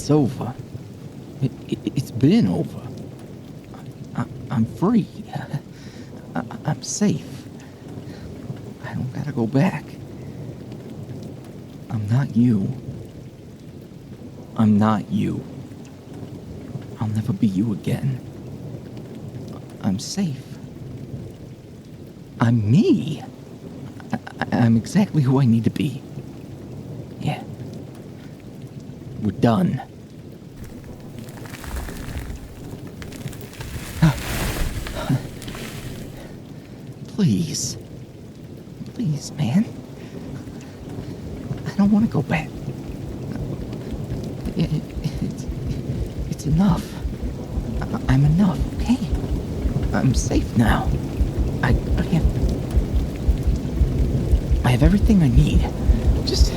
It's over. It's been over. I'm free. I'm safe. I don't gotta go back. I'm not you. I'm not you. I'll never be you again. I'm safe. I'm me. I'm exactly who I need to be. Yeah. We're done. Please. Please, man. I don't want to go back. It's enough. I'm enough, okay? I'm safe now. I have everything I need. Just...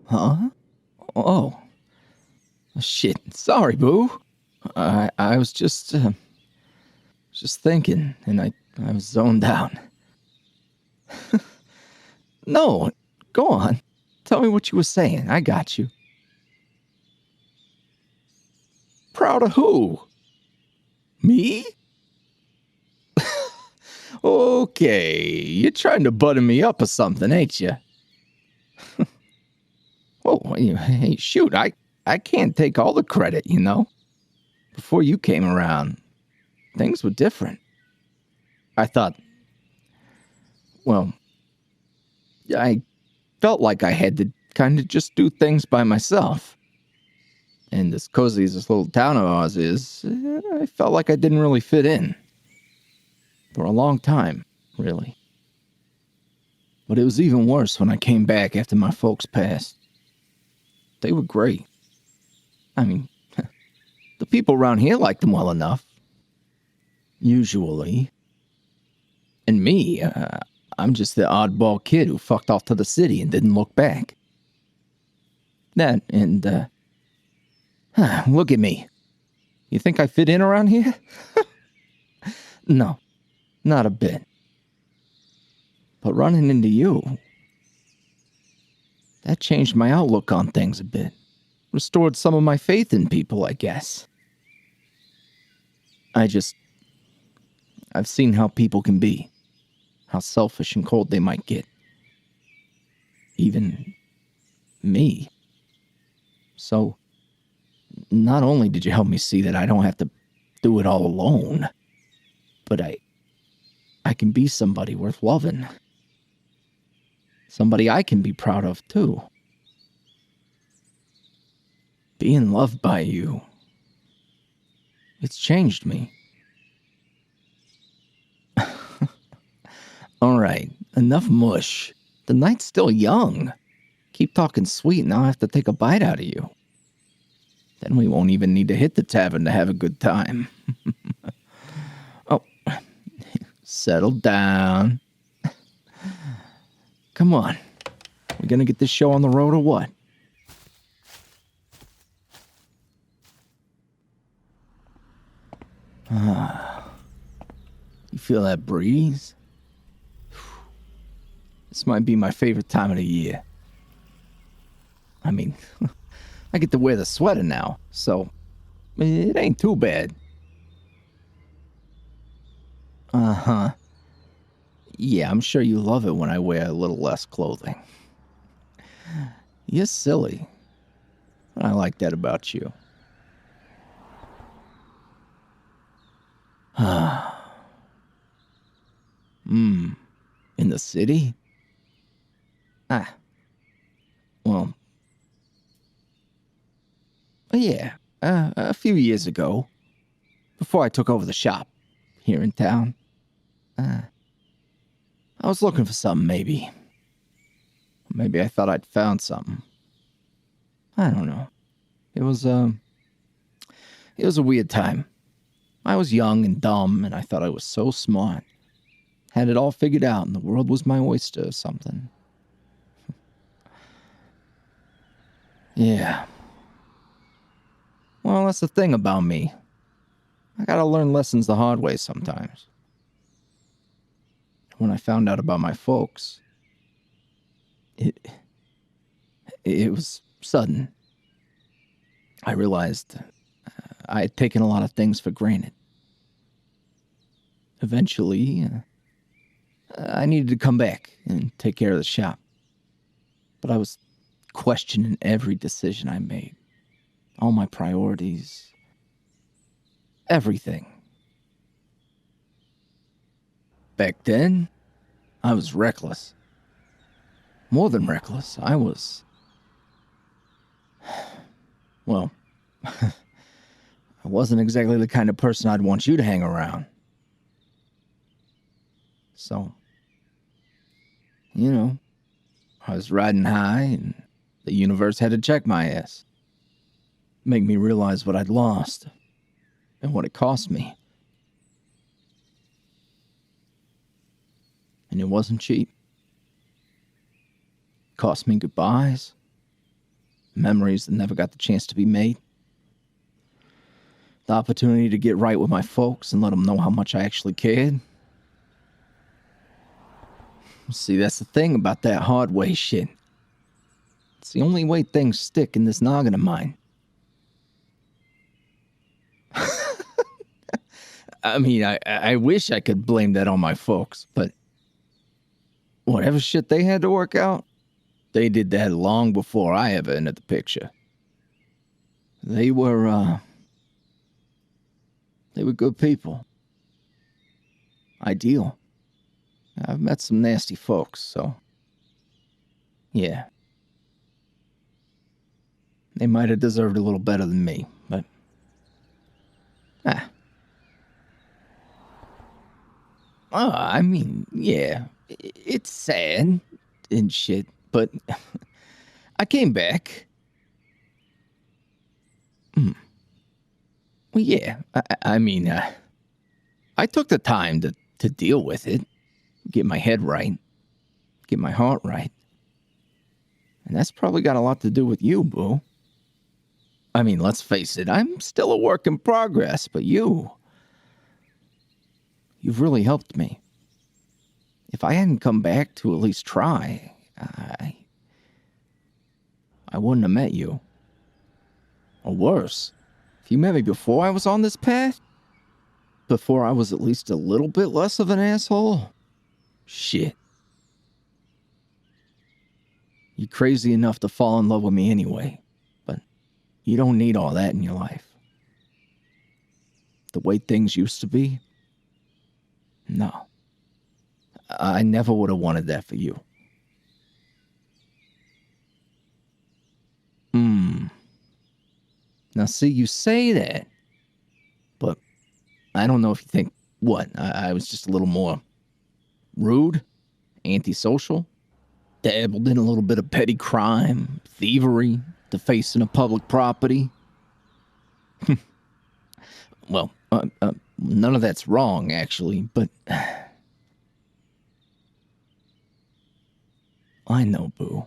Huh? Oh. Shit. Sorry, boo. I was just thinking, and I was zoned out. No, go on. Tell me what you were saying. I got you. Proud of who? Me? Okay, you're trying to butter me up or something, ain't you? Whoa, hey, shoot, I can't take all the credit, you know? Before you came around, things were different. I thought, well, I felt like I had to kind of just do things by myself. And as cozy as this little town of ours is, I felt like I didn't really fit in. For a long time, really. But it was even worse when I came back after my folks passed. They were great. I mean, the people around here liked them well enough. Usually. And me, I'm just the oddball kid who fucked off to the city and didn't look back. That, and, look at me. You think I fit in around here? No, not a bit. But running into you, that changed my outlook on things a bit. Restored some of my faith in people, I guess. I've seen how people can be. How selfish and cold they might get. Even me. So, not only did you help me see that I don't have to do it all alone, but I can be somebody worth loving. Somebody I can be proud of, too. Being loved by you, it's changed me. All right, enough mush. The night's still young. Keep talking sweet and I'll have to take a bite out of you. Then we won't even need to hit the tavern to have a good time. Oh, settle down. Come on. We gonna get this show on the road or what? You feel that breeze? This might be my favorite time of the year. I mean, I get to wear the sweater now, so it ain't too bad. Uh-huh. Yeah, I'm sure you love it when I wear a little less clothing. You're silly. I like that about you. In the city? Well, yeah, a few years ago, before I took over the shop here in town, I was looking for something, maybe. Maybe I thought I'd found something. I don't know. It was a weird time. I was young and dumb, and I thought I was so smart. Had it all figured out, and the world was my oyster or something. Yeah. Well, that's the thing about me. I gotta learn lessons the hard way sometimes. When I found out about my folks, It, it was sudden. I realized I had taken a lot of things for granted. Eventually, I needed to come back and take care of the shop. But I was questioning every decision I made. All my priorities. Everything. Back then, I was reckless. More than reckless, I was... Well, I wasn't exactly the kind of person I'd want you to hang around. So, I was riding high and the universe had to check my ass. Make me realize what I'd lost and what it cost me. And it wasn't cheap. It cost me goodbyes, memories that never got the chance to be made, the opportunity to get right with my folks and let them know how much I actually cared. See, that's the thing about that hard way shit. It's the only way things stick in this noggin of mine. I mean, I wish I could blame that on my folks, but whatever shit they had to work out, they did that long before I ever entered the picture. They were good people. Ideal. I've met some nasty folks, so... yeah. They might have deserved a little better than me, but... I mean, yeah, it's sad and shit, but I came back. Well, yeah, I mean, I took the time to deal with it, get my head right, get my heart right. And that's probably got a lot to do with you, boo. I mean, let's face it, I'm still a work in progress, but you've really helped me. If I hadn't come back to at least try, I wouldn't have met you. Or worse, if you met me before I was on this path, before I was at least a little bit less of an asshole, shit. You're crazy enough to fall in love with me anyway, but you don't need all that in your life. The way things used to be, no. I never would have wanted that for you. Now see, you say that, but I don't know if you think, what, I was just a little more rude, antisocial, dabbled in a little bit of petty crime, thievery, defacing a public property. Well, none of that's wrong, actually, but... I know, boo.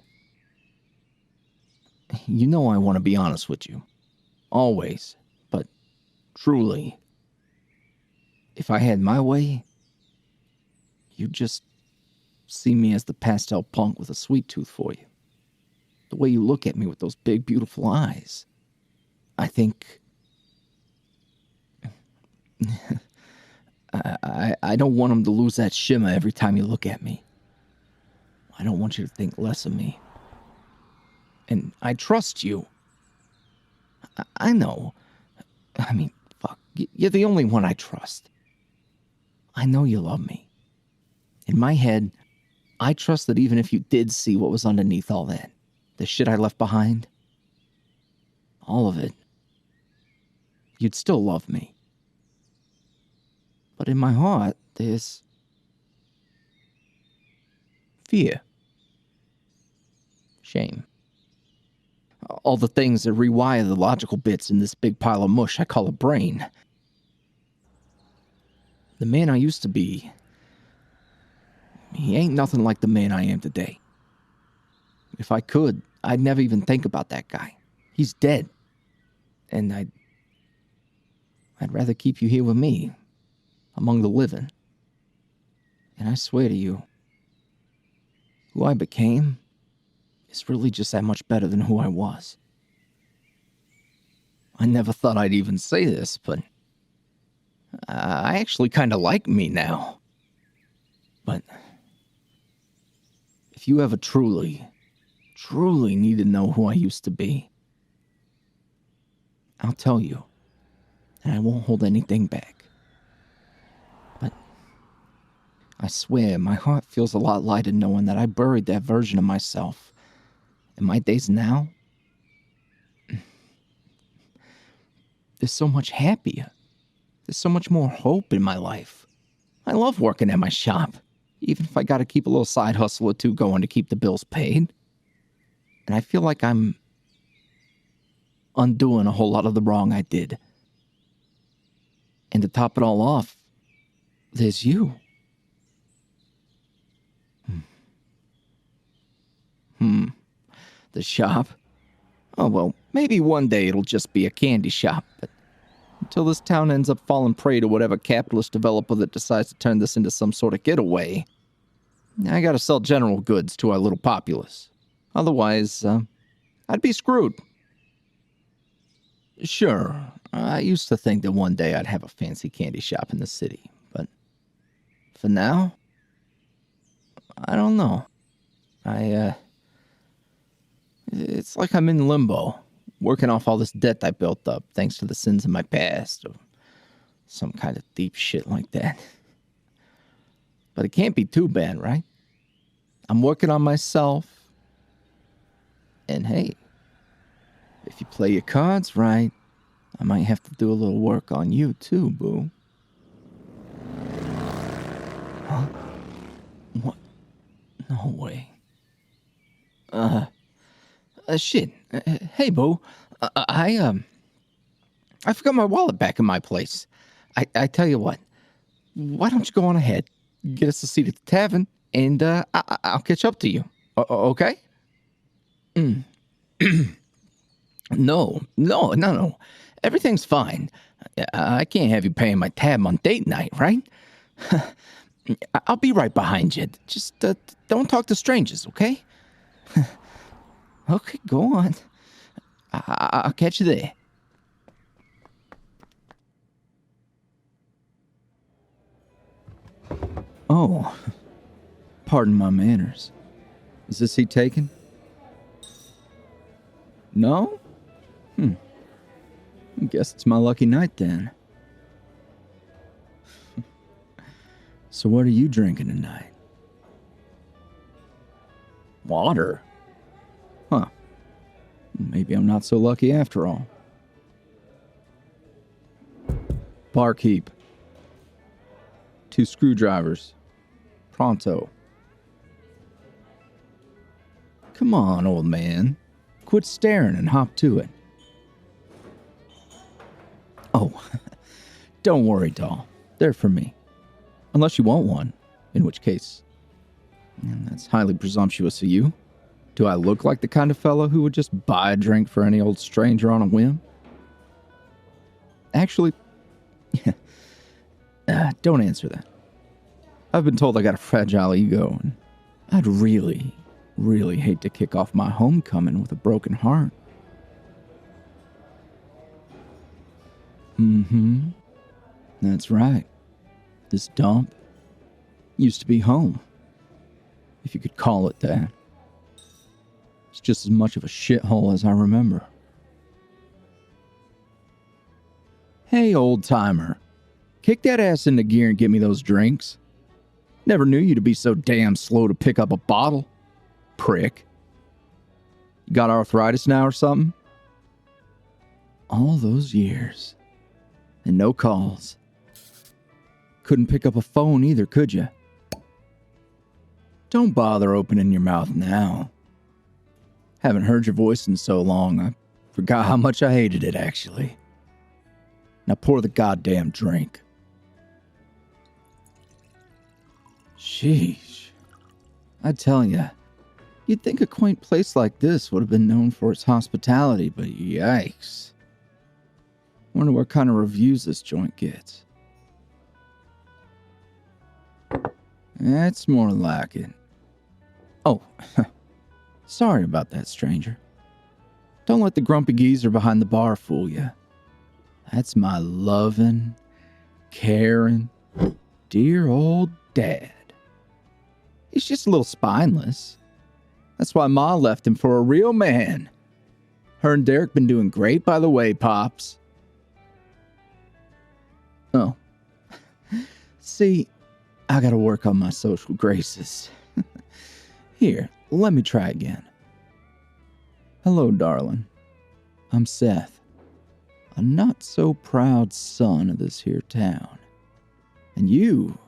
You know I want to be honest with you. Always. But truly, if I had my way, you'd just see me as the pastel punk with a sweet tooth for you. The way you look at me with those big, beautiful eyes. I think... I don't want them to lose that shimmer every time you look at me. I don't want you to think less of me. And I trust you. I know. I mean, fuck. You're the only one I trust. I know you love me. In my head, I trust that even if you did see what was underneath all that, the shit I left behind, all of it, you'd still love me. But in my heart, there's fear. Shame. All the things that rewire the logical bits in this big pile of mush I call a brain. The man I used to be, he ain't nothing like the man I am today. If I could, I'd never even think about that guy. He's dead. And I'd rather keep you here with me, among the living. And I swear to you, who I became, is really just that much better than who I was. I never thought I'd even say this, but I actually kind of like me now. But if you ever truly need to know who I used to be, I'll tell you, and I won't hold anything back. But I swear, my heart feels a lot lighter knowing that I buried that version of myself. And my days now, they're so much happier. There's so much more hope in my life. I love working at my shop, even if I gotta keep a little side hustle or two going to keep the bills paid. And I feel like I'm undoing a whole lot of the wrong I did. And to top it all off, there's you. The shop? Oh, well, maybe one day it'll just be a candy shop, but until this town ends up falling prey to whatever capitalist developer that decides to turn this into some sort of getaway, I gotta sell general goods to our little populace. Otherwise, I'd be screwed. Sure, I used to think that one day I'd have a fancy candy shop in the city, but for now, I don't know. It's like I'm in limbo, working off all this debt I built up thanks to the sins of my past, or some kind of deep shit like that. But it can't be too bad, right? I'm working on myself, and hey, if you play your cards right, I might have to do a little work on you too, boo. Huh? What? No way. Shit. Hey, boo. I forgot my wallet back in my place. I tell you what. Why don't you go on ahead, get us a seat at the tavern, and I'll catch up to you. Okay? No. Everything's fine. I can't have you paying my tab on date night, right? I'll be right behind you. Just don't talk to strangers, okay? Okay, go on. I'll catch you there. Oh, pardon my manners. Is this seat taken? No? I guess it's my lucky night then. So what are you drinking tonight? Water? Huh. Maybe I'm not so lucky after all. Barkeep. 2 screwdrivers. Pronto. Come on, old man. Quit staring and hop to it. Oh, don't worry, doll. They're for me. Unless you want one, in which case, that's highly presumptuous of you. Do I look like the kind of fellow who would just buy a drink for any old stranger on a whim? Actually, don't answer that. I've been told I got a fragile ego, and I'd really hate to kick off my homecoming with a broken heart. That's right. This dump used to be home, if you could call it that. It's just as much of a shithole as I remember. Hey, old-timer. Kick that ass into gear and get me those drinks. Never knew you to be so damn slow to pick up a bottle. Prick. You got arthritis now or something? All those years. And no calls. Couldn't pick up a phone either, could you? Don't bother opening your mouth now. Haven't heard your voice in so long, I forgot how much I hated it, actually. Now pour the goddamn drink. Sheesh. I tell ya, you'd think a quaint place like this would have been known for its hospitality, but yikes. Wonder what kind of reviews this joint gets. That's more like it. Oh, Sorry about that, stranger. Don't let the grumpy geezer behind the bar fool you. That's my loving, caring, dear old dad. He's just a little spineless. That's why Ma left him for a real man. Her and Derek been doing great, by the way, Pops. Oh. See, I gotta work on my social graces. Here, let me try again. Hello, darling. I'm Seth, a not-so-proud son of this here town. And you...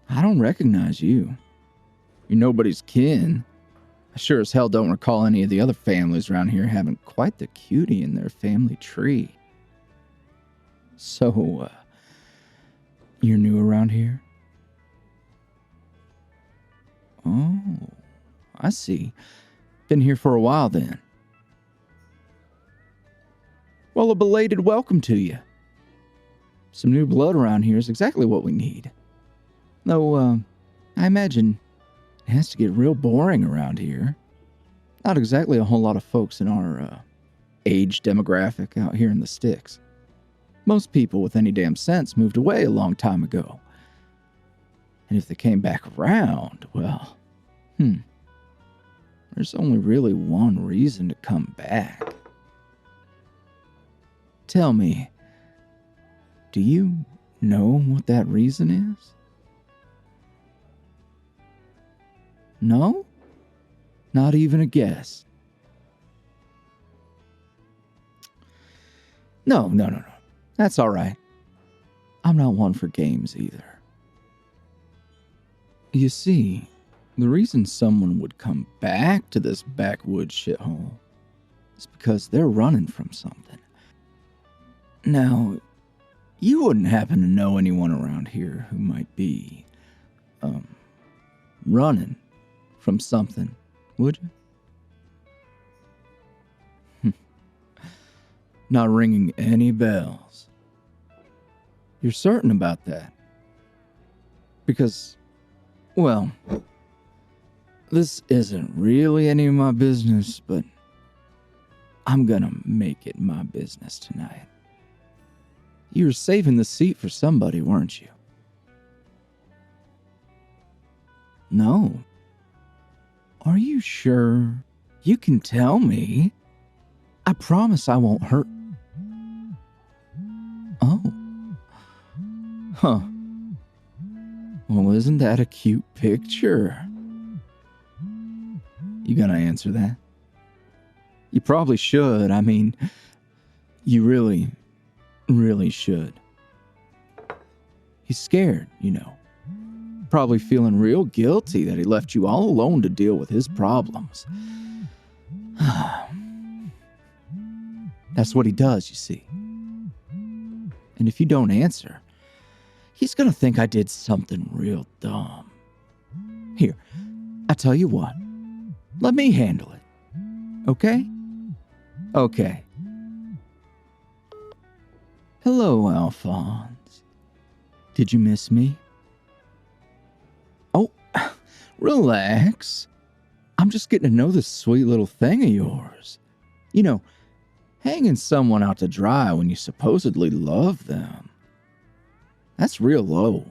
I don't recognize you. You're nobody's kin. I sure as hell don't recall any of the other families around here having quite the cutie in their family tree. So, you're new around here? Oh, I see. Been here for a while then. Well, a belated welcome to you. Some new blood around here is exactly what we need. Though, I imagine it has to get real boring around here. Not exactly a whole lot of folks in our, age demographic out here in the sticks. Most people with any damn sense moved away a long time ago. And if they came back around, well, there's only really one reason to come back. Tell me, do you know what that reason is? No? Not even a guess. No. That's all right. I'm not one for games either. You see, the reason someone would come back to this backwoods shithole is because they're running from something. Now, you wouldn't happen to know anyone around here who might be, running from something, would you? Not ringing any bells. You're certain about that? Because, well, this isn't really any of my business, but I'm gonna make it my business tonight. You were saving the seat for somebody, weren't you? No. Are you sure? You can tell me. I promise I won't hurt. Oh. Huh. Well, isn't that a cute picture? You gonna answer that? You probably should. I mean, you really should. He's scared, you know. Probably feeling real guilty that he left you all alone to deal with his problems. That's what he does, you see. And if you don't answer, he's gonna think I did something real dumb. Here, I tell you what. Let me handle it. Okay? Okay. Hello, Alphonse. Did you miss me? Oh, relax. I'm just getting to know this sweet little thing of yours. You know, hanging someone out to dry when you supposedly love them. That's real low.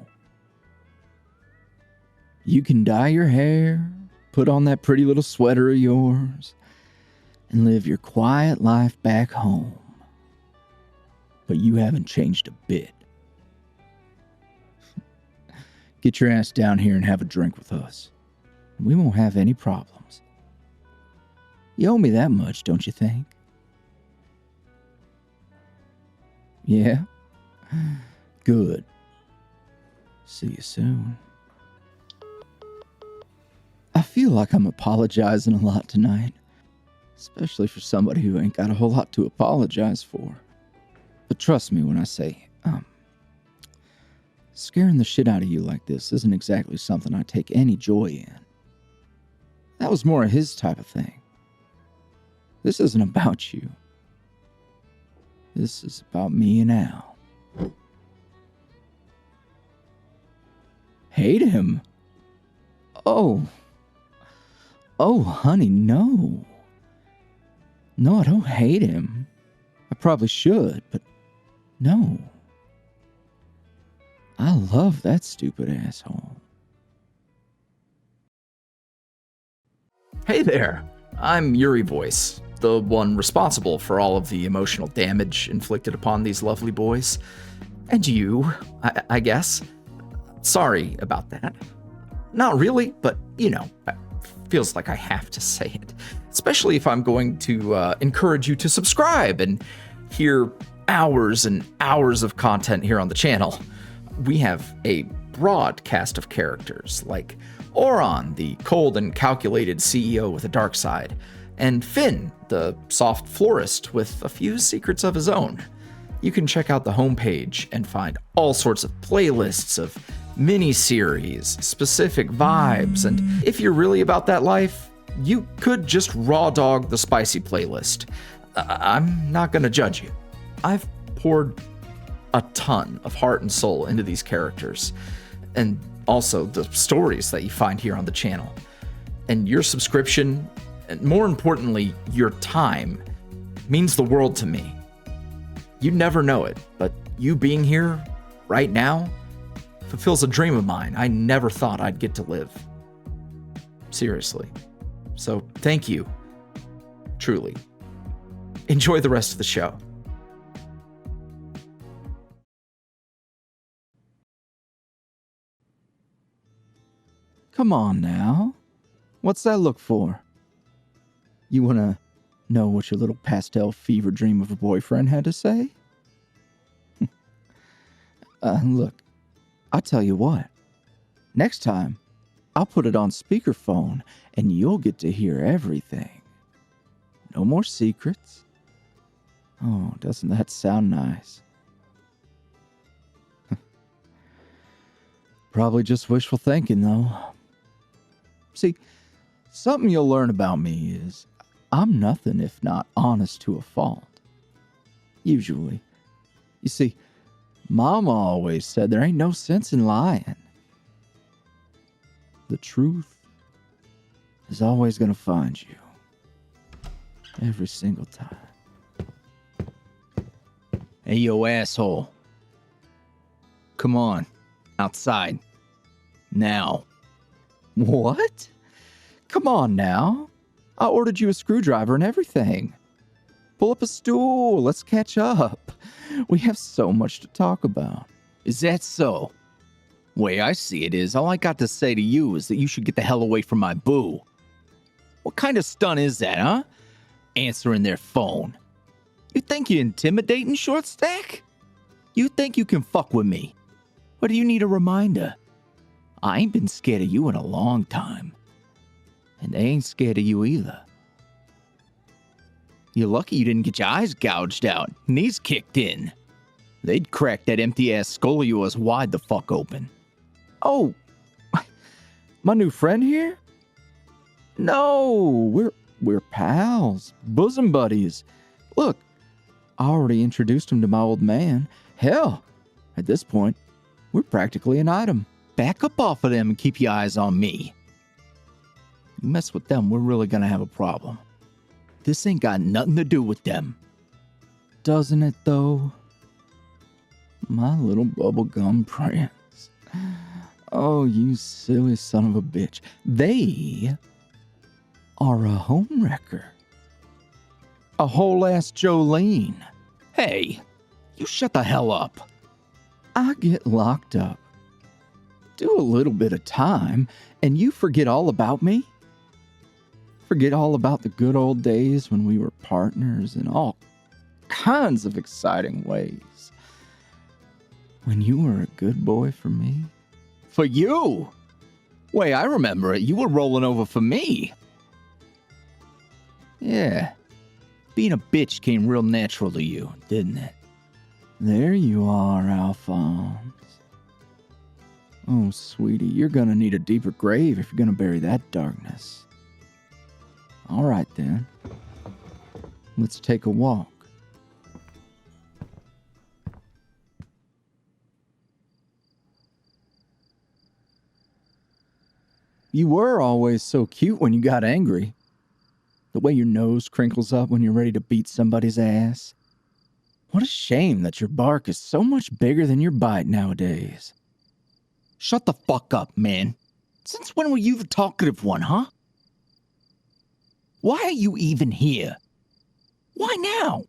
You can dye your hair, put on that pretty little sweater of yours, and live your quiet life back home. But you haven't changed a bit. Get your ass down here and have a drink with us. We won't have any problems. You owe me that much, don't you think? Yeah? Good. See you soon. I feel like I'm apologizing a lot tonight. Especially for somebody who ain't got a whole lot to apologize for. But trust me when I say, scaring the shit out of you like this isn't exactly something I take any joy in. That was more of his type of thing. This isn't about you. This is about me and Al. Hate him? Oh, honey, no. No, I don't hate him. I probably should, but no. I love that stupid asshole. Hey there, I'm YuuriVoice, the one responsible for all of the emotional damage inflicted upon these lovely boys. And you, I guess. Sorry about that. Not really, but, feels like I have to say it. Especially if I'm going to encourage you to subscribe and hear hours and hours of content here on the channel. We have a broad cast of characters, like Oron, the cold and calculated CEO with a dark side, and Finn, the soft florist with a few secrets of his own. You can check out the homepage and find all sorts of playlists of mini-series, specific vibes, and if you're really about that life, you could just raw dog the spicy playlist. I'm not gonna judge you. I've poured a ton of heart and soul into these characters, and also the stories that you find here on the channel. And your subscription, and more importantly, your time, means the world to me. You never know it, but you being here right now fulfills a dream of mine I never thought I'd get to live. Seriously. So thank you. Truly. Enjoy the rest of the show. Come on now. What's that look for? You wanna know what your little pastel fever dream of a boyfriend had to say? Look, I'll tell you what. Next time, I'll put it on speakerphone and you'll get to hear everything. No more secrets. Oh, doesn't that sound nice? Probably just wishful thinking, though. See, something you'll learn about me is I'm nothing if not honest to a fault. Usually. You see, Mama always said there ain't no sense in lying. The truth is always gonna find you. Every single time. Hey, yo, asshole. Come on. Outside. Now. What? Come on now. I ordered you a screwdriver and everything. Pull up a stool. Let's catch up. We have so much to talk about. Is that so? Way I see it is, all I got to say to you is that you should get the hell away from my boo. What kind of stunt is that, huh? Answering their phone. You think you're intimidating, short stack? You think you can fuck with me? Or do you need a reminder? I ain't been scared of you in a long time. And they ain't scared of you either. You're lucky you didn't get your eyes gouged out, knees kicked in. They'd crack that empty-ass skull of yours wide the fuck open. Oh, my new friend here? No, we're pals, bosom buddies. Look, I already introduced him to my old man. Hell, at this point, we're practically an item. Back up off of them and keep your eyes on me. You mess with them, we're really gonna have a problem. This ain't got nothing to do with them. Doesn't it, though? My little bubblegum prince. Oh, you silly son of a bitch. They are a homewrecker. A whole-ass Jolene. Hey, you shut the hell up. I get locked up. Do a little bit of time, and you forget all about me? Forget all about the good old days when we were partners in all kinds of exciting ways. When you were a good boy for me? For you? Wait, I remember it. You were rolling over for me. Yeah. Being a bitch came real natural to you, didn't it? There you are, Alphonse. Oh, sweetie, you're gonna need a deeper grave if you're gonna bury that darkness. All right, then. Let's take a walk. You were always so cute when you got angry. The way your nose crinkles up when you're ready to beat somebody's ass. What a shame that your bark is so much bigger than your bite nowadays. Shut the fuck up, man. Since when were you the talkative one, huh? Why are you even here? Why now?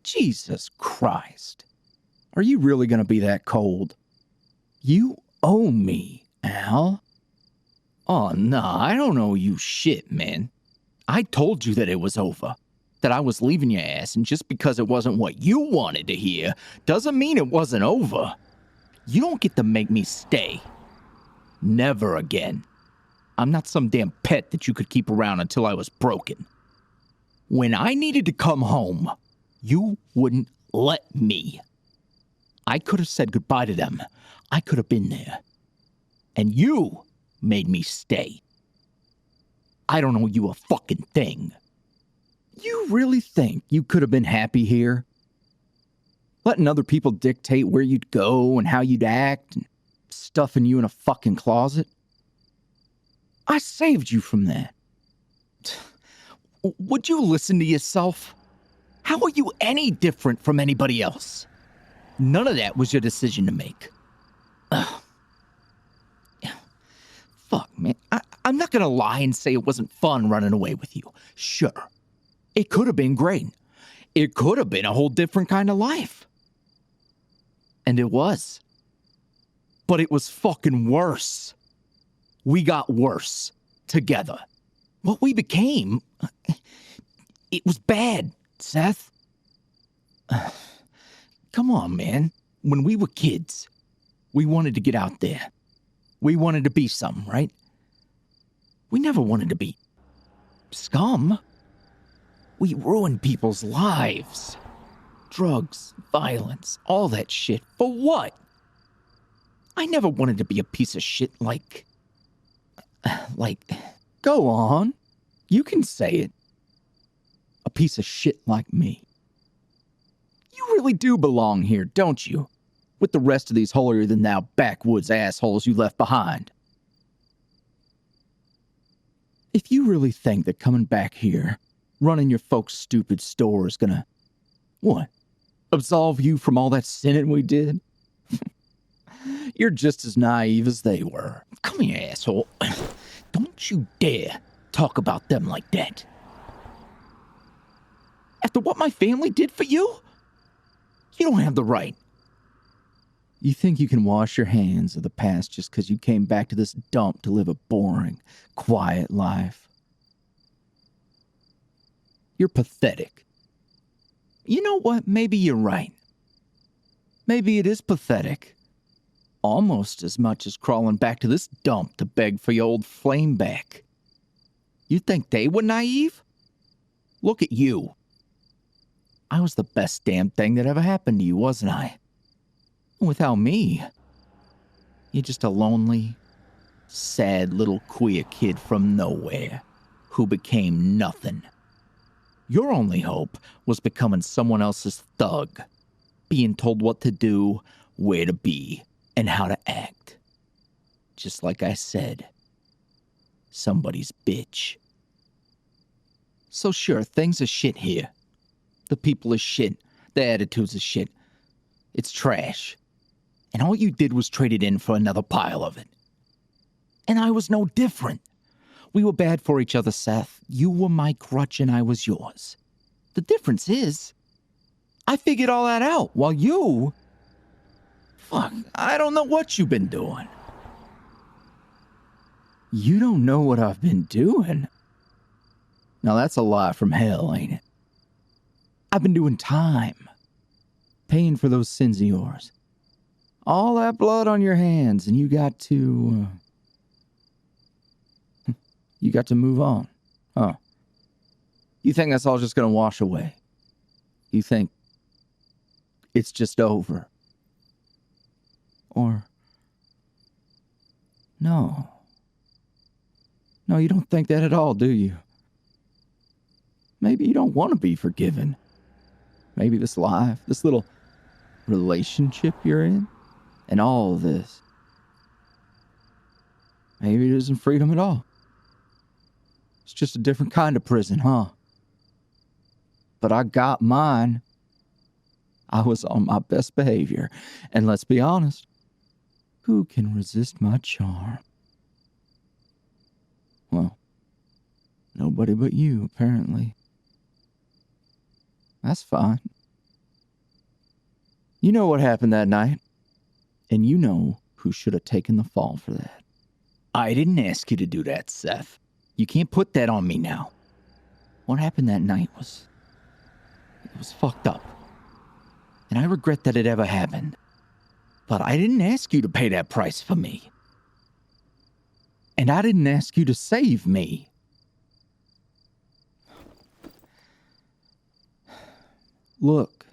Jesus Christ. Are you really gonna be that cold? You owe me, Al. Oh, nah, I don't owe you shit, man. I told you that it was over. That I was leaving your ass, and just because it wasn't what you wanted to hear doesn't mean it wasn't over. You don't get to make me stay. Never again. I'm not some damn pet that you could keep around until I was broken. When I needed to come home, you wouldn't let me. I could have said goodbye to them. I could have been there. And you made me stay. I don't owe you a fucking thing. You really think you could have been happy here? Letting other people dictate where you'd go and how you'd act and stuffing you in a fucking closet? I saved you from that. Would you listen to yourself? How are you any different from anybody else? None of that was your decision to make. Ugh. Fuck, man. I'm not gonna lie and say it wasn't fun running away with you. Sure. It could have been great. It could have been a whole different kind of life. And it was. But it was fucking worse. We got worse. Together. What we became... It was bad, Seth. Come on, man. When we were kids, we wanted to get out there. We wanted to be something, right? We never wanted to be scum. We ruined people's lives. Drugs, violence, all that shit. For what? I never wanted to be a piece of shit like... Go on. You can say it. A piece of shit like me. You really do belong here, don't you? With the rest of these holier-than-thou backwoods assholes you left behind. If you really think that coming back here, running your folks' stupid store is gonna... What? Absolve you from all that sinning we did? You're just as naive as they were. Come here, asshole. Don't you dare talk about them like that. After what my family did for you? You don't have the right. You think you can wash your hands of the past just because you came back to this dump to live a boring, quiet life? You're pathetic. You know what? Maybe you're right. Maybe it is pathetic. Almost as much as crawling back to this dump to beg for your old flame back. You think they were naive? Look at you. I was the best damn thing that ever happened to you, wasn't I? Without me, you're just a lonely, sad little queer kid from nowhere who became nothing. Your only hope was becoming someone else's thug, being told what to do, where to be, and how to act. Just like I said, somebody's bitch. So sure, things are shit here. The people are shit. The attitudes are shit. It's trash. And all you did was trade it in for another pile of it. And I was no different. We were bad for each other, Seth. You were my crutch and I was yours. The difference is, I figured all that out while you... Fuck, I don't know what you've been doing. You don't know what I've been doing? Now that's a lie from hell, ain't it? I've been doing time. Paying for those sins of yours. All that blood on your hands, and you got to... you got to move on. Huh. You think that's all just gonna wash away? You think it's just over? Or... No. No, you don't think that at all, do you? Maybe you don't want to be forgiven. Maybe this life, this little relationship you're in, and all of this. Maybe it isn't freedom at all. It's just a different kind of prison, huh? But I got mine. I was on my best behavior. And let's be honest, who can resist my charm? Well, nobody but you, apparently. That's fine. You know what happened that night, and you know who should have taken the fall for that. I didn't ask you to do that, Seth. You can't put that on me now. What happened that night was fucked up. And I regret that it ever happened. But I didn't ask you to pay that price for me. And I didn't ask you to save me. Look,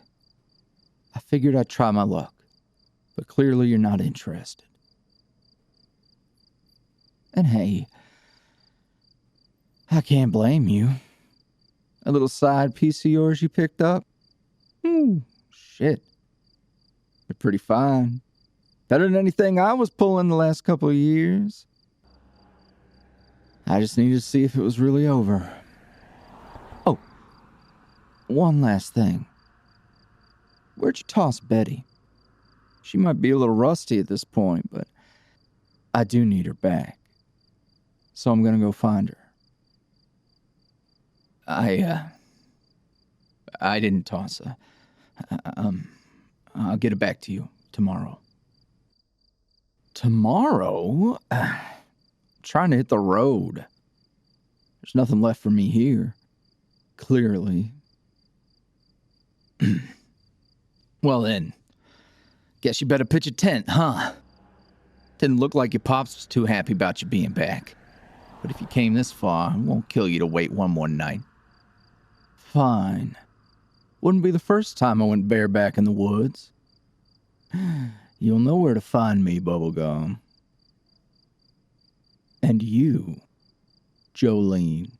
I figured I'd try my luck, but clearly you're not interested. And hey, I can't blame you. A little side piece of yours you picked up? Shit. They're pretty fine. Better than anything I was pulling the last couple of years. I just needed to see if it was really over. Oh, one last thing. Where'd you toss Betty? She might be a little rusty at this point, but I do need her back. So I'm gonna go find her. I didn't toss her. I'll get it back to you tomorrow. Tomorrow? Trying to hit the road. There's nothing left for me here. Clearly. Well then, guess you better pitch a tent, huh? Didn't look like your pops was too happy about you being back. But if you came this far, it won't kill you to wait one more night. Fine. Wouldn't be the first time I went bareback in the woods. You'll know where to find me, Bubblegum. And you, Jolene.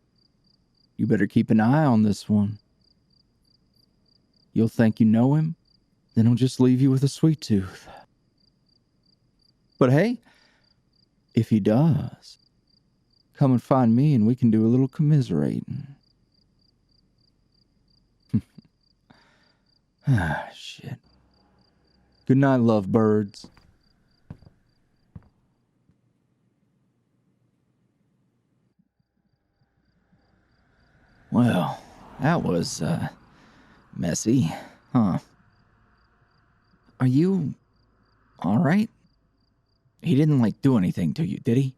You better keep an eye on this one. You'll think you know him, then he'll just leave you with a sweet tooth. But hey, if he does, come and find me and we can do a little commiserating. Ah, shit. Good night, lovebirds. Well, that was, messy, huh? Are you alright? He didn't, do anything to you, did he?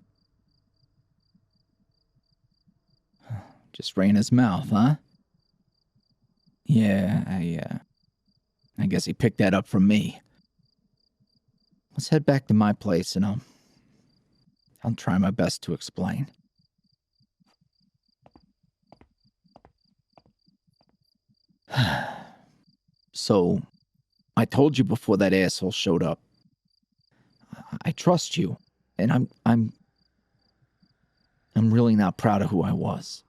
Just ran his mouth, huh? Yeah, I guess he picked that up from me. Let's head back to my place and I'll try my best to explain. So, I told you before that asshole showed up. I trust you, and I'm really not proud of who I was.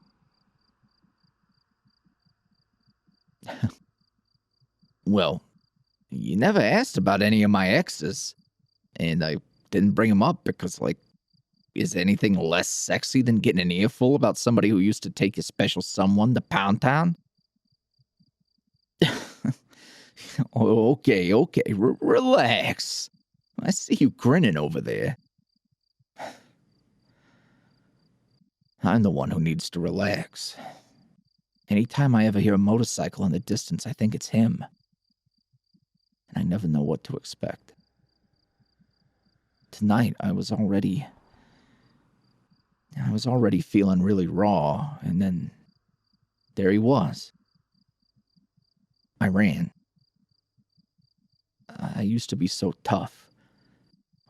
Well, you never asked about any of my exes, and I didn't bring them up because, is anything less sexy than getting an earful about somebody who used to take your special someone to Pound Town? Okay, relax. I see you grinning over there. I'm the one who needs to relax. Anytime I ever hear a motorcycle in the distance, I think it's him. And I never know what to expect. Tonight, I was already feeling really raw, and then there he was. I ran. I used to be so tough.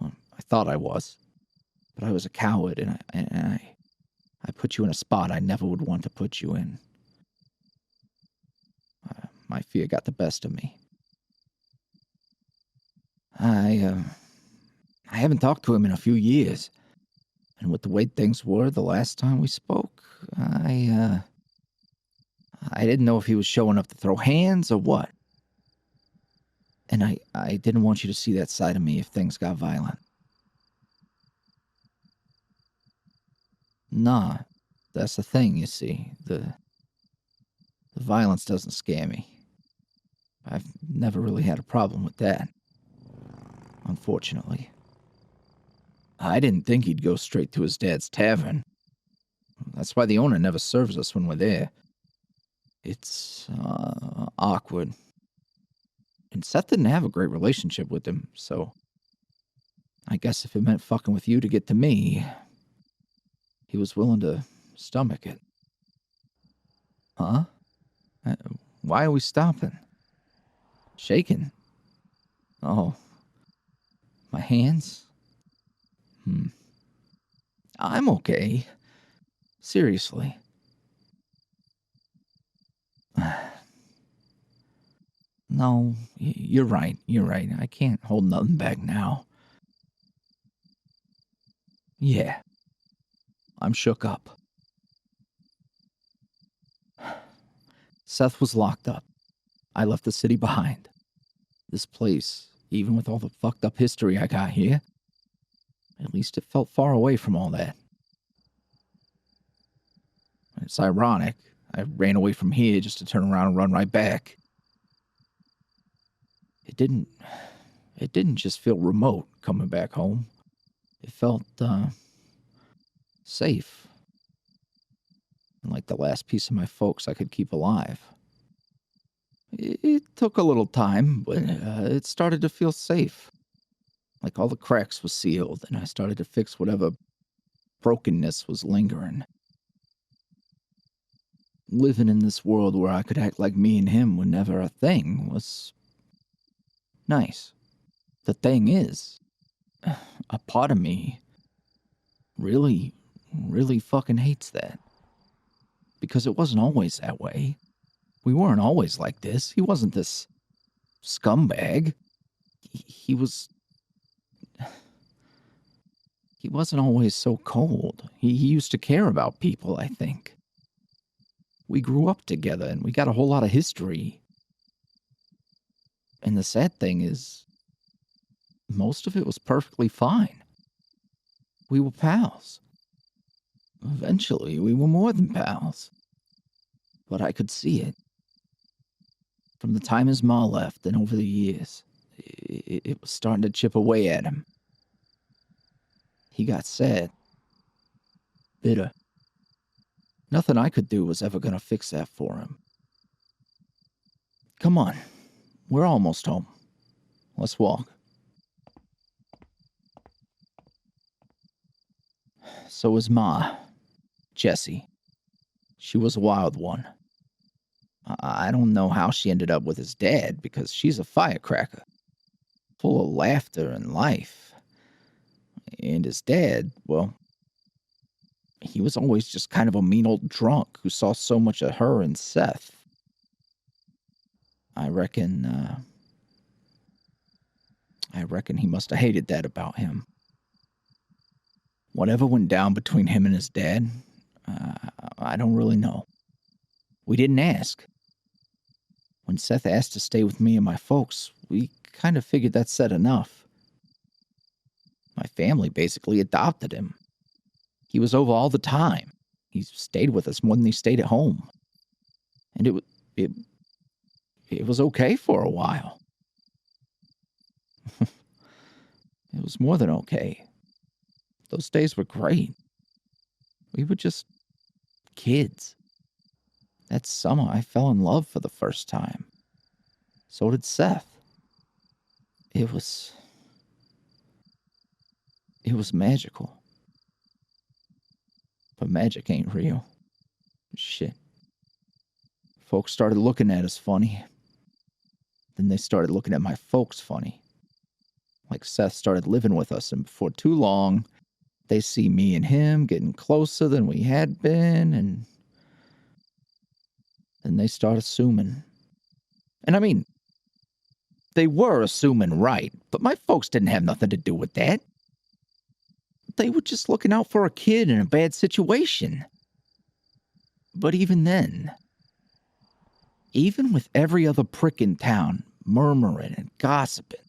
Well, I thought I was. But I was a coward, and I put you in a spot I never would want to put you in. My fear got the best of me. I haven't talked to him in a few years. And with the way things were the last time we spoke, I didn't know if he was showing up to throw hands or what. And I didn't want you to see that side of me if things got violent. Nah, that's the thing, you see. The violence doesn't scare me. I've never really had a problem with that. Unfortunately. I didn't think he'd go straight to his dad's tavern. That's why the owner never serves us when we're there. It's, awkward. And Seth didn't have a great relationship with him, so I guess if it meant fucking with you to get to me, he was willing to stomach it. Huh? Why are we stopping? Shaking? Oh. My hands? I'm okay. Seriously. No, you're right. I can't hold nothing back now. Yeah. I'm shook up. Seth was locked up. I left the city behind. This place, even with all the fucked up history I got here, at least it felt far away from all that. It's ironic. I ran away from here just to turn around and run right back. It didn't just feel remote coming back home. It felt, safe. And like the last piece of my folks I could keep alive. It took a little time, but it started to feel safe. Like all the cracks were sealed, and I started to fix whatever brokenness was lingering. Living in this world where I could act like me and him were never a thing was nice. The thing is, a part of me really fucking hates that. Because it wasn't always that way. We weren't always like this. He wasn't this scumbag. He wasn't always so cold. He used to care about people, I think. We grew up together and we got a whole lot of history. And the sad thing is, most of it was perfectly fine. We were pals. Eventually, we were more than pals. But I could see it. From the time his ma left and over the years, it was starting to chip away at him. He got sad. Bitter. Nothing I could do was ever gonna fix that for him. Come on. We're almost home. Let's walk. So was Ma, Jessie. She was a wild one. I don't know how she ended up with his dad, because she's a firecracker. Full of laughter and life. And his dad, well, he was always just kind of a mean old drunk who saw so much of her and Seth. I reckon he must have hated that about him. Whatever went down between him and his dad, I don't really know. We didn't ask. When Seth asked to stay with me and my folks, we kind of figured that said enough. My family basically adopted him. He was over all the time. He stayed with us more than he stayed at home. And it was okay for a while. It was more than okay. Those days were great. We were just kids. That summer, I fell in love for the first time. So did Seth. It was magical. But magic ain't real. Shit. Folks started looking at us funny. Then they started looking at my folks funny. Like Seth started living with us, and before too long, they see me and him getting closer than we had been, and then they start assuming. And I mean, they were assuming right, but my folks didn't have nothing to do with that. They were just looking out for a kid in a bad situation. But even then, even with every other prick in town murmuring and gossiping,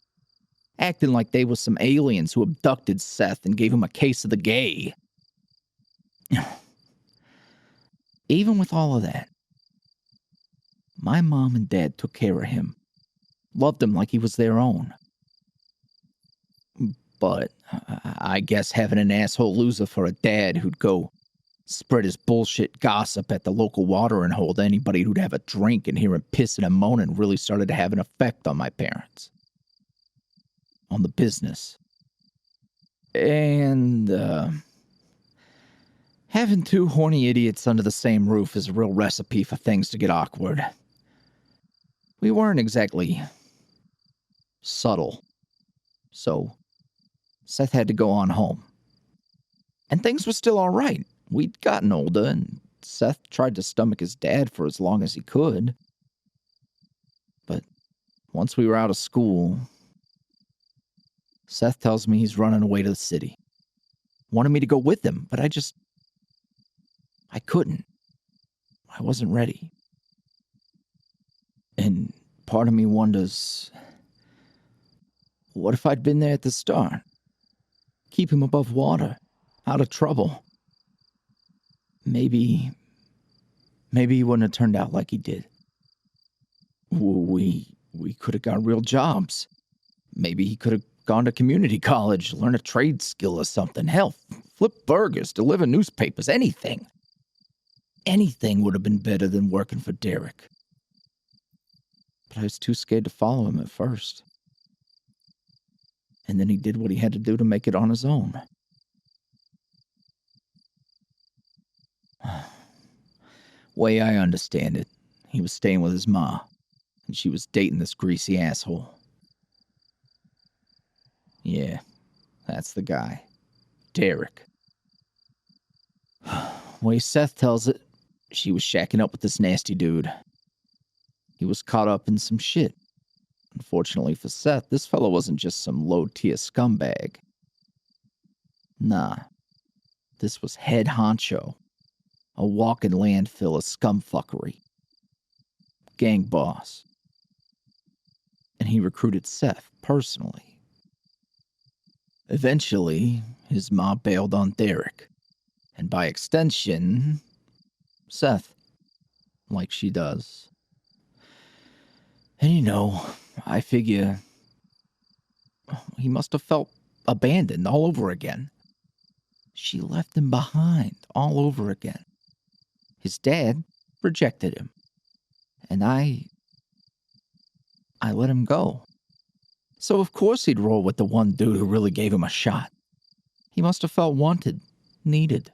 acting like they were some aliens who abducted Seth and gave him a case of the gay, Even with all of that, my mom and dad took care of him, loved him like he was their own. But I guess having an asshole loser for a dad who'd go spread his bullshit gossip at the local watering hole to anybody who'd have a drink and hear him pissing and moaning really started to have an effect on my parents. On the business. And, having two horny idiots under the same roof is a real recipe for things to get awkward. We weren't exactly subtle, so Seth had to go on home. And things were still all right. We'd gotten older, and Seth tried to stomach his dad for as long as he could. But once we were out of school, Seth tells me he's running away to the city. Wanted me to go with him, but I couldn't. I wasn't ready. And part of me wonders, what if I'd been there at the start? Keep him above water, out of trouble. Maybe he wouldn't have turned out like he did. We could have got real jobs. Maybe he could have gone to community college, learn a trade skill or something. Hell, flip burgers, deliver newspapers, anything. Anything would have been better than working for Derek. But I was too scared to follow him at first. And then he did what he had to do to make it on his own. Way I understand it, he was staying with his ma, and she was dating this greasy asshole. Yeah, that's the guy. Derek. Way Seth tells it, she was shacking up with this nasty dude. He was caught up in some shit. Unfortunately for Seth, this fellow wasn't just some low-tier scumbag. Nah, this was head honcho. A walking landfill of scumfuckery. Gang boss. And he recruited Seth personally. Eventually, his ma bailed on Derek. And by extension, Seth. Like she does. And you know, I figure he must have felt abandoned all over again. She left him behind all over again. His dad rejected him. And I let him go. So of course he'd roll with the one dude who really gave him a shot. He must have felt wanted, needed.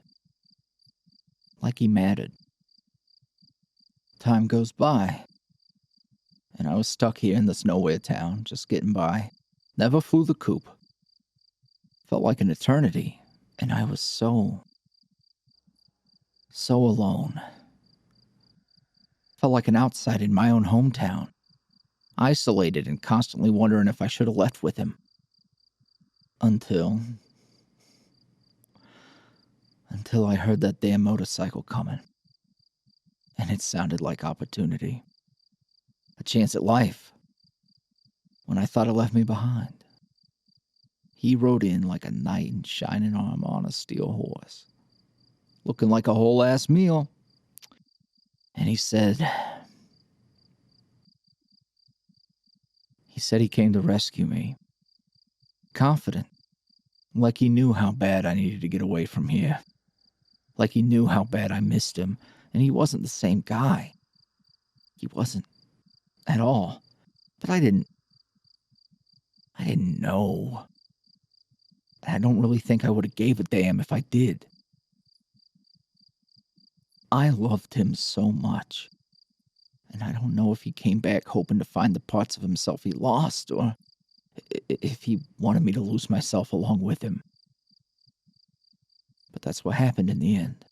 Like he mattered. Time goes by. And I was stuck here in this nowhere town, just getting by. Never flew the coop. Felt like an eternity. And I was so alone. Felt like an outsider in my own hometown. Isolated and constantly wondering if I should have left with him. Until I heard that damn motorcycle coming. And it sounded like opportunity. A chance at life. When I thought it left me behind. He rode in like a knight in shining armor on a steel horse. Looking like a whole-ass meal. And he said he came to rescue me. Confident. Like he knew how bad I needed to get away from here. Like he knew how bad I missed him. And he wasn't the same guy. He wasn't. At all. But I didn't know. I don't really think I would have gave a damn if I did. I loved him so much. And I don't know if he came back hoping to find the parts of himself he lost, or if he wanted me to lose myself along with him. But that's what happened in the end.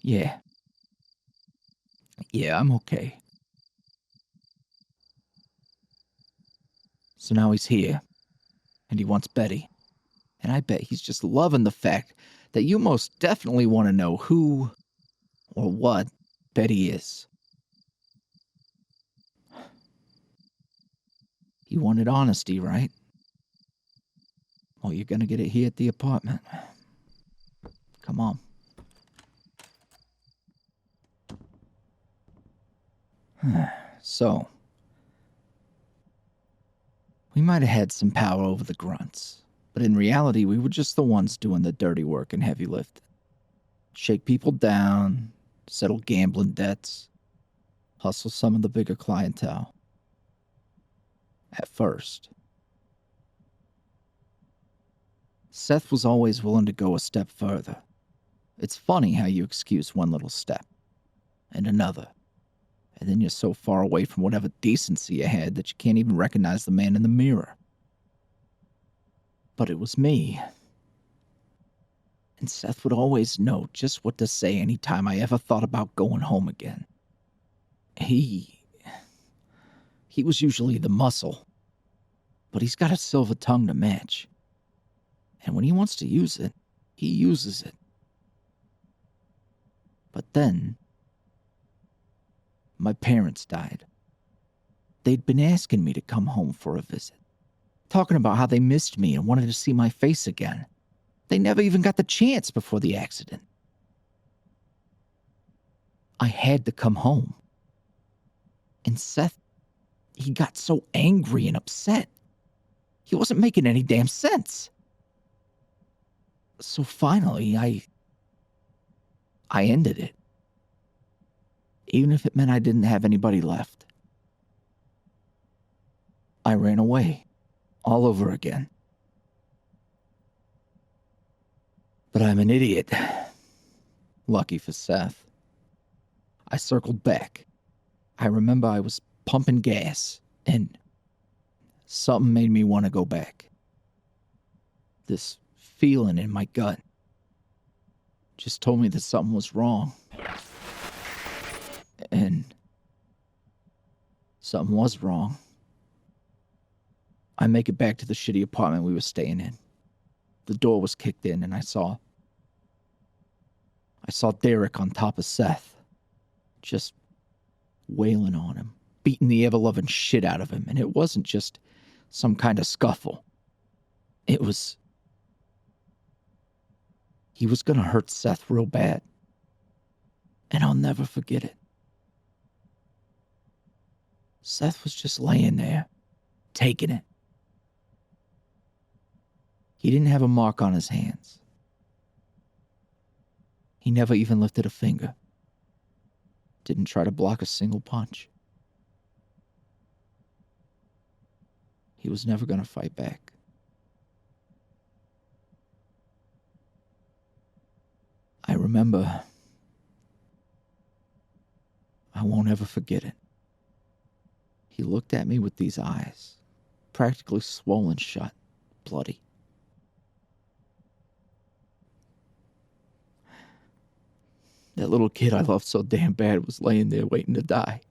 Yeah, I'm okay. So now he's here, and he wants Betty. And I bet he's just loving the fact that you most definitely want to know who or what Betty is. He wanted honesty, right? Well, you're gonna get it here at the apartment. Come on. So, we might have had some power over the grunts, but in reality, we were just the ones doing the dirty work and heavy lifting. Shake people down, settle gambling debts, hustle some of the bigger clientele. At first. Seth was always willing to go a step further. It's funny how you excuse one little step, and another, and then you're so far away from whatever decency you had that you can't even recognize the man in the mirror. But it was me. And Seth would always know just what to say any time I ever thought about going home again. He was usually the muscle, but he's got a silver tongue to match. And when he wants to use it, he uses it. But then, my parents died. They'd been asking me to come home for a visit, talking about how they missed me and wanted to see my face again. They never even got the chance before the accident. I had to come home. And Seth, he got so angry and upset. He wasn't making any damn sense. So finally, I ended it. Even if it meant I didn't have anybody left. I ran away, all over again. But I'm an idiot. Lucky for Seth. I circled back. I remember I was pumping gas, and something made me want to go back. This feeling in my gut just told me that something was wrong. And something was wrong. I make it back to the shitty apartment we were staying in. The door was kicked in, and I saw Derek on top of Seth, just wailing on him, beating the ever-loving shit out of him. And it wasn't just some kind of scuffle. He was gonna hurt Seth real bad. And I'll never forget it. Seth was just laying there, taking it. He didn't have a mark on his hands. He never even lifted a finger. Didn't try to block a single punch. He was never going to fight back. I remember. I won't ever forget it. He looked at me with these eyes, practically swollen shut, bloody. That little kid I loved so damn bad was laying there waiting to die.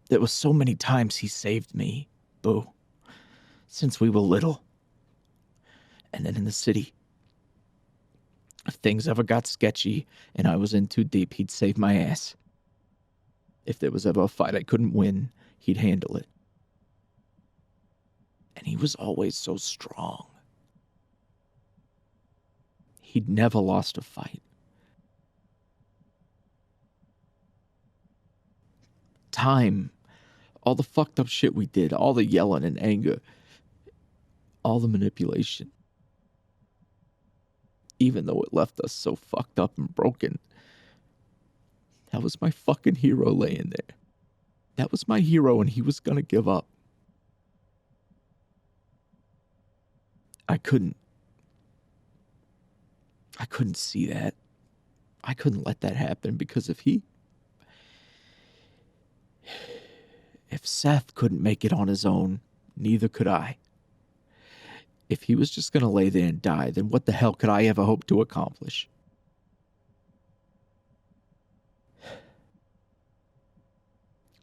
There were so many times he saved me, Boo, since we were little. And then in the city, if things ever got sketchy and I was in too deep, he'd save my ass. If there was ever a fight I couldn't win, he'd handle it. And he was always so strong. He'd never lost a fight. Time, all the fucked up shit we did, all the yelling and anger, all the manipulation. Even though it left us so fucked up and broken, that was my fucking hero laying there. That was my hero, and he was gonna give up. I couldn't see that. I couldn't let that happen, because if Seth couldn't make it on his own, neither could I. If he was just going to lay there and die, then what the hell could I ever hope to accomplish?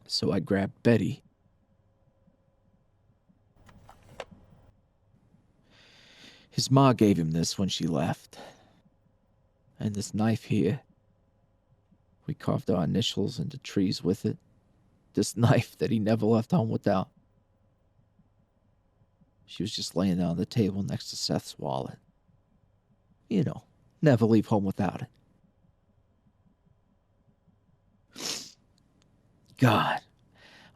So I grabbed Betty. His ma gave him this when she left. And this knife here. We carved our initials into trees with it. this knife that he never left home without. She was just laying there on the table next to Seth's wallet. You know, never leave home without it. God,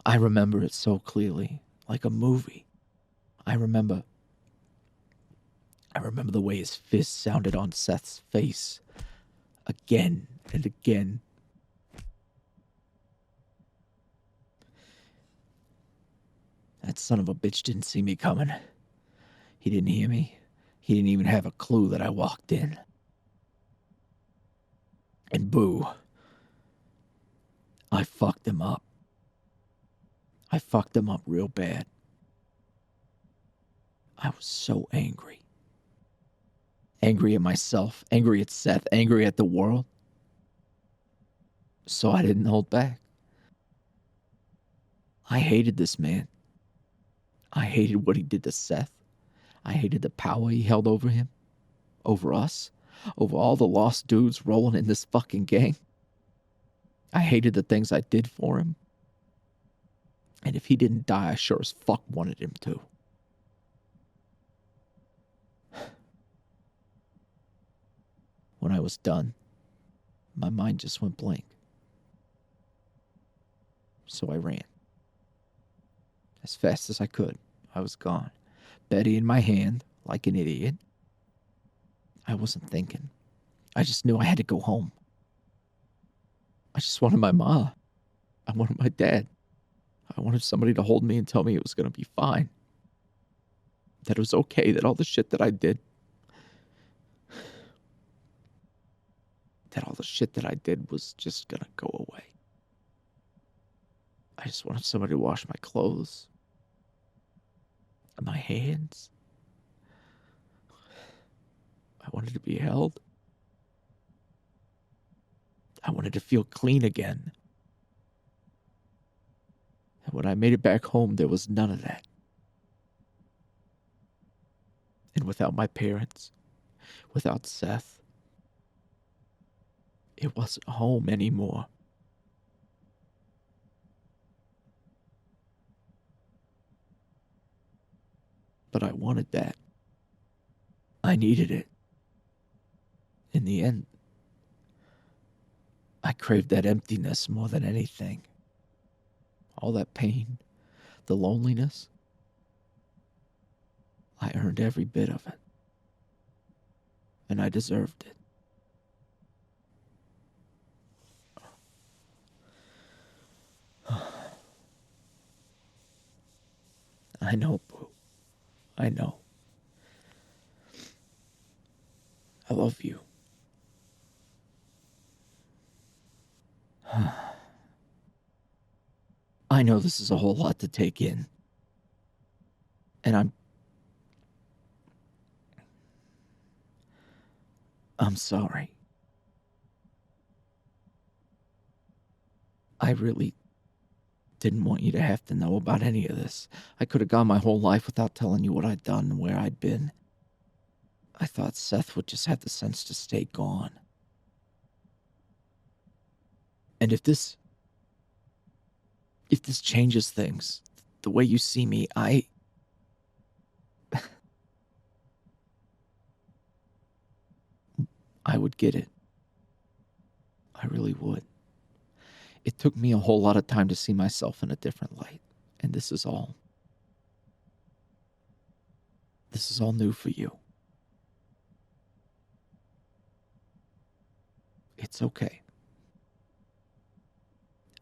I remember it so clearly, like a movie. I remember the way his fist sounded on Seth's face again and again. That son of a bitch didn't see me coming. He didn't hear me. He didn't even have a clue that I walked in. And boo, I fucked him up. I fucked him up real bad. I was so angry. Angry at myself, angry at Seth, angry at the world. So I didn't hold back. I hated this man. I hated what he did to Seth. I hated the power he held over him, over us, over all the lost dudes rolling in this fucking gang. I hated the things I did for him. And if he didn't die, I sure as fuck wanted him to. When I was done, my mind just went blank. So I ran. As fast as I could, I was gone. Betty in my hand, like an idiot. I wasn't thinking. I just knew I had to go home. I just wanted my ma. I wanted my dad. I wanted somebody to hold me and tell me it was going to be fine. That it was okay, that all the shit that I did, was just going to go away. I just wanted somebody to wash my clothes. My hands. I wanted to be held. I wanted to feel clean again. And when I made it back home, there was none of that. And without my parents, without Seth, it wasn't home anymore. But I wanted that. I needed it. In the end, I craved that emptiness more than anything. All that pain, the loneliness. I earned every bit of it. And I deserved it. I know, Boo. I know. I love you. I know this is a whole lot to take in. And I'm sorry. I really didn't want you to have to know about any of this. I could have gone my whole life without telling you what I'd done and where I'd been. I thought Seth would just have the sense to stay gone. And if this changes things, the way you see me, I would get it. I really would. It took me a whole lot of time to see myself in a different light. And this is all new for you. It's okay.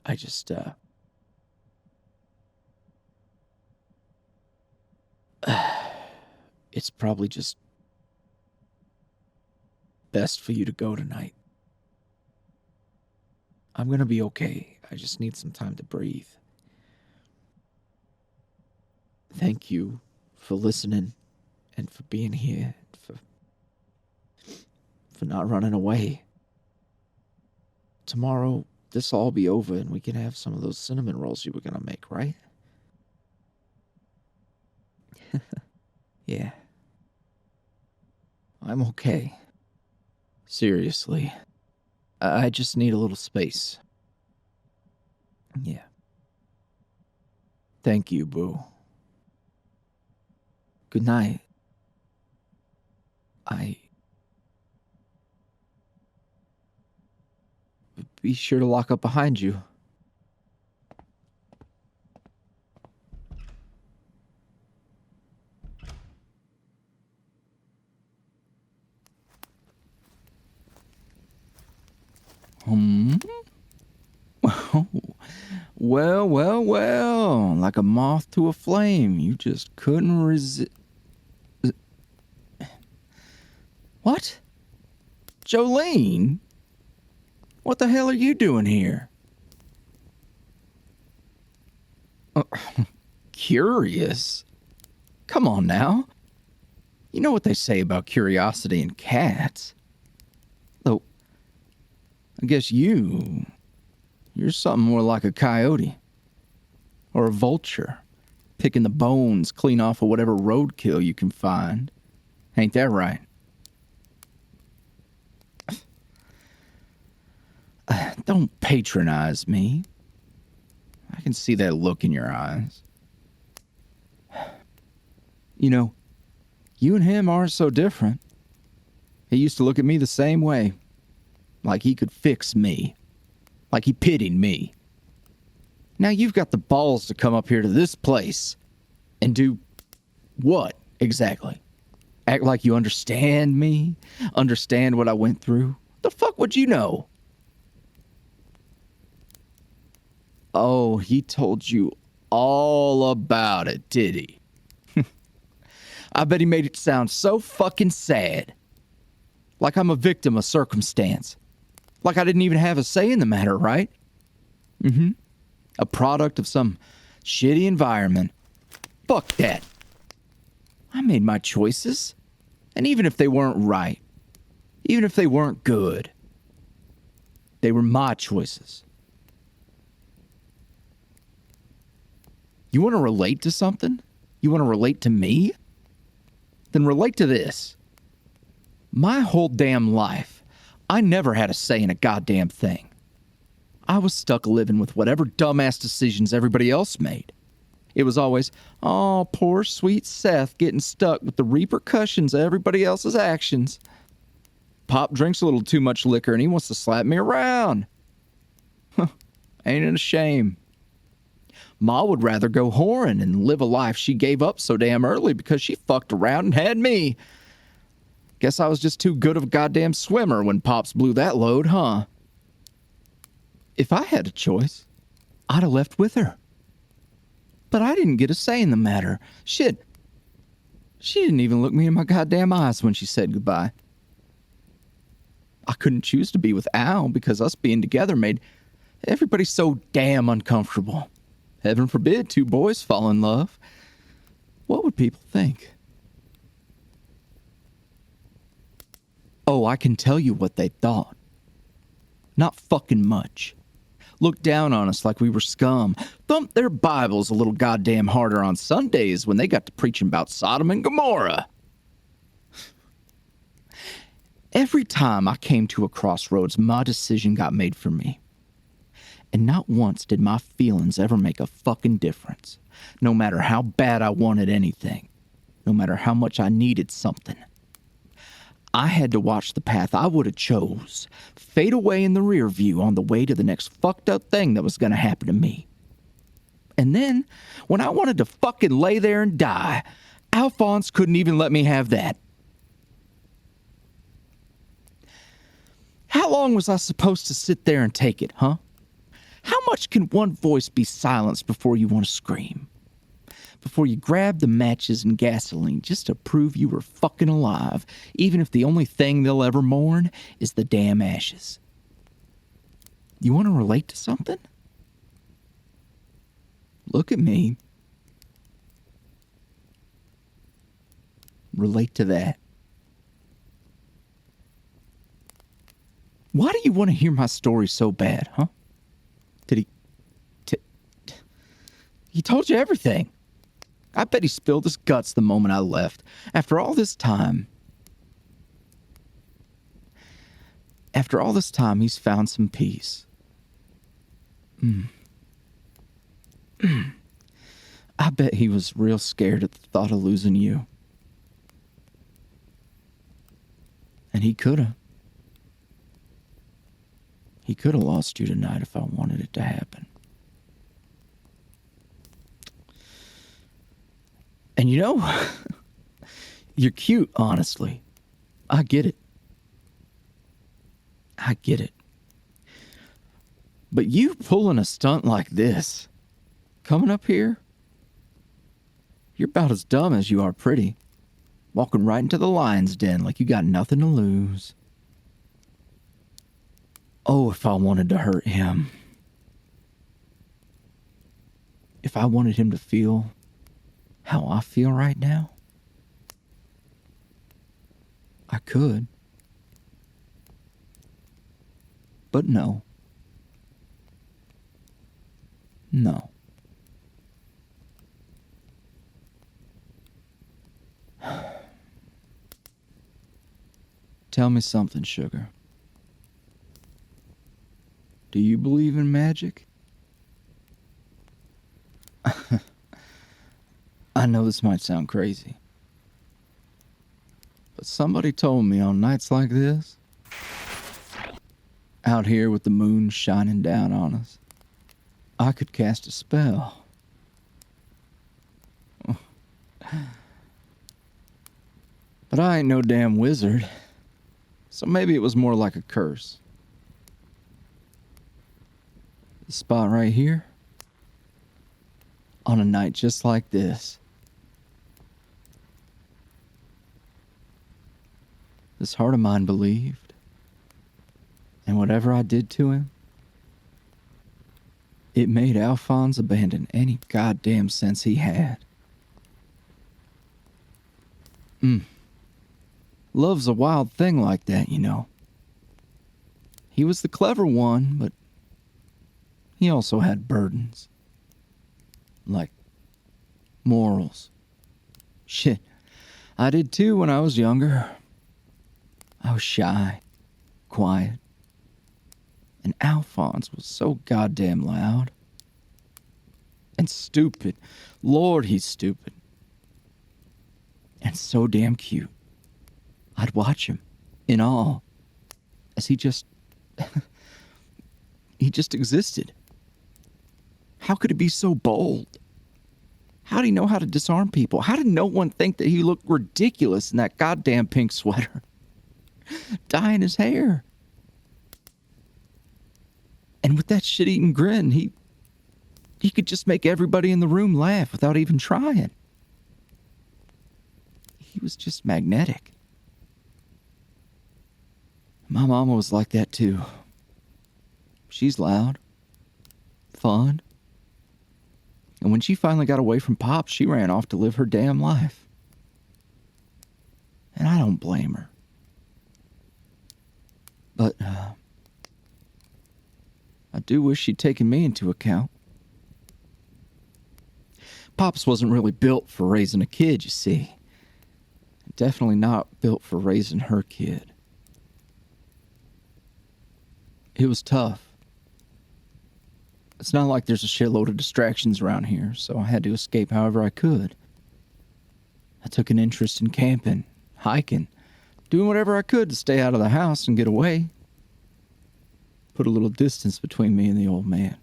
I just, it's probably just best for you to go tonight. I'm gonna be okay. I just need some time to breathe. Thank you for listening and for being here, for not running away. Tomorrow, this will all be over and we can have some of those cinnamon rolls you were gonna make, right? Yeah. I'm okay. Seriously. I just need a little space. Yeah. Thank you, Boo. Good night. Be sure to lock up behind you. Well. Like a moth to a flame. You just couldn't resist. What? Jolene? What the hell are you doing here? Curious? Come on now. You know what they say about curiosity in cats. Though, I guess you're something more like a coyote. Or a vulture. Picking the bones clean off of whatever roadkill you can find. Ain't that right? Don't patronize me. I can see that look in your eyes. You know, you and him aren't so different. He used to look at me the same way. Like he could fix me. Like he pitied me. Now you've got the balls to come up here to this place and do what exactly? Act like you understand me? Understand what I went through? The fuck would you know? Oh, he told you all about it, did he? I bet he made it sound so fucking sad. Like I'm a victim of circumstance. Like I didn't even have a say in the matter, right? A product of some shitty environment. Fuck that. I made my choices. And even if they weren't right, even if they weren't good, they were my choices. You want to relate to something? You want to relate to me? Then relate to this. My whole damn life, I never had a say in a goddamn thing. I was stuck living with whatever dumbass decisions everybody else made. It was always, oh, poor sweet Seth getting stuck with the repercussions of everybody else's actions. Pop drinks a little too much liquor and he wants to slap me around. Ain't it a shame? Ma would rather go whoring and live a life she gave up so damn early because she fucked around and had me. Guess I was just too good of a goddamn swimmer when Pops blew that load, huh? If I had a choice, I'd have left with her. But I didn't get a say in the matter. Shit. She didn't even look me in my goddamn eyes when she said goodbye. I couldn't choose to be with Al because us being together made everybody so damn uncomfortable. Heaven forbid two boys fall in love. What would people think? Oh, I can tell you what they thought. Not fucking much. Looked down on us like we were scum. Thumped their Bibles a little goddamn harder on Sundays when they got to preaching about Sodom and Gomorrah. Every time I came to a crossroads, my decision got made for me. And not once did my feelings ever make a fucking difference. No matter how bad I wanted anything. No matter how much I needed something. I had to watch the path I would have chose fade away in the rear view on the way to the next fucked up thing that was going to happen to me. And then, when I wanted to fucking lay there and die, Alphonse couldn't even let me have that. How long was I supposed to sit there and take it, huh? How much can one voice be silenced before you want to scream? Before you grab the matches and gasoline just to prove you were fucking alive, even if the only thing they'll ever mourn is the damn ashes. You want to relate to something? Look at me. Relate to that. Why do you want to hear my story so bad, huh? Did he... He told you everything. I bet he spilled his guts the moment I left. After all this time, he's found some peace. I bet he was real scared at the thought of losing you. And he could have. He could have lost you tonight if I wanted it to happen. And you know, you're cute, honestly. I get it. I get it. But you pulling a stunt like this, coming up here, you're about as dumb as you are pretty. Walking right into the lion's den like you got nothing to lose. Oh, if I wanted to hurt him. If I wanted him to feel how I feel right now, I could. But no. No. Tell me something, sugar. Do you believe in magic? I know this might sound crazy, but somebody told me on nights like this, out here with the moon shining down on us, I could cast a spell. But I ain't no damn wizard, so maybe it was more like a curse. The spot right here, on a night just like this, this heart of mine believed, and whatever I did to him, it made Alphonse abandon any goddamn sense he had. Love's a wild thing like that, you know. He was the clever one, but he also had burdens. Like morals. Shit, I did too when I was younger. I was shy, quiet. And Alphonse was so goddamn loud. And stupid. Lord, he's stupid. And so damn cute. I'd watch him, in awe, as he just existed. How could he be so bold? How did he know how to disarm people? How did no one think that he looked ridiculous in that goddamn pink sweater? Dyeing his hair. And with that shit-eating grin, he could just make everybody in the room laugh without even trying. He was just magnetic. My mama was like that too. She's loud, fun, and when she finally got away from Pop, she ran off to live her damn life. And I don't blame her. But, I do wish she'd taken me into account. Pops wasn't really built for raising a kid, you see. Definitely not built for raising her kid. It was tough. It's not like there's a shitload of distractions around here, so I had to escape however I could. I took an interest in camping, hiking, doing whatever I could to stay out of the house and get away. Put a little distance between me and the old man.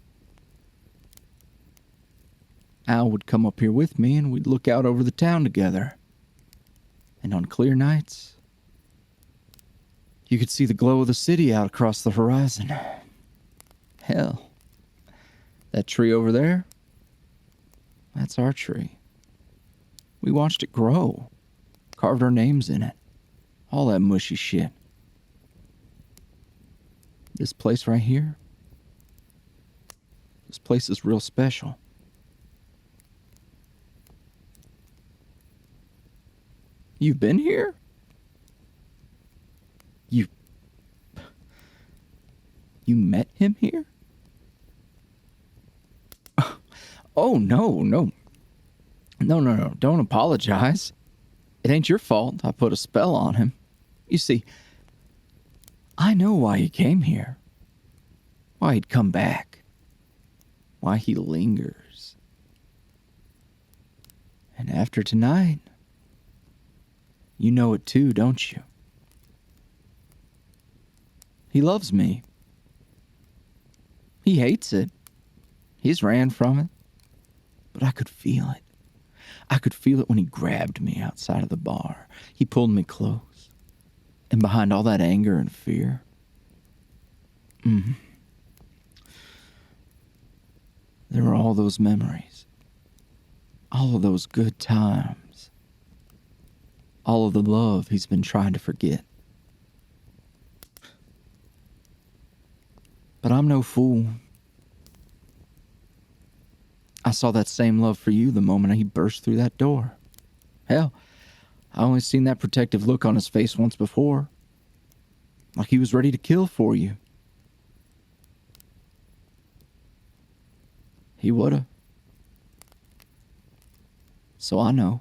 Al would come up here with me and we'd look out over the town together. And on clear nights, you could see the glow of the city out across the horizon. Hell, that tree over there, that's our tree. We watched it grow, carved our names in it, all that mushy shit. This place right here, this place is real special. You've been here? You met him here? Oh, no. No. Don't apologize. It ain't your fault I put a spell on him. You see, I know why he came here. Why he'd come back. Why he lingers. And after tonight, you know it too, don't you? He loves me. He hates it. He's ran from it. But I could feel it. I could feel it when he grabbed me outside of the bar. He pulled me close. And behind all that anger and fear, there were all those memories. All of those good times. All of the love he's been trying to forget. But I'm no fool. I saw that same love for you the moment he burst through that door. Hell, I only seen that protective look on his face once before. Like he was ready to kill for you. He woulda. So I know.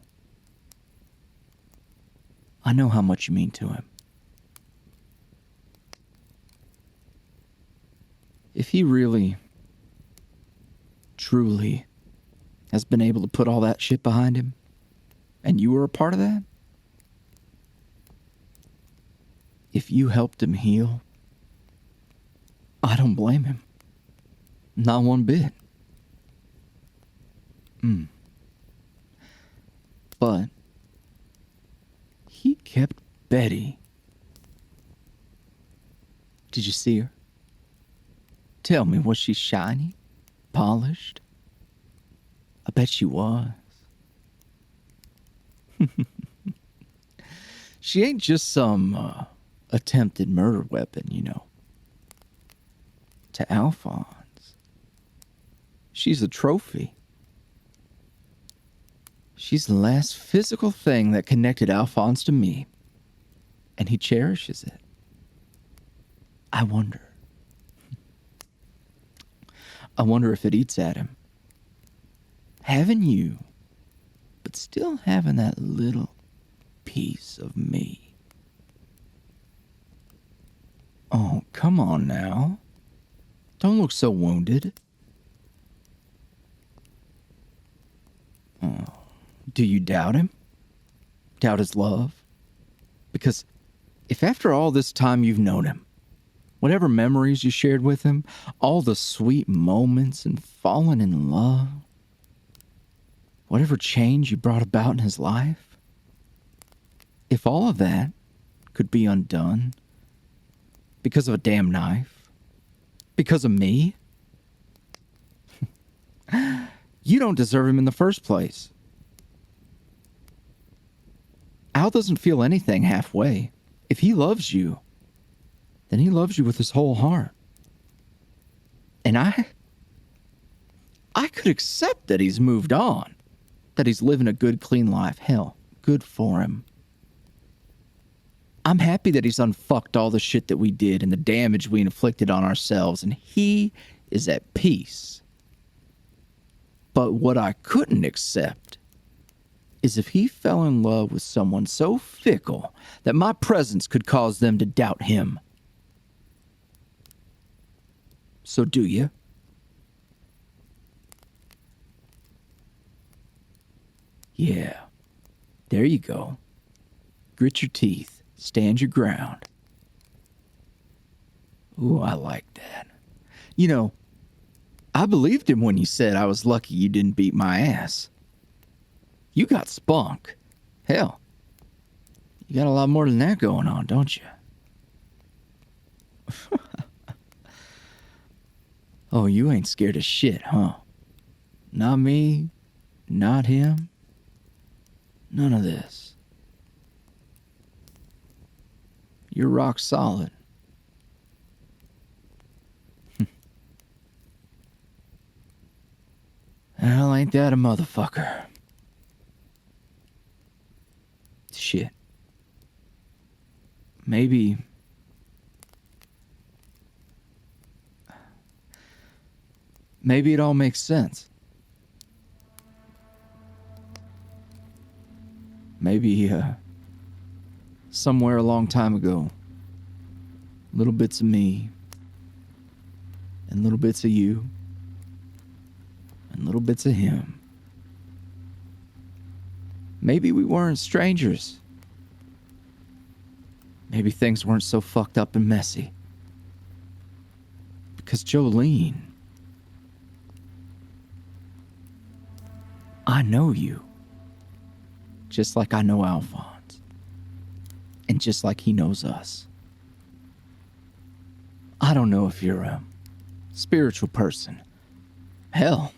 I know how much you mean to him. If he really, truly has been able to put all that shit behind him, and you were a part of that, if you helped him heal, I don't blame him. Not one bit. But he kept Betty. Did you see her? Tell me, was she shiny? Polished? I bet she was. She ain't just some attempted murder weapon, you know. To Alphonse, she's a trophy. She's the last physical thing that connected Alphonse to me, and he cherishes it. I wonder if it eats at him. Having you, but still having that little piece of me. Oh, come on now. Don't look so wounded. Oh, do you doubt him? Doubt his love? Because if after all this time you've known him, whatever memories you shared with him, all the sweet moments and falling in love, whatever change you brought about in his life, if all of that could be undone because of a damn knife, because of me, you don't deserve him in the first place. Al doesn't feel anything halfway. If he loves you, then he loves you with his whole heart. And I could accept that he's moved on, that he's living a good, clean life. Hell, good for him. I'm happy that he's unfucked all the shit that we did and the damage we inflicted on ourselves, and he is at peace. But what I couldn't accept is if he fell in love with someone so fickle that my presence could cause them to doubt him. So do you? Yeah. There you go. Grit your teeth. Stand your ground. Ooh, I like that. You know, I believed him when he said I was lucky you didn't beat my ass. You got spunk. Hell, you got a lot more than that going on, don't you? Oh, you ain't scared of shit, huh? Not me, not him, none of this. You're rock solid. Well, ain't that a motherfucker? Shit. Maybe it all makes sense. Maybe, somewhere a long time ago, little bits of me, and little bits of you, and little bits of him Maybe we weren't strangers. Maybe things weren't so fucked up and messy. Because Jolene, I know you. Just like I know Alphonse. And just like he knows us. I don't know if you're a spiritual person. Hell,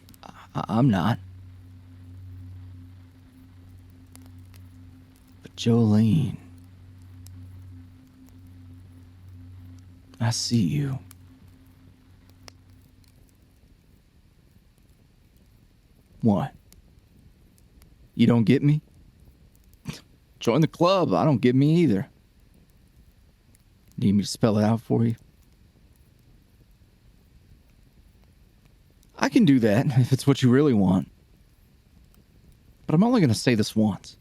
I'm not. But Jolene, I see you. What? You don't get me? Join the club. I don't get me either. Need me to spell it out for you? I can do that if it's what you really want. But I'm only going to say this once.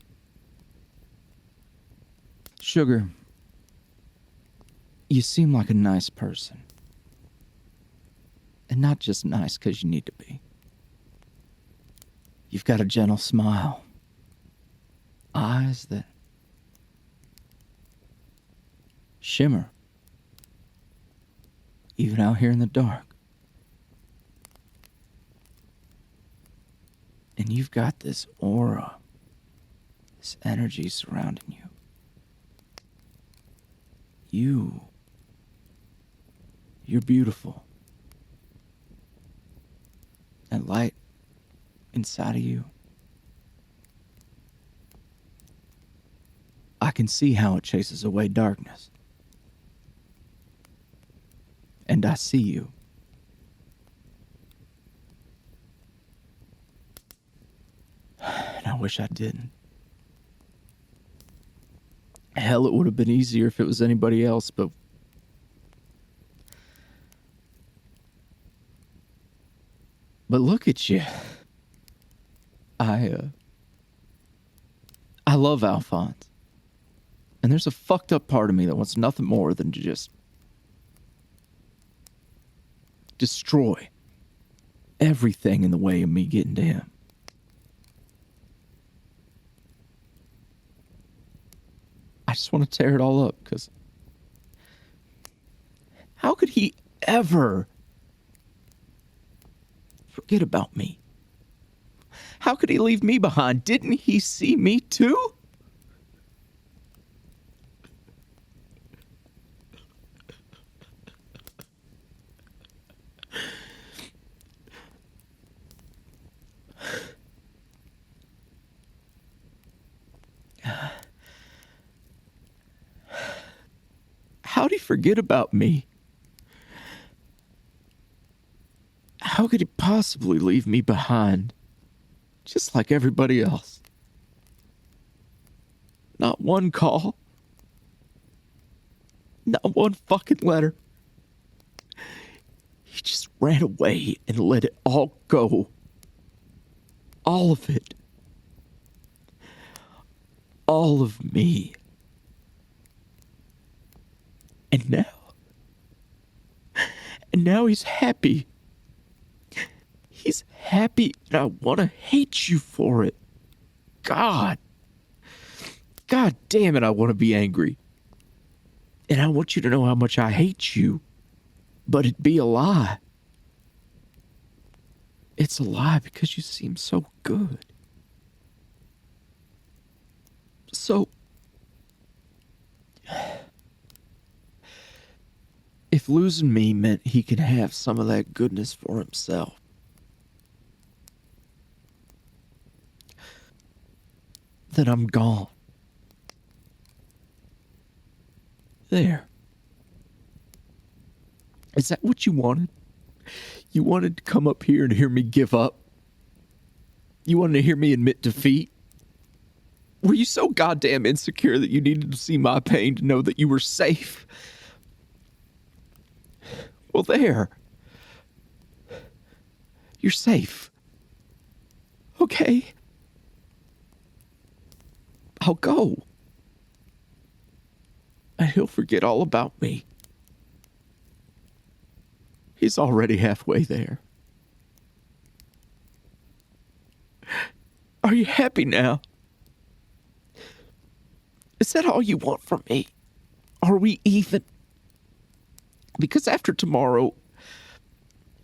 Sugar, you seem like a nice person. And not just nice because you need to be. You've got a gentle smile. Eyes that shimmer. Even out here in the dark. And you've got this aura. This energy surrounding you. You're beautiful. That light inside of you. I can see how it chases away darkness. And I see you. And I wish I didn't. Hell, it would have been easier if it was anybody else, but look at you. I love Alphonse. And there's a fucked up part of me that wants nothing more than to just destroy everything in the way of me getting to him. I just want to tear it all up, because how could he ever forget about me? How could he leave me behind? Didn't he see me too? How'd he forget about me? How could he possibly leave me behind? Just like everybody else. Not one call. Not one fucking letter. He just ran away and let it all go. All of it. All of me. And now he's happy. He's happy, and I want to hate you for it. God damn it, I want to be angry. And I want you to know how much I hate you. But it'd be a lie. It's a lie because you seem so good. So, if losing me meant he could have some of that goodness for himself, then I'm gone. There. Is that what you wanted? You wanted to come up here and hear me give up? You wanted to hear me admit defeat? Were you so goddamn insecure that you needed to see my pain to know that you were safe? Well, there. You're safe. Okay. I'll go. And he'll forget all about me. He's already halfway there. Are you happy now? Is that all you want from me? Are we even? Because after tomorrow,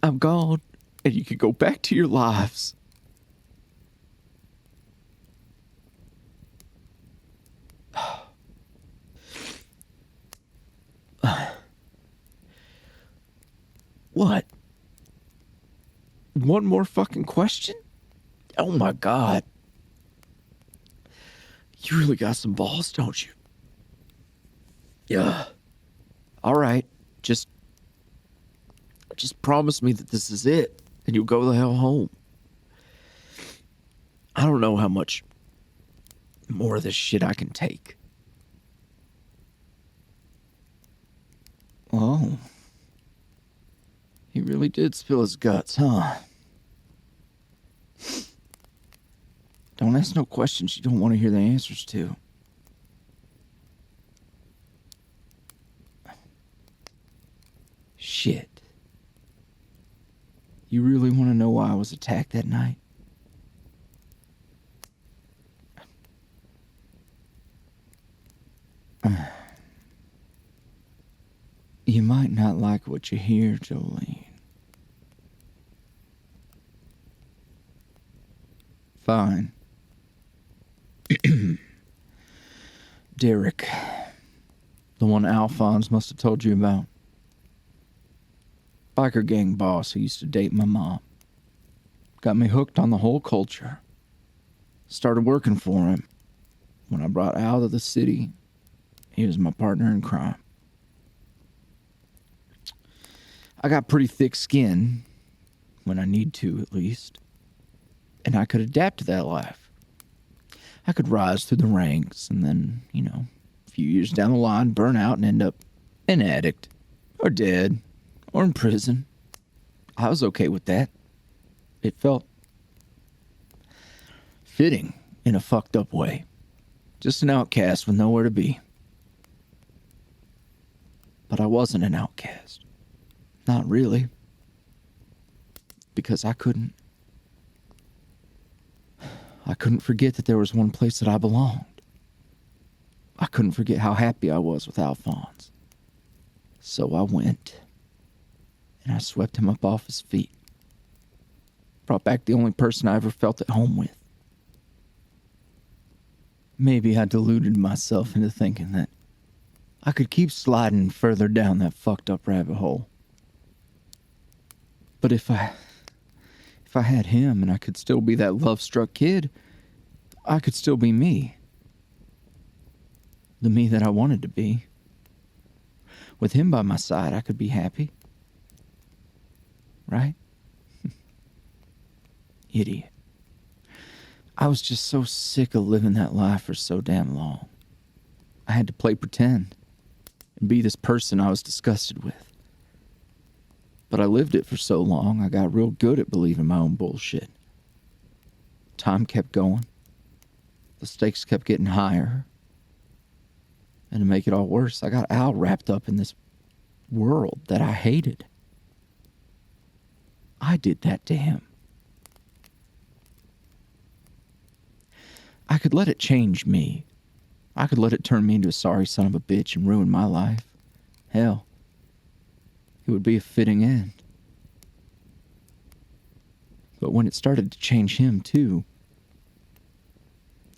I'm gone, and you can go back to your lives. What? One more fucking question? Oh my God. You really got some balls, don't you? Yeah. All right. Just promise me that this is it, and you'll go the hell home. I don't know how much more of this shit I can take. Oh. He really did spill his guts, huh? Don't ask no questions you don't want to hear the answers to. Shit. You really want to know why I was attacked that night? You might not like what you hear, Jolene. Fine. Derek. The one Alphonse must have told you about. Biker gang boss who used to date my mom. Got me hooked on the whole culture. Started working for him. When I brought out of the city, he was my partner in crime. I got pretty thick skin, when I need to at least, and I could adapt to that life. I could rise through the ranks and then, a few years down the line, burn out and end up an addict, or dead, or in prison. I was okay with that. It felt fitting in a fucked up way. Just an outcast with nowhere to be. But I wasn't an outcast. Not really. Because I couldn't forget that there was one place that I belonged. I couldn't forget how happy I was with Alphonse. So I went, and I swept him up off his feet. Brought back the only person I ever felt at home with. Maybe I deluded myself into thinking that I could keep sliding further down that fucked up rabbit hole. But if I had him and I could still be that love-struck kid, I could still be me. The me that I wanted to be. With him by my side, I could be happy. Right? Idiot. I was just so sick of living that life for so damn long. I had to play pretend and be this person I was disgusted with. But I lived it for so long, I got real good at believing my own bullshit. Time kept going. The stakes kept getting higher. And to make it all worse, I got Al wrapped up in this world that I hated. I did that to him. I could let it change me. I could let it turn me into a sorry son of a bitch and ruin my life. Hell, it would be a fitting end. But when it started to change him, too,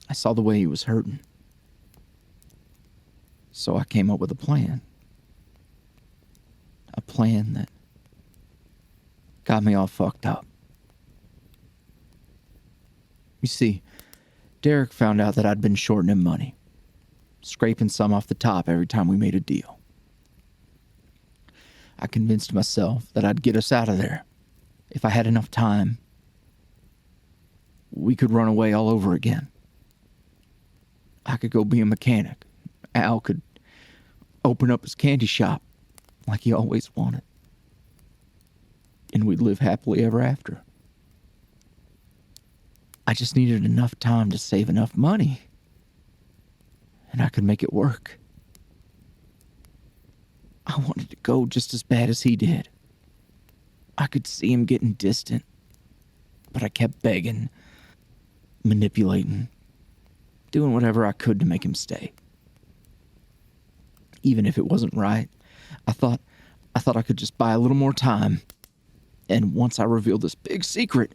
I saw the way he was hurting. So I came up with a plan. A plan that got me all fucked up. You see, Derek found out that I'd been shorting him money, scraping some off the top every time we made a deal. I convinced myself that I'd get us out of there. If I had enough time, we could run away all over again. I could go be a mechanic. Al could open up his candy shop like he always wanted. And we'd live happily ever after. I just needed enough time to save enough money. And I could make it work. I wanted to go just as bad as he did. I could see him getting distant. But I kept begging, manipulating, doing whatever I could to make him stay. even if it wasn't right. I thought I could just buy a little more time. And once I revealed this big secret,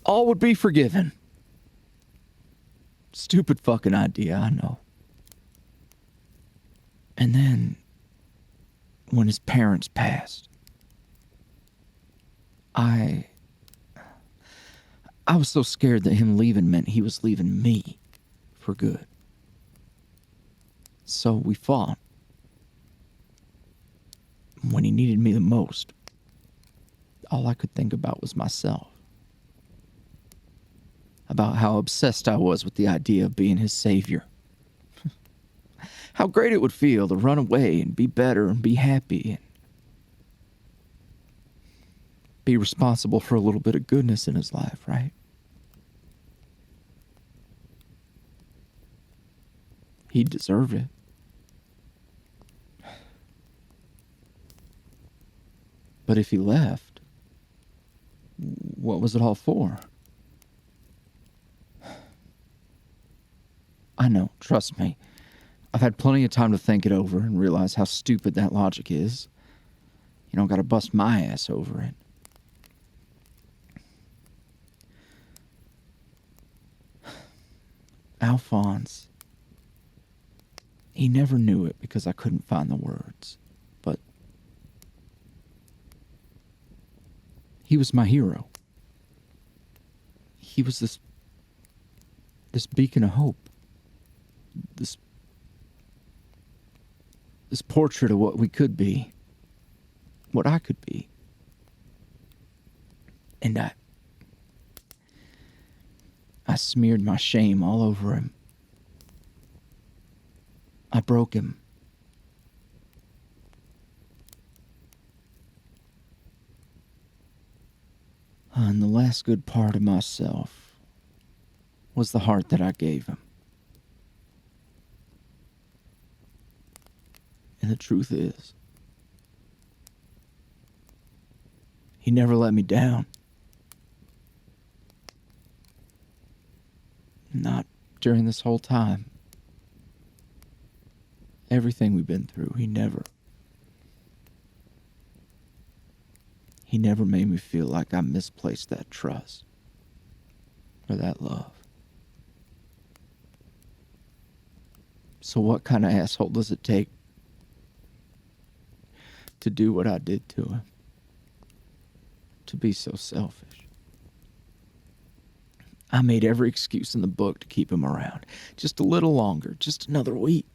all would be forgiven. Stupid fucking idea, I know. And then, when his parents passed, I was so scared that him leaving meant he was leaving me for good. So we fought. When he needed me the most, all I could think about was myself. About how obsessed I was with the idea of being his savior. How great it would feel to run away and be better and be happy and be responsible for a little bit of goodness in his life, right? He deserved it. But if he left, what was it all for? I know, trust me. I've had plenty of time to think it over and realize how stupid that logic is. You don't gotta bust my ass over it. Alphonse. He never knew it because I couldn't find the words. But he was my hero. He was this beacon of hope. This portrait of what we could be. What I could be. And I smeared my shame all over him. I broke him. And the last good part of myself was the heart that I gave him. And the truth is, he never let me down. Not during this whole time. Everything we've been through, he never made me feel like I misplaced that trust or that love. So what kind of asshole does it take to do what I did to him? To be so selfish. I made every excuse in the book to keep him around. Just a little longer, just another week.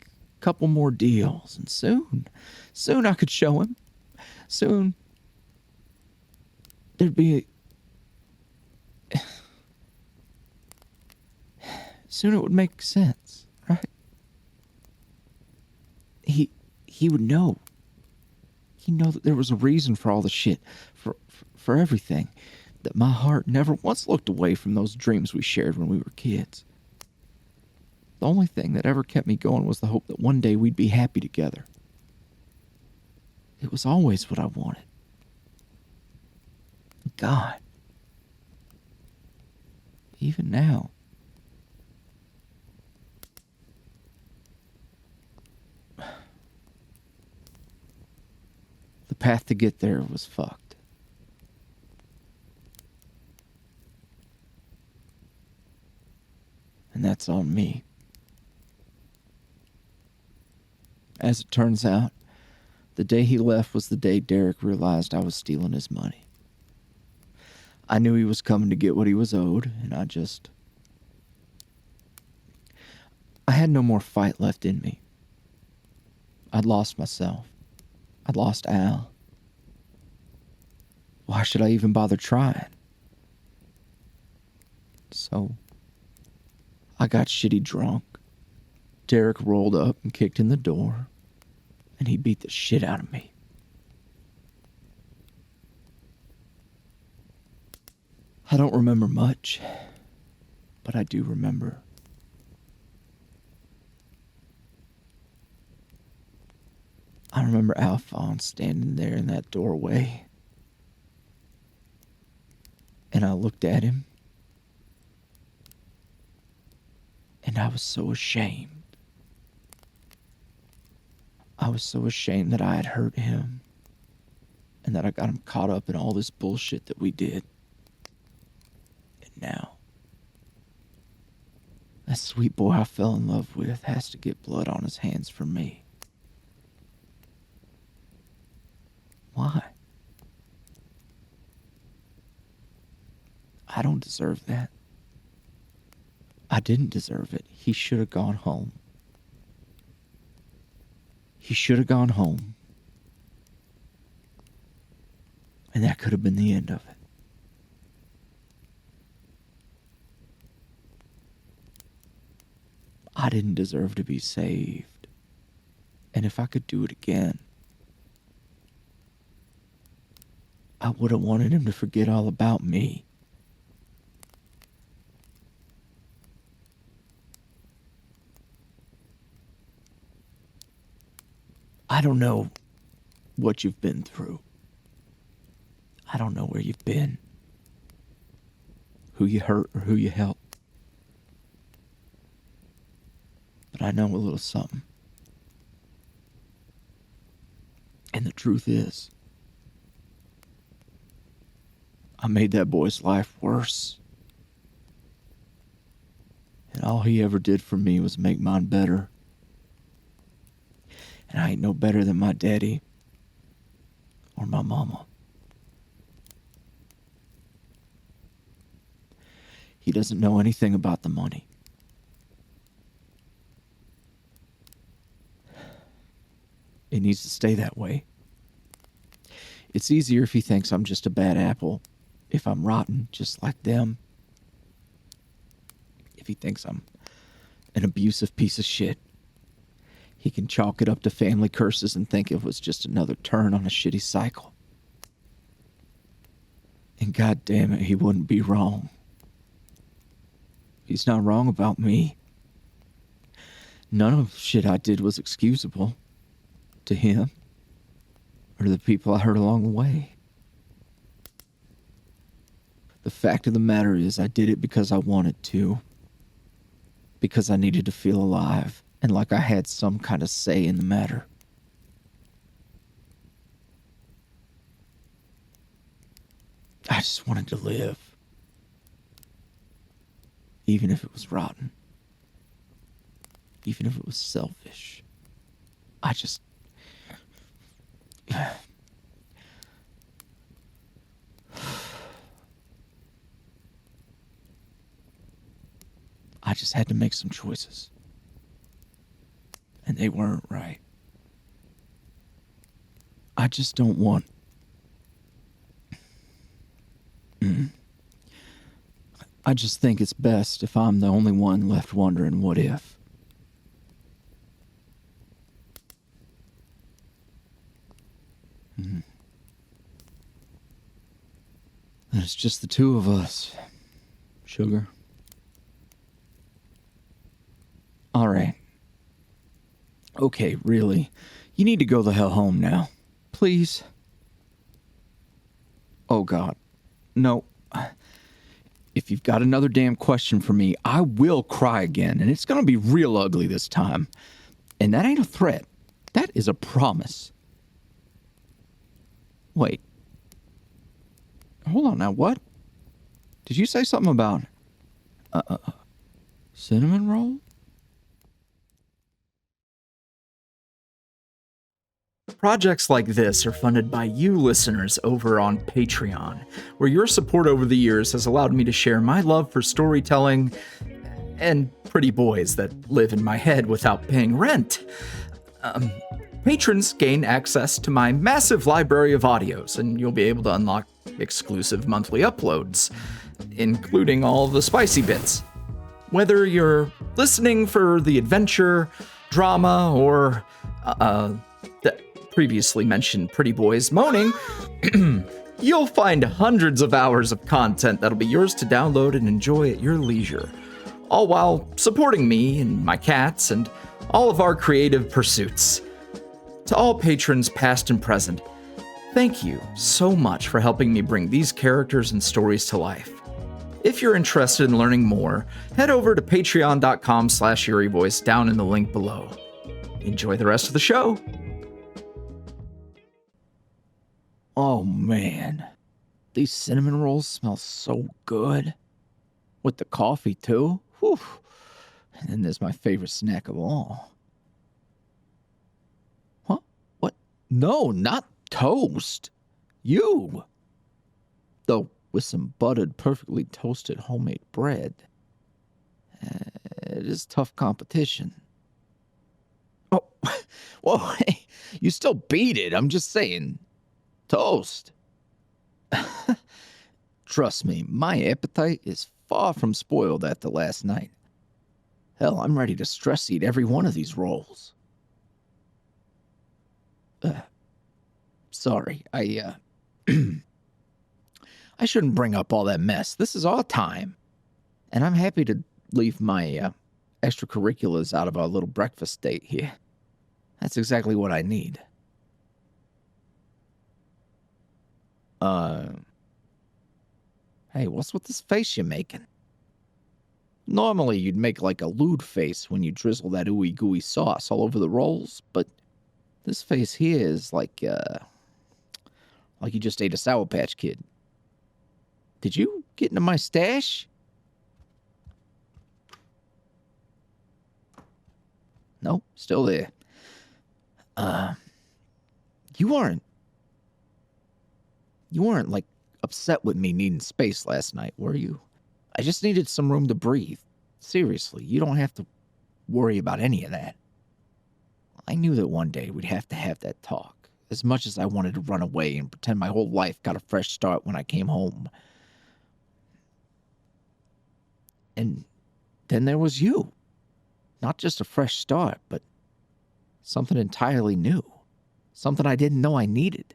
Couple more deals, and soon I could show him. Soon there'd be soon it would make sense, right? He would know. He'd know that there was a reason for all the shit, for everything. That my heart never once looked away from those dreams we shared when we were kids. The only thing that ever kept me going was the hope that one day we'd be happy together. It was always what I wanted. God. Even now. The path to get there was fucked. And that's on me. As it turns out, the day he left was the day Derek realized I was stealing his money. I knew he was coming to get what he was owed, and I had no more fight left in me. I'd lost myself. I'd lost Al. Why should I even bother trying? So, I got shitty drunk. Derek rolled up and kicked in the door, and he beat the shit out of me. I don't remember much, but I do remember. I remember Alphonse standing there in that doorway, and I looked at him, and I was so ashamed. I was so ashamed that I had hurt him and that I got him caught up in all this bullshit that we did. And now, that sweet boy I fell in love with has to get blood on his hands for me. Why? I don't deserve that. I didn't deserve it. He should have gone home. He should have gone home. And that could have been the end of it. I didn't deserve to be saved. And if I could do it again, I would have wanted him to forget all about me. I don't know what you've been through. I don't know where you've been, who you hurt or who you helped. But I know a little something. And the truth is, I made that boy's life worse. And all he ever did for me was make mine better. And I ain't no better than my daddy or my mama. He doesn't know anything about the money. It needs to stay that way. It's easier if he thinks I'm just a bad apple, if I'm rotten, just like them. If he thinks I'm an abusive piece of shit, he can chalk it up to family curses and think it was just another turn on a shitty cycle. And god damn it, he wouldn't be wrong. He's not wrong about me. None of the shit I did was excusable to him or the people I hurt along the way. The fact of the matter is I did it because I wanted to. Because I needed to feel alive and like I had some kind of say in the matter. I just wanted to live. Even if it was rotten. Even if it was selfish. I just... I just had to make some choices. And they weren't right. I just don't want... I just think it's best if I'm the only one left wondering what if. And it's just the two of us, sugar. All right. Okay, really. You need to go the hell home now. Please. Oh, God. No. If you've got another damn question for me, I will cry again, and it's going to be real ugly this time. And that ain't a threat. That is a promise. Wait. Hold on now, what? Did you say something about... cinnamon roll? Projects like this are funded by you listeners over on Patreon, where your support over the years has allowed me to share my love for storytelling and pretty boys that live in my head without paying rent. Patrons gain access to my massive library of audios, and you'll be able to unlock exclusive monthly uploads, including all the spicy bits. Whether you're listening for the adventure, drama, or the previously mentioned pretty boys moaning, you'll find hundreds of hours of content that'll be yours to download and enjoy at your leisure, all while supporting me and my cats and all of our creative pursuits. To all patrons past and present, thank you so much for helping me bring these characters and stories to life. If you're interested in learning more, head over to patreon.com/YuuriVoice down in the link below. Enjoy the rest of the show. Oh, man. These cinnamon rolls smell so good. With the coffee, too. Whew. And then there's my favorite snack of all. Huh? What? No, not toast. You. Though with some buttered, perfectly toasted homemade bread. It is tough competition. Oh, whoa, hey, you still beat it. I'm just saying. Toast. Trust me, my appetite is far from spoiled after last night. Hell, I'm ready to stress eat every one of these rolls. Sorry, I shouldn't bring up all that mess. This is our time. And I'm happy to leave my extracurriculars out of our little breakfast date here. That's exactly what I need. Hey, what's with this face you're making? Normally, you'd make like a lewd face when you drizzle that ooey gooey sauce all over the rolls, but this face here is like you just ate a Sour Patch Kid. Did you get into my stash? No, still there. You weren't like upset with me needing space last night, were you? I just needed some room to breathe. Seriously, you don't have to worry about any of that. I knew that one day we'd have to have that talk, as much as I wanted to run away and pretend my whole life got a fresh start when I came home. And then there was you. Not just a fresh start, but something entirely new. Something I didn't know I needed.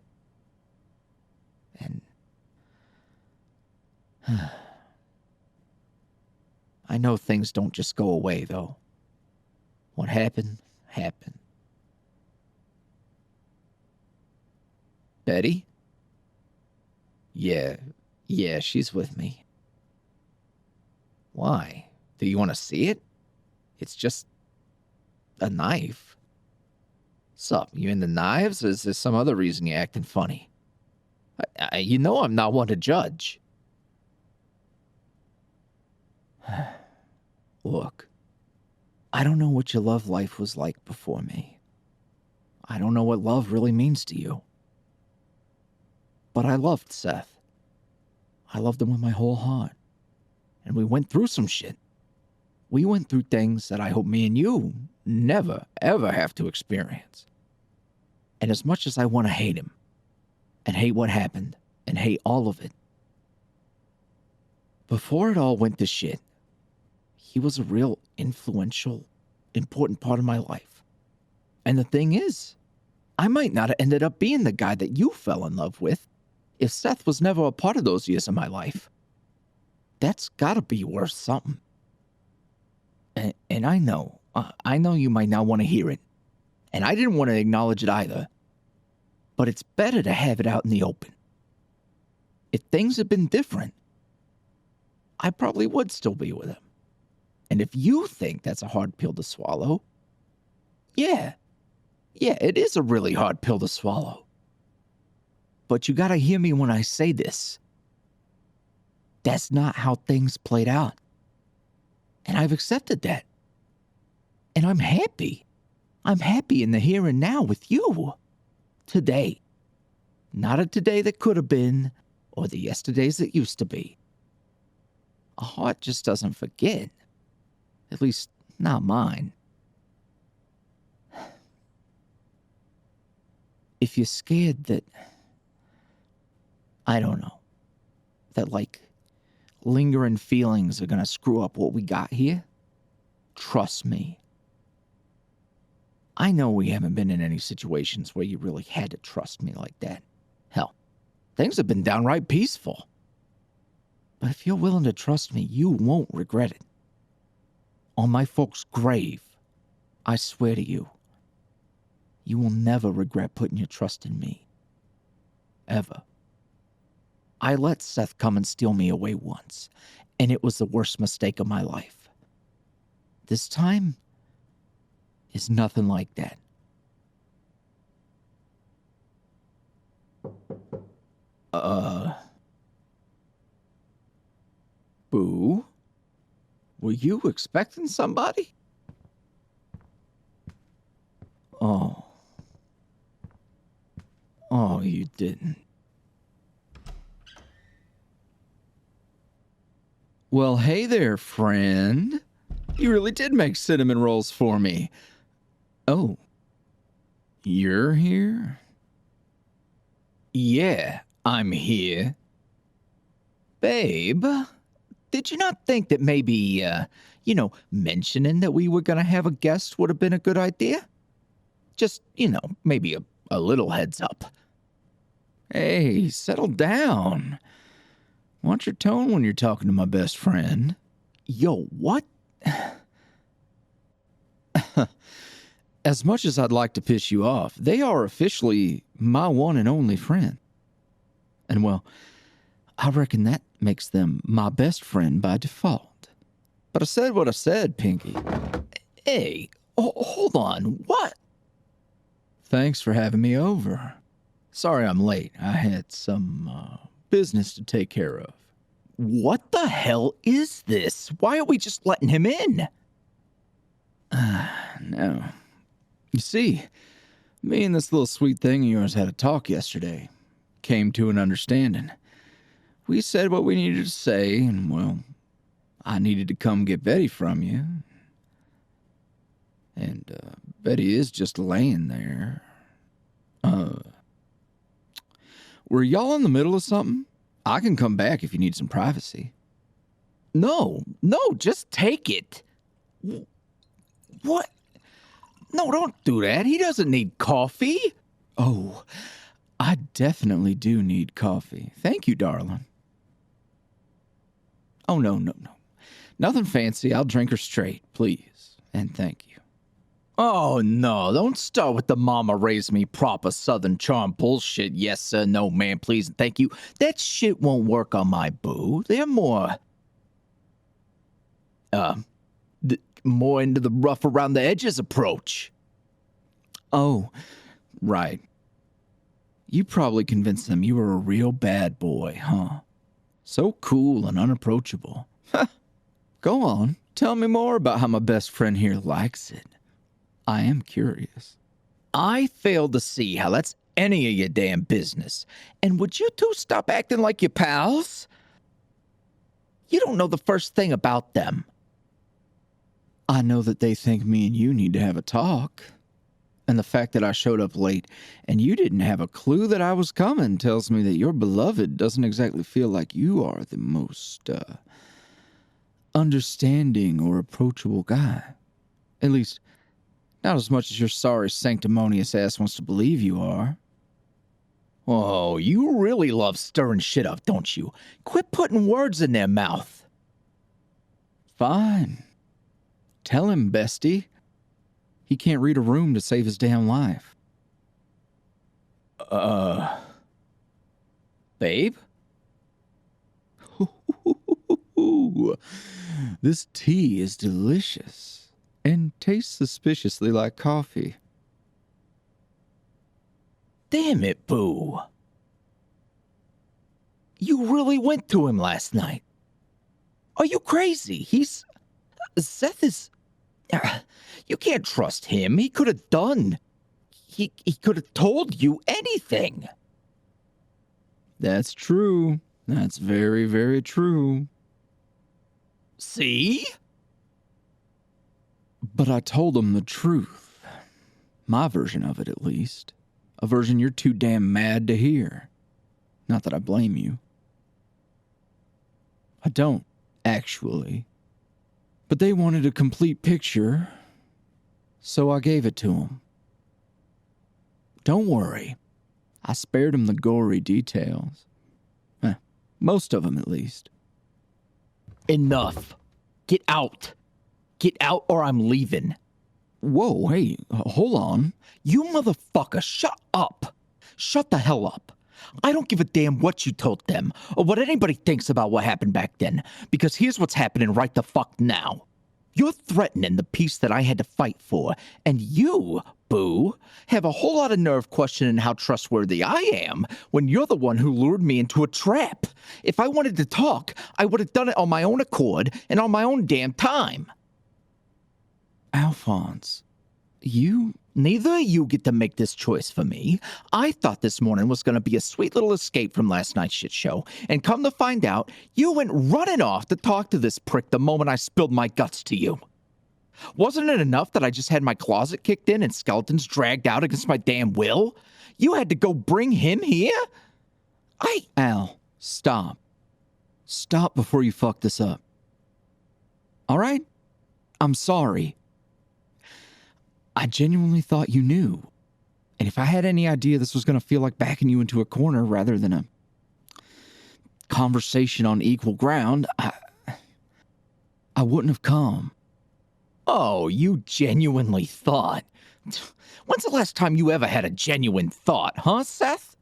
And I know things don't just go away, though. What happened, happened. Betty? Yeah, she's with me. Why? Do you want to see it? It's just a knife. Sup, you into knives, or is there some other reason you're acting funny? You know I'm not one to judge. Look, I don't know what your love life was like before me. I don't know what love really means to you. But I loved Seth. I loved him with my whole heart. And we went through some shit. We went through things that I hope me and you never, ever have to experience. And as much as I want to hate him, and hate what happened, and hate all of it, before it all went to shit, he was a real influential, important part of my life. And the thing is, I might not have ended up being the guy that you fell in love with if Seth was never a part of those years of my life. That's gotta be worth something. And I know you might not want to hear it. And I didn't want to acknowledge it either. But it's better to have it out in the open. If things had been different, I probably would still be with him. And if you think that's a hard pill to swallow, yeah, it is a really hard pill to swallow. But you gotta hear me when I say this. That's not how things played out. And I've accepted that. And I'm happy. I'm happy in the here and now with you. Today. Not a today that could have been, or the yesterdays that used to be. A heart just doesn't forget. At least, not mine. If you're scared that, I don't know, that like lingering feelings are gonna screw up what we got here, trust me. I know we haven't been in any situations where you really had to trust me like that. Hell, things have been downright peaceful. But if you're willing to trust me, you won't regret it. On my folks' grave, I swear to you, you will never regret putting your trust in me. Ever. I let Seth come and steal me away once, and it was the worst mistake of my life. This time is nothing like that. Boo? Were you expecting somebody? Oh. Oh, you didn't. Well, hey there, friend. You really did make cinnamon rolls for me. Oh. You're here? Yeah, I'm here. Babe, did you not think that maybe, mentioning that we were gonna have a guest would have been a good idea? Just, maybe a little heads up. Hey, settle down. Watch your tone when you're talking to my best friend. Yo, what? As much as I'd like to piss you off, they are officially my one and only friend. And well, I reckon that makes them my best friend by default. But I said what I said, Pinky. Hey, hold on, what? Thanks for having me over. Sorry I'm late. I had some business to take care of. What the hell is this? Why are we just letting him in? No. You see, me and this little sweet thing of yours had a talk yesterday. Came to an understanding. We said what we needed to say, and, well, I needed to come get Betty from you. And, Betty is just laying there. Were y'all in the middle of something? I can come back if you need some privacy. No, just take it. What? No, don't do that. He doesn't need coffee. Oh, I definitely do need coffee. Thank you, darling. Oh, no. Nothing fancy. I'll drink her straight, please. And thank you. Oh, no, don't start with the mama raised me proper Southern charm bullshit. Yes, sir, no, ma'am, please, and thank you. That shit won't work on my boo. They're more into the rough around the edges approach. Oh, right. You probably convinced them you were a real bad boy, huh? So cool and unapproachable. Go on, tell me more about how my best friend here likes it. I am curious. I fail to see how that's any of your damn business. And would you two stop acting like your pals? You don't know the first thing about them. I know that they think me and you need to have a talk. And the fact that I showed up late and you didn't have a clue that I was coming tells me that your beloved doesn't exactly feel like you are the most, understanding or approachable guy. At least, not as much as your sorry, sanctimonious ass wants to believe you are. Oh, you really love stirring shit up, don't you? Quit putting words in their mouth. Fine. Tell him, bestie. He can't read a room to save his damn life. Babe? This tea is delicious. And tastes suspiciously like coffee. Damn it, Boo. You really went to him last night. Are you crazy? Seth is... You can't trust him. He could have done... He could have told you anything. That's true. That's very, very true. See? But I told him the truth. My version of it, at least. A version you're too damn mad to hear. Not that I blame you. I don't, actually. But they wanted a complete picture, so I gave it to them. Don't worry. I spared them the gory details. Most of them, at least. Enough. Get out. Get out or I'm leaving. Whoa, hey, hold on. You motherfucker, shut up. Shut the hell up. I don't give a damn what you told them or what anybody thinks about what happened back then, because here's what's happening right the fuck now. You're threatening the peace that I had to fight for, and you boo. Have a whole lot of nerve questioning how trustworthy I am when you're the one who lured me into a trap. If I wanted to talk, I would have done it on my own accord and on my own damn time. Alphonse, Neither of you get to make this choice for me. I thought this morning was going to be a sweet little escape from last night's shit show, and come to find out, you went running off to talk to this prick the moment I spilled my guts to you. Wasn't it enough that I just had my closet kicked in and skeletons dragged out against my damn will? You had to go bring him here? Al, stop. Stop before you fuck this up. All right? I'm sorry. I genuinely thought you knew. And if I had any idea this was going to feel like backing you into a corner rather than a conversation on equal ground, I wouldn't have come. Oh, you genuinely thought. When's the last time you ever had a genuine thought, huh, Seth?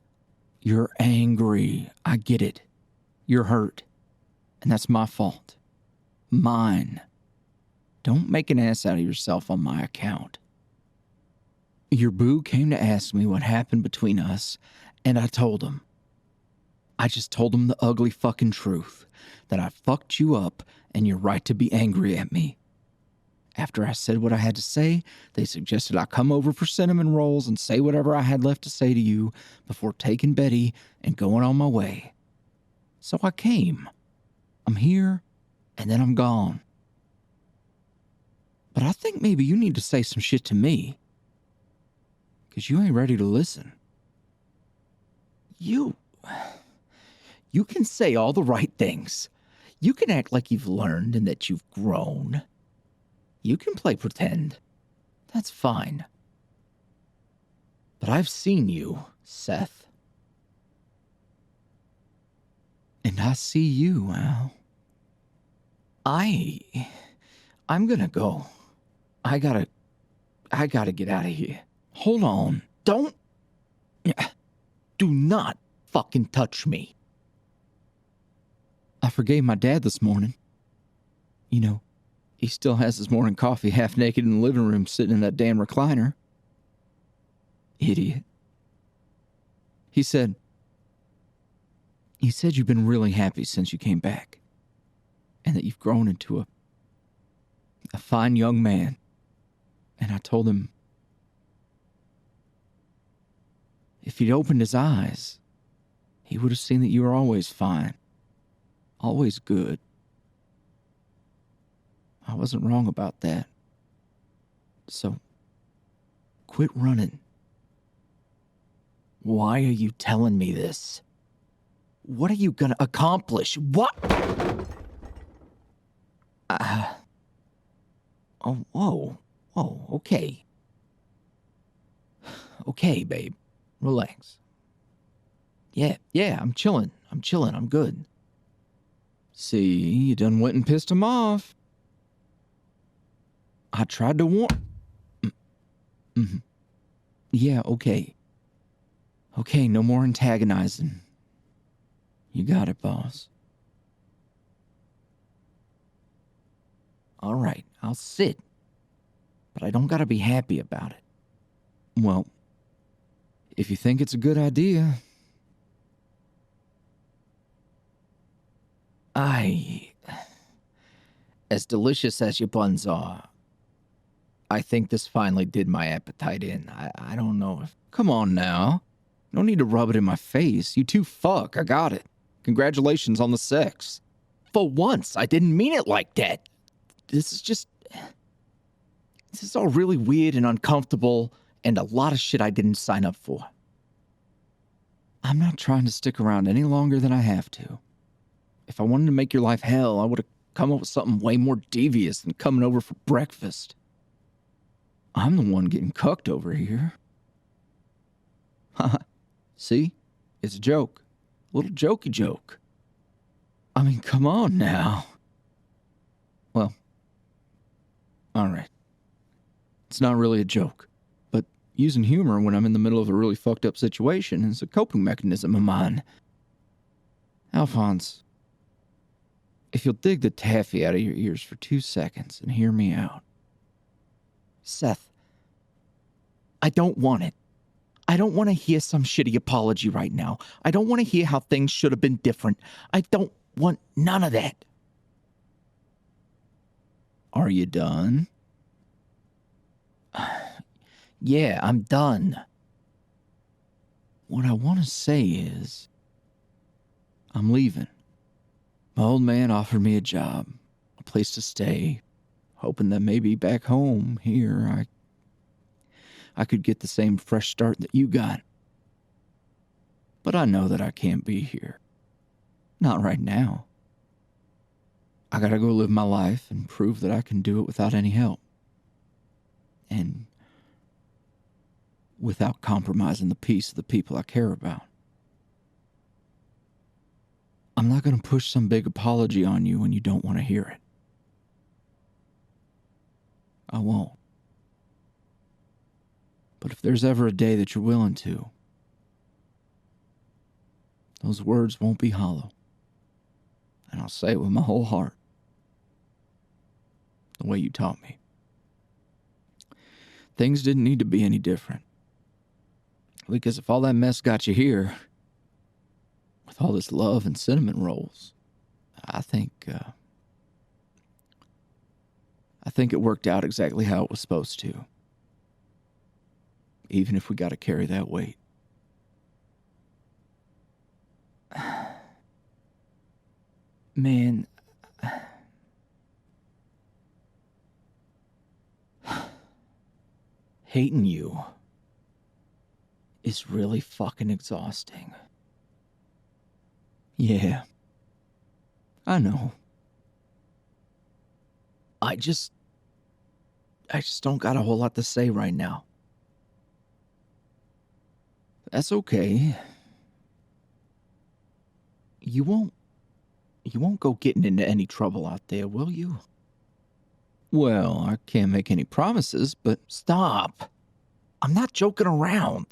You're angry. I get it. You're hurt. And that's my fault. Mine. Don't make an ass out of yourself on my account. Your boo came to ask me what happened between us, and I told him. I just told him the ugly fucking truth, that I fucked you up and you're right to be angry at me. After I said what I had to say, they suggested I come over for cinnamon rolls and say whatever I had left to say to you before taking Betty and going on my way. So I came. I'm here, and then I'm gone. But I think maybe you need to say some shit to me. 'Cause you ain't ready to listen. You can say all the right things. You can act like you've learned and that you've grown. You can play pretend. That's fine. But I've seen you, Seth. And I see you, Al. I'm gonna go. I gotta get out of here. Hold on. Do not fucking touch me. I forgave my dad this morning. You know, he still has his morning coffee half naked in the living room sitting in that damn recliner. Idiot. He said you've been really happy since you came back. And that you've grown into a fine young man. And I told him if he'd opened his eyes, he would have seen that you were always fine. Always good. I wasn't wrong about that. So, quit running. Why are you telling me this? What are you gonna accomplish? What? Whoa, okay. Okay, babe. Relax. Yeah, I'm chilling. I'm good. See, you done went and pissed him off. I tried to warn... Mm-hmm. Yeah, okay. Okay, no more antagonizing. You got it, boss. All right, I'll sit. But I don't gotta be happy about it. Well, if you think it's a good idea... As delicious as your buns are, I think this finally did my appetite in. I don't know if... Come on now. No need to rub it in my face. You two fuck. I got it. Congratulations on the sex. For once, I didn't mean it like that. This is all really weird and uncomfortable and a lot of shit I didn't sign up for. I'm not trying to stick around any longer than I have to. If I wanted to make your life hell, I would have come up with something way more devious than coming over for breakfast. I'm the one getting cucked over here. Haha. See? It's a joke. A little jokey joke. I mean, come on now. Well, all right. It's not really a joke, but using humor when I'm in the middle of a really fucked up situation is a coping mechanism of mine. Alphonse, if you'll dig the taffy out of your ears for 2 seconds and hear me out. Seth, I don't want it. I don't want to hear some shitty apology right now. I don't want to hear how things should have been different. I don't want none of that. Are you done? Yeah, I'm done. What I want to say is, I'm leaving. My old man offered me a job, a place to stay, hoping that maybe back home here I could get the same fresh start that you got. But I know that I can't be here. Not right now. I gotta go live my life and prove that I can do it without any help. And without compromising the peace of the people I care about. I'm not gonna push some big apology on you when you don't want to hear it. I won't. But if there's ever a day that you're willing to, those words won't be hollow. And I'll say it with my whole heart. The way you taught me. Things didn't need to be any different. Because if all that mess got you here, with all this love and cinnamon rolls, I think it worked out exactly how it was supposed to. Even if we got to carry that weight. Man, hating you is really fucking exhausting. Yeah, I know. I just don't got a whole lot to say right now. That's okay. You won't go getting into any trouble out there, will you? Well, I can't make any promises, but stop. I'm not joking around.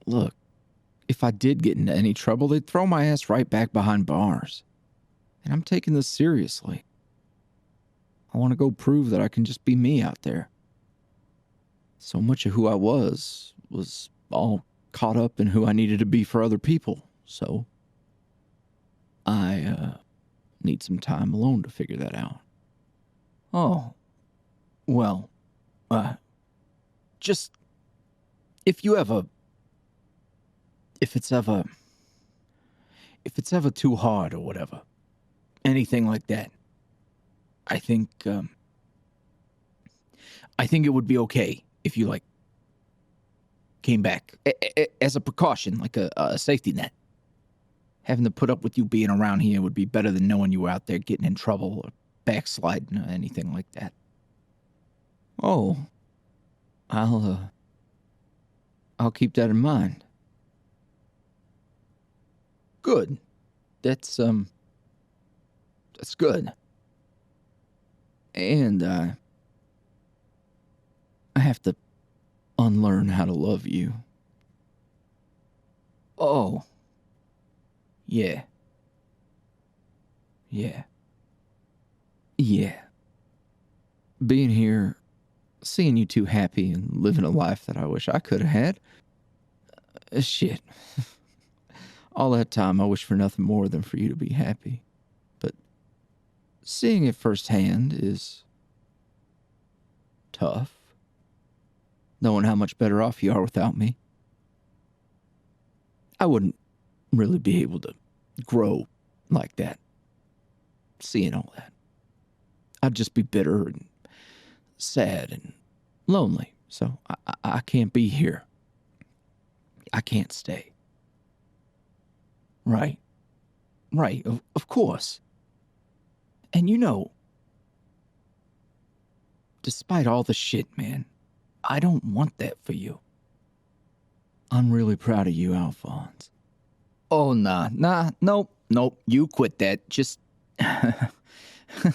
Look, if I did get into any trouble, they'd throw my ass right back behind bars. And I'm taking this seriously. I want to go prove that I can just be me out there. So much of who I was all caught up in who I needed to be for other people. So I need some time alone to figure that out. Oh, well, just if it's ever too hard or whatever, anything like that, I think it would be okay if you came back as a precaution, like a safety net. Having to put up with you being around here would be better than knowing you were out there getting in trouble or backsliding or anything like that. Oh, I'll keep that in mind. Good. That's good. And I have to unlearn how to love you. Oh. Yeah. Yeah. Yeah. Being here, seeing you two happy and living a life that I wish I could have had. Shit. All that time, I wish for nothing more than for you to be happy. But seeing it firsthand is tough. Knowing how much better off you are without me. I wouldn't really be able to grow like that. Seeing all that. I'd just be bitter and sad and lonely. So I can't be here. I can't stay. Right. Right, of course. And despite all the shit, man, I don't want that for you. I'm really proud of you, Alphonse. Oh, nope, you quit that. Just,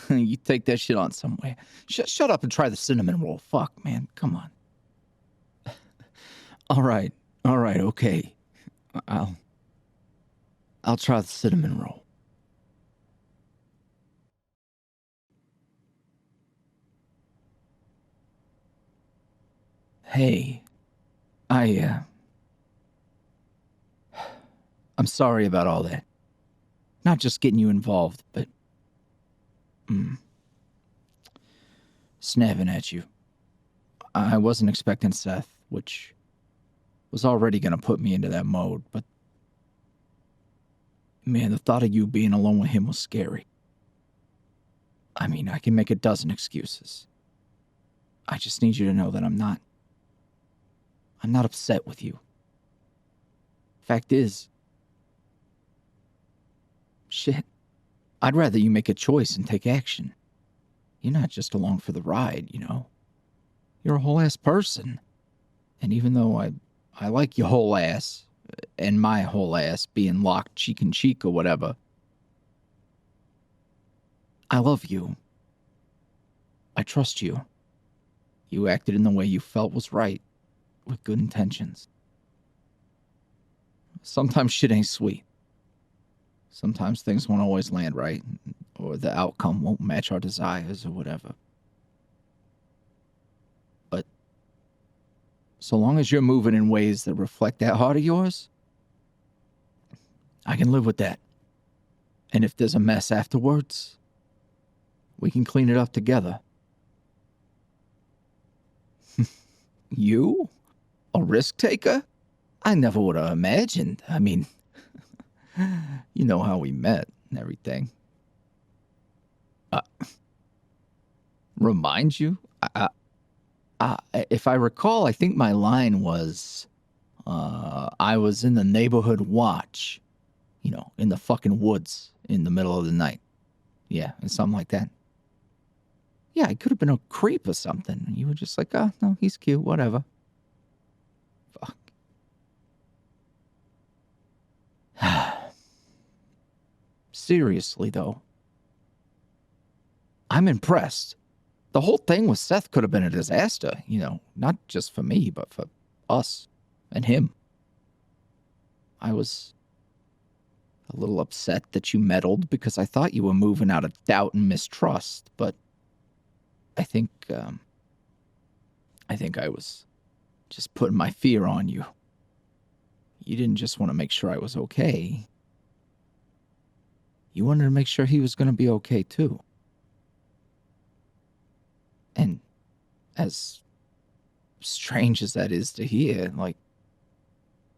you take that shit on somewhere. Shut up and try the cinnamon roll. Fuck, man, come on. All right, okay. I'll try the cinnamon roll. Hey, I, I'm sorry about all that. Not just getting you involved, but snapping at you. I wasn't expecting Seth, which was already going to put me into that mode, but man, the thought of you being alone with him was scary. I mean, I can make a dozen excuses. I just need you to know that I'm not upset with you. Fact is, shit, I'd rather you make a choice and take action. You're not just along for the ride, you know. You're a whole ass person. And even though I like your whole ass, and my whole ass being locked cheek in cheek or whatever, I love you. I trust you. You acted in the way you felt was right, with good intentions. Sometimes shit ain't sweet. Sometimes things won't always land right, or the outcome won't match our desires or whatever. But so long as you're moving in ways that reflect that heart of yours, I can live with that. And if there's a mess afterwards, we can clean it up together. You? A risk taker? I never would have imagined. I mean, you know how we met and everything. Remind you? If I recall, I think my line was, I was in the neighborhood watch, you know, in the fucking woods in the middle of the night. Yeah, and something like that. Yeah, I could have been a creep or something. And you were just like, oh, no, he's cute, whatever. Fuck. Seriously, though. I'm impressed. The whole thing with Seth could have been a disaster, you know, not just for me, but for us and him. I was a little upset that you meddled because I thought you were moving out of doubt and mistrust, but I think I was just putting my fear on you. You didn't just want to make sure I was okay. You wanted to make sure he was going to be okay, too. And as strange as that is to hear, like,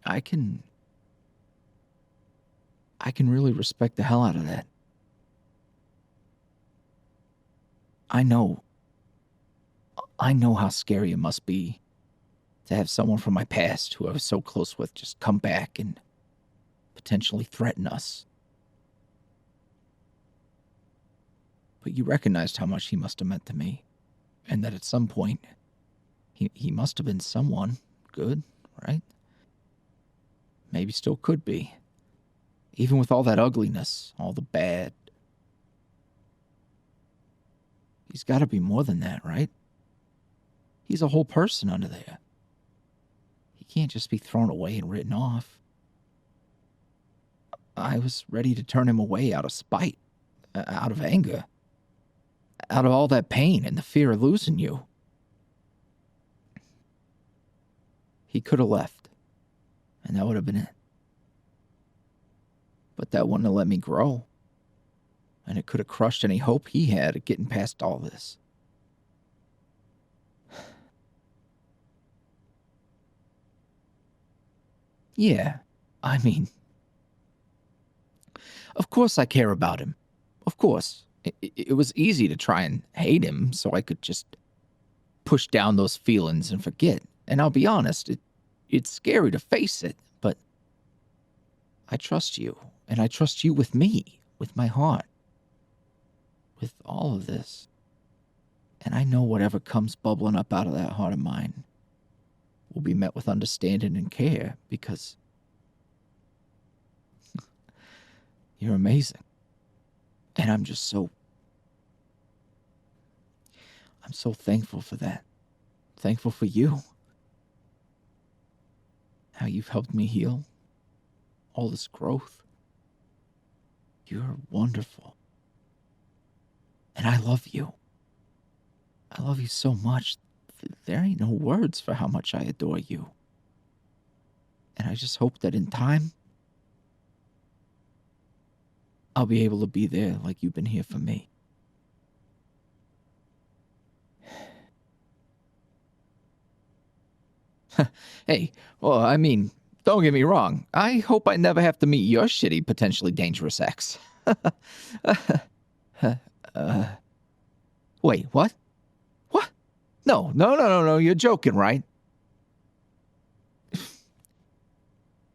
I can really respect the hell out of that. I know how scary it must be to have someone from my past who I was so close with just come back and potentially threaten us. But you recognized how much he must have meant to me, and that at some point, he must have been someone good, right? Maybe still could be. Even with all that ugliness, all the bad. He's got to be more than that, right? He's a whole person under there. He can't just be thrown away and written off. I was ready to turn him away out of spite, out of anger, out of all that pain and the fear of losing you. He could have left, and that would have been it. But that wouldn't have let me grow, and it could have crushed any hope he had of getting past all this. Yeah, I mean, of course I care about him. Of course. It was easy to try and hate him so I could just push down those feelings and forget. And I'll be honest, it's scary to face it, but I trust you, and I trust you with me, with my heart, with all of this. And I know whatever comes bubbling up out of that heart of mine will be met with understanding and care, because you're amazing. And I'm so thankful for that. Thankful for you. How you've helped me heal. All this growth. You're wonderful. And I love you. I love you so much. there ain't no words for how much I adore you. And I just hope that in time, I'll be able to be there like you've been here for me. Hey, well, I mean, don't get me wrong. I hope I never have to meet your shitty, potentially dangerous ex. Wait, what? What? No, you're joking, right?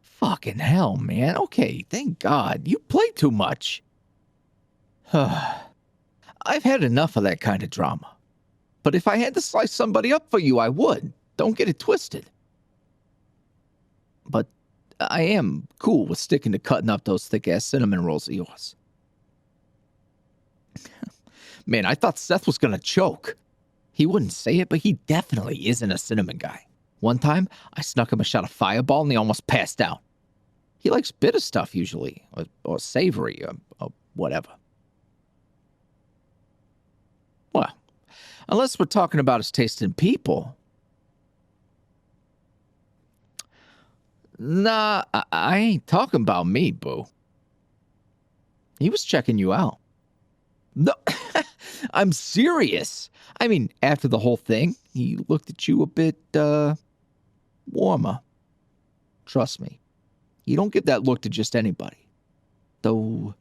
Fucking hell, man. Okay, thank God. You play too much. I've had enough of that kind of drama. But if I had to slice somebody up for you, I would. Don't get it twisted. But I am cool with sticking to cutting up those thick-ass cinnamon rolls of yours. Man, I thought Seth was gonna choke. He wouldn't say it, but he definitely isn't a cinnamon guy. One time, I snuck him a shot of Fireball and he almost passed out. He likes bitter stuff usually, or savory, or whatever. Well, unless we're talking about his taste in people. Nah, I ain't talking about me, boo. He was checking you out. No, I'm serious. I mean, after the whole thing, he looked at you a bit, warmer. Trust me. You don't give that look to just anybody. Though,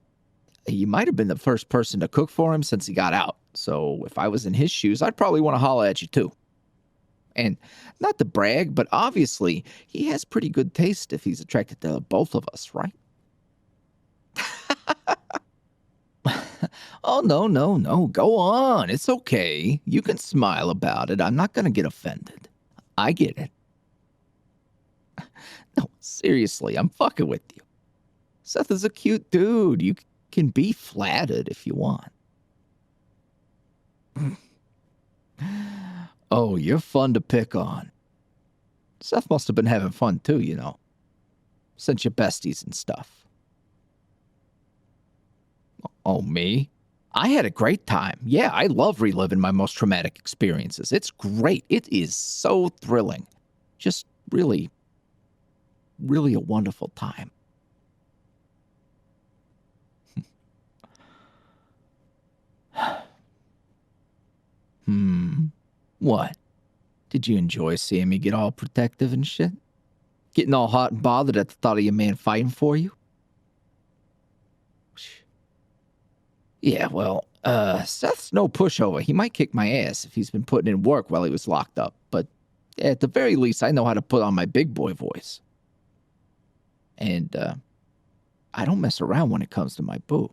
you might have been the first person to cook for him since he got out. So if I was in his shoes, I'd probably want to holler at you too. And not to brag, but obviously, he has pretty good taste if he's attracted to both of us, right? Oh, no. Go on. It's okay. You can smile about it. I'm not going to get offended. I get it. No, seriously, I'm fucking with you. Seth is a cute dude. You can be flattered if you want. Oh, you're fun to pick on. Seth must have been having fun too, you know. Since you're besties and stuff. Oh, me? I had a great time. Yeah, I love reliving my most traumatic experiences. It's great. It is so thrilling. Just really a wonderful time. What? Did you enjoy seeing me get all protective and shit? Getting all hot and bothered at the thought of your man fighting for you? Yeah, well, Seth's no pushover. He might kick my ass if he's been putting in work while he was locked up, but at the very least, I know how to put on my big boy voice. And, I don't mess around when it comes to my boo.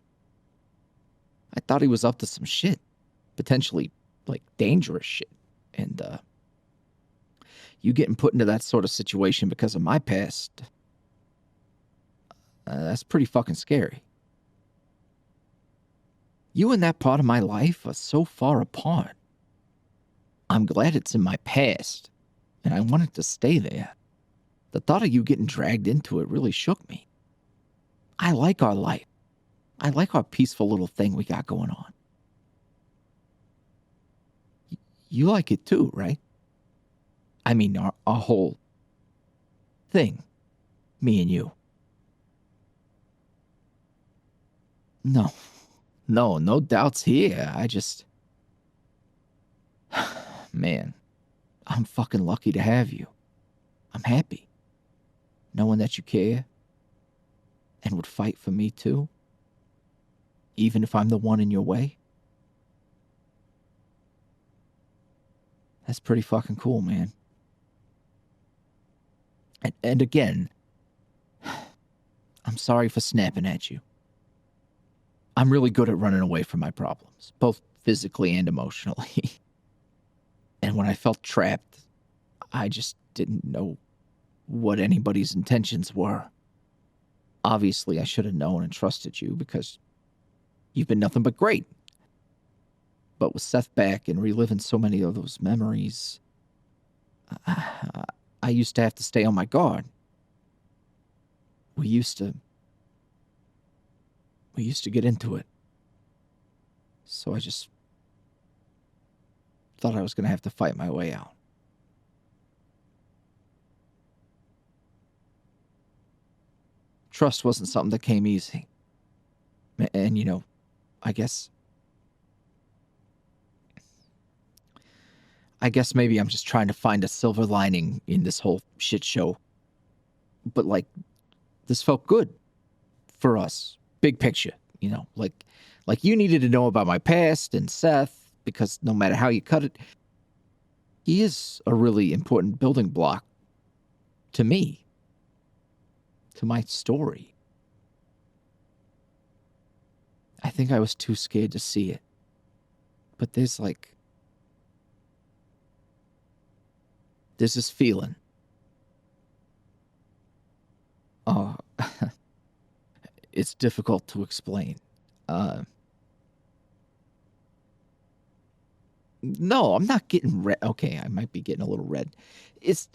I thought he was up to some shit. Potentially, like, dangerous shit. And, you getting put into that sort of situation because of my past, that's pretty fucking scary. You and that part of my life are so far apart. I'm glad it's in my past, and I want it to stay there. The thought of you getting dragged into it really shook me. I like our life. I like our peaceful little thing we got going on. You like it too, right? I mean, our whole thing. Me and you. No doubts here. I just... Man, I'm fucking lucky to have you. I'm happy. Knowing that you care and would fight for me too. Even if I'm the one in your way. That's pretty fucking cool, man. And again, I'm sorry for snapping at you. I'm really good at running away from my problems, both physically and emotionally. And when I felt trapped, I just didn't know what anybody's intentions were. Obviously, I should have known and trusted you because you've been nothing but great. But with Seth back and reliving so many of those memories, I used to have to stay on my guard. We used to get into it. So I just thought I was going to have to fight my way out. trust wasn't something that came easy. And, I guess maybe I'm just trying to find a silver lining in this whole shit show. But, like, this felt good for us. Big picture, like you needed to know about my past and Seth, because no matter how you cut it, he is a really important building block to me, to my story. I think I was too scared to see it. But there's this feeling. Oh, it's difficult to explain. No, I'm not getting red. Okay, I might be getting a little red. It's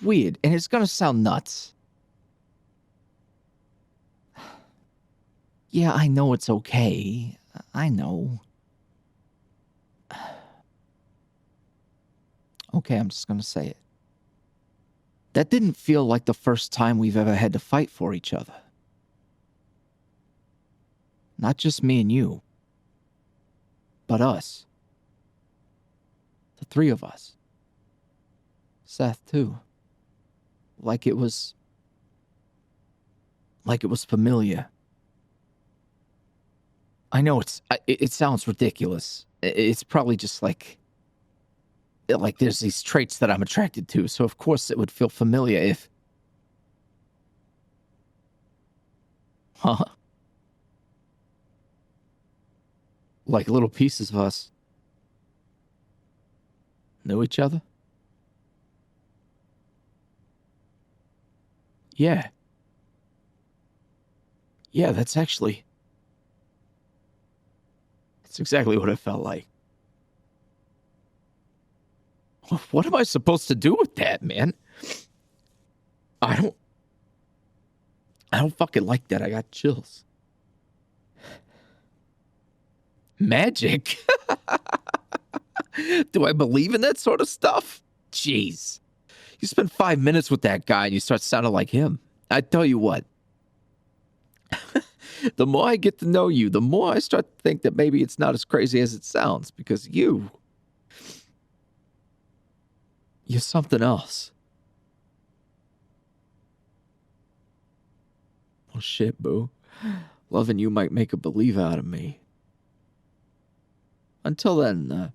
weird, and it's gonna sound nuts. Yeah, I know it's okay. I know. Okay, I'm just gonna say it. That didn't feel like the first time we've ever had to fight for each other. Not just me and you, but us. The three of us. Seth, too. Like it was familiar. I know it sounds ridiculous. It's probably just like there's these traits that I'm attracted to, so of course it would feel familiar if... Huh? Like little pieces of us knew each other? Yeah. Yeah, that's exactly what it felt like. What am I supposed to do with that, man? I don't fucking like that. I got chills. Magic? Do I believe in that sort of stuff? Jeez. You spend 5 minutes with that guy and you start sounding like him. I tell you what. The more I get to know you, the more I start to think that maybe it's not as crazy as it sounds, because you're something else. Oh shit, boo. Loving you might make a believer out of me. Until then,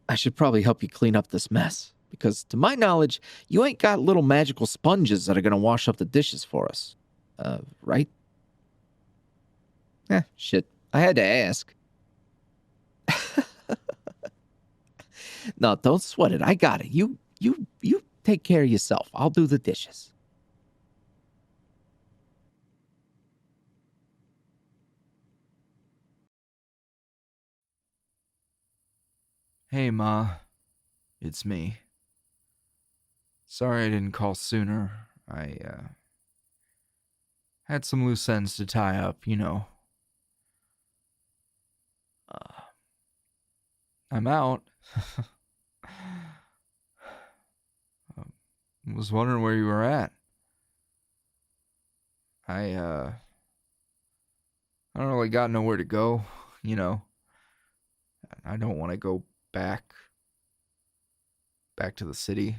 I should probably help you clean up this mess, because to my knowledge, you ain't got little magical sponges that are gonna wash up the dishes for us. Right? Shit. I had to ask. No, don't sweat it. I got it. You take care of yourself. I'll do the dishes. Hey, Ma. It's me. Sorry I didn't call sooner. I, had some loose ends to tie up, I'm out. Was wondering where you were at. I don't really got nowhere to go, I don't want to go back to the city.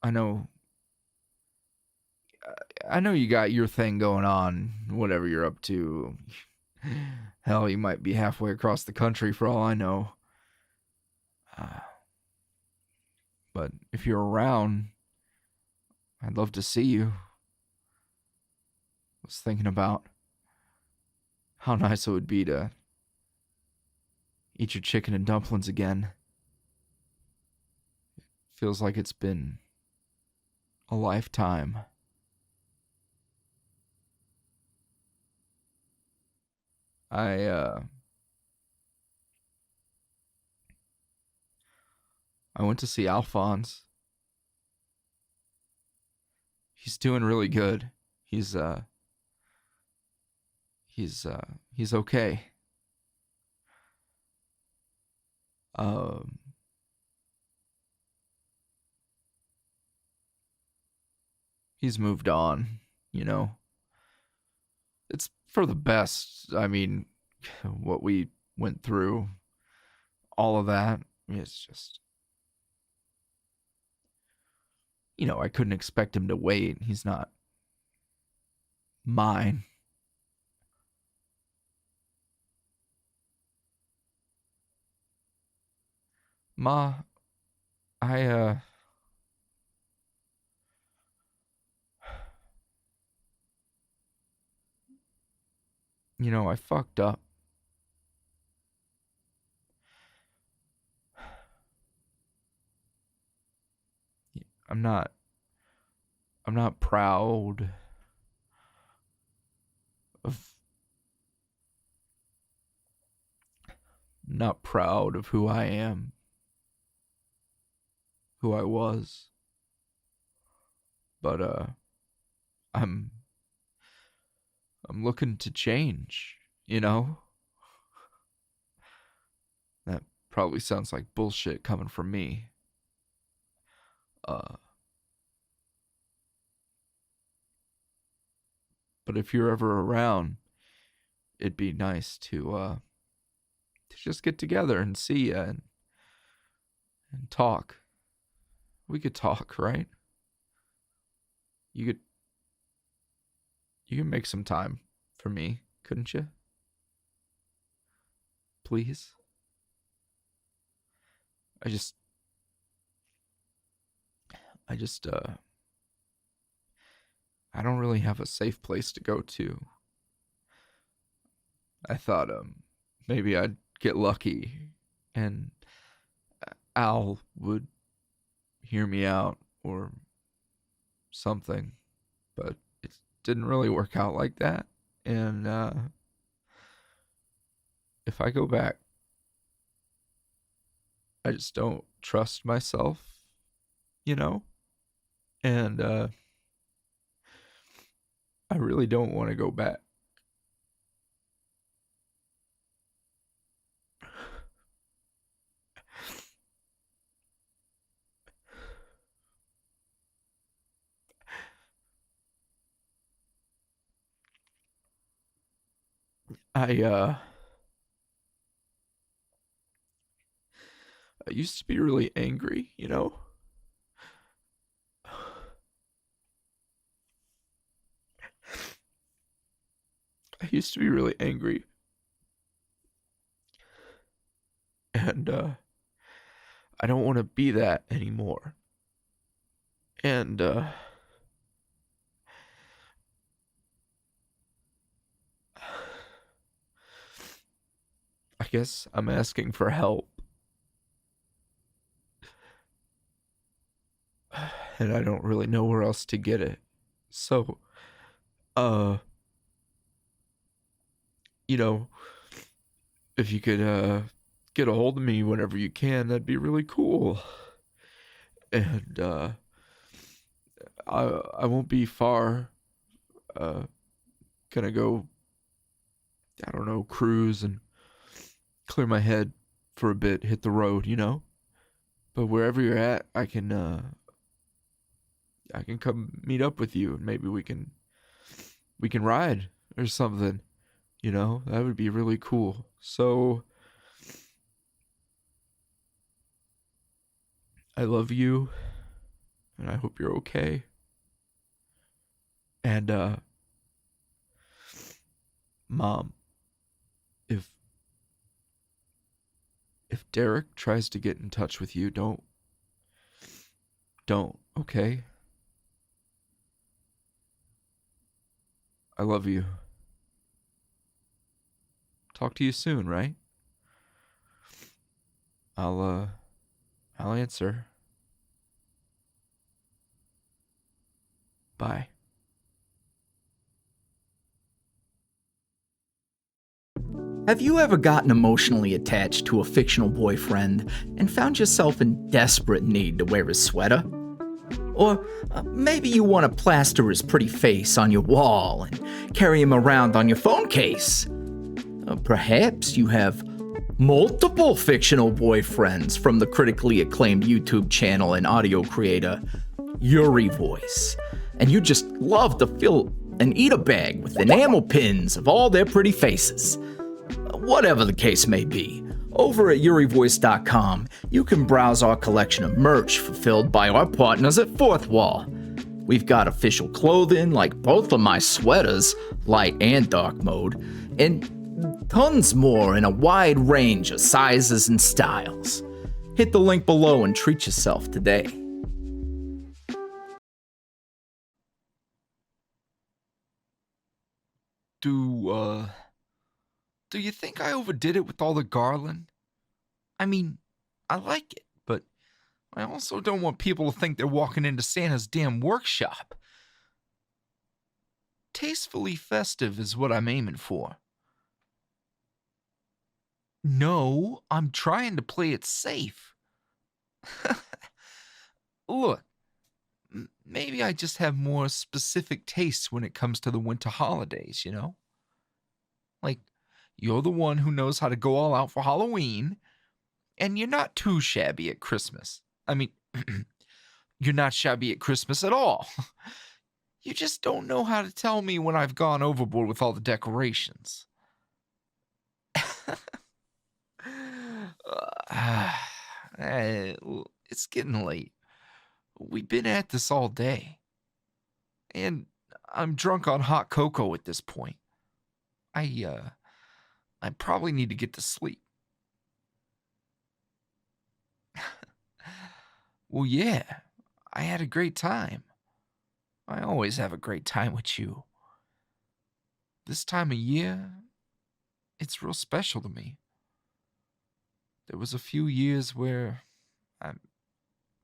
I know you got your thing going on, whatever you're up to. Hell, you might be halfway across the country for all I know. But if you're around, I'd love to see you. I was thinking about how nice it would be to eat your chicken and dumplings again. Feels like it's been a lifetime. I went to see Alphonse. He's doing really good. He's okay. Um He's moved on, you know. It's for the best. I mean, what we went through, all of that, it's just, you know, I couldn't expect him to wait. He's not mine. Ma, I, you know, I fucked up. I'm not proud of, not proud of who I am, who I was. But, I'm looking to change, you know? That probably sounds like bullshit coming from me. But if you're ever around, it'd be nice to just get together and see ya and talk. We could talk, right? You could make some time for me, couldn't you? Please? I just I don't really have a safe place to go to. I thought maybe I'd get lucky and Al would hear me out or something, but it didn't really work out like that. And if I go back, I just don't trust myself, you know? And I really don't want to go back. I used to be really angry, you know? I used to be really angry. And I don't want to be that anymore. And I guess I'm asking for help. And I don't really know where else to get it. So, you know, if you could get a hold of me whenever you can, that'd be really cool. And I won't be far. Gonna go, I don't know, cruise and clear my head for a bit, hit the road, you know? But wherever you're at, I can come meet up with you and maybe we can ride or something, you know? That would be really cool. So I love you and I hope you're okay. And Mom, if Derek tries to get in touch with you, don't, okay? I love you. Talk to you soon, right? I'll answer. Bye. Have you ever gotten emotionally attached to a fictional boyfriend and found yourself in desperate need to wear his sweater? Or maybe you want to plaster his pretty face on your wall and carry him around on your phone case. Perhaps you have multiple fictional boyfriends from the critically acclaimed YouTube channel and audio creator YuuriVoice. and you'd just love to fill and eat a bag with enamel pins of all their pretty faces. Whatever the case may be, over at YuuriVoice.com, you can browse our collection of merch fulfilled by our partners at Fourth Wall. We've got official clothing like both of my sweaters, light and dark mode, and tons more in a wide range of sizes and styles. Hit the link below and treat yourself today. Do you think I overdid it with all the garland? I mean, I like it, but I also don't want people to think they're walking into Santa's damn workshop. Tastefully festive is what I'm aiming for. No, I'm trying to play it safe. Look, maybe I just have more specific tastes when it comes to the winter holidays, you know? Like, you're the one who knows how to go all out for Halloween, and you're not too shabby at Christmas. I mean, you're not shabby at Christmas at all. You just don't know how to tell me when I've gone overboard with all the decorations. It's getting late. We've been at this all day. And I'm drunk on hot cocoa at this point. I probably need to get to sleep. Well, yeah, I had a great time. I always have a great time with you. This time of year, it's real special to me. There was a few years where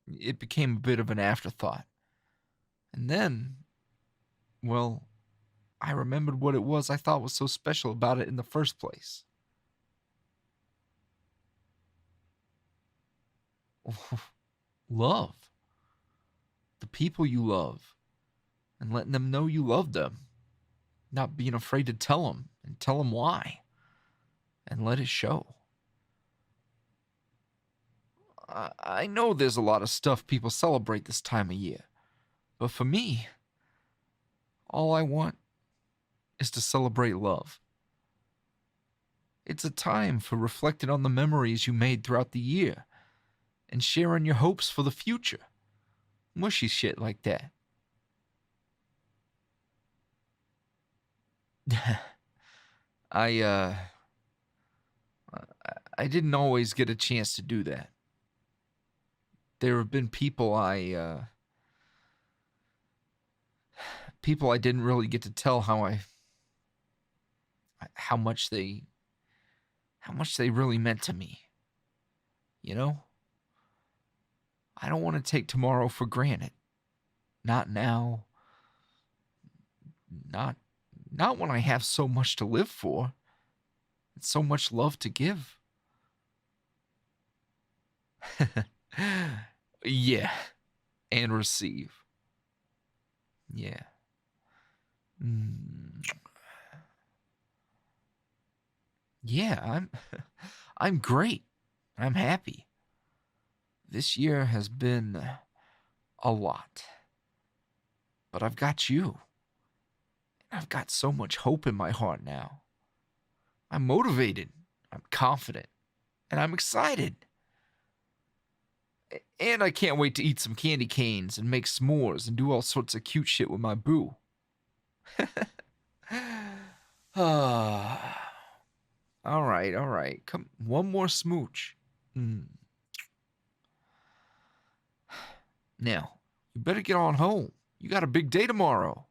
it became a bit of an afterthought. And then, well, I remembered what it was I thought was so special about it in the first place. Love. The people you love. And letting them know you love them. Not being afraid to tell them and tell them why. And let it show. I know there's a lot of stuff people celebrate this time of year. But for me, all I want is to celebrate love. It's a time for reflecting on the memories you made throughout the year and sharing your hopes for the future. Mushy shit like that. I didn't always get a chance to do that. There have been people I didn't really get to tell how much they really meant to me. You know? I don't want to take tomorrow for granted. Not now. Not when I have so much to live for. And so much love to give. Yeah. And receive. Yeah. Yeah, I'm great. I'm happy. This year has been a lot. But I've got you. I've got so much hope in my heart now. I'm motivated. I'm confident. And I'm excited. And I can't wait to eat some candy canes and make s'mores and do all sorts of cute shit with my boo. All right. Come, one more smooch. Now, you better get on home. You got a big day tomorrow.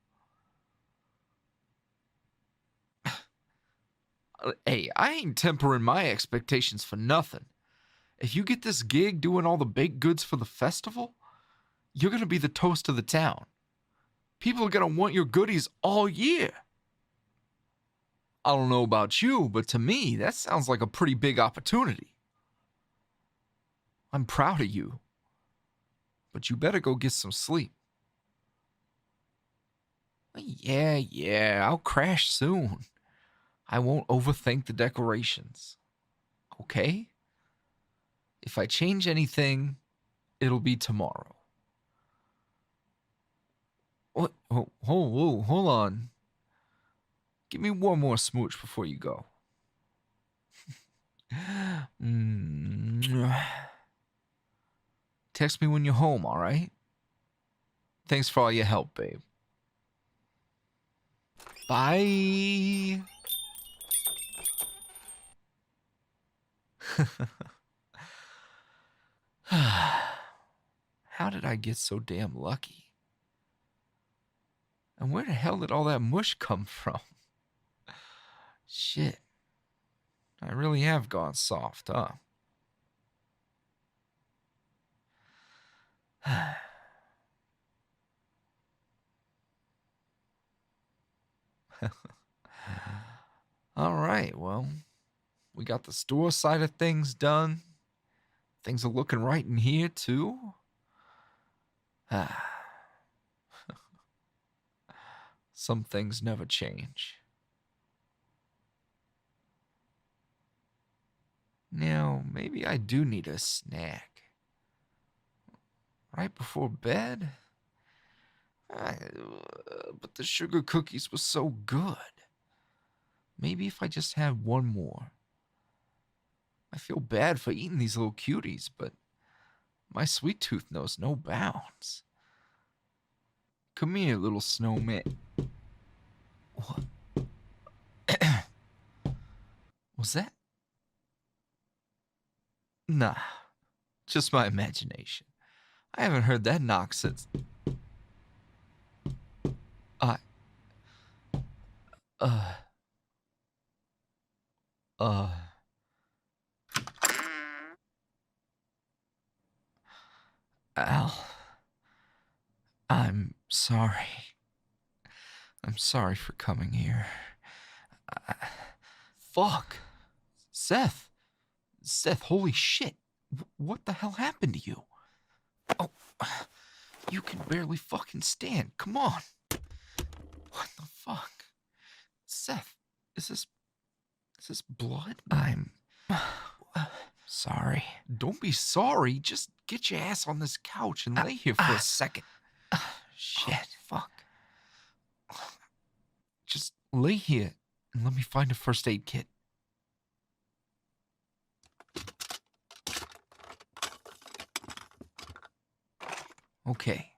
Hey, I ain't tempering my expectations for nothing. If you get this gig doing all the baked goods for the festival, you're going to be the toast of the town. People are going to want your goodies all year. I don't know about you, but to me, that sounds like a pretty big opportunity. I'm proud of you. But you better go get some sleep. Yeah, I'll crash soon. I won't overthink the decorations. Okay? If I change anything, it'll be tomorrow. What? Hold on. Give me one more smooch before you go. Text me when you're home, all right? Thanks for all your help, babe. Bye. How did I get so damn lucky? And where the hell did all that mush come from? Shit. I really have gone soft, huh? All right, well, we got the store side of things done. Things are looking right in here, too. Some things never change. Now, maybe I do need a snack. Right before bed? But the sugar cookies were so good. Maybe if I just had one more. I feel bad for eating these little cuties, but my sweet tooth knows no bounds. Come here, little snowman. What? Was that? Nah, just my imagination. I haven't heard that knock since... Al, I'm sorry. I'm sorry for coming here. Fuck. Seth, holy shit. What the hell happened to you? Oh, you can barely fucking stand. Come on. What the fuck? Seth, is this blood? I'm sorry. Don't be sorry. Just get your ass on this couch and lay here for a second. Shit. Oh, fuck. Just lay here and let me find a first aid kit. Okay.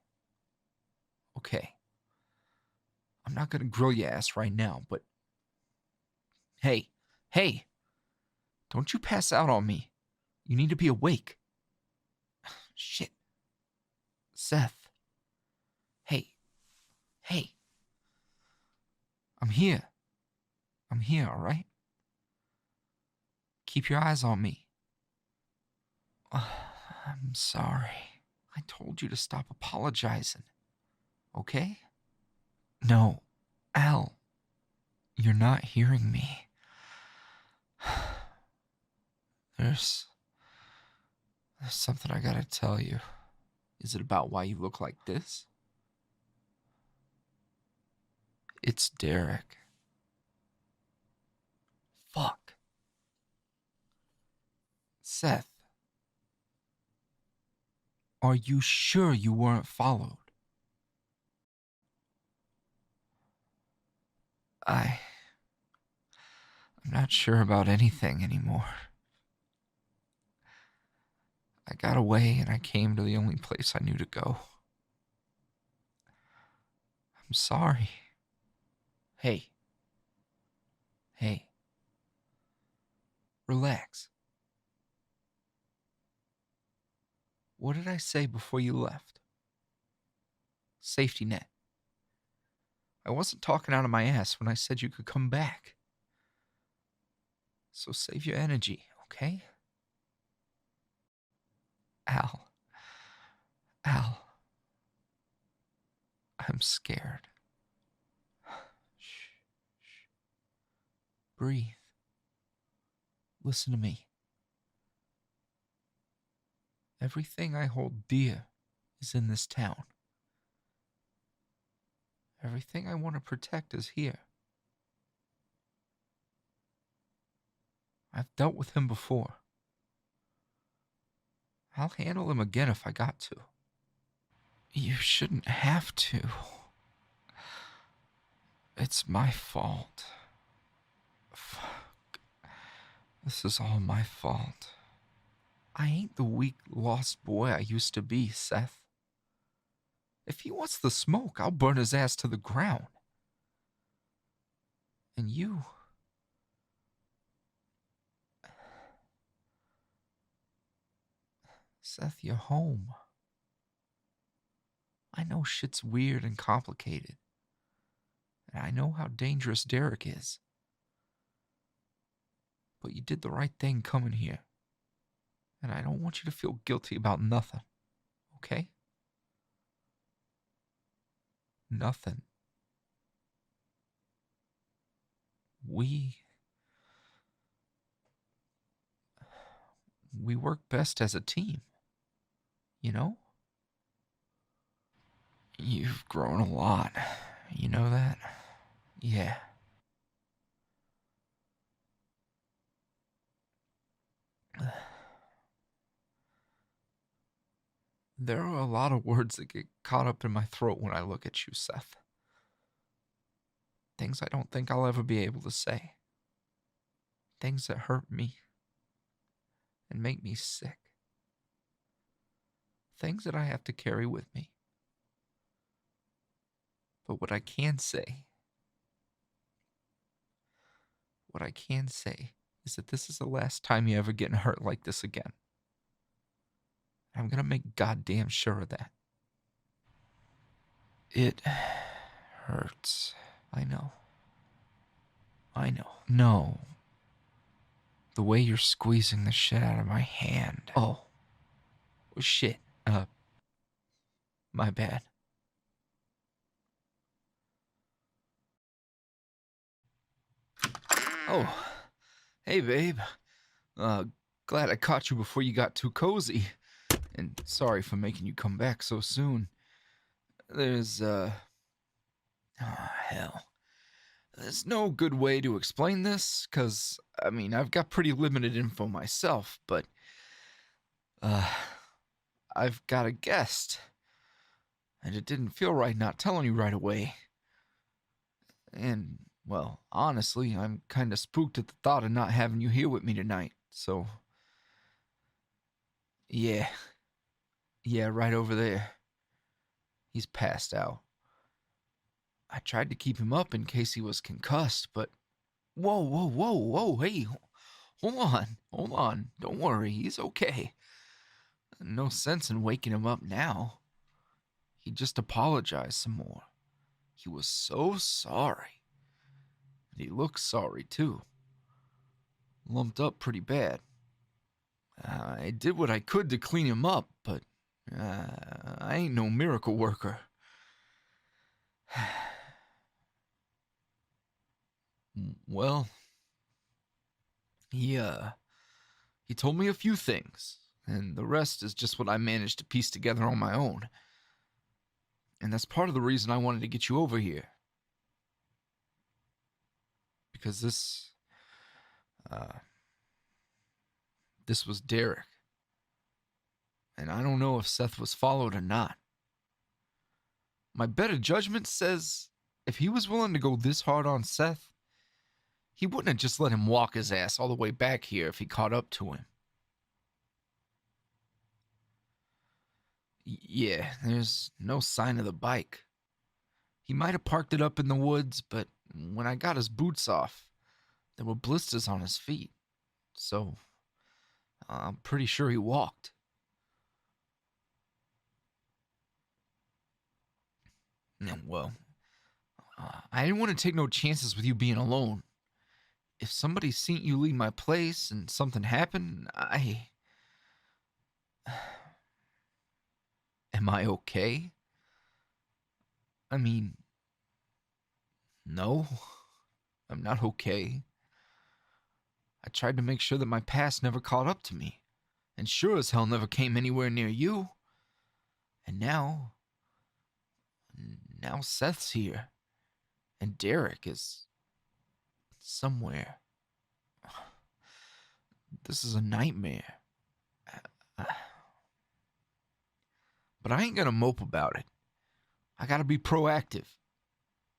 I'm not gonna grill your ass right now, but... Hey! Don't you pass out on me. You need to be awake. Shit. Seth. Hey. I'm here, alright? Keep your eyes on me. I'm sorry. I told you to stop apologizing. Okay? No. Al. You're not hearing me. There's something I gotta tell you. Is it about why you look like this? It's Derek. Fuck. Seth. Are you sure you weren't followed? I'm not sure about anything anymore. I got away and I came to the only place I knew to go. I'm sorry. Hey. Relax. What did I say before you left? Safety net. I wasn't talking out of my ass when I said you could come back. So save your energy, okay? Al. I'm scared. Shh. Breathe. Listen to me. Everything I hold dear is in this town. Everything I want to protect is here. I've dealt with him before. I'll handle him again if I got to. You shouldn't have to. It's my fault. Fuck. This is all my fault. I ain't the weak, lost boy I used to be, Seth. If he wants the smoke, I'll burn his ass to the ground. And you... Seth, you're home. I know shit's weird and complicated. And I know how dangerous Derek is. But you did the right thing coming here. And I don't want you to feel guilty about nothing. Okay? Nothing. We work best as a team. You know? You've grown a lot. You know that? Yeah. There are a lot of words that get caught up in my throat when I look at you, Seth. Things I don't think I'll ever be able to say. Things that hurt me and make me sick. Things that I have to carry with me. But what I can say is that this is the last time you're ever getting hurt like this again. I'm gonna make goddamn sure of that. It hurts. I know. No. The way you're squeezing the shit out of my hand. Oh, shit. My bad. Oh, hey, babe. Glad I caught you before you got too cozy. And sorry for making you come back so soon. There's, oh, hell. There's no good way to explain this, 'cause, I mean, I've got pretty limited info myself, but, I've got a guest. And it didn't feel right not telling you right away. And, well, honestly, I'm kinda spooked at the thought of not having you here with me tonight, so... Yeah, right over there. He's passed out. I tried to keep him up in case he was concussed, but... Whoa, hey, hold on, don't worry, he's okay. No sense in waking him up now. He just apologized some more. He was so sorry. And he looked sorry, too. Lumped up pretty bad. I did what I could to clean him up, but I ain't no miracle worker. Well, he told me a few things, and the rest is just what I managed to piece together on my own. And that's part of the reason I wanted to get you over here. Because this was Derek. And I don't know if Seth was followed or not. My better judgment says if he was willing to go this hard on Seth, he wouldn't have just let him walk his ass all the way back here if he caught up to him. Yeah, there's no sign of the bike. He might have parked it up in the woods, but when I got his boots off, there were blisters on his feet. So, I'm pretty sure he walked. Well, I didn't want to take no chances with you being alone. If somebody seen you leave my place and something happened, Am I okay? I mean, no, I'm not okay. I tried to make sure that my past never caught up to me, and sure as hell never came anywhere near you. And now Seth's here, and Derek is somewhere. This is a nightmare. But I ain't gonna mope about it. I gotta be proactive.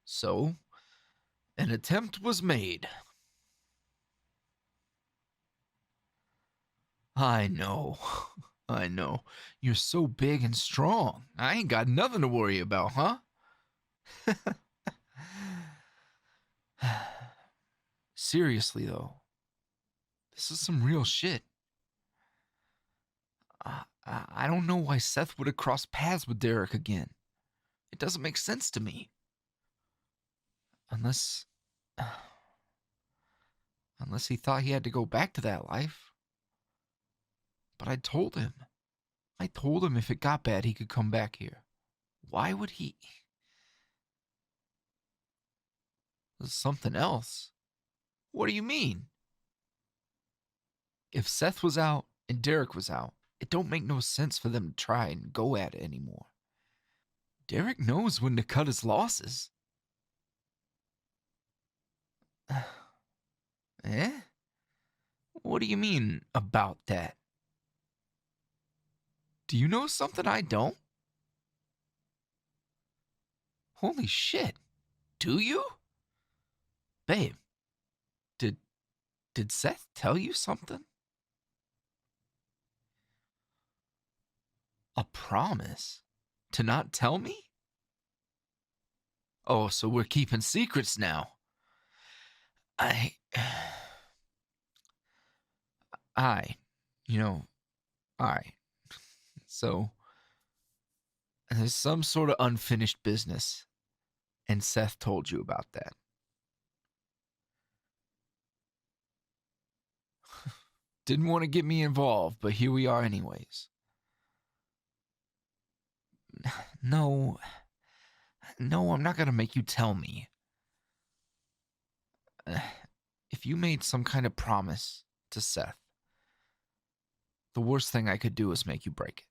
So, An attempt was made. I know. I know. You're so big and strong. I ain't got nothing to worry about, huh? Seriously, though. This is some real shit. I don't know why Seth would have crossed paths with Derek again. It doesn't make sense to me. Unless he thought he had to go back to that life. But I told him if it got bad, he could come back here. Why would he? There's something else. What do you mean? If Seth was out and Derek was out, it don't make no sense for them to try and go at it anymore. Derek knows when to cut his losses. Eh? What do you mean about that? Do you know something I don't? Holy shit. Do you? Babe, did Seth tell you something? A promise? To not tell me? Oh, so we're keeping secrets now. Alright. So, there's some sort of unfinished business, and Seth told you about that. Didn't want to get me involved, but here we are anyways. No, I'm not gonna make you tell me. If you made some kind of promise to Seth, the worst thing I could do is make you break it.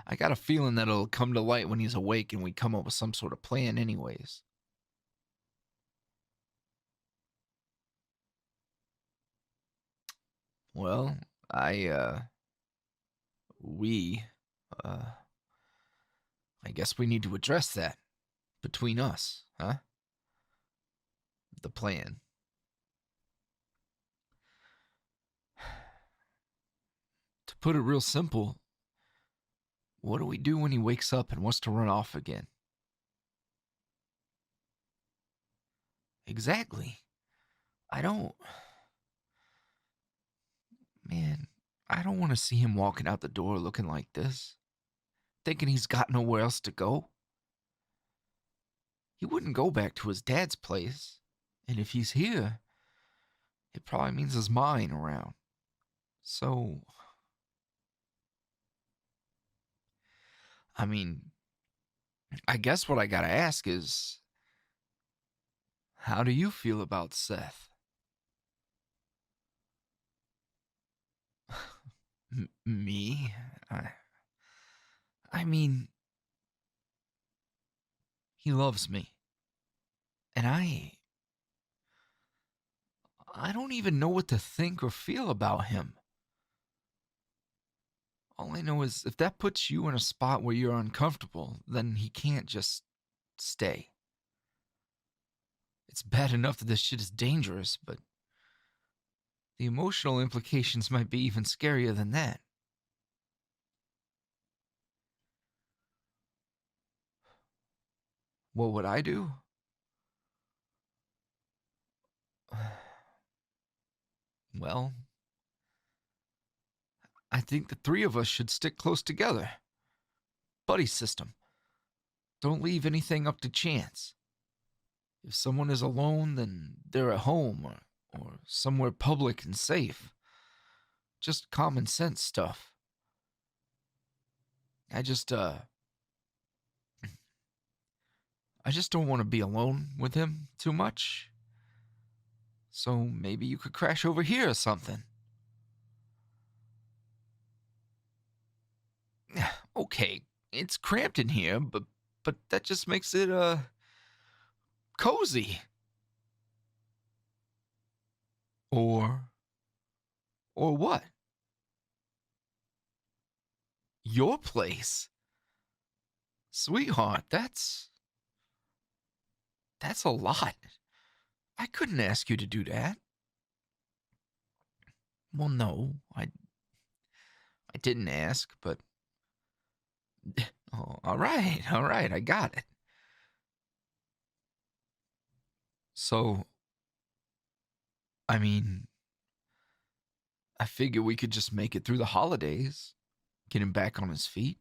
I got a feeling that it'll come to light when he's awake and we come up with some sort of plan anyways. Well, I guess we need to address that between us, huh? The plan. To put it real simple, what do we do when he wakes up and wants to run off again? Exactly. I don't want to see him walking out the door looking like this, thinking he's got nowhere else to go. He wouldn't go back to his dad's place, and if he's here, it probably means there's mine around. So, I guess what I gotta ask is, how do you feel about Seth? Me? He loves me. And I don't even know what to think or feel about him. All I know is if that puts you in a spot where you're uncomfortable, then he can't just stay. It's bad enough that this shit is dangerous, but the emotional implications might be even scarier than that. What would I do? Well, I think the three of us should stick close together. Buddy system. Don't leave anything up to chance. If someone is alone, then they're at home or somewhere public and safe. Just common sense stuff. I just don't want to be alone with him too much. So maybe you could crash over here or something. Okay, it's cramped in here, but that just makes it cozy. Or what? your place? Sweetheart, that's a lot. I couldn't ask you to do that. Well, no, I didn't ask, but oh, all right, I got it. So, I mean, I figure we could just make it through the holidays, get him back on his feet,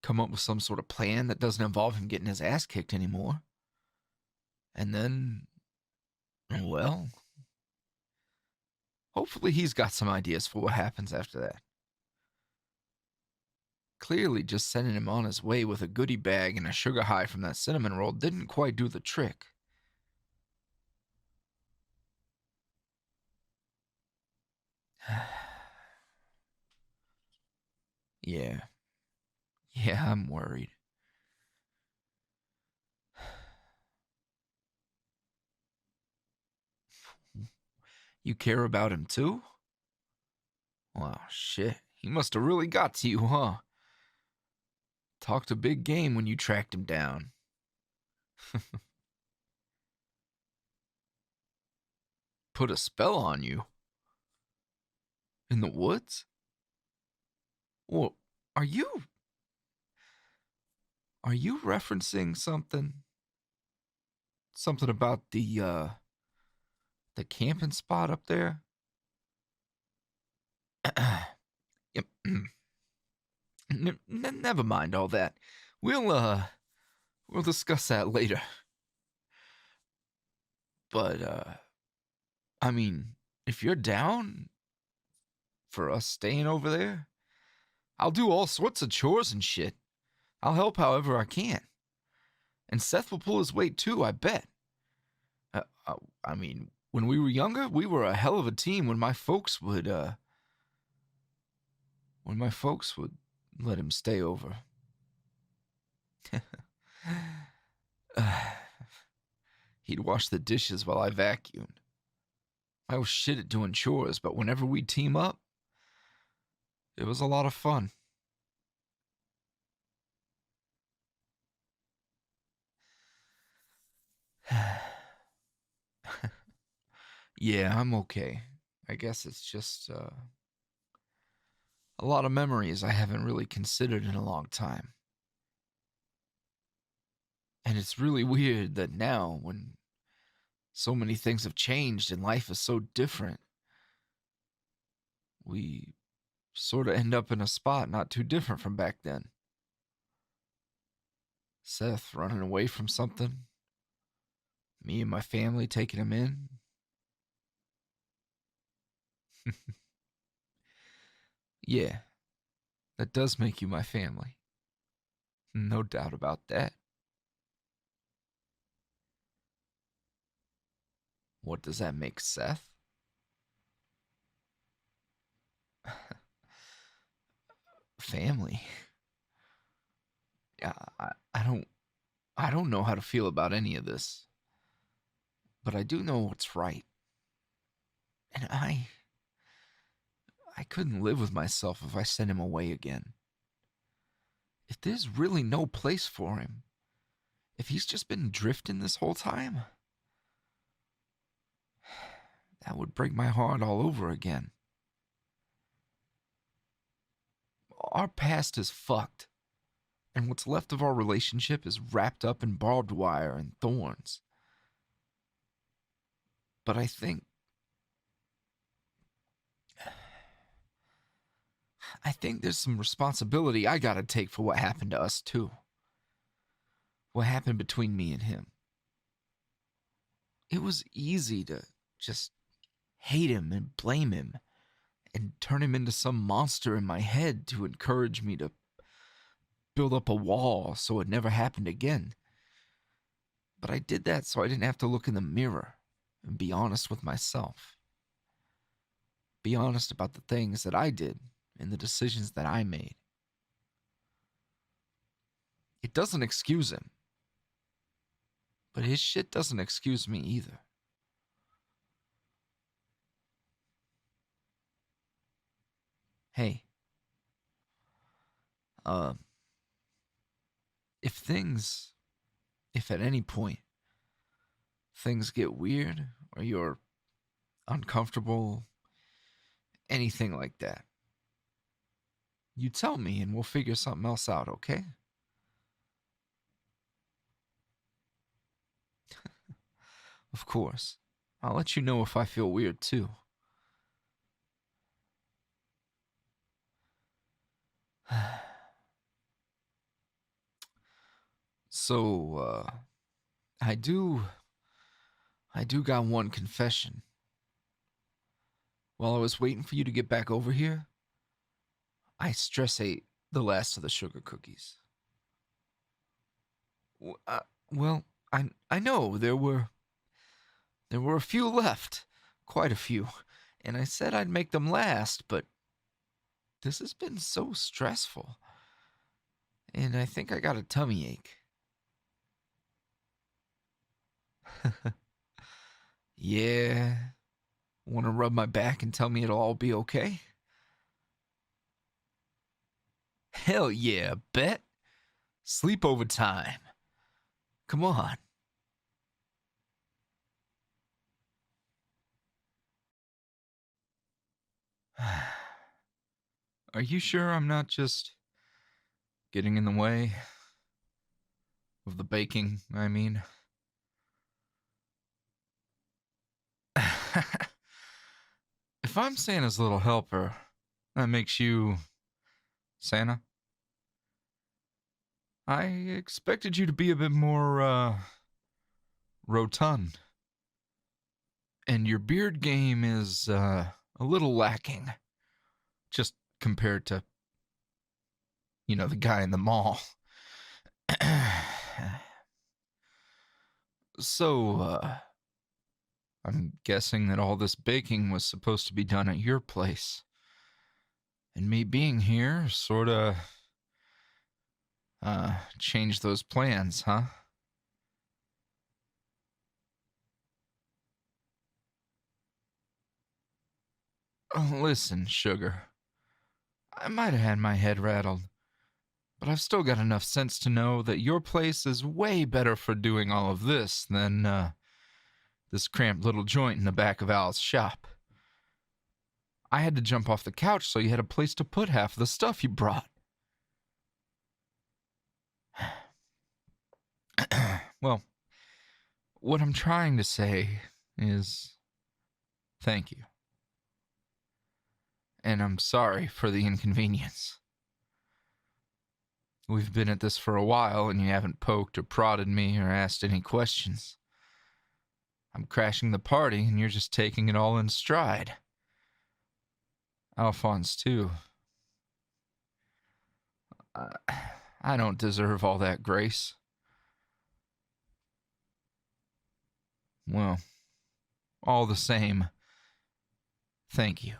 come up with some sort of plan that doesn't involve him getting his ass kicked anymore. And then, well, hopefully he's got some ideas for what happens after that. Clearly, just sending him on his way with a goodie bag and a sugar high from that cinnamon roll didn't quite do the trick. Yeah, I'm worried. You care about him too? Wow, shit. He must have really got to you, huh? Talked a big game when you tracked him down. Put a spell on you? In the woods? Well, are you referencing something? Something about the camping spot up there? Yep. Never mind all that. We'll discuss that later. But I mean, if you're down for us staying over there, I'll do all sorts of chores and shit. I'll help however I can. And Seth will pull his weight too, I bet. I mean, when we were younger, we were a hell of a team when my folks would let him stay over. He'd wash the dishes while I vacuumed. I was shit at doing chores, but whenever we'd team up, it was a lot of fun. Yeah, I'm okay. I guess it's just a lot of memories I haven't really considered in a long time. And it's really weird that now, when so many things have changed and life is so different, we sort of end up in a spot not too different from back then. Seth running away from something, me and my family taking him in. Yeah, that does make you my family. No doubt about that. What does that make Seth? Family. Yeah, I don't know how to feel about any of this. But I do know what's right. And I couldn't live with myself if I sent him away again. If there's really no place for him, if he's just been drifting this whole time, that would break my heart all over again. Our past is fucked, and what's left of our relationship is wrapped up in barbed wire and thorns. But I think there's some responsibility I gotta take for what happened to us too. What happened between me and him. It was easy to just hate him and blame him and turn him into some monster in my head to encourage me to build up a wall so it never happened again. But I did that so I didn't have to look in the mirror and be honest with myself. Be honest about the things that I did and the decisions that I made. It doesn't excuse him, but his shit doesn't excuse me either. Hey, If at any point things get weird or you're uncomfortable, anything like that, you tell me and we'll figure something else out, okay? Of course. I'll let you know if I feel weird too. So, I do got one confession. While I was waiting for you to get back over here, I stress ate the last of the sugar cookies. Well, I know there were a few left, quite a few, and I said I'd make them last, but this has been so stressful, and I think I got a tummy ache. Yeah, want to rub my back and tell me it'll all be okay? Hell yeah, bet. Sleepover time. Come on. Are you sure I'm not just getting in the way of the baking, I mean? If I'm Santa's little helper, that makes you Santa? I expected you to be a bit more, rotund. And your beard game is, a little lacking. Just compared to, the guy in the mall. So, I'm guessing that all this baking was supposed to be done at your place. And me being here sorta, changed those plans, huh? Oh, listen, sugar. I might have had my head rattled, but I've still got enough sense to know that your place is way better for doing all of this than, this cramped little joint in the back of Al's shop. I had to jump off the couch so you had a place to put half of the stuff you brought. Well, what I'm trying to say is thank you. And I'm sorry for the inconvenience. We've been at this for a while and you haven't poked or prodded me or asked any questions. I'm crashing the party and you're just taking it all in stride. Alphonse, too. I don't deserve all that grace. Well, all the same, thank you.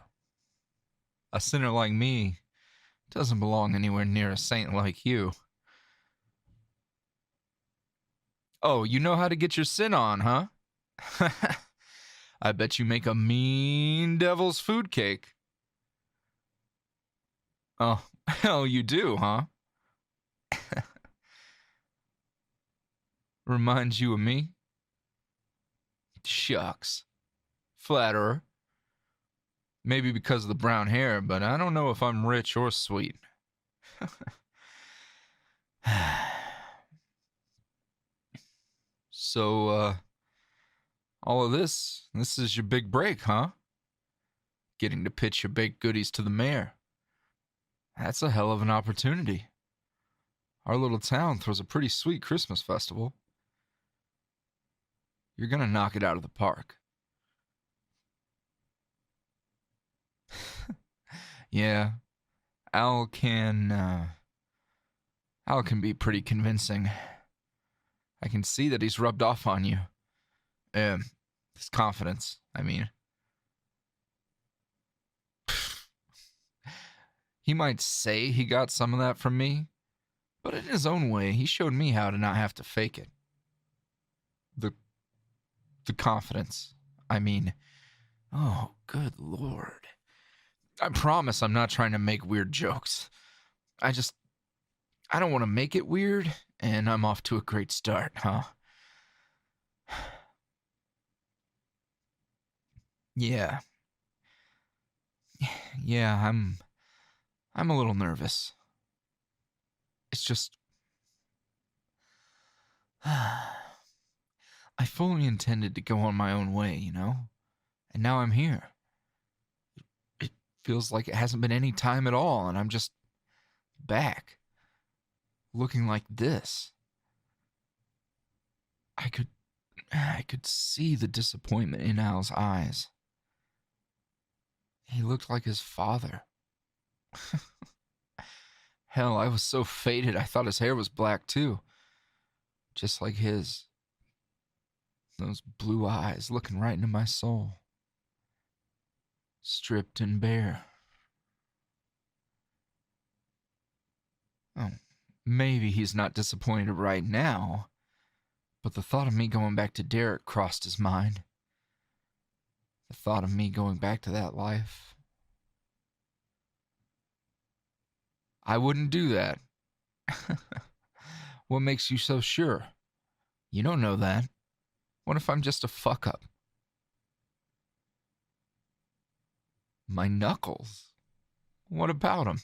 A sinner like me doesn't belong anywhere near a saint like you. Oh, you know how to get your sin on, huh? I bet you make a mean devil's food cake. Oh, hell, you do, huh? Reminds you of me? Shucks. Flatterer. Maybe because of the brown hair, but I don't know if I'm rich or sweet. So, all of this is your big break, huh? Getting to pitch your baked goodies to the mayor. That's a hell of an opportunity. Our little town throws a pretty sweet Christmas festival. You're gonna knock it out of the park. Yeah, Al can be pretty convincing. I can see that he's rubbed off on you. His confidence, I mean. He might say he got some of that from me, but in his own way, he showed me how to not have to fake it. The confidence, I mean. Oh, good Lord. I promise I'm not trying to make weird jokes. I just I don't want to make it weird, and I'm off to a great start, huh? Yeah. Yeah, I'm a little nervous. It's just I fully intended to go on my own way, you know? And now I'm here. It feels like it hasn't been any time at all, and I'm just back. Looking like this. I could see the disappointment in Al's eyes. He looked like his father. Hell, I was so faded I thought his hair was black too. Just like his. Those blue eyes looking right into my soul. Stripped and bare. Oh, maybe he's not disappointed right now, but the thought of me going back to Derek crossed his mind. The thought of me going back to that life. I wouldn't do that. What makes you so sure? You don't know that. What if I'm just a fuck up? My knuckles? What about them?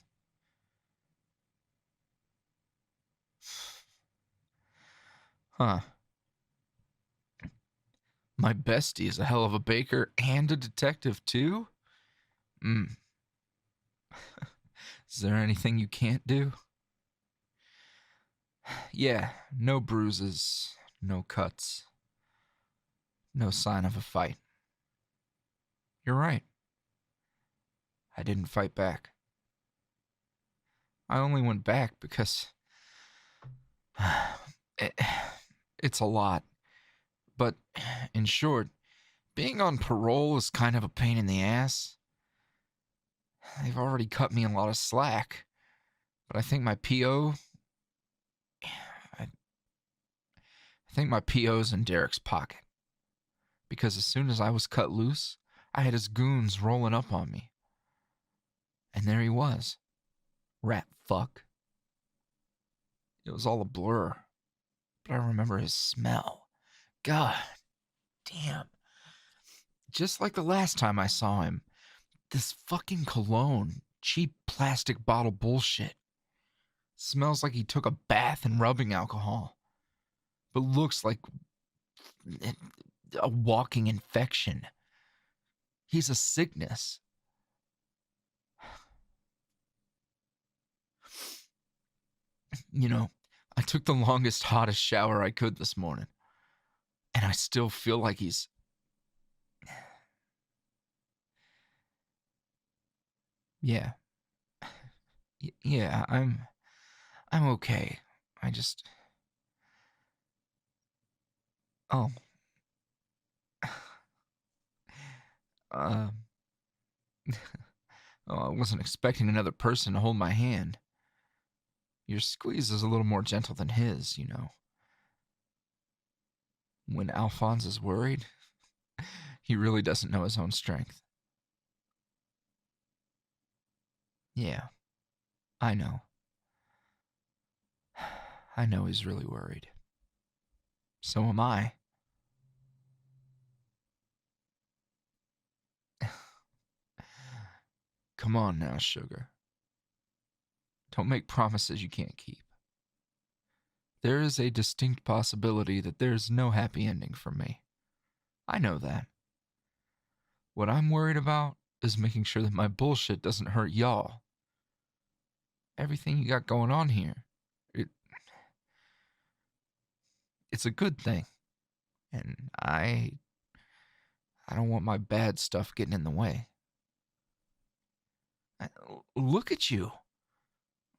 Huh. My bestie is a hell of a baker and a detective too? Is there anything you can't do? Yeah, no bruises, no cuts, no sign of a fight. You're right. I didn't fight back. I only went back because it's a lot. But in short, being on parole is kind of a pain in the ass. They've already cut me a lot of slack, but I think my PO... I think my PO's in Derek's pocket. Because as soon as I was cut loose, I had his goons rolling up on me. And there he was. Rat fuck. It was all a blur. But I remember his smell. God damn. Just like the last time I saw him. This fucking cologne. Cheap plastic bottle bullshit. Smells like he took a bath in rubbing alcohol. But looks like a walking infection. He's a sickness. You know, I took the longest, hottest shower I could this morning. And I still feel like he's... Yeah. Yeah, I'm okay. I just... Oh. Oh, I wasn't expecting another person to hold my hand. Your squeeze is a little more gentle than his, you know. When Alphonse is worried, he really doesn't know his own strength. Yeah, I know. I know he's really worried. So am I. Come on now, sugar. Don't make promises you can't keep. There is a distinct possibility that there's no happy ending for me. I know that. What I'm worried about is making sure that my bullshit doesn't hurt y'all. Everything you got going on here, it's a good thing. And I don't want my bad stuff getting in the way. Look at you.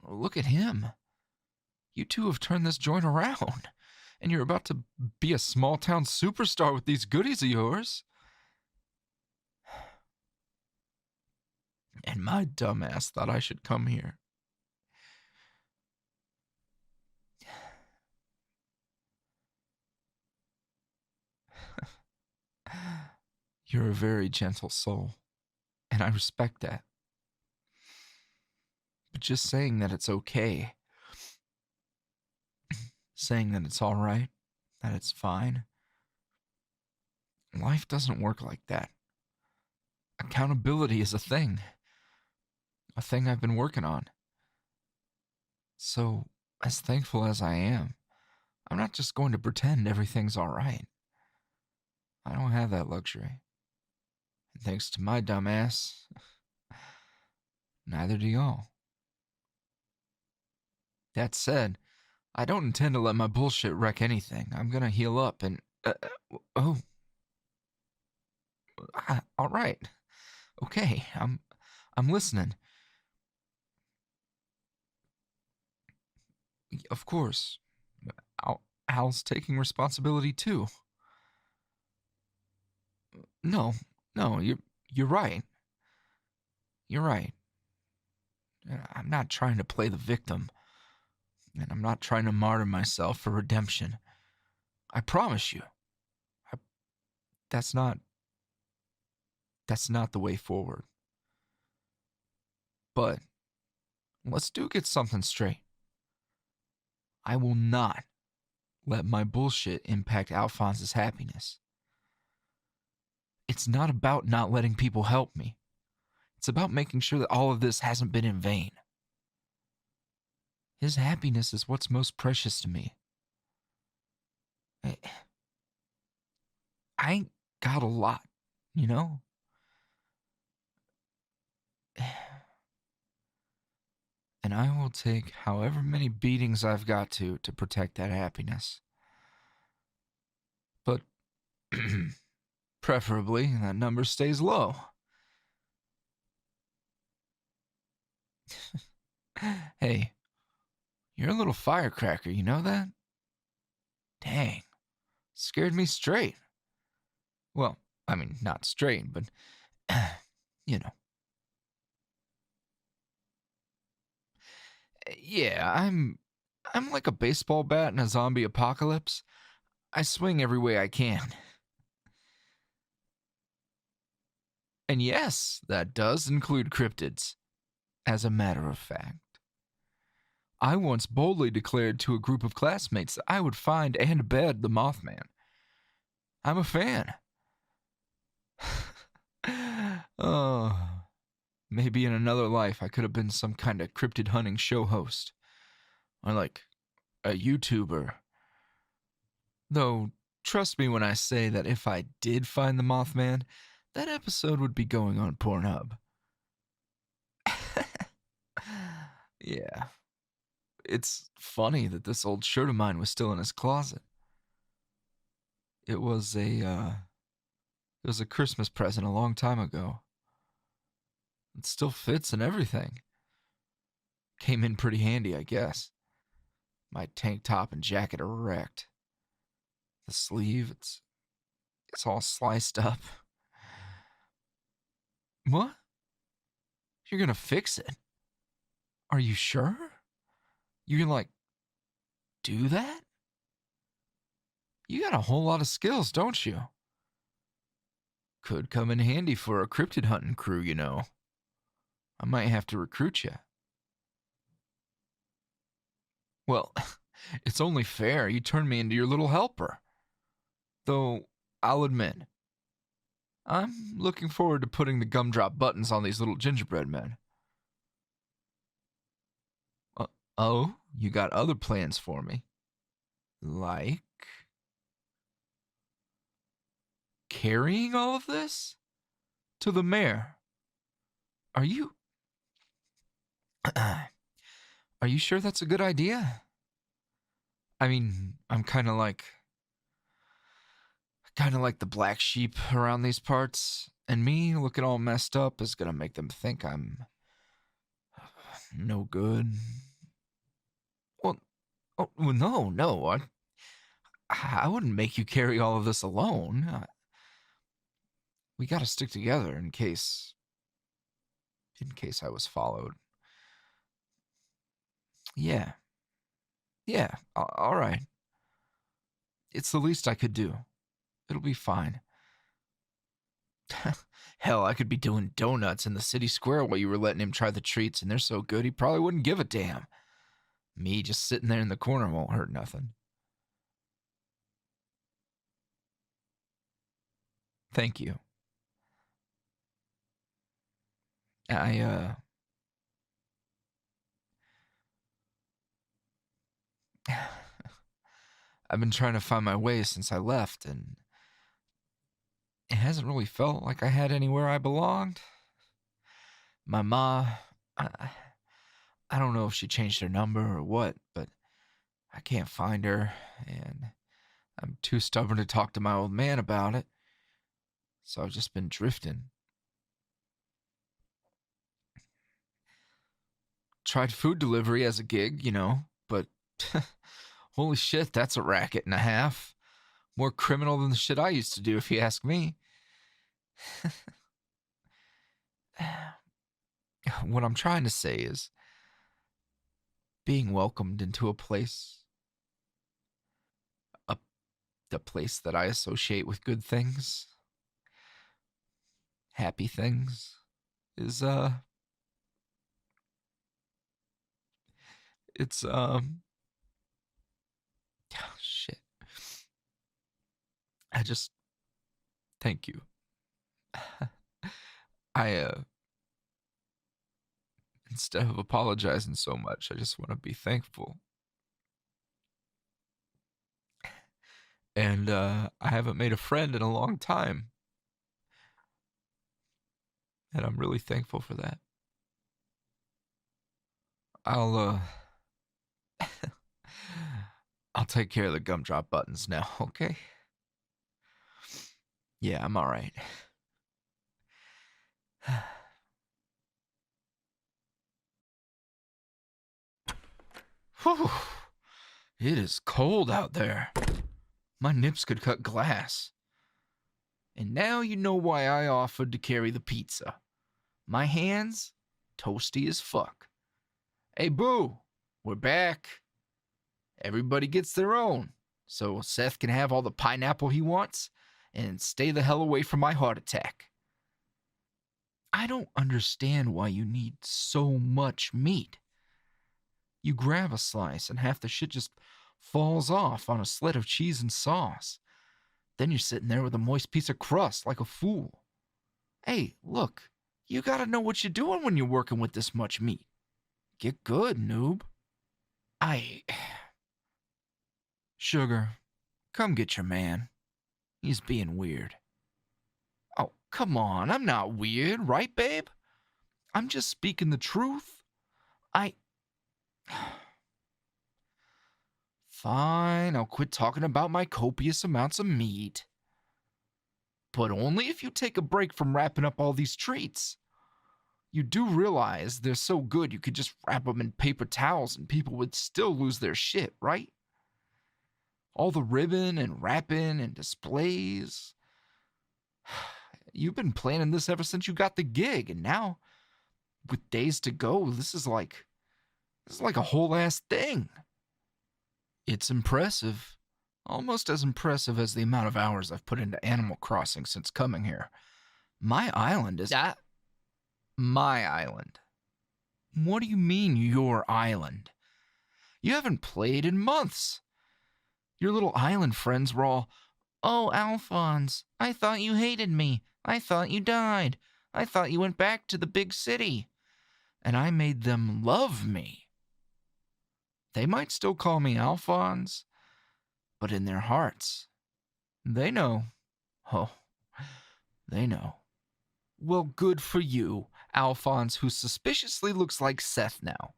Look at him. You two have turned this joint around. And you're about to be a small town superstar with these goodies of yours. And my dumbass thought I should come here. You're a very gentle soul, and I respect that. But just saying that it's okay saying that it's all right, that it's fine. Life doesn't work like that. Accountability is a thing I've been working on. So, as thankful as I am, I'm not just going to pretend everything's all right. I don't have that luxury. And thanks to my dumbass, neither do y'all. That said, I don't intend to let my bullshit wreck anything. I'm gonna heal up and... all right. Okay, I'm listening. Of course. Al's taking responsibility too. No, you're right. You're right. I'm not trying to play the victim, and I'm not trying to martyr myself for redemption. I promise you. That's not the way forward. But let's get something straight. I will not let my bullshit impact Alphonse's happiness. It's not about not letting people help me. It's about making sure that all of this hasn't been in vain. His happiness is what's most precious to me. I ain't got a lot, you know? And I will take however many beatings I've got to protect that happiness. But preferably that number stays low. Hey, you're a little firecracker, you know that? Dang, scared me straight. Well, I mean, not straight, but, you know. Yeah, I'm like a baseball bat in a zombie apocalypse. I swing every way I can. And yes, that does include cryptids. As a matter of fact, I once boldly declared to a group of classmates that I would find and bed the Mothman. I'm a fan. Oh, maybe in another life I could have been some kind of cryptid hunting show host. Or like a YouTuber. Though, trust me when I say that if I did find the Mothman, that episode would be going on Pornhub. Yeah. It's funny that this old shirt of mine was still in his closet. It was a Christmas present a long time ago. It still fits and everything. Came in pretty handy, I guess. My tank top and jacket are wrecked. The sleeve, it's all sliced up. What? You're gonna fix it? Are you sure? You can, like, do that? You got a whole lot of skills, don't you? Could come in handy for a cryptid hunting crew, you know. I might have to recruit you. Well, it's only fair you turn me into your little helper. Though, I'll admit, I'm looking forward to putting the gumdrop buttons on these little gingerbread men. Oh, you got other plans for me? Like carrying all of this to the mayor? Are you sure that's a good idea? I mean, I'm kind of like the black sheep around these parts, and me looking all messed up is gonna make them think I'm no good. Well, no, I wouldn't make you carry all of this alone. We gotta stick together in case I was followed. Yeah, all right. It's the least I could do. It'll be fine. Hell, I could be doing donuts in the city square while you were letting him try the treats, and they're so good he probably wouldn't give a damn. Me just sitting there in the corner won't hurt nothing. Thank you. I've been trying to find my way since I left, and it hasn't really felt like I had anywhere I belonged. My ma, I don't know if she changed her number or what, but I can't find her, and I'm too stubborn to talk to my old man about it. So I've just been drifting. Tried food delivery as a gig, but holy shit, that's a racket and a half. More criminal than the shit I used to do, if you ask me. What I'm trying to say is being welcomed into a place, the place that I associate with good things, happy things, is it's shit. I just thank you. I instead of apologizing so much, I just want to be thankful. And I haven't made a friend in a long time. And I'm really thankful for that. I'll take care of the gumdrop buttons now, okay? Yeah, I'm all right. Whew. It is cold out there. My nips could cut glass. And now you know why I offered to carry the pizza. My hands, toasty as fuck. Hey, boo, we're back. Everybody gets their own, so Seth can have all the pineapple he wants and stay the hell away from my heart attack. I don't understand why you need so much meat. You grab a slice and half the shit just falls off on a slit of cheese and sauce. Then you're sitting there with a moist piece of crust like a fool. Hey, look, you gotta know what you're doing when you're working with this much meat. Get good, noob. Sugar, come get your man. He's being weird. Oh, come on, I'm not weird, right, babe? I'm just speaking the truth. Fine, I'll quit talking about my copious amounts of meat. But only if you take a break from wrapping up all these treats. You do realize they're so good you could just wrap them in paper towels and people would still lose their shit, right? All the ribbon and wrapping and displays. You've been planning this ever since you got the gig, and now, with days to go, this is like a whole ass thing. It's impressive. Almost as impressive as the amount of hours I've put into Animal Crossing since coming here. My island is... My island. What do you mean, your island? You haven't played in months. Your little island friends were all, "Oh, Alphonse, I thought you hated me. I thought you died. I thought you went back to the big city." And I made them love me. They might still call me Alphonse, but in their hearts, they know. Oh, they know. Well, good for you, Alphonse, who suspiciously looks like Seth now.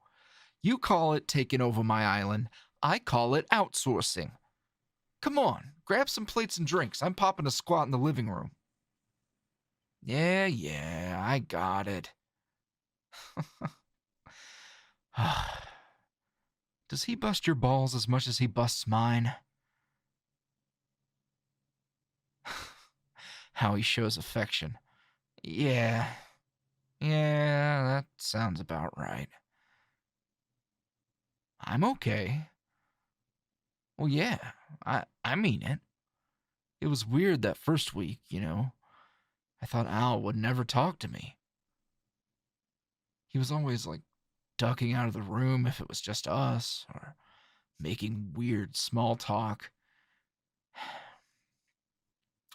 You call it taking over my island. I call it outsourcing. Come on, grab some plates and drinks. I'm popping a squat in the living room. Yeah, I got it. Does he bust your balls as much as he busts mine? How he shows affection. Yeah, that sounds about right. I'm okay. Well, yeah, I mean it. It was weird that first week, I thought Al would never talk to me. He was always like ducking out of the room if it was just us, or making weird small talk.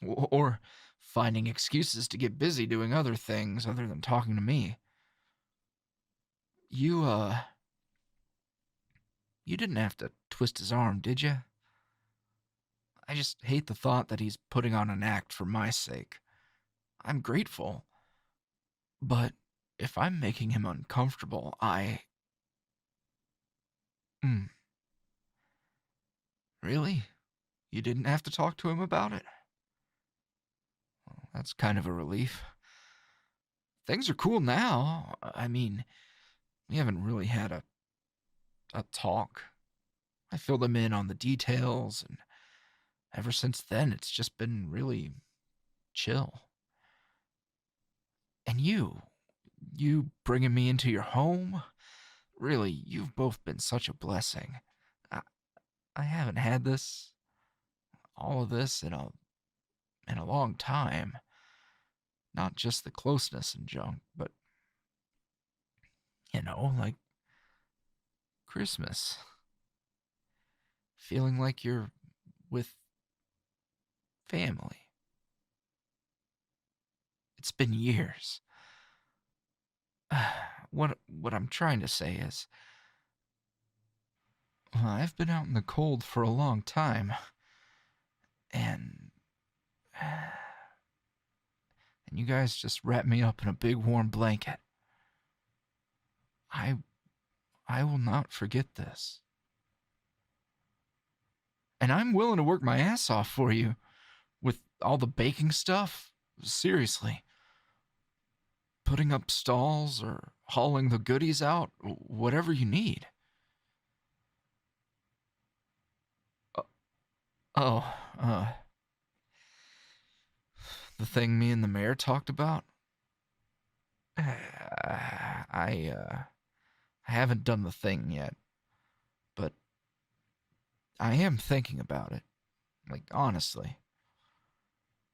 Or finding excuses to get busy doing other things other than talking to me. You didn't have to twist his arm, did you? I just hate the thought that he's putting on an act for my sake. I'm grateful. But if I'm making him uncomfortable, Really? You didn't have to talk to him about it? Well, that's kind of a relief. Things are cool now. I mean, we haven't really had a talk. I filled him in on the details, and ever since then, it's just been really chill. And you bringing me into your home, really, you've both been such a blessing. I haven't had all of this in a long time. Not just the closeness and junk, but, like Christmas. Feeling like you're with family. It's been years. What I'm trying to say is, I've been out in the cold for a long time, and you guys just wrap me up in a big warm blanket. I will not forget this. And I'm willing to work my ass off for you with all the baking stuff. Seriously. Putting up stalls or hauling the goodies out, whatever you need. The thing me and the mayor talked about? I haven't done the thing yet, but I am thinking about it. Like, honestly.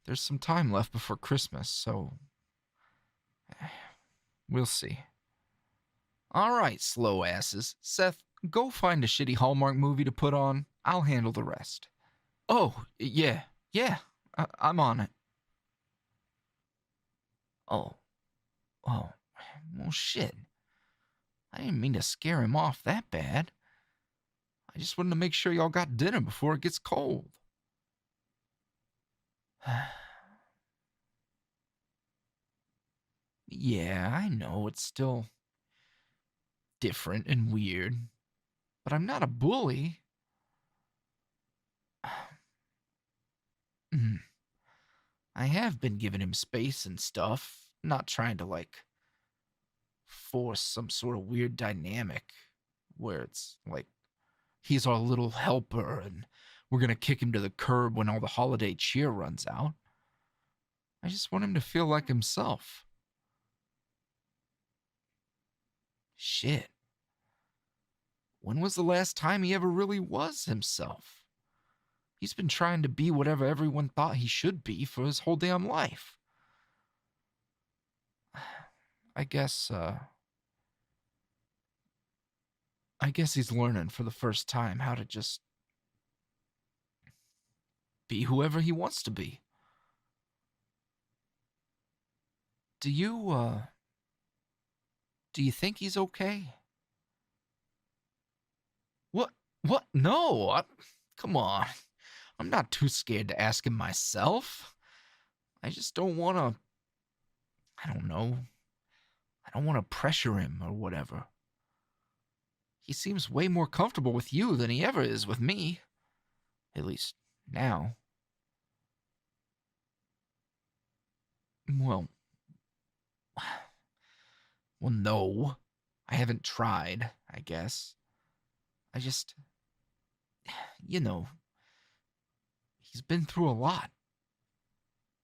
There's some time left before Christmas, so we'll see. All right, slow asses. Seth, go find a shitty Hallmark movie to put on. I'll handle the rest. Oh, yeah, I'm on it. Oh, well, shit. I didn't mean to scare him off that bad. I just wanted to make sure y'all got dinner before it gets cold. Yeah, I know it's still different and weird, but I'm not a bully. I have been giving him space and stuff, not trying to, force some sort of weird dynamic where it's like he's our little helper and we're gonna kick him to the curb when all the holiday cheer runs out. I just want him to feel like himself. Shit. When was the last time he ever really was himself? He's been trying to be whatever everyone thought he should be for his whole damn life. I guess he's learning for the first time how to just be whoever he wants to be. Do you think he's okay? What? No, come on. I'm not too scared to ask him myself. I just don't want to, I don't know. I don't want to pressure him or whatever. He seems way more comfortable with you than he ever is with me. At least now. Well, no. I haven't tried, I guess. I just, he's been through a lot.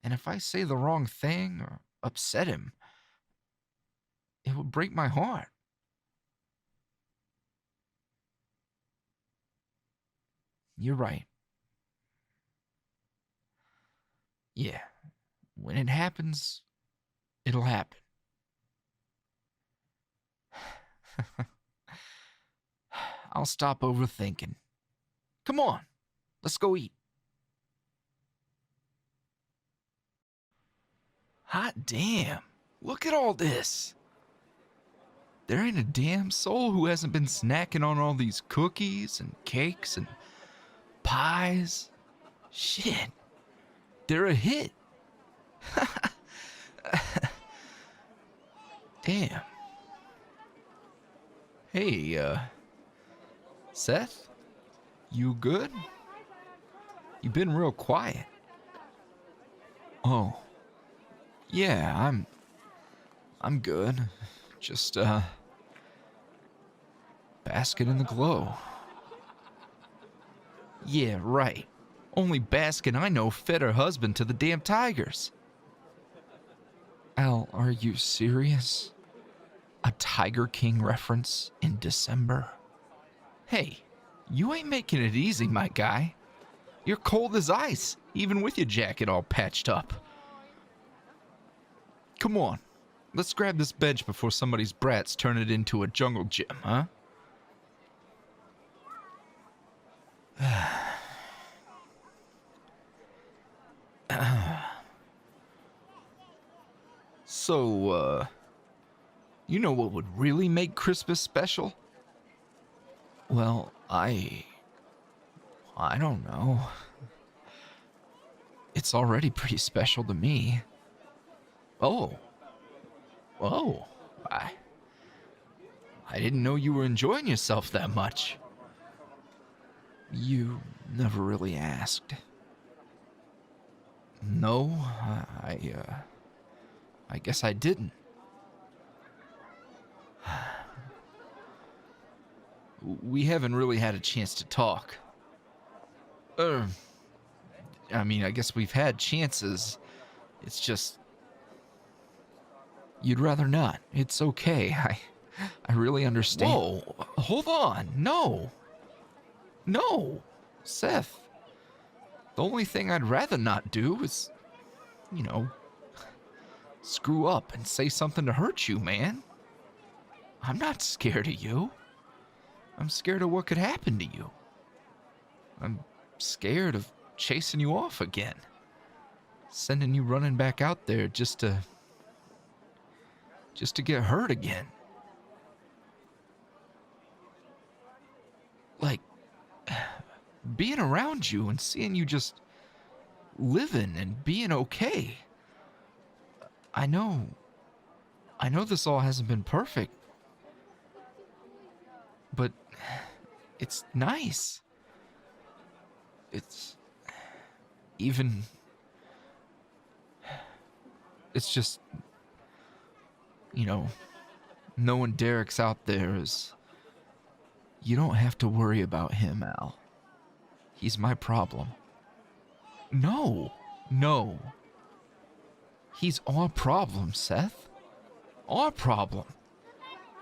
And if I say the wrong thing or upset him, it would break my heart. You're right. Yeah. When it happens, it'll happen. I'll stop overthinking. Come on, let's go eat. Hot damn. Look at all this. There ain't a damn soul who hasn't been snacking on all these cookies and cakes and pies. Shit. They're a hit. Damn. Hey, Seth? You good? You been real quiet. Oh. Yeah, I'm good. Just, basking in the glow. Yeah, right. Only Baskin I know fed her husband to the damn tigers. Al, are you serious? A Tiger King reference in December? Hey, you ain't making it easy, my guy. You're cold as ice, even with your jacket all patched up. Come on, let's grab this bench before somebody's brats turn it into a jungle gym, huh? So, you know what would really make Christmas special? Well, I don't know. It's already pretty special to me. Oh, I didn't know you were enjoying yourself that much. You never really asked. No, I guess I didn't. We haven't really had a chance to talk. I mean, I guess we've had chances. It's just... You'd rather not. It's okay. I really understand. Whoa, hold on. No, Seth. The only thing I'd rather not do is, screw up and say something to hurt you, man. I'm not scared of you. I'm scared of what could happen to you. I'm scared of chasing you off again. Sending you running back out there just to get hurt again. Like, being around you and seeing you just living and being okay. I know this all hasn't been perfect, but it's nice. It's just, knowing Derek's out there is, you don't have to worry about him, Al. He's my problem. No. He's our problem, Seth. Our problem.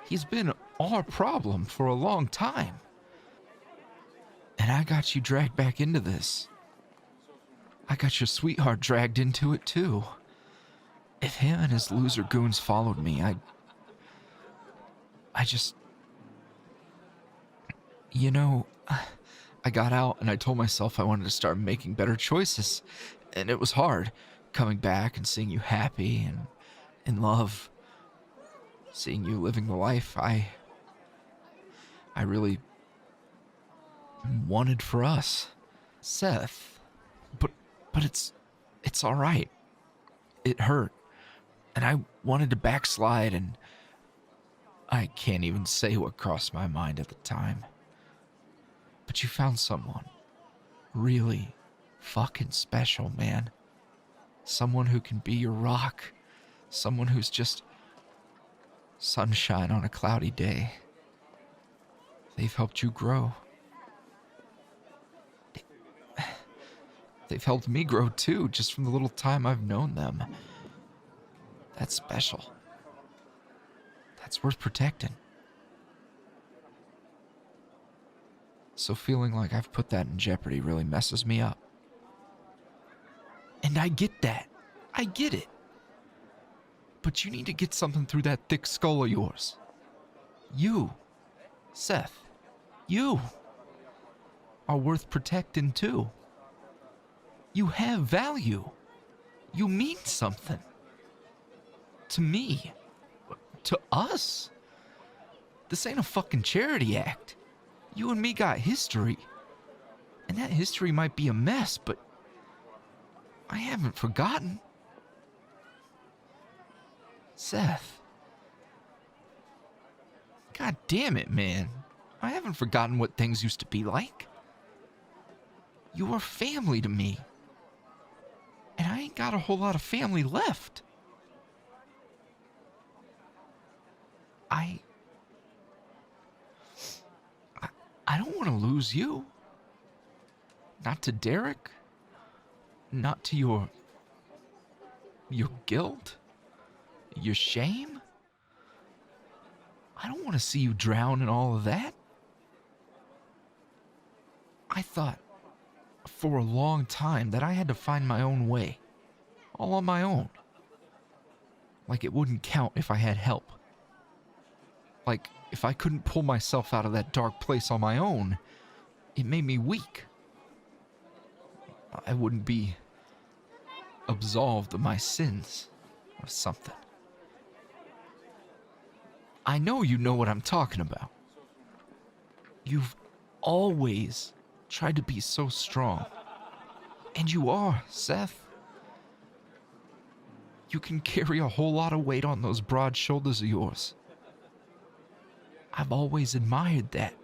He's been our problem for a long time. And I got you dragged back into this. I got your sweetheart dragged into it too. If him and his loser goons followed me, I just... I got out and I told myself I wanted to start making better choices. And it was hard, coming back and seeing you happy and in love. Seeing you living the life I really wanted for us. Seth. But it's all right. It hurt. And I wanted to backslide, and I can't even say what crossed my mind at the time. But you found someone really fucking special, man. Someone who can be your rock. Someone who's just sunshine on a cloudy day. They've helped you grow. They've helped me grow too, just from the little time I've known them. That's special. That's worth protecting. So feeling like I've put that in jeopardy really messes me up. And I get that. I get it. But you need to get something through that thick skull of yours. You, Seth, you are worth protecting too. You have value. You mean something. To me. To us. This ain't a fucking charity act. You and me got history. And that history might be a mess, but I haven't forgotten. Seth. God damn it, man. I haven't forgotten what things used to be like. You were family to me. And I ain't got a whole lot of family left. I don't want to lose you. Not to Derek. Not to your guilt. Your shame. I don't want to see you drown in all of that. I thought for a long time that I had to find my own way. All on my own. Like it wouldn't count if I had help. Like, if I couldn't pull myself out of that dark place on my own, it made me weak. I wouldn't be absolved of my sins or something. I know you know what I'm talking about. You've always tried to be so strong. And you are, Seth. You can carry a whole lot of weight on those broad shoulders of yours. I've always admired that.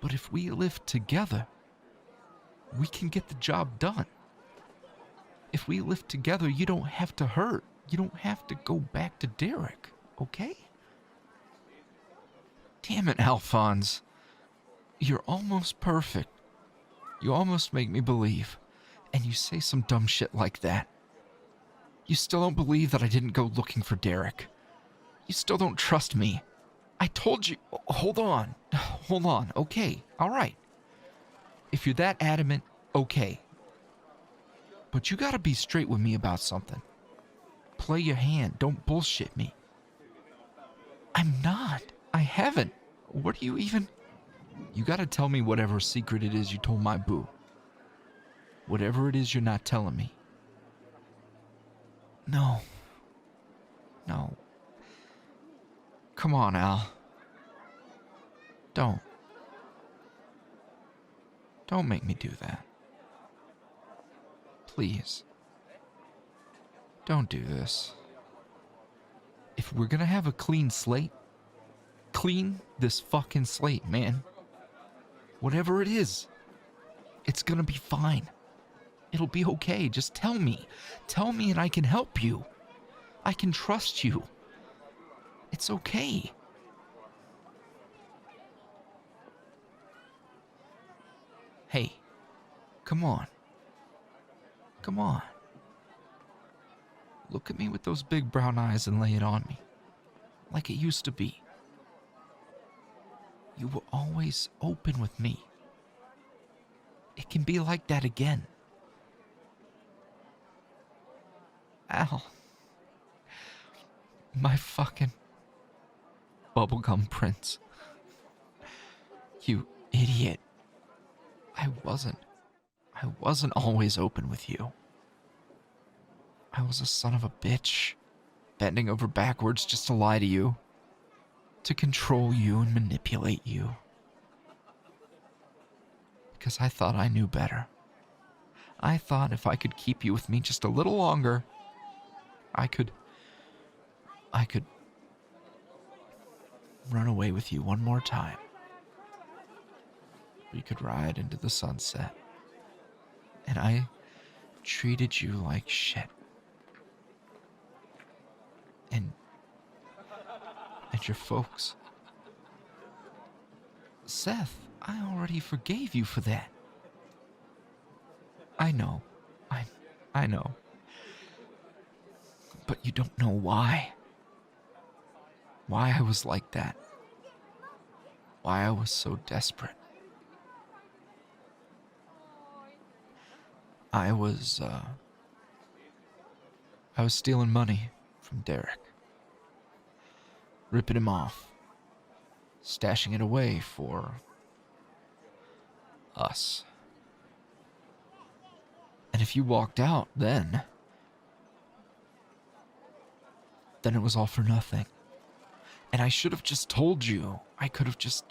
But if we live together, we can get the job done. If we live together, you don't have to hurt. You don't have to go back to Derek, okay? Damn it, Alphonse. You're almost perfect. You almost make me believe. And you say some dumb shit like that. You still don't believe that I didn't go looking for Derek. You still don't trust me. I told you... Hold on, okay, alright. If you're that adamant, okay. But you gotta be straight with me about something. Play your hand, don't bullshit me. I'm not. I haven't. What do you even... You gotta tell me whatever secret it is you told my boo. Whatever it is you're not telling me. No. Come on, Al. Don't make me do that. Please. Don't do this. If we're gonna have a clean slate, clean this fucking slate, man. Whatever it is, it's gonna be fine. It'll be okay. Just tell me. Tell me and I can help you. I can trust you. It's okay. Hey, come on. Come on. Look at me with those big brown eyes and lay it on me. Like it used to be. You were always open with me. It can be like that again. Al. My fucking bubblegum prince. You idiot. I wasn't always open with you. I was a son of a bitch, bending over backwards just to lie to you, to control you and manipulate you. Because I thought I knew better. I thought if I could keep you with me just a little longer, I could run away with you one more time. We could ride into the sunset. And I treated you like shit. And your folks. Seth, I already forgave you for that. I know. I know. But you don't know why. Why I was like that. Why I was so desperate. I was stealing money from Derek. Ripping him off. Stashing it away for us. And if you walked out then, then it was all for nothing. And I should have just told you. I could have just...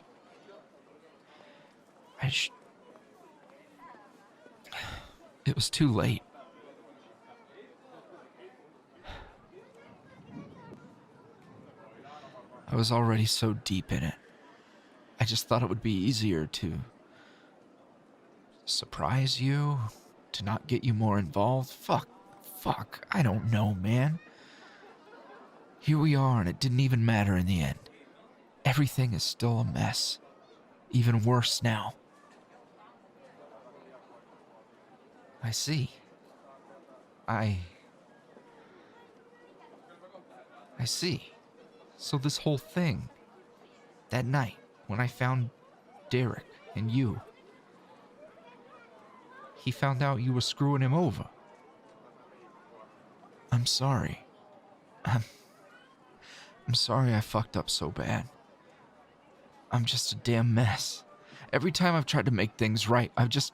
It was too late. I was already so deep in it. I just thought it would be easier to surprise you, to not get you more involved. Fuck, I don't know, man. Here we are, and it didn't even matter in the end. Everything is still a mess. Even worse now. I see. I see. So this whole thing, that night when I found Derek and you, he found out you were screwing him over. I'm sorry. I'm sorry I fucked up so bad. I'm just a damn mess. Every time I've tried to make things right, I've just...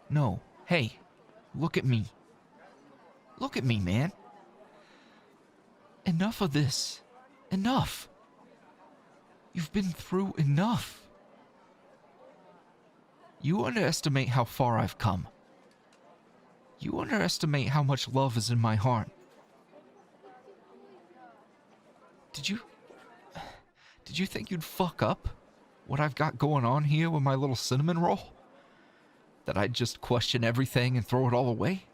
No. Hey, look at me. Look at me, man. Enough of this. Enough. You've been through enough. You underestimate how far I've come. You underestimate how much love is in my heart. Did you think you'd fuck up what I've got going on here with my little cinnamon roll? That I'd just question everything and throw it all away?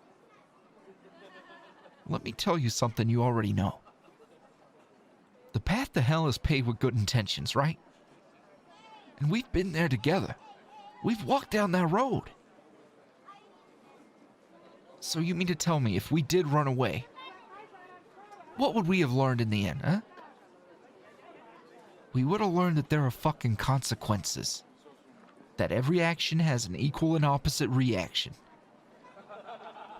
Let me tell you something you already know. The path to hell is paved with good intentions, right? And we've been there together. We've walked down that road. So you mean to tell me if we did run away, what would we have learned in the end, huh? We would have learned that there are fucking consequences. That every action has an equal and opposite reaction.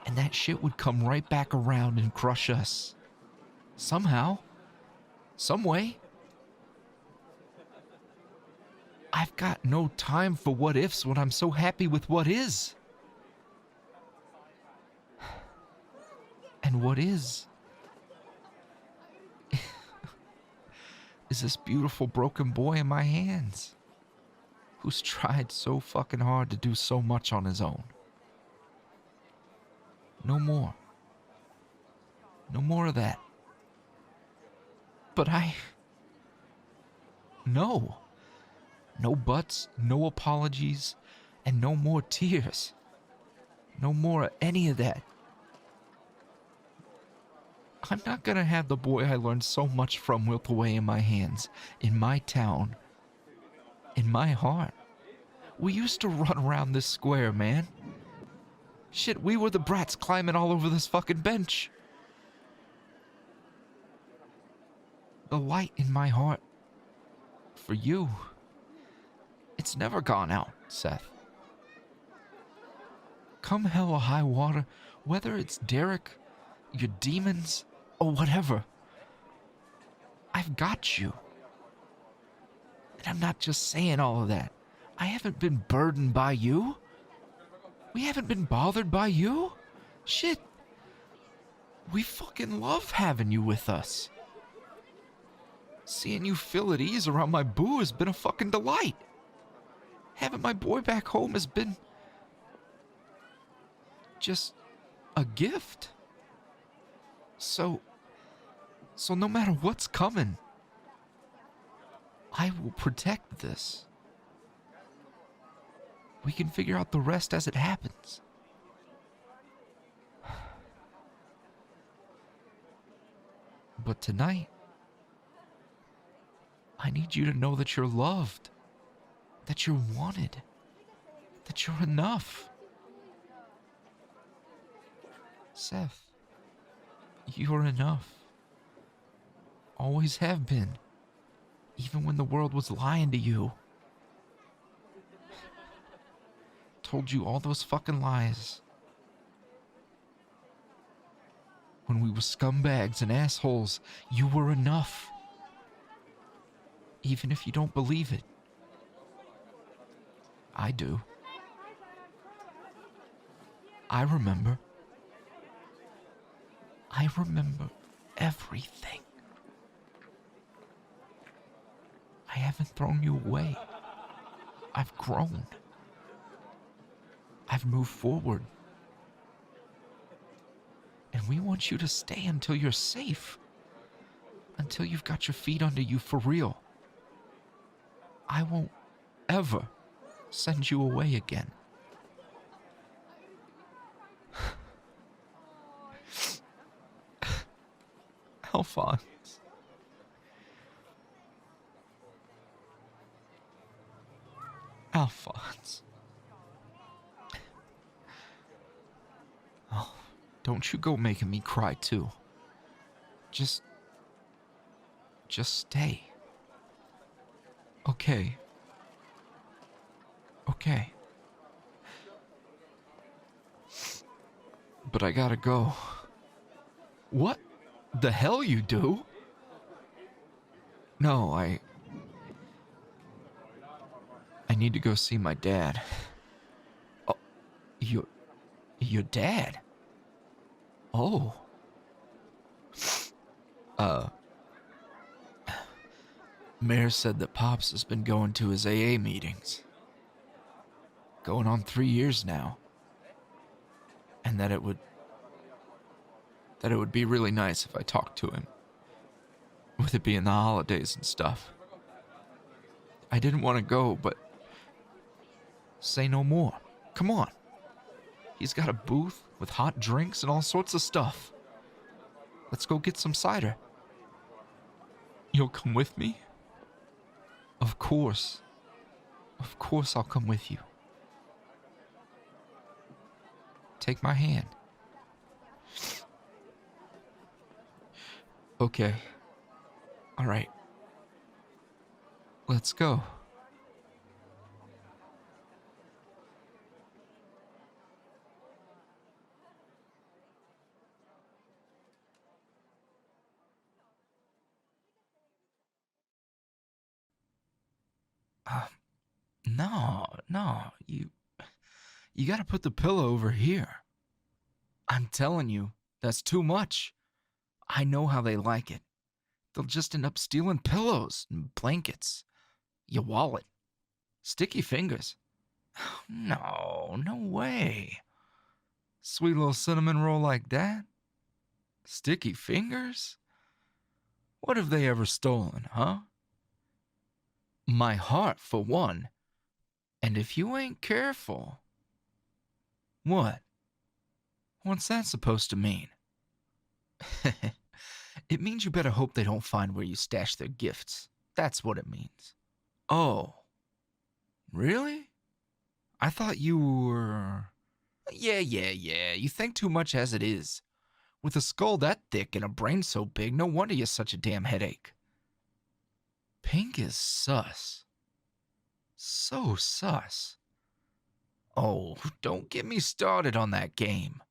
And that shit would come right back around and crush us. Somehow. Some way. I've got no time for what ifs when I'm so happy with what is. And what is this beautiful broken boy in my hands, who's tried so fucking hard to do so much on his own. No more. No more of that. But no. No buts, no apologies, and no more tears. No more of any of that. I'm not gonna have the boy I learned so much from wilt away in my hands, in my town, in my heart. We used to run around this square, man. Shit, we were the brats climbing all over this fucking bench. The light in my heart, for you, it's never gone out, Seth. Come hell or high water, whether it's Derek, your demons, or whatever, I've got you. And I'm not just saying all of that. I haven't been burdened by you. We haven't been bothered by you. Shit. We fucking love having you with us. Seeing you feel at ease around my boo has been a fucking delight. Having my boy back home has been just a gift. So no matter what's coming, I will protect this. We can figure out the rest as it happens. But tonight, I need you to know that you're loved, that you're wanted, that you're enough. Seth, you're enough. Always have been, even when the world was lying to you. Told you all those fucking lies. When we were scumbags and assholes, you were enough. Even if you don't believe it. I do. I remember everything. I haven't thrown you away. I've grown. I've moved forward. And we want you to stay until you're safe. Until you've got your feet under you for real. I won't ever send you away again. Alphonse. Alphonse. Oh, don't you go making me cry too. Just stay. Okay. Okay. But I gotta go. What the hell you do? No, I need to go see my dad. Oh, your dad? Oh. Mayor said that Pops has been going to his AA meetings. Going on 3 years now. And that it would be really nice if I talked to him. With it being the holidays and stuff. I didn't want to go, but say no more. Come on. He's got a booth with hot drinks and all sorts of stuff. Let's go get some cider. You'll come with me? Of course. Of course I'll come with you. Take my hand. Okay. All right. Let's go. No, you gotta put the pillow over here. I'm telling you, that's too much. I know how they like it. They'll just end up stealing pillows and blankets. Your wallet. Sticky fingers. No way. Sweet little cinnamon roll like that? Sticky fingers? What have they ever stolen, huh? My heart, for one. And if you ain't careful... What? What's that supposed to mean? It means you better hope they don't find where you stash their gifts. That's what it means. Oh. Really? I thought you were... Yeah. You think too much as it is. With a skull that thick and a brain so big, no wonder you're such a damn headache. Pink is sus. So sus. Oh, don't get me started on that game.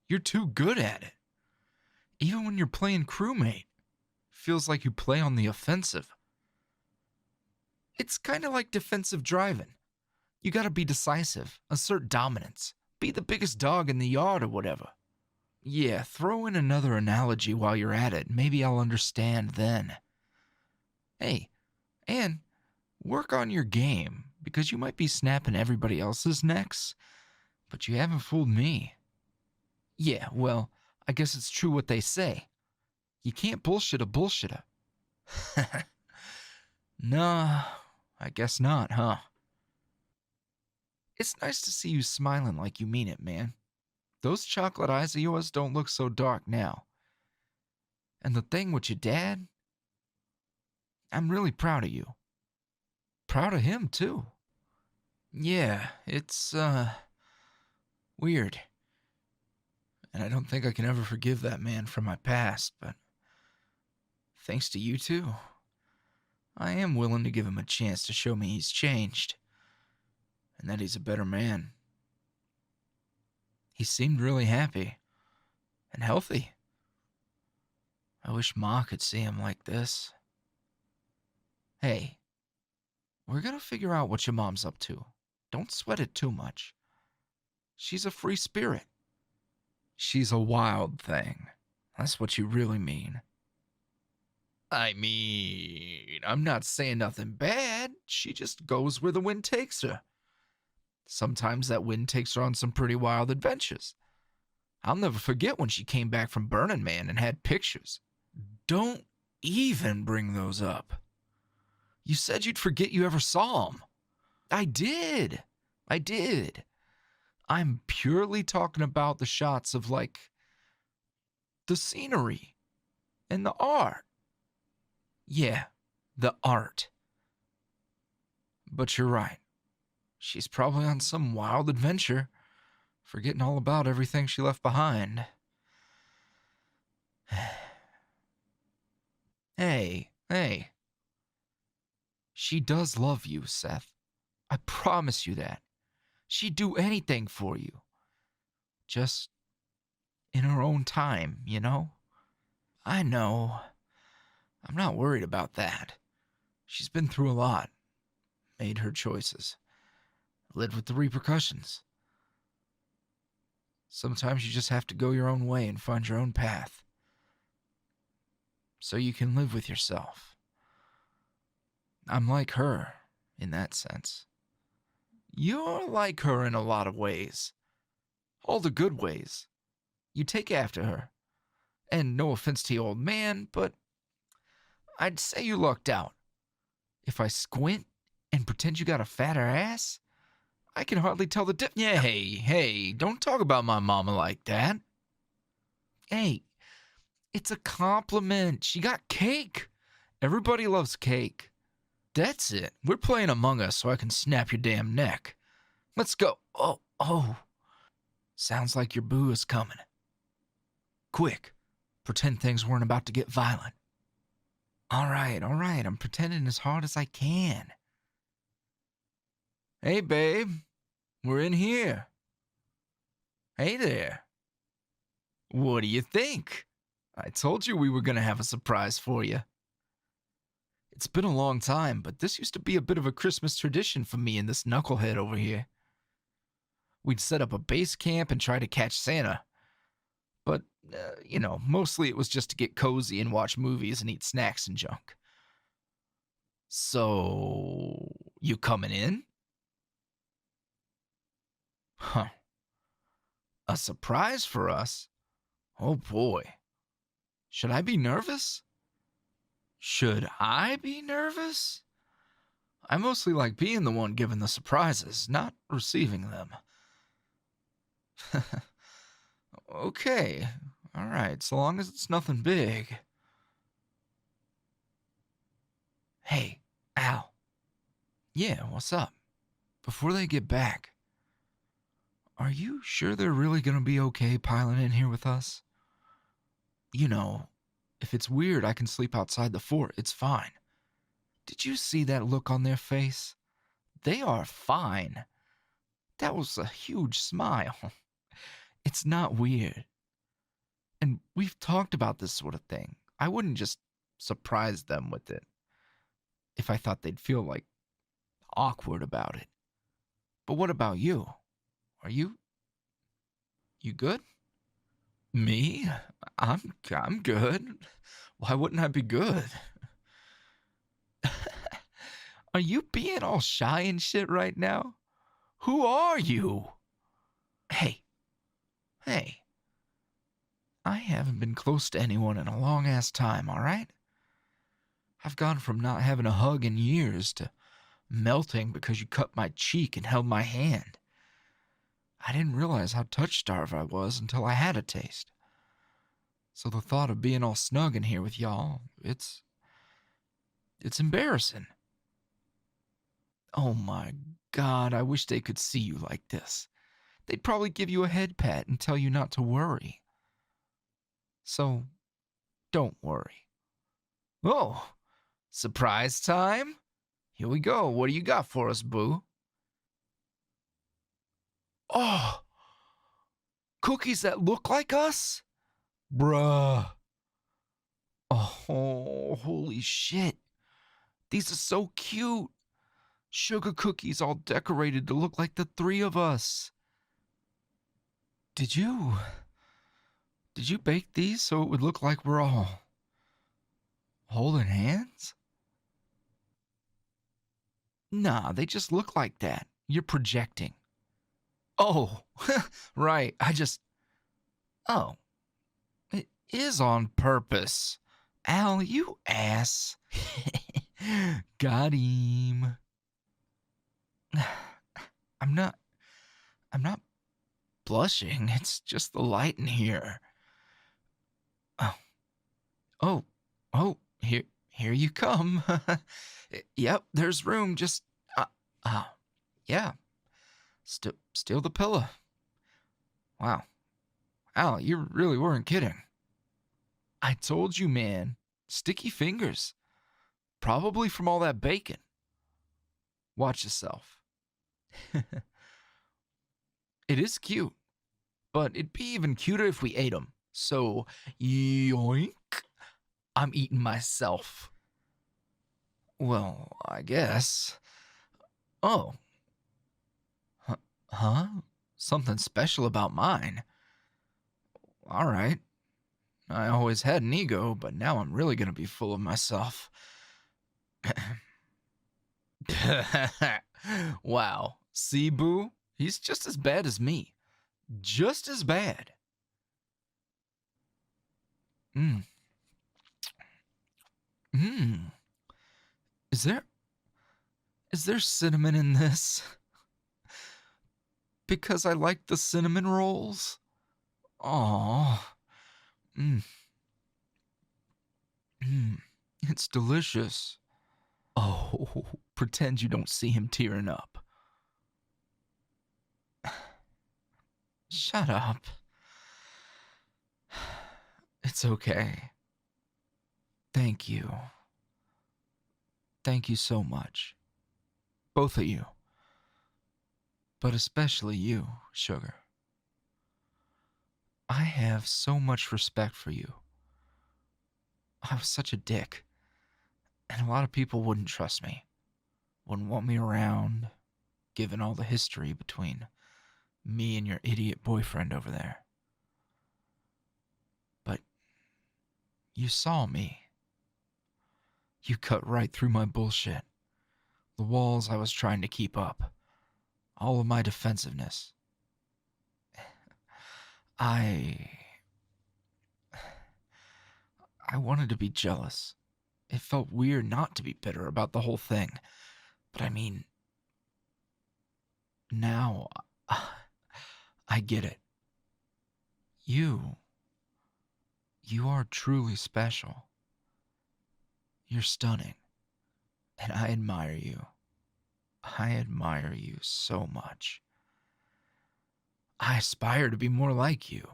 You're too good at it. Even when you're playing crewmate, feels like you play on the offensive. It's kind of like defensive driving. You gotta be decisive, assert dominance, be the biggest dog in the yard or whatever. Yeah, throw in another analogy while you're at it. Maybe I'll understand then. Hey, and work on your game, because you might be snapping everybody else's necks, but you haven't fooled me. Yeah, well, I guess it's true what they say. You can't bullshit a bullshitter. Nah, I guess not, huh? It's nice to see you smiling like you mean it, man. Those chocolate eyes of yours don't look so dark now. And the thing with your dad, I'm really proud of you. Proud of him, too. Yeah, it's, weird. And I don't think I can ever forgive that man for my past, but thanks to you two, I am willing to give him a chance to show me he's changed, and that he's a better man. He seemed really happy and healthy. I wish Ma could see him like this. Hey, we're gonna figure out what your mom's up to. Don't sweat it too much. She's a free spirit. She's a wild thing, That's what you really mean. I mean, I'm not saying nothing bad. She just goes where the wind takes her. Sometimes that wind takes her on some pretty wild adventures. I'll never forget when she came back from Burning Man and had pictures. Don't even bring those up. You said you'd forget you ever saw them. I did. I'm purely talking about the shots of, like, the scenery and the art. Yeah, the art. But you're right. She's probably on some wild adventure, forgetting all about everything she left behind. Hey. She does love you, Seth. I promise you that. She'd do anything for you. Just in her own time, you know? I know. I'm not worried about that. She's been through a lot. Made her choices. Lived with the repercussions. Sometimes you just have to go your own way and find your own path. So you can live with yourself. I'm like her, in that sense. You're like her in a lot of ways. All the good ways. You take after her. And no offense to your old man, but I'd say you lucked out. If I squint and pretend you got a fatter ass, I can hardly tell the difference. Yeah, hey, don't talk about my mama like that. Hey, it's a compliment. She got cake. Everybody loves cake. That's it. We're playing Among Us so I can snap your damn neck. Let's go. Oh. Sounds like your boo is coming. Quick, pretend things weren't about to get violent. All right. I'm pretending as hard as I can. Hey, babe. We're in here. Hey there. What do you think? I told you we were going to have a surprise for you. It's been a long time, but this used to be a bit of a Christmas tradition for me and this knucklehead over here. We'd set up a base camp and try to catch Santa. But, mostly it was just to get cozy and watch movies and eat snacks and junk. So, you coming in? Huh. A surprise for us? Oh boy. Should I be nervous? Should I be nervous? I mostly like being the one giving the surprises, not receiving them. Okay. All right, so long as it's nothing big. Hey, Al. Yeah, what's up? Before they get back, are you sure they're really gonna be okay piling in here with us? You know, if it's weird, I can sleep outside the fort. It's fine. Did you see that look on their face? They are fine. That was a huge smile. It's not weird. And we've talked about this sort of thing. I wouldn't just surprise them with it if I thought they'd feel, like, awkward about it. But what about you? Are you good? Me? I'm good. Why wouldn't I be good? Are you being all shy and shit right now? Who are you? Hey. I haven't been close to anyone in a long-ass time, all right? I've gone from not having a hug in years to melting because you cut my cheek and held my hand. I didn't realize how touch-starved I was until I had a taste. So the thought of being all snug in here with y'all, it's embarrassing. Oh my God, I wish they could see you like this. They'd probably give you a head pat and tell you not to worry. So, don't worry. Oh, surprise time? Here we go. What do you got for us, boo? Oh, cookies that look like us? Bruh. Oh, holy shit. These are so cute. Sugar cookies all decorated to look like the three of us. Did you Did you bake these so it would look like we're all holding hands? Nah, they just look like that. You're projecting. Oh, right. Oh, it is on purpose. Al, you ass. Got him. I'm not blushing. It's just the light in here. Here you come. Yep, there's room. Just, yeah. Steal the pillow. Wow. Al, you really weren't kidding. I told you, man. Sticky fingers. Probably from all that bacon. Watch yourself. It is cute, but it'd be even cuter if we ate them. So, yoink. I'm eating myself. Well, I guess. Oh. Huh? Something special about mine. All right. I always had an ego, but now I'm really going to be full of myself. Wow. See, Boo? He's just as bad as me. Just as bad. Is there cinnamon in this? Because I like the cinnamon rolls. Aww. It's delicious. Oh, pretend you don't see him tearing up. Shut up. It's okay. Thank you. Thank you so much. Both of you. But especially you, Sugar. I have so much respect for you. I was such a dick. And a lot of people wouldn't trust me. Wouldn't want me around, given all the history between me and your idiot boyfriend over there. But you saw me. You cut right through my bullshit. The walls I was trying to keep up. All of my defensiveness. I wanted to be jealous. It felt weird not to be bitter about the whole thing. But I mean, now I get it. You are truly special. You're stunning. And I admire you. I admire you so much. I aspire to be more like you.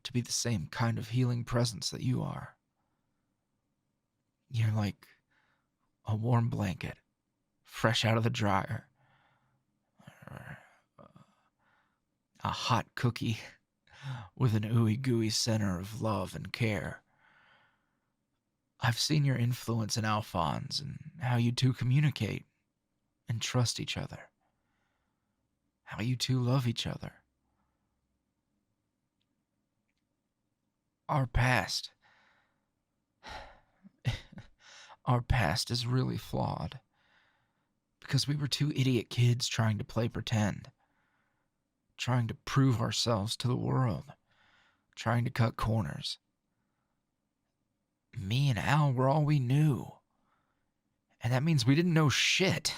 To be the same kind of healing presence that you are. You're like a warm blanket, fresh out of the dryer. Or a hot cookie with an ooey gooey center of love and care. I've seen your influence in Alphonse and how you two communicate and trust each other. How you two love each other. Our past. Our past is really flawed. Because we were two idiot kids trying to play pretend. Trying to prove ourselves to the world. Trying to cut corners. Me and Al were all we knew. And that means we didn't know shit.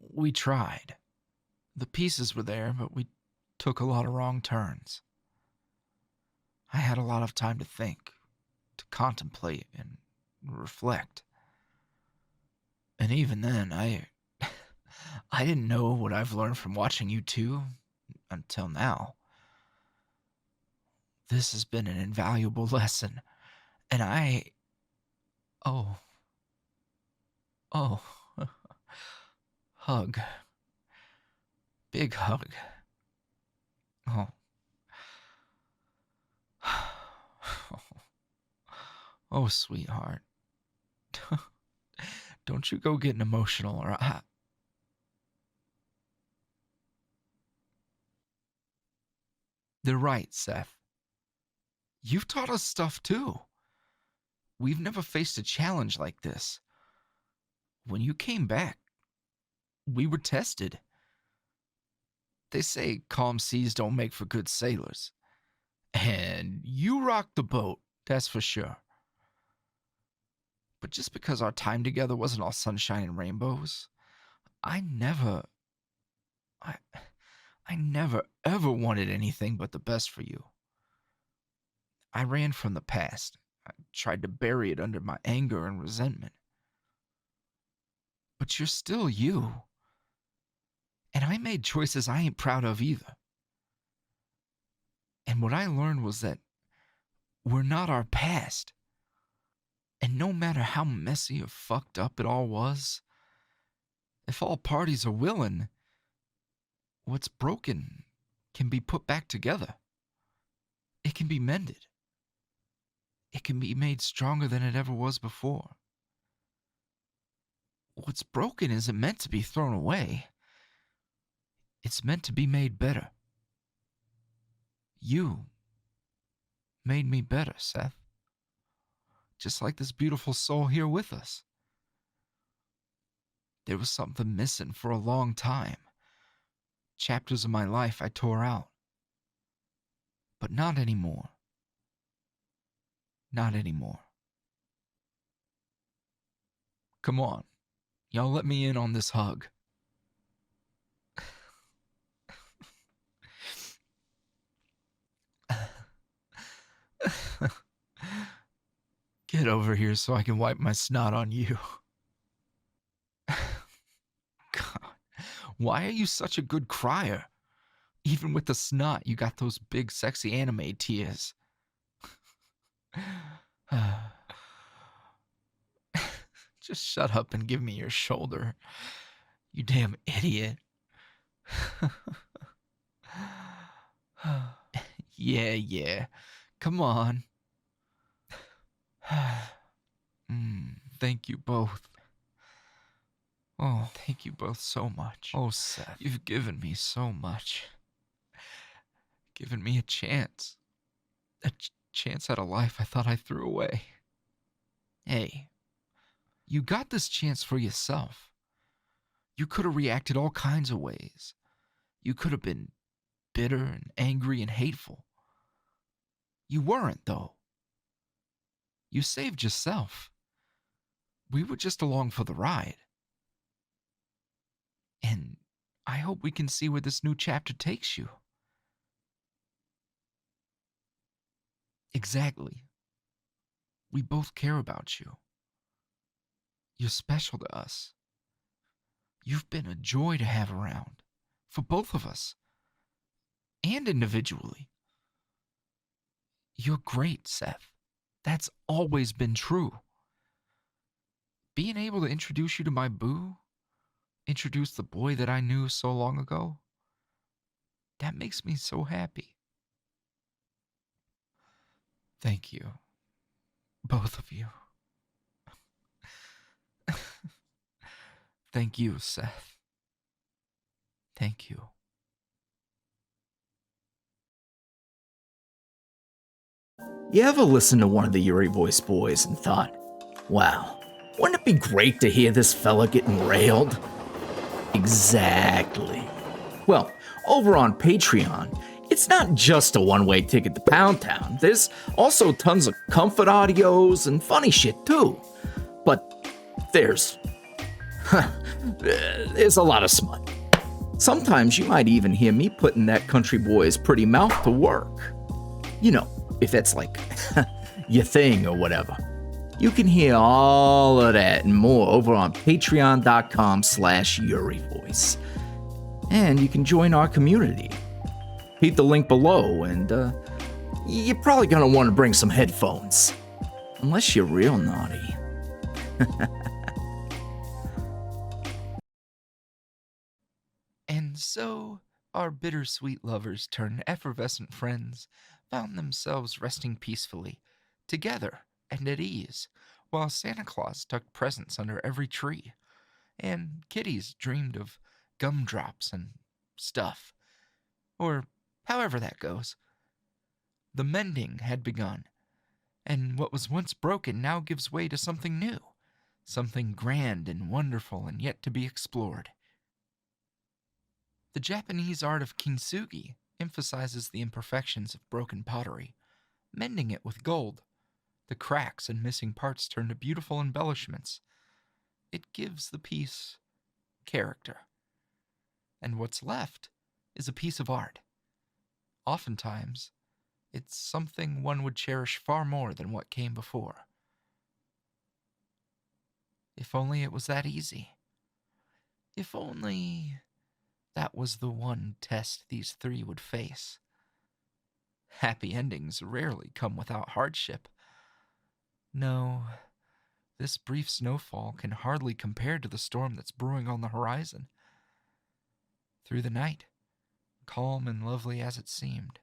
We tried. The pieces were there, but we took a lot of wrong turns. I had a lot of time to think, to contemplate and reflect. And even then, I didn't know what I've learned from watching you two until now. This has been an invaluable lesson, and hug. Big hug. Oh. Oh, sweetheart. Don't you go getting emotional or They're right, Seth. You've taught us stuff too. We've never faced a challenge like this. When you came back, we were tested. They say calm seas don't make for good sailors. And you rocked the boat, that's for sure. But just because our time together wasn't all sunshine and rainbows, I never ever wanted anything but the best for you. I ran from the past. I tried to bury it under my anger and resentment. But you're still you. And I made choices I ain't proud of either. And what I learned was that we're not our past. And no matter how messy or fucked up it all was, if all parties are willing, what's broken can be put back together. It can be mended. It can be made stronger than it ever was before. What's broken isn't meant to be thrown away. It's meant to be made better. You made me better, Seth. Just like this beautiful soul here with us. There was something missing for a long time. Chapters of my life I tore out. But not anymore. Not anymore. Come on. Y'all let me in on this hug. Get over here so I can wipe my snot on you. God, why are you such a good crier? Even with the snot, you got those big sexy anime tears. Just shut up and give me your shoulder. You damn idiot. Yeah. Come on. Thank you both. Oh, thank you both so much. Oh, Seth, you've given me so much. Given me a chance. A chance at a life I thought I threw away. Hey, you got this chance for yourself. You could have reacted all kinds of ways. You could have been bitter and angry and hateful. You weren't, though. You saved yourself. We were just along for the ride. And I hope we can see where this new chapter takes you. Exactly. We both care about you. You're special to us. You've been a joy to have around, for both of us, and individually. You're great, Seth. That's always been true. Being able to introduce you to my boo, introduce the boy that I knew so long ago, that makes me so happy. Thank you, both of you. Thank you, Seth. Thank you. You ever listened to one of the YuuriVoice boys and thought, wow, wouldn't it be great to hear this fella getting railed? Exactly. Well, over on Patreon, it's not just a one-way ticket to Pound Town. There's also tons of comfort audios and funny shit too. But there's a lot of smut. Sometimes you might even hear me putting that country boy's pretty mouth to work. You know, if that's like your thing or whatever. You can hear all of that and more over on patreon.com/YuuriVoice. And you can join our community. Hit the link below, and you're probably gonna want to bring some headphones. Unless you're real naughty. And so, our bittersweet lovers turned effervescent friends found themselves resting peacefully, together and at ease, while Santa Claus tucked presents under every tree, and kitties dreamed of gumdrops and stuff, or however that goes. The mending had begun, and what was once broken now gives way to something new, something grand and wonderful and yet to be explored. The Japanese art of kintsugi emphasizes the imperfections of broken pottery, mending it with gold. The cracks and missing parts turn to beautiful embellishments. It gives the piece character. And what's left is a piece of art. Oftentimes, it's something one would cherish far more than what came before. If only it was that easy. If only that was the one test these three would face. Happy endings rarely come without hardship. No, this brief snowfall can hardly compare to the storm that's brewing on the horizon. Through the night, calm and lovely as it seemed,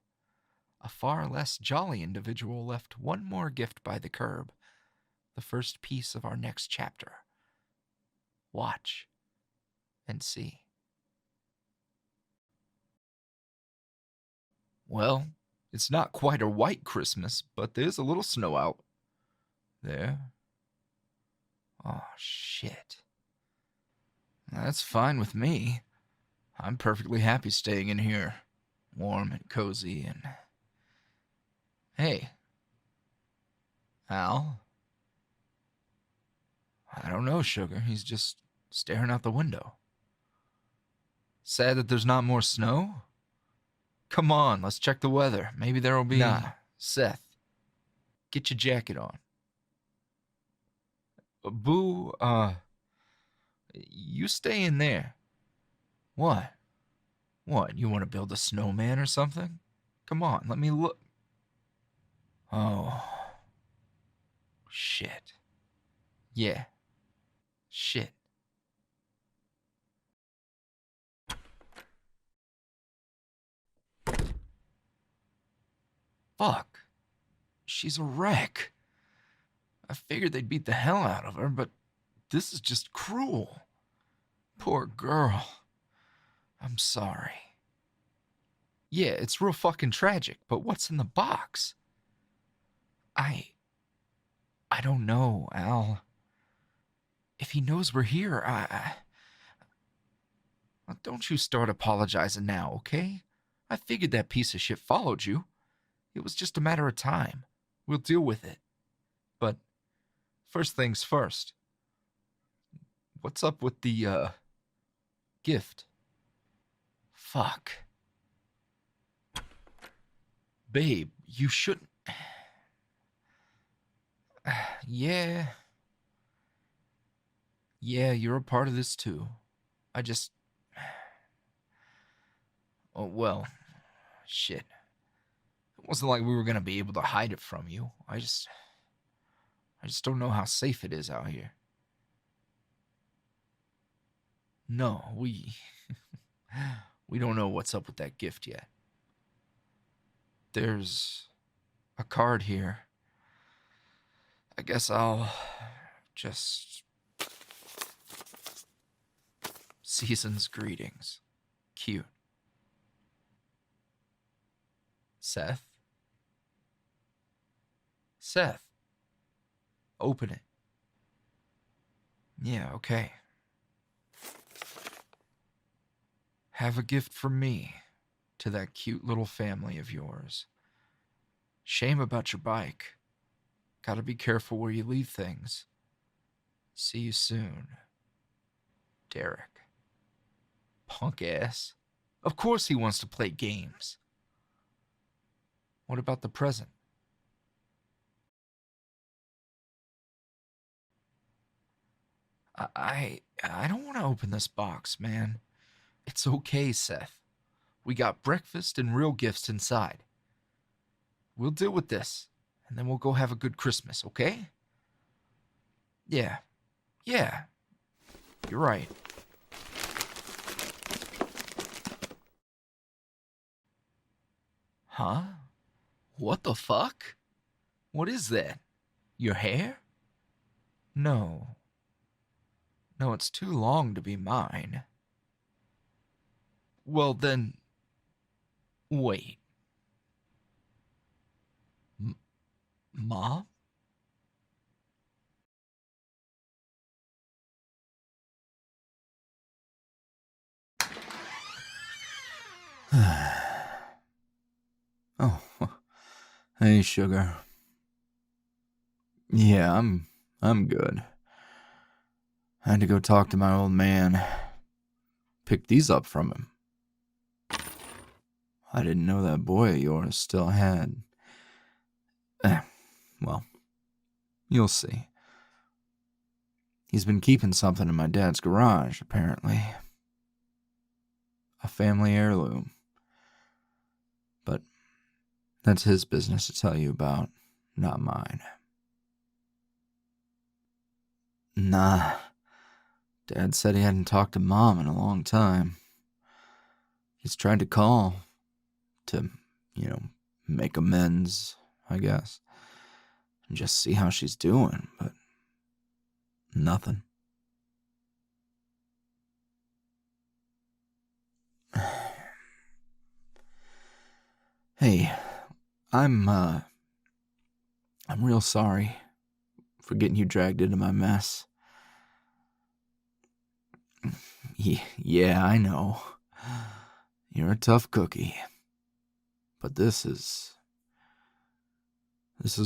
a far less jolly individual left one more gift by the curb, the first piece of our next chapter. Watch and see. Well, it's not quite a white Christmas, but there's a little snow out. There. Oh, shit. That's fine with me. I'm perfectly happy staying in here, warm and cozy and... Hey. Al? I don't know, sugar. He's just staring out the window. Sad that there's not more snow? Come on, let's check the weather. Maybe there'll be... Nah, Seth. Get your jacket on. Boo, you stay in there. What? What, you want to build a snowman or something? Come on, let me look. Oh. Shit. Yeah. Shit. Fuck. She's a wreck. I figured they'd beat the hell out of her, but this is just cruel. Poor girl. I'm sorry. Yeah, it's real fucking tragic, but what's in the box? I don't know, Al. If he knows we're here, don't you start apologizing now, okay? I figured that piece of shit followed you. It was just a matter of time. We'll deal with it. But first things first. What's up with the, gift? Fuck. Babe, you shouldn't... Yeah. Yeah, you're a part of this too. I just... Oh, well, shit. It wasn't like we were gonna be able to hide it from you. I just don't know how safe it is out here. No, we don't know what's up with that gift yet. There's a card here. I guess I'll just... Season's greetings. Cute. Seth? Seth. Open it. Yeah, okay. Have a gift from me to that cute little family of yours. Shame about your bike. Gotta be careful where you leave things. See you soon. Derek. Punk ass. Of course he wants to play games. What about the present? I don't want to open this box, man. It's okay, Seth. We got breakfast and real gifts inside. We'll deal with this, and then we'll go have a good Christmas, okay? Yeah. Yeah. You're right. Huh? What the fuck? What is that? Your hair? No. No, it's too long to be mine. Well then... Wait. Mom? Oh, hey, sugar. Yeah, I'm good. I had to go talk to my old man. Pick these up from him. I didn't know that boy of yours still had... well, you'll see. He's been keeping something in my dad's garage, apparently. A family heirloom. But that's his business to tell you about, not mine. Nah. Dad said he hadn't talked to Mom in a long time. He's tried to call to, make amends, I guess. And just see how she's doing, but nothing. Hey, I'm real sorry for getting you dragged into my mess. Yeah, I know. You're a tough cookie. But this is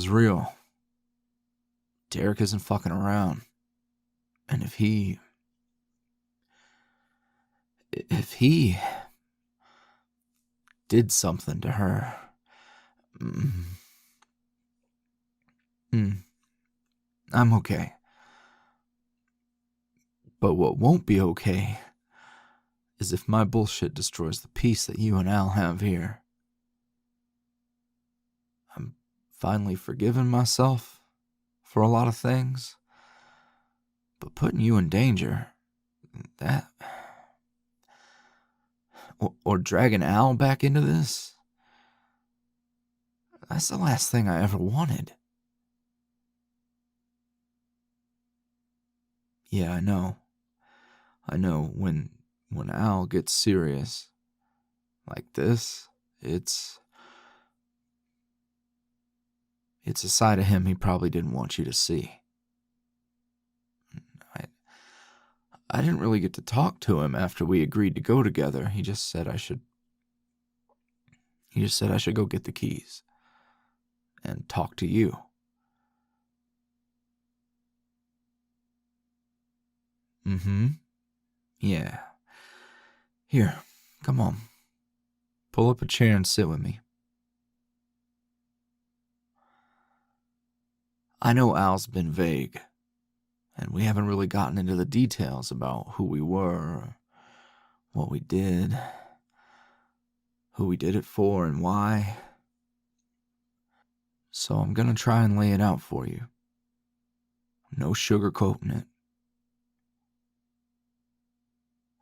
real. Derek isn't fucking around. And if he did something to her, I'm okay. But what won't be okay is if my bullshit destroys the peace that you and Al have here. I'm finally forgiving myself for a lot of things, but putting you in danger, that... Or dragging Al back into this, that's the last thing I ever wanted. Yeah, I know. When Al gets serious like this, it's a side of him he probably didn't want you to see. I didn't really get to talk to him after we agreed to go together. He just said I should go get the keys and talk to you. Yeah. Here, come on. Pull up a chair and sit with me. I know Al's been vague, and we haven't really gotten into the details about who we were, what we did, who we did it for, and why. So I'm gonna try and lay it out for you. No sugarcoating it.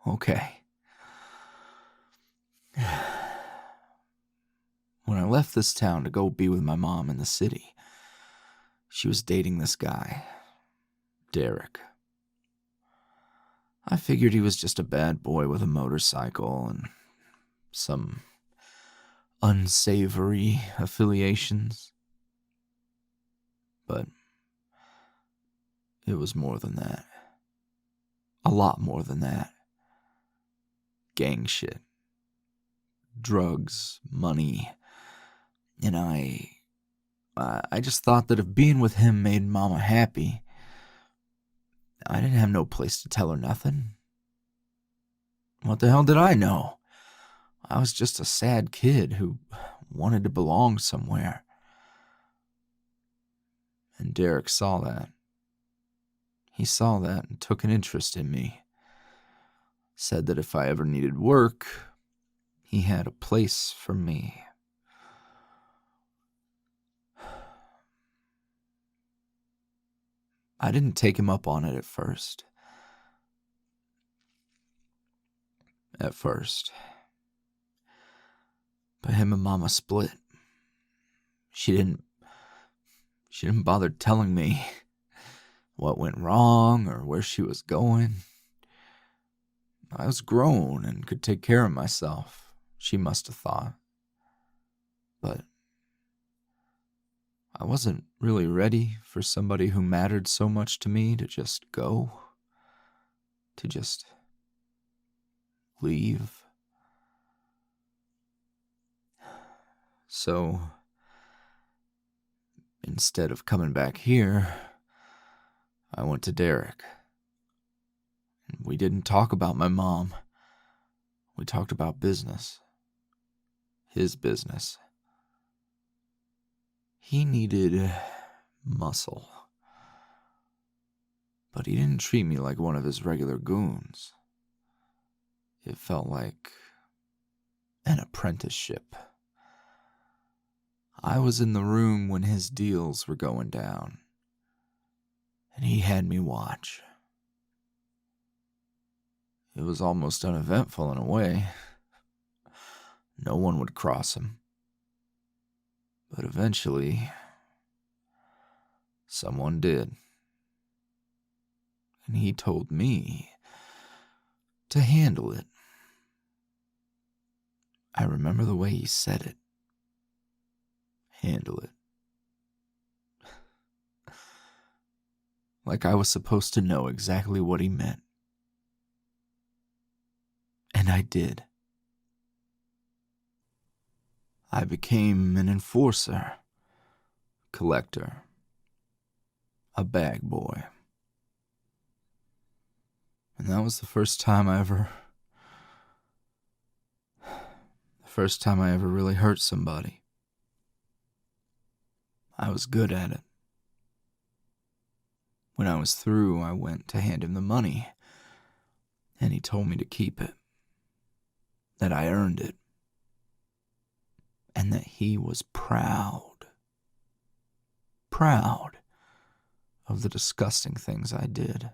Okay. When I left this town to go be with my mom in the city, she was dating this guy, Derek. I figured he was just a bad boy with a motorcycle and some unsavory affiliations. But it was more than that. A lot more than that. Gang shit. Drugs, money. And I just thought that if being with him made Mama happy, I didn't have no place to tell her nothing. What the hell did I know? I was just a sad kid who wanted to belong somewhere. And Derek saw that. He saw that and took an interest in me. Said that if I ever needed work, he had a place for me. I didn't take him up on it at first. But him and Mama split. She didn't bother telling me what went wrong or where she was going. I was grown and could take care of myself, she must have thought. But I wasn't really ready for somebody who mattered so much to me to just go, to just leave. So, instead of coming back here, I went to Derek. We didn't talk about my mom. We talked about business. His business. He needed muscle. But he didn't treat me like one of his regular goons. It felt like an apprenticeship. I was in the room when his deals were going down, and he had me watch. It was almost uneventful in a way. No one would cross him. But eventually, someone did. And he told me to handle it. I remember the way he said it. Handle it. Like I was supposed to know exactly what he meant. And I did. I became an enforcer, collector, a bag boy. And that was the first time I ever really hurt somebody. I was good at it. When I was through, I went to hand him the money, and he told me to keep it, that I earned it, and that he was proud of the disgusting things I did.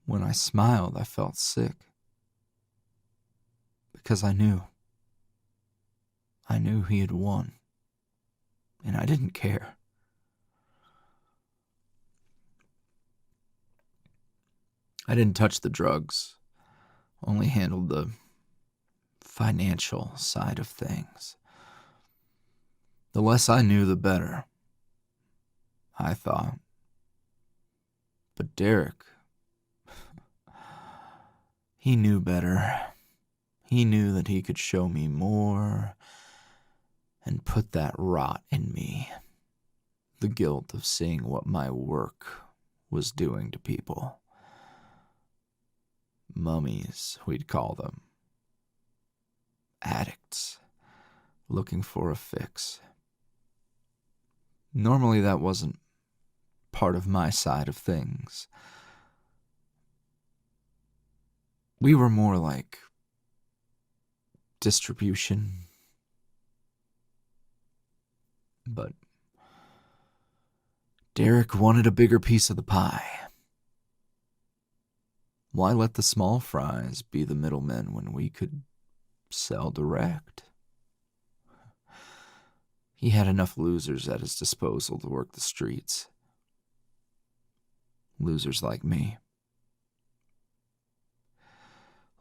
When I smiled, I felt sick, because I knew he had won, and I didn't care. I didn't touch the drugs, only handled the financial side of things. The less I knew, the better, I thought. But Derek, he knew better. He knew that he could show me more and put that rot in me, the guilt of seeing what my work was doing to people. Mummies, we'd call them. Addicts, looking for a fix. Normally that wasn't part of my side of things. We were more like distribution. But Derek wanted a bigger piece of the pie. Why let the small fries be the middlemen when we could sell direct? He had enough losers at his disposal to work the streets. Losers like me.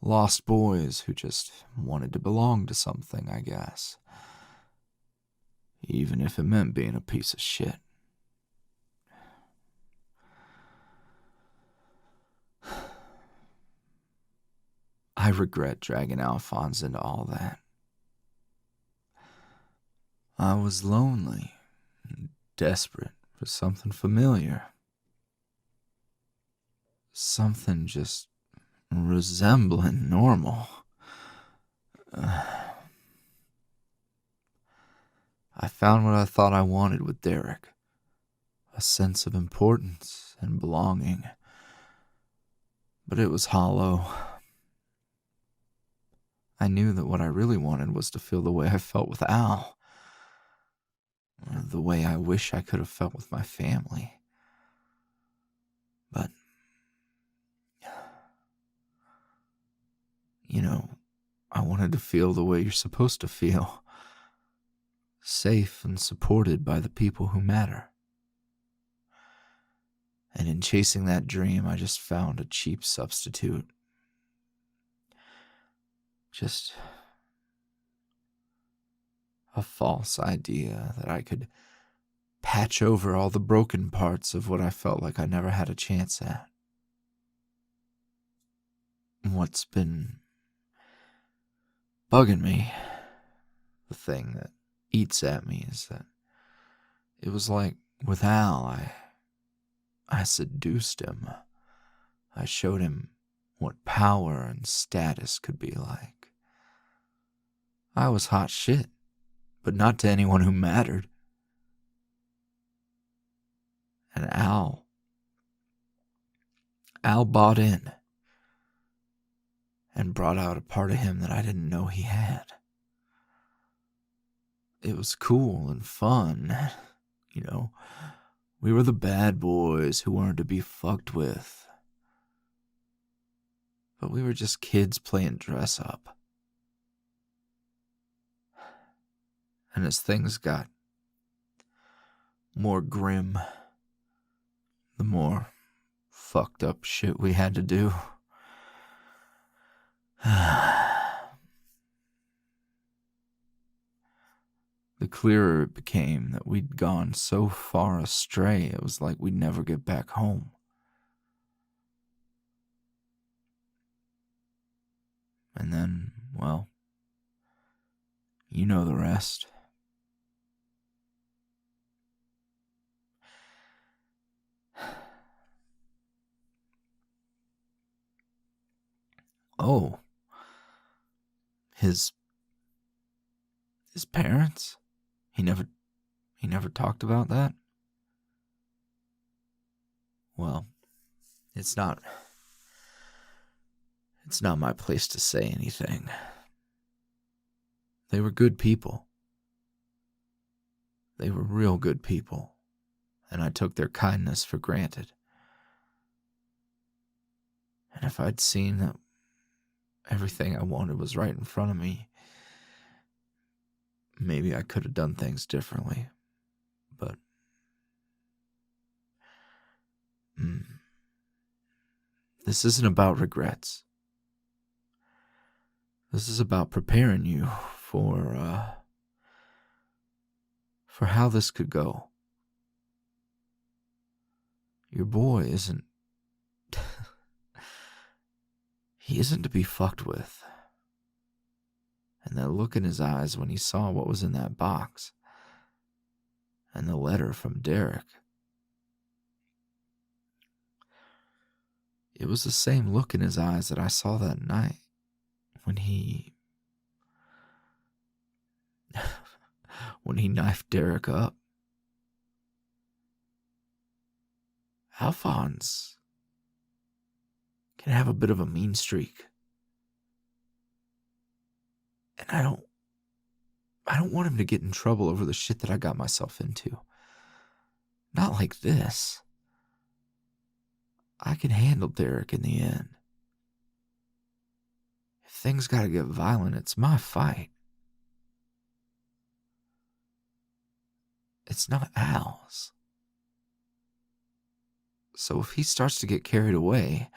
Lost boys who just wanted to belong to something, I guess. Even if it meant being a piece of shit. I regret dragging Alphonse into all that. I was lonely and desperate for something familiar. Something just resembling normal. I found what I thought I wanted with Derek. A sense of importance and belonging. But it was hollow. I knew that what I really wanted was to feel the way I felt with Al. Or the way I wish I could have felt with my family. But, I wanted to feel the way you're supposed to feel. Safe and supported by the people who matter. And in chasing that dream, I just found a cheap substitute. Just a false idea that I could patch over all the broken parts of what I felt like I never had a chance at. What's been bugging me, the thing that eats at me, is that it was like with Al, I seduced him. I showed him what power and status could be like. I was hot shit, but not to anyone who mattered. And Al bought in and brought out a part of him that I didn't know he had. It was cool and fun, you know. We were the bad boys who weren't to be fucked with. But we were just kids playing dress up. And as things got more grim, the more fucked up shit we had to do. The clearer it became that we'd gone so far astray, it was like we'd never get back home. And then, well, you know the rest. Oh, his parents? He never talked about that? Well, it's not my place to say anything. They were good people. They were real good people, and I took their kindness for granted. And if I'd seen that everything I wanted was right in front of me, maybe I could have done things differently. But this isn't about regrets. This is about preparing you for how this could go. Your boy isn't he isn't to be fucked with. And that look in his eyes when he saw what was in that box, and the letter from Derek, it was the same look in his eyes that I saw that night when he knifed Derek up. Alphonse can have a bit of a mean streak. And I don't want him to get in trouble over the shit that I got myself into. Not like this. I can handle Derek in the end. If things gotta get violent, it's my fight. It's not Al's. So if he starts to get carried away,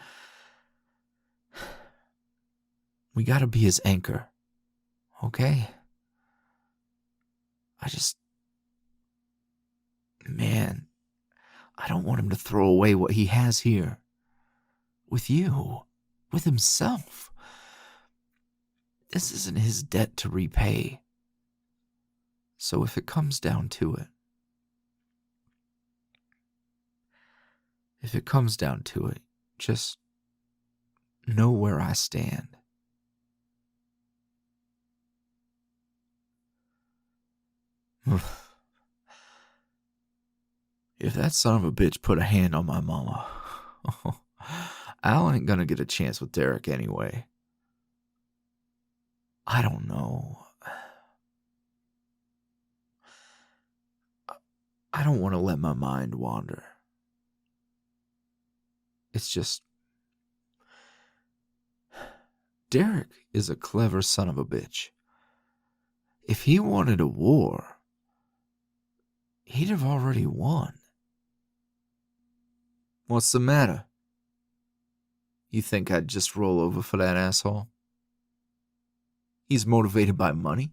we gotta be his anchor. Okay? Man, I don't want him to throw away what he has here. With you. With himself. This isn't his debt to repay. So if it comes down to it, just know where I stand. If that son of a bitch put a hand on my mama, Al ain't gonna get a chance with Derek anyway. I don't know. I don't want to let my mind wander. It's just, Derek is a clever son of a bitch. If he wanted a war, he'd have already won. What's the matter? You think I'd just roll over for that asshole? He's motivated by money?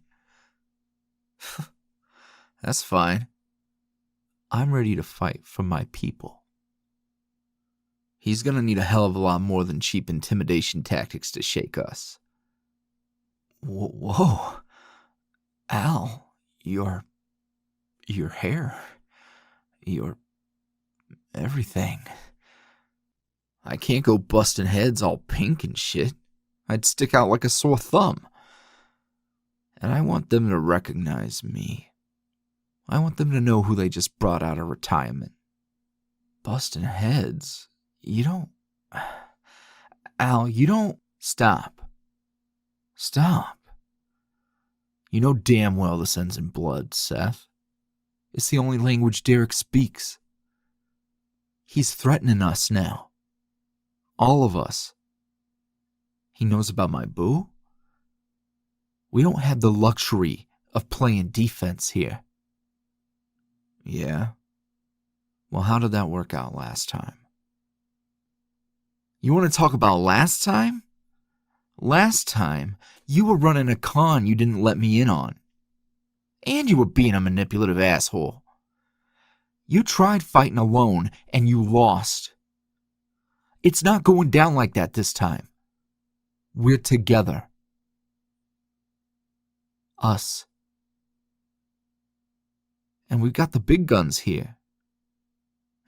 That's fine. I'm ready to fight for my people. He's gonna need a hell of a lot more than cheap intimidation tactics to shake us. Whoa. Al, your hair, your everything. I can't go busting heads all pink and shit. I'd stick out like a sore thumb. And I want them to recognize me. I want them to know who they just brought out of retirement. Busting heads? You don't... Al, you don't... Stop. You know damn well this ends in blood, Seth. It's the only language Derek speaks. He's threatening us now. All of us. He knows about my boo? We don't have the luxury of playing defense here. Yeah? Well, how did that work out last time? You want to talk about last time? Last time, you were running a con you didn't let me in on. And you were being a manipulative asshole. You tried fighting alone, and you lost. It's not going down like that this time. We're together. Us. And we've got the big guns here.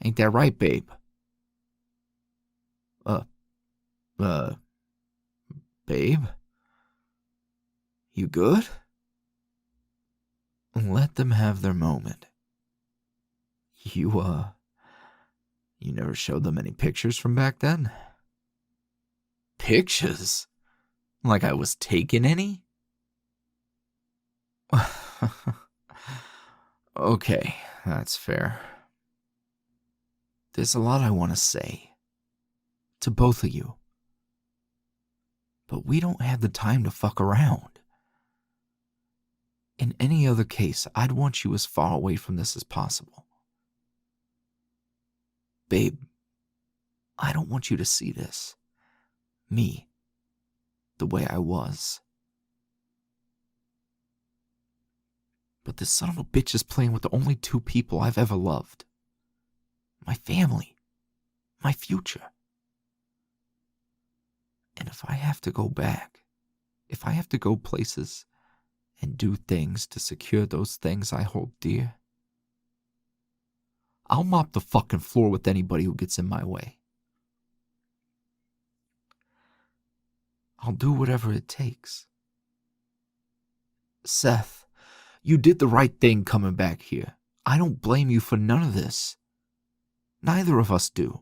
Ain't that right, babe? Babe? You good? Let them have their moment. You never showed them any pictures from back then? Pictures? Like I was taking any? Okay, that's fair. There's a lot I want to say. To both of you. But we don't have the time to fuck around. In any other case, I'd want you as far away from this as possible. Babe, I don't want you to see this. Me. The way I was. But this son of a bitch is playing with the only two people I've ever loved. My family. My future. And if I have to go back, if I have to go places and do things to secure those things I hold dear, I'll mop the fucking floor with anybody who gets in my way. I'll do whatever it takes. Seth, you did the right thing coming back here. I don't blame you for none of this. Neither of us do.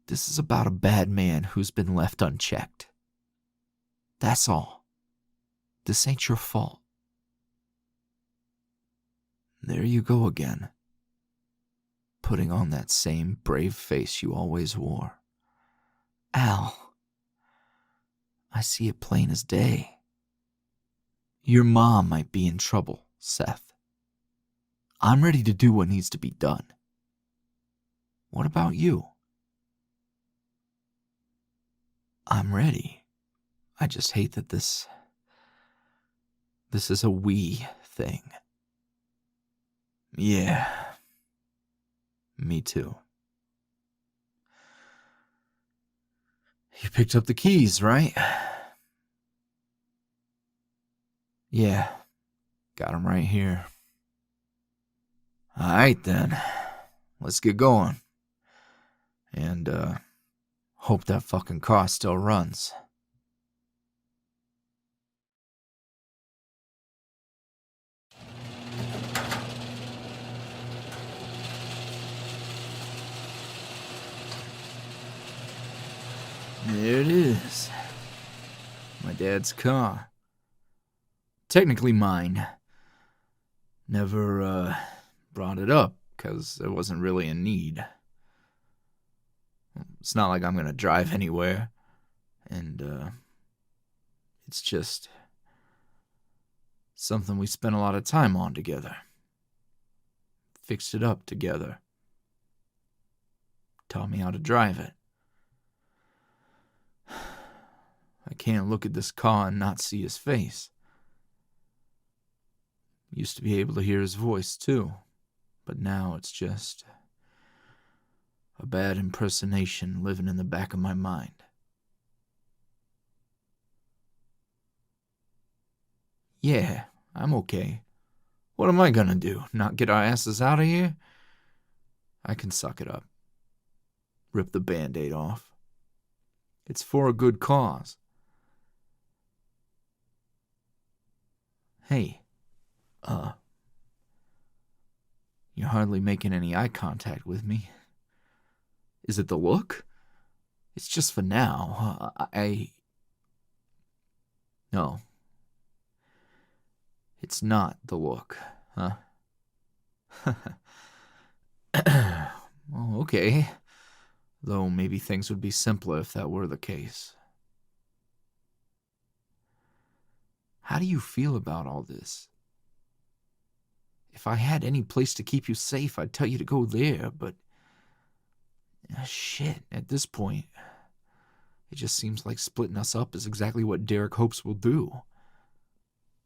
This is about a bad man who's been left unchecked. That's all. This ain't your fault. There you go again. Putting on that same brave face you always wore. Al, I see it plain as day. Your mom might be in trouble, Seth. I'm ready to do what needs to be done. What about you? I'm ready. I just hate that this is a we thing. Yeah. Me too. You picked up the keys, right? Yeah. Got them right here. Alright then. Let's get going. And, hope that fucking car still runs. There it is. My dad's car. Technically mine. Never, brought it up, because it wasn't really in need. It's not like I'm gonna drive anywhere. And, it's just something we spent a lot of time on together. Fixed it up together. Taught me how to drive it. I can't look at this car and not see his face. Used to be able to hear his voice, too. But now it's just a bad impersonation living in the back of my mind. Yeah, I'm okay. What am I gonna do? Not get our asses out of here? I can suck it up. Rip the Band-Aid off. It's for a good cause. Hey, you're hardly making any eye contact with me. Is it the look? It's just for now. No. It's not the look, huh? Well, okay. Though maybe things would be simpler if that were the case. How do you feel about all this? If I had any place to keep you safe, I'd tell you to go there, but... shit, at this point, it just seems like splitting us up is exactly what Derek hopes we'll do.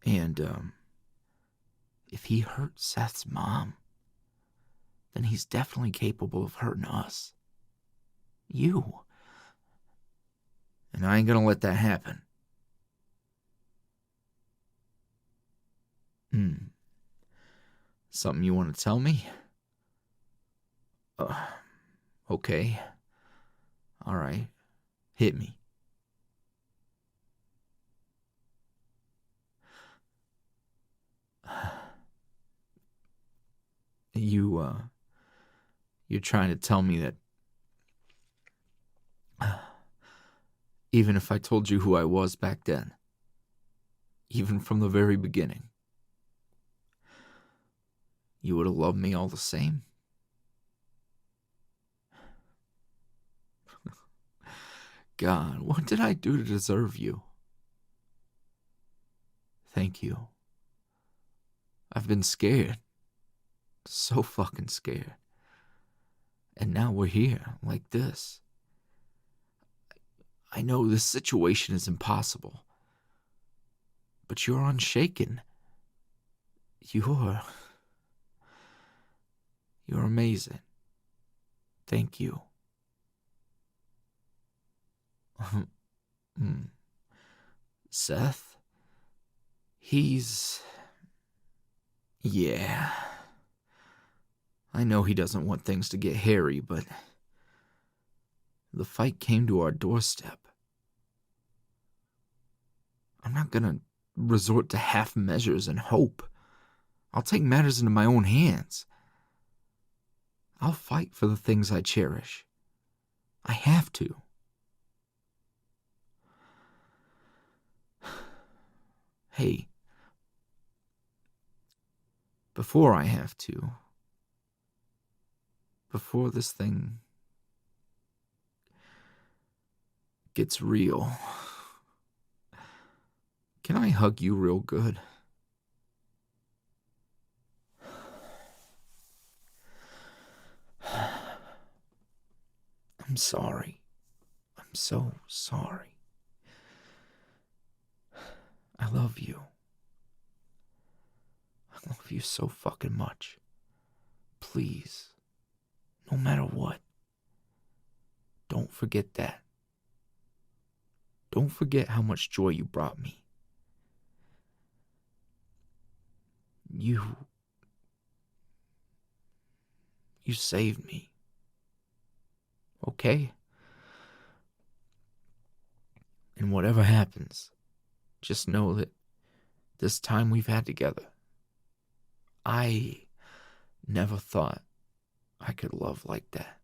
And, if he hurt Seth's mom, then he's definitely capable of hurting us. You. And I ain't gonna let that happen. Something you want to tell me? Okay. All right. Hit me. You're trying to tell me that even if I told you who I was back then, even from the very beginning, you would have loved me all the same? God, what did I do to deserve you? Thank you. I've been scared. So fucking scared. And now we're here, like this. I know this situation is impossible. But you're unshaken. You're amazing. Thank you. Seth? Yeah. I know he doesn't want things to get hairy, but the fight came to our doorstep. I'm not gonna resort to half measures and hope. I'll take matters into my own hands. I'll fight for the things I cherish. I have to. Hey, before I have to, before this thing gets real, can I hug you real good? I'm sorry. I'm so sorry. I love you. I love you so fucking much. Please, no matter what, don't forget that. Don't forget how much joy you brought me. You saved me. Okay? And whatever happens, just know that this time we've had together, I never thought I could love like that.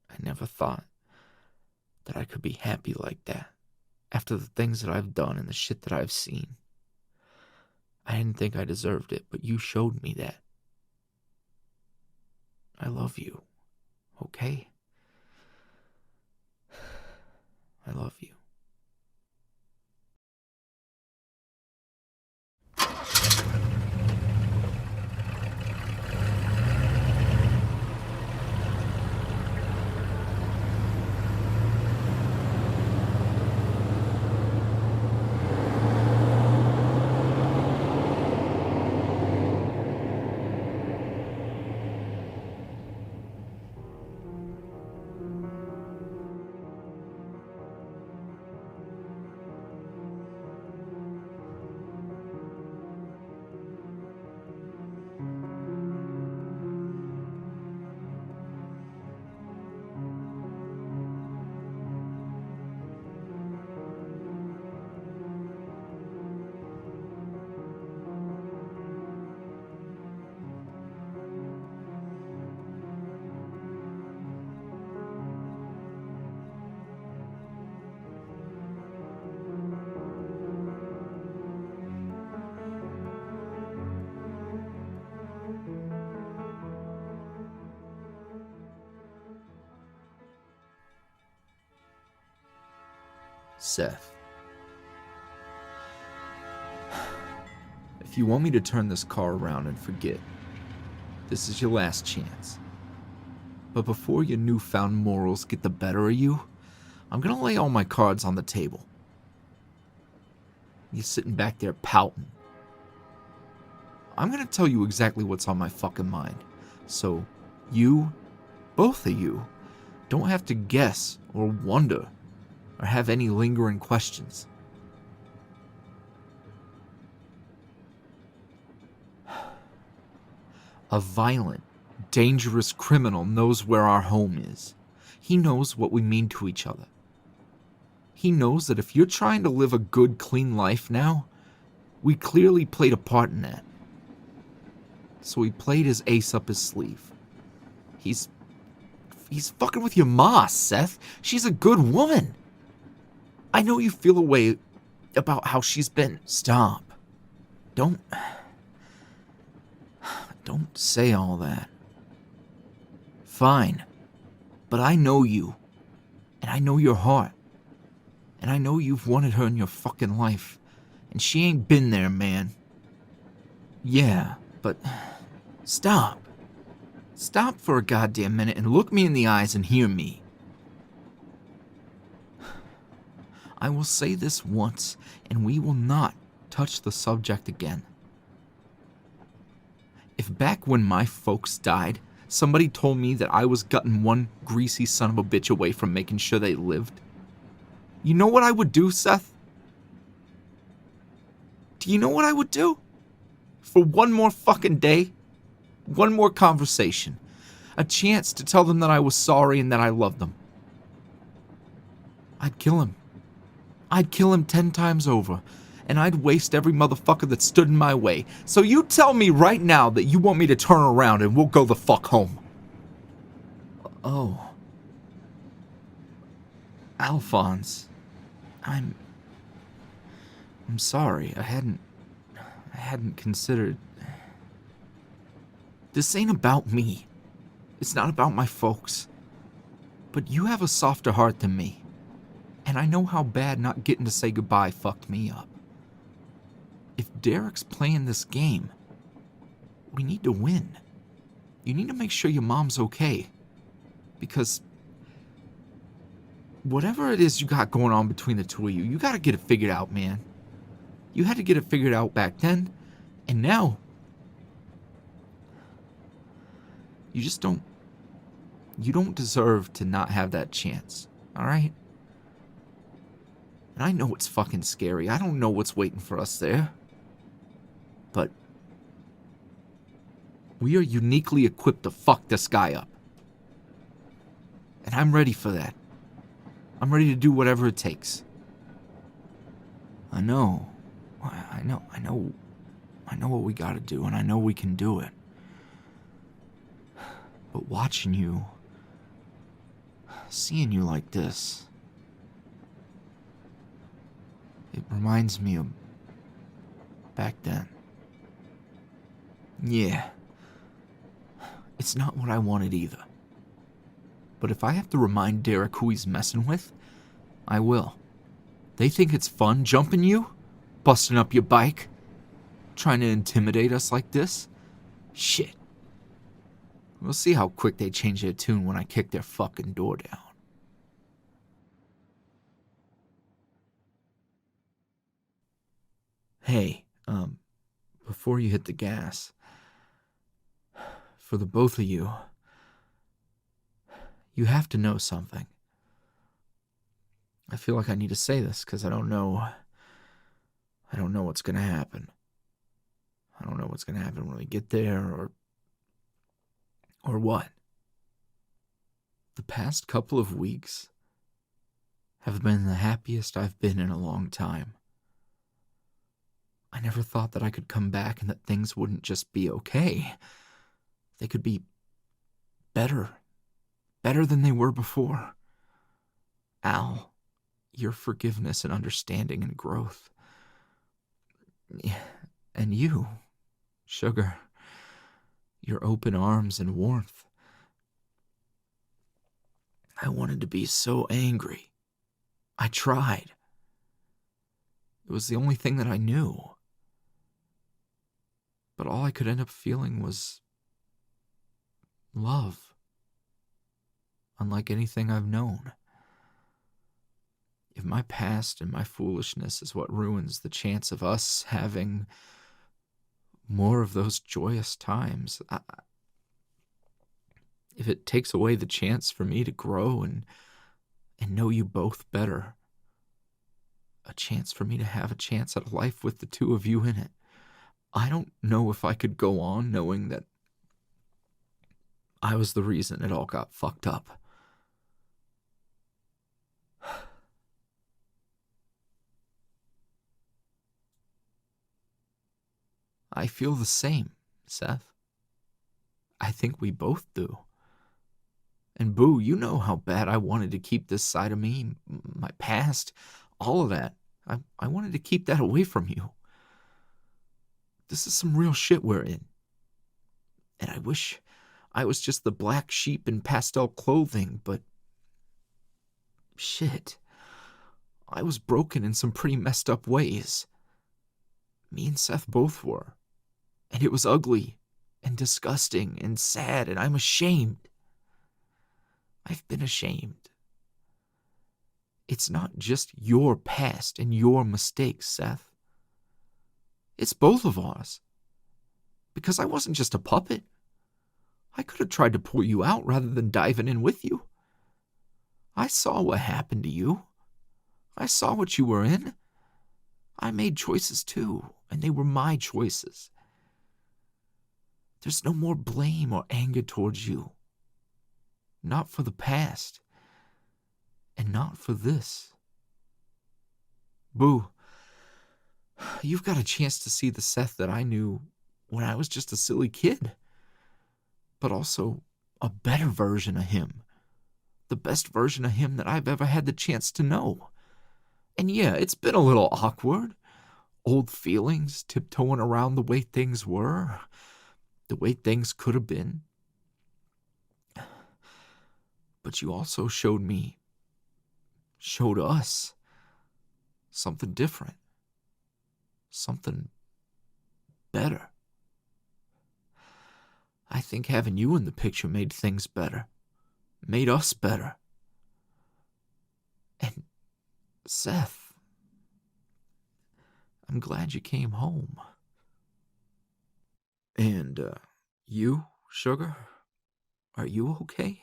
I never thought that I could be happy like that after the things that I've done and the shit that I've seen. I didn't think I deserved it, but you showed me that. I love you, okay? I love you. Seth. If you want me to turn this car around and forget, this is your last chance. But before your newfound morals get the better of you, I'm gonna lay all my cards on the table. You're sitting back there pouting. I'm gonna tell you exactly what's on my fucking mind. So you, both of you, don't have to guess or wonder or have any lingering questions. A violent, dangerous criminal knows where our home is. He knows what we mean to each other. He knows that if you're trying to live a good, clean life now, we clearly played a part in that. So he played his ace up his sleeve. He's fucking with your ma, Seth. She's a good woman. I know you feel a way about how she's been. Stop. Don't say all that. Fine. But I know you. And I know your heart. And I know you've wanted her in your fucking life. And she ain't been there, man. Yeah, but stop. Stop for a goddamn minute and look me in the eyes and hear me. I will say this once, and we will not touch the subject again. If back when my folks died, somebody told me that I was gutting one greasy son of a bitch away from making sure they lived, you know what I would do, Seth? Do you know what I would do? For one more fucking day, one more conversation, a chance to tell them that I was sorry and that I loved them. I'd kill him. I'd kill him 10 times over, and I'd waste every motherfucker that stood in my way. So you tell me right now that you want me to turn around and we'll go the fuck home. Oh. Alphonse. I'm sorry. I hadn't considered. This ain't about me. It's not about my folks. But you have a softer heart than me. And I know how bad not getting to say goodbye fucked me up. If Derek's playing this game, we need to win. You need to make sure your mom's okay. Because whatever it is you got going on between the two of you, you gotta get it figured out, man. You had to get it figured out back then, and now you just don't deserve to not have that chance, alright? And I know it's fucking scary. I don't know what's waiting for us there. But we are uniquely equipped to fuck this guy up. And I'm ready for that. I'm ready to do whatever it takes. I know what we gotta do, and I know we can do it. But watching you, seeing you like this, it reminds me of back then. Yeah. It's not what I wanted either. But if I have to remind Derek who he's messing with, I will. They think it's fun jumping you? Busting up your bike? Trying to intimidate us like this? Shit. We'll see how quick they change their tune when I kick their fucking door down. Hey, before you hit the gas, for the both of you, you have to know something. I feel like I need to say this because I don't know what's going to happen. I don't know what's going to happen when we get there or what. The past couple of weeks have been the happiest I've been in a long time. I never thought that I could come back and that things wouldn't just be okay. They could be better than they were before. Al, your forgiveness and understanding and growth. And you, Sugar, your open arms and warmth. I wanted to be so angry. I tried. It was the only thing that I knew. But all I could end up feeling was love. Unlike anything I've known. If my past and my foolishness is what ruins the chance of us having more of those joyous times, if it takes away the chance for me to grow and know you both better, a chance for me to have a chance at a life with the two of you in it, I don't know if I could go on knowing that I was the reason it all got fucked up. I feel the same, Seth. I think we both do. And Boo, you know how bad I wanted to keep this side of me, my past, all of that. I wanted to keep that away from you. This is some real shit we're in. And I wish I was just the black sheep in pastel clothing, but shit. I was broken in some pretty messed up ways. Me and Seth both were. And it was ugly and disgusting and sad, and I'm ashamed. I've been ashamed. It's not just your past and your mistakes, Seth. It's both of ours. Because I wasn't just a puppet. I could have tried to pull you out rather than diving in with you. I saw what happened to you. I saw what you were in. I made choices too, and they were my choices. There's no more blame or anger towards you. Not for the past. And not for this. Boo, you've got a chance to see the Seth that I knew when I was just a silly kid. But also a better version of him. The best version of him that I've ever had the chance to know. And yeah, it's been a little awkward. Old feelings tiptoeing around the way things were. The way things could have been. But you also showed us, something different. Something better. I think having you in the picture made things better. Made us better. And Seth, I'm glad you came home. And, you, sugar, are you okay?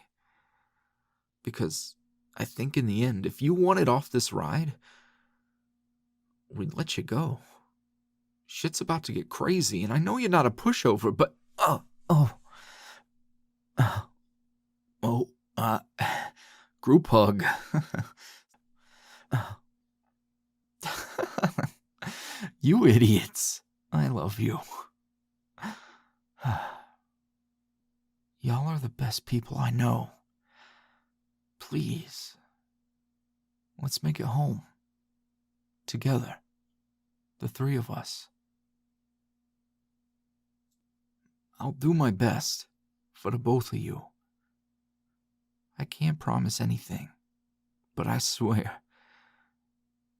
Because I think in the end, if you wanted off this ride, we'd let you go. Shit's about to get crazy, and I know you're not a pushover, but, group hug. You idiots. I love you. Y'all are the best people I know. Please, let's make it home. Together. The three of us. I'll do my best for the both of you. I can't promise anything, but I swear,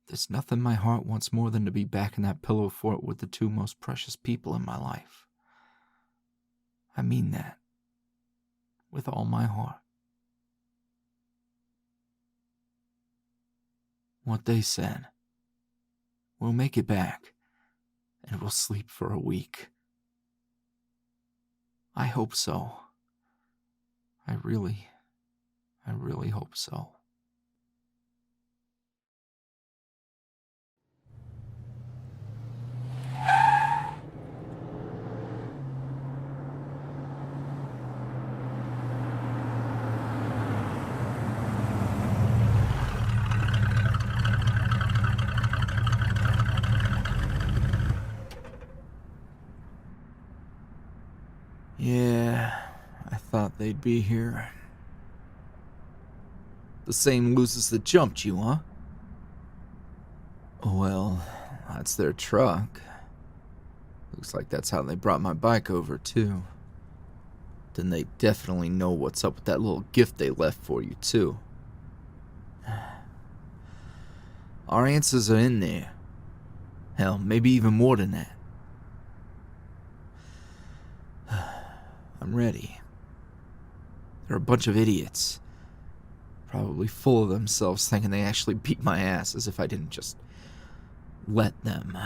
there's nothing my heart wants more than to be back in that pillow fort with the two most precious people in my life. I mean that. With all my heart. What they said. We'll make it back, and we'll sleep for a week. I hope so. I really hope so. Yeah, I thought they'd be here. The same losers that jumped you, huh? Well, that's their truck. Looks like that's how they brought my bike over, too. Then they definitely know what's up with that little gift they left for you, too. Our answers are in there. Hell, maybe even more than that. I'm ready. They're a bunch of idiots. Probably full of themselves, thinking they actually beat my ass, as if I didn't just let them.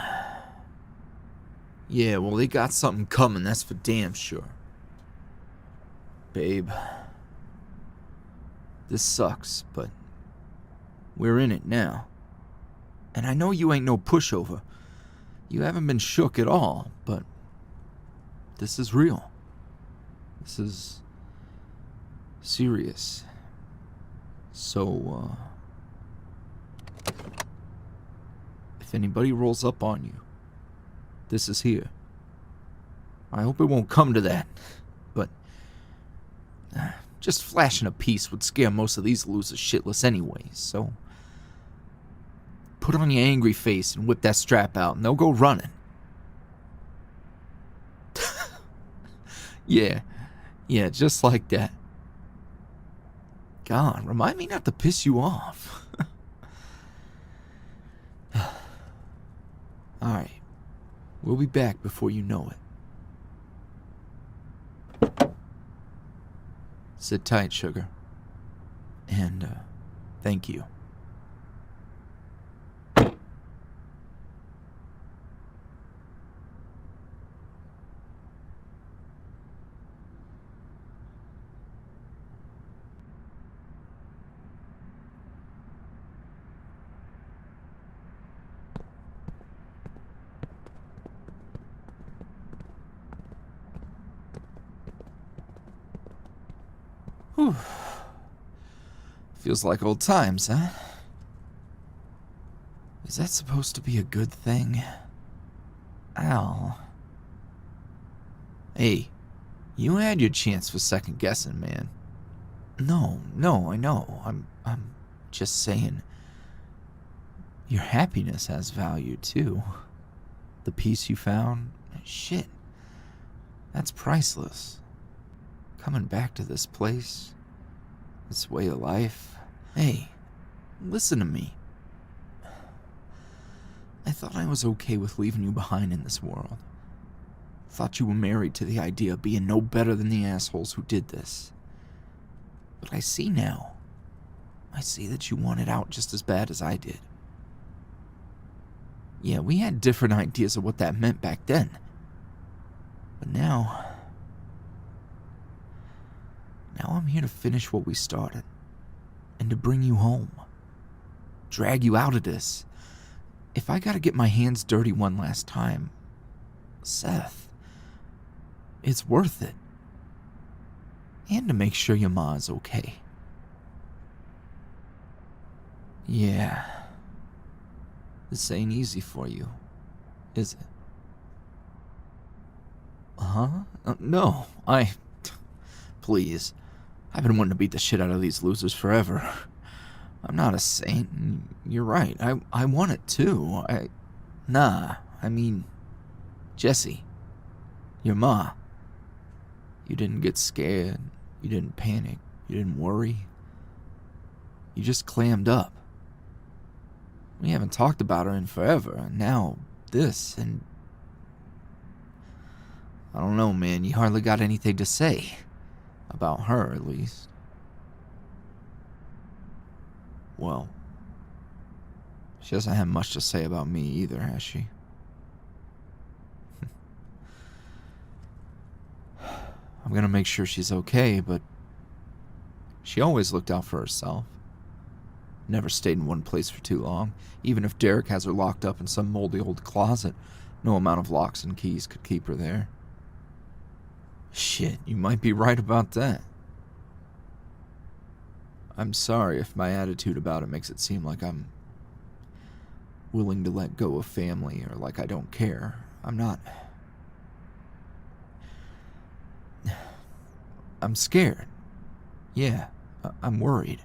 Yeah, well, they got something coming, that's for damn sure. Babe, this sucks, but we're in it now. And I know you ain't no pushover. You haven't been shook at all, but this is real. This is serious. So, if anybody rolls up on you, this is here. I hope it won't come to that, but just flashing a piece would scare most of these losers shitless anyways, so put on your angry face and whip that strap out and they'll go running. Yeah, just like that. God, remind me not to piss you off. Alright. We'll be back before you know it. Sit tight, sugar. And, thank you. Whew. Feels like old times, huh? Is that supposed to be a good thing? Al. Hey, you had your chance for second guessing, man. No, I know. I'm just saying. Your happiness has value, too. The peace you found, shit. That's priceless. Coming back to this place, this way of life. Hey, listen to me. I thought I was okay with leaving you behind in this world. Thought you were married to the idea of being no better than the assholes who did this. But I see now. I see that you wanted out just as bad as I did. Yeah, we had different ideas of what that meant back then. But now I'm here to finish what we started. And to bring you home. Drag you out of this. If I gotta get my hands dirty one last time, Seth, it's worth it. And to make sure your ma is okay. Yeah. This ain't easy for you, is it? Huh? No, Please. I've been wanting to beat the shit out of these losers forever. I'm not a saint. You're right. I want it too. I mean, Jessie, your ma. You didn't get scared. You didn't panic. You didn't worry. You just clammed up. We haven't talked about her in forever, and now this, and I don't know, man. You hardly got anything to say. About her, at least. Well, she doesn't have much to say about me either, has she? I'm gonna make sure she's okay, but she always looked out for herself. Never stayed in one place for too long. Even if Derek has her locked up in some moldy old closet, no amount of locks and keys could keep her there. Shit, you might be right about that. I'm sorry if my attitude about it makes it seem like I'm willing to let go of family or like I don't care. I'm not. I'm scared. Yeah, I'm worried.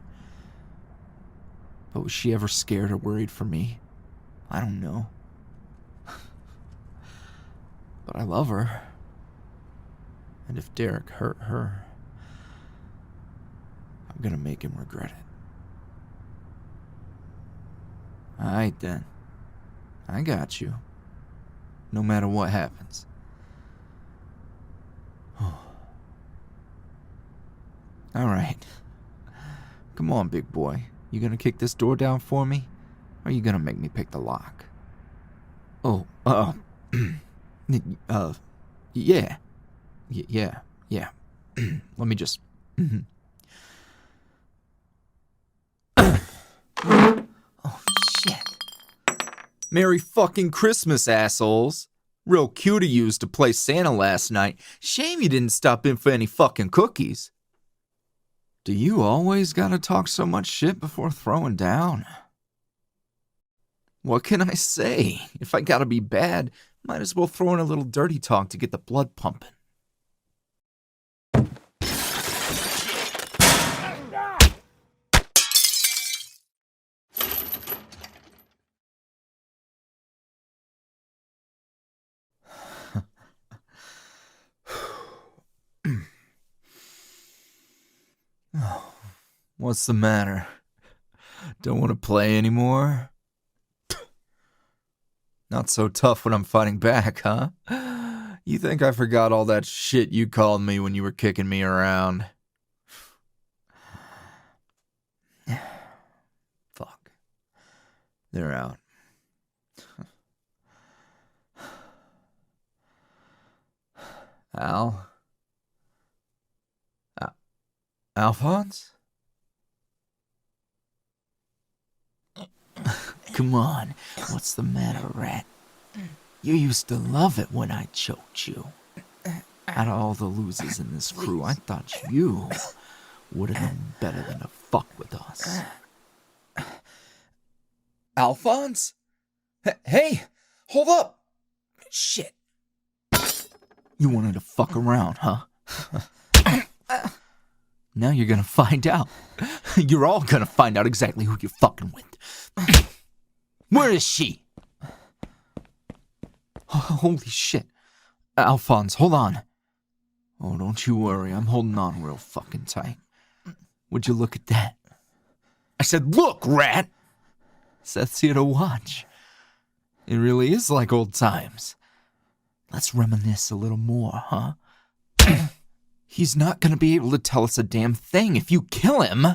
But was she ever scared or worried for me? I don't know. But I love her. And if Derek hurt her, I'm gonna make him regret it. Alright then. I got you. no matter what happens. Alright. Come on, big boy. You gonna kick this door down for me? Or are you gonna make me pick the lock? Oh, yeah. Yeah. Let me just... Oh, shit. Merry fucking Christmas, assholes. Real cute of yous to play Santa last night. Shame you didn't stop in for any fucking cookies. Do you always gotta talk so much shit before throwing down? What can I say? If I gotta be bad, might as well throw in a little dirty talk to get the blood pumping. What's the matter? Don't want to play anymore? Not so tough when I'm fighting back, huh? You think I forgot all that shit you called me when you were kicking me around? Fuck. They're out. Alphonse? Come on, what's the matter, rat? You used to love it when I choked you. Out of all the losers in this crew, I thought you would have known better than to fuck with us. Alphonse? Hey, hold up! Shit. You wanted to fuck around, huh? Now you're gonna find out. You're all gonna find out exactly who you're fucking with. Where is she? Holy shit. Alphonse, hold on. Oh, don't you worry. I'm holding on real fucking tight. Would you look at that? I said, look, rat! Seth's here to watch. It really is like old times. Let's reminisce a little more, huh? He's not gonna be able to tell us a damn thing if you kill him.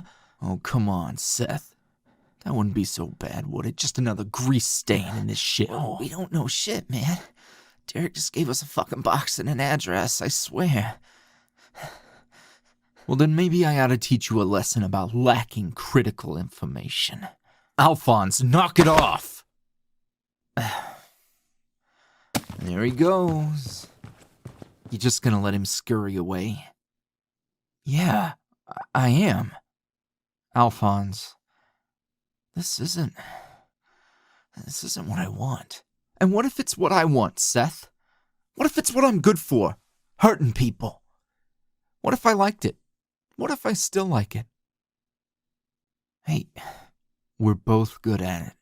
Oh, come on, Seth. That wouldn't be so bad, would it? Just another grease stain in this shit. Oh, we don't know shit, man. Derek just gave us a fucking box and an address, I swear. Well, then maybe I ought to teach you a lesson about lacking critical information. Alphonse, knock it off! There he goes. You just gonna let him scurry away? Yeah, I am. Alphonse, this isn't what I want. And what if it's what I want, Seth? What if it's what I'm good for? Hurting people. What if I liked it? What if I still like it? Hey, we're both good at it.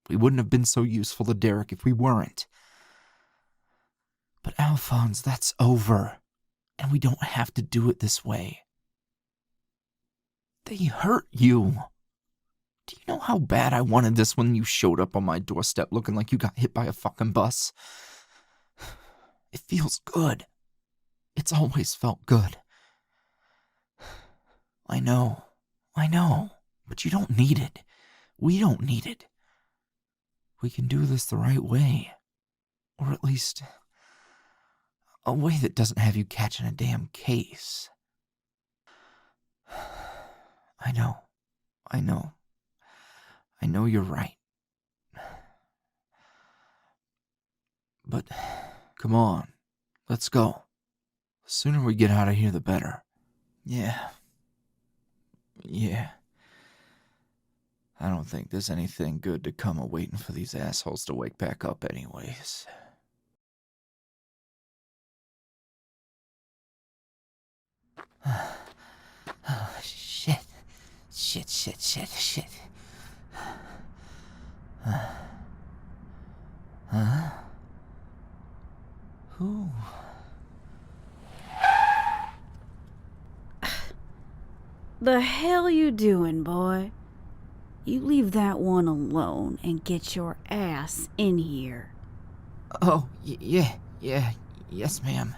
We wouldn't have been so useful to Derek if we weren't. But Alphonse, that's over. And we don't have to do it this way. They hurt you. Do you know how bad I wanted this when you showed up on my doorstep looking like you got hit by a fucking bus? It feels good. It's always felt good. I know. But you don't need it. We don't need it. We can do this the right way. Or at least a way that doesn't have you catching a damn case. I know you're right. But, come on, let's go. The sooner we get out of here, the better. Yeah. I don't think there's anything good to come of waiting for these assholes to wake back up anyways. Oh, shit. Huh? Who? The hell you doing, boy? You leave that one alone and get your ass in here. Oh, yes, ma'am.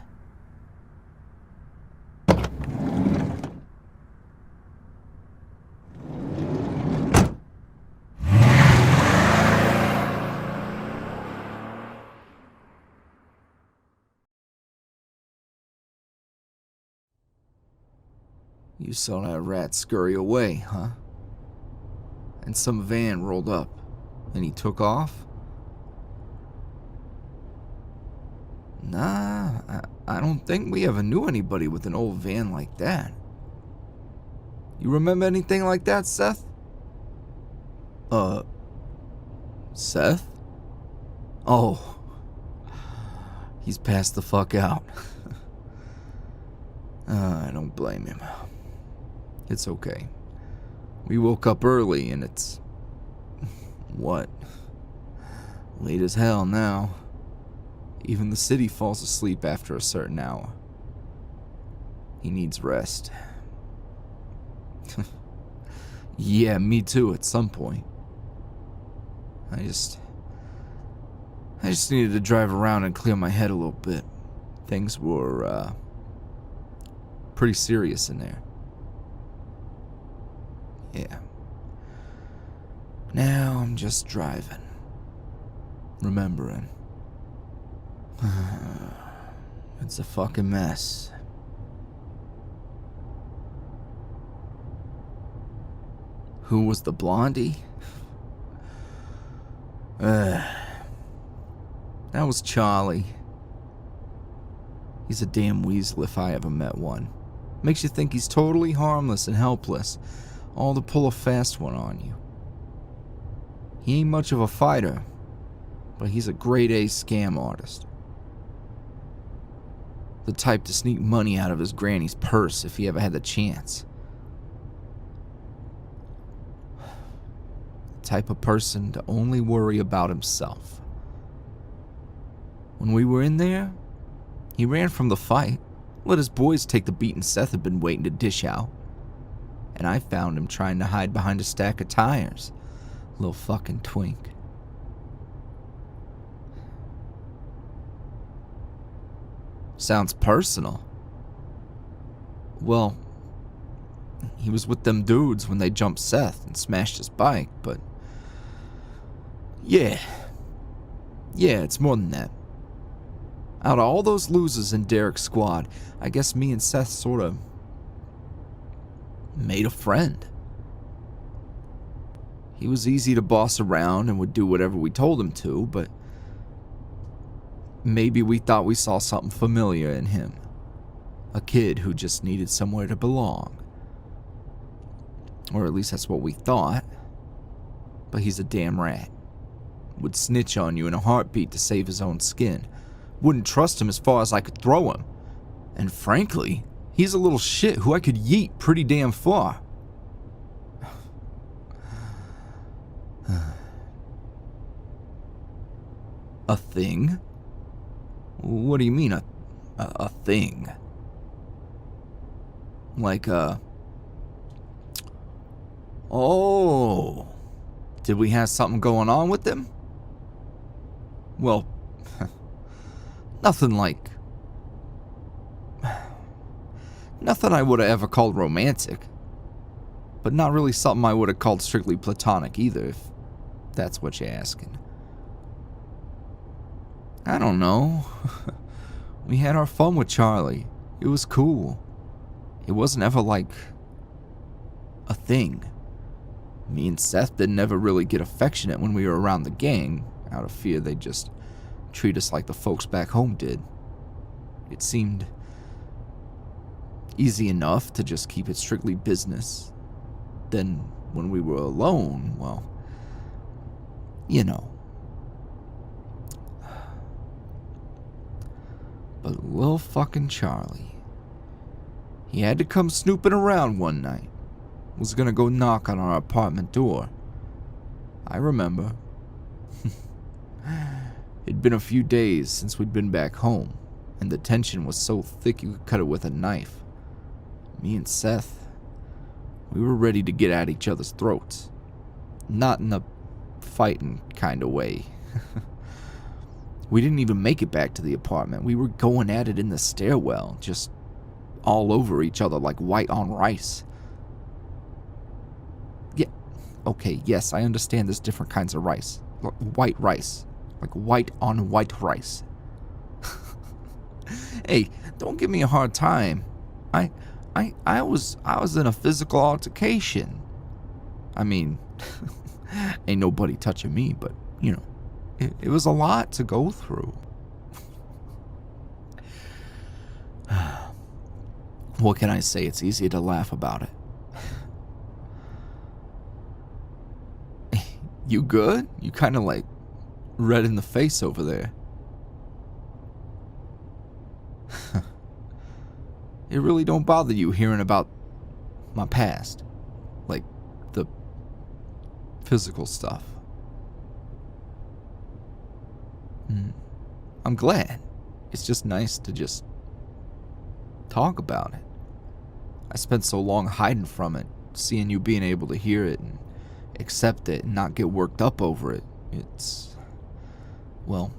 You saw that rat scurry away, huh? And some van rolled up, and he took off? Nah, I don't think we ever knew anybody with an old van like that. You remember anything like that, Seth? Seth? Oh, he's passed the fuck out. I don't blame him. It's okay. We woke up early and it's... what? Late as hell now. Even the city falls asleep after a certain hour. He needs rest. Yeah, me too at some point. I just needed to drive around and clear my head a little bit. Things were, pretty serious in there. Yeah. Now I'm just driving. Remembering. It's a fucking mess. Who was the blondie? That was Charlie. He's a damn weasel if I ever met one. Makes you think he's totally harmless and helpless, all to pull a fast one on you. He ain't much of a fighter, but he's a grade A scam artist. The type to sneak money out of his granny's purse if he ever had the chance. The type of person to only worry about himself. When we were in there, he ran from the fight, let his boys take the beating Seth had been waiting to dish out. And I found him trying to hide behind a stack of tires. Little fucking twink. Sounds personal. Well, he was with them dudes when they jumped Seth and smashed his bike, but... Yeah, it's more than that. Out of all those losers in Derek's squad, I guess me and Seth sort of made a friend. He was easy to boss around and would do whatever we told him to, but maybe we thought we saw something familiar in him. A kid who just needed somewhere to belong. Or at least that's what we thought. But he's a damn rat. Would snitch on you in a heartbeat to save his own skin. Wouldn't trust him as far as I could throw him. And frankly, he's a little shit who I could yeet pretty damn far. A thing? What do you mean, a thing? Like, oh, did we have something going on with them? Well, nothing I would have ever called romantic. But not really something I would have called strictly platonic either, if that's what you're asking. I don't know. We had our fun with Charlie. It was cool. It wasn't ever like a thing. Me and Seth didn't ever really get affectionate when we were around the gang, out of fear they'd just treat us like the folks back home did. It seemed easy enough to just keep it strictly business. Then when we were alone, well, you know. But little fucking Charlie, he had to come snooping around one night. Was gonna go knock on our apartment door. I remember. It'd been a few days since we'd been back home, and the tension was so thick you could cut it with a knife. Me and Seth, we were ready to get at each other's throats. Not in a fighting kind of way. We didn't even make it back to the apartment. We were going at it in the stairwell, just all over each other like white on rice. Yeah, okay, yes, I understand there's different kinds of rice. White rice. Like white on white rice. Hey, don't give me a hard time. I was in a physical altercation. I mean, ain't nobody touching me, but, you know, it was a lot to go through. What can I say? It's easy to laugh about it. You good? You kind of like red in the face over there. It really don't bother you hearing about my past, like the physical stuff. I'm glad. It's just nice to just talk about it. I spent so long hiding from it, seeing you being able to hear it and accept it and not get worked up over it. It's, well,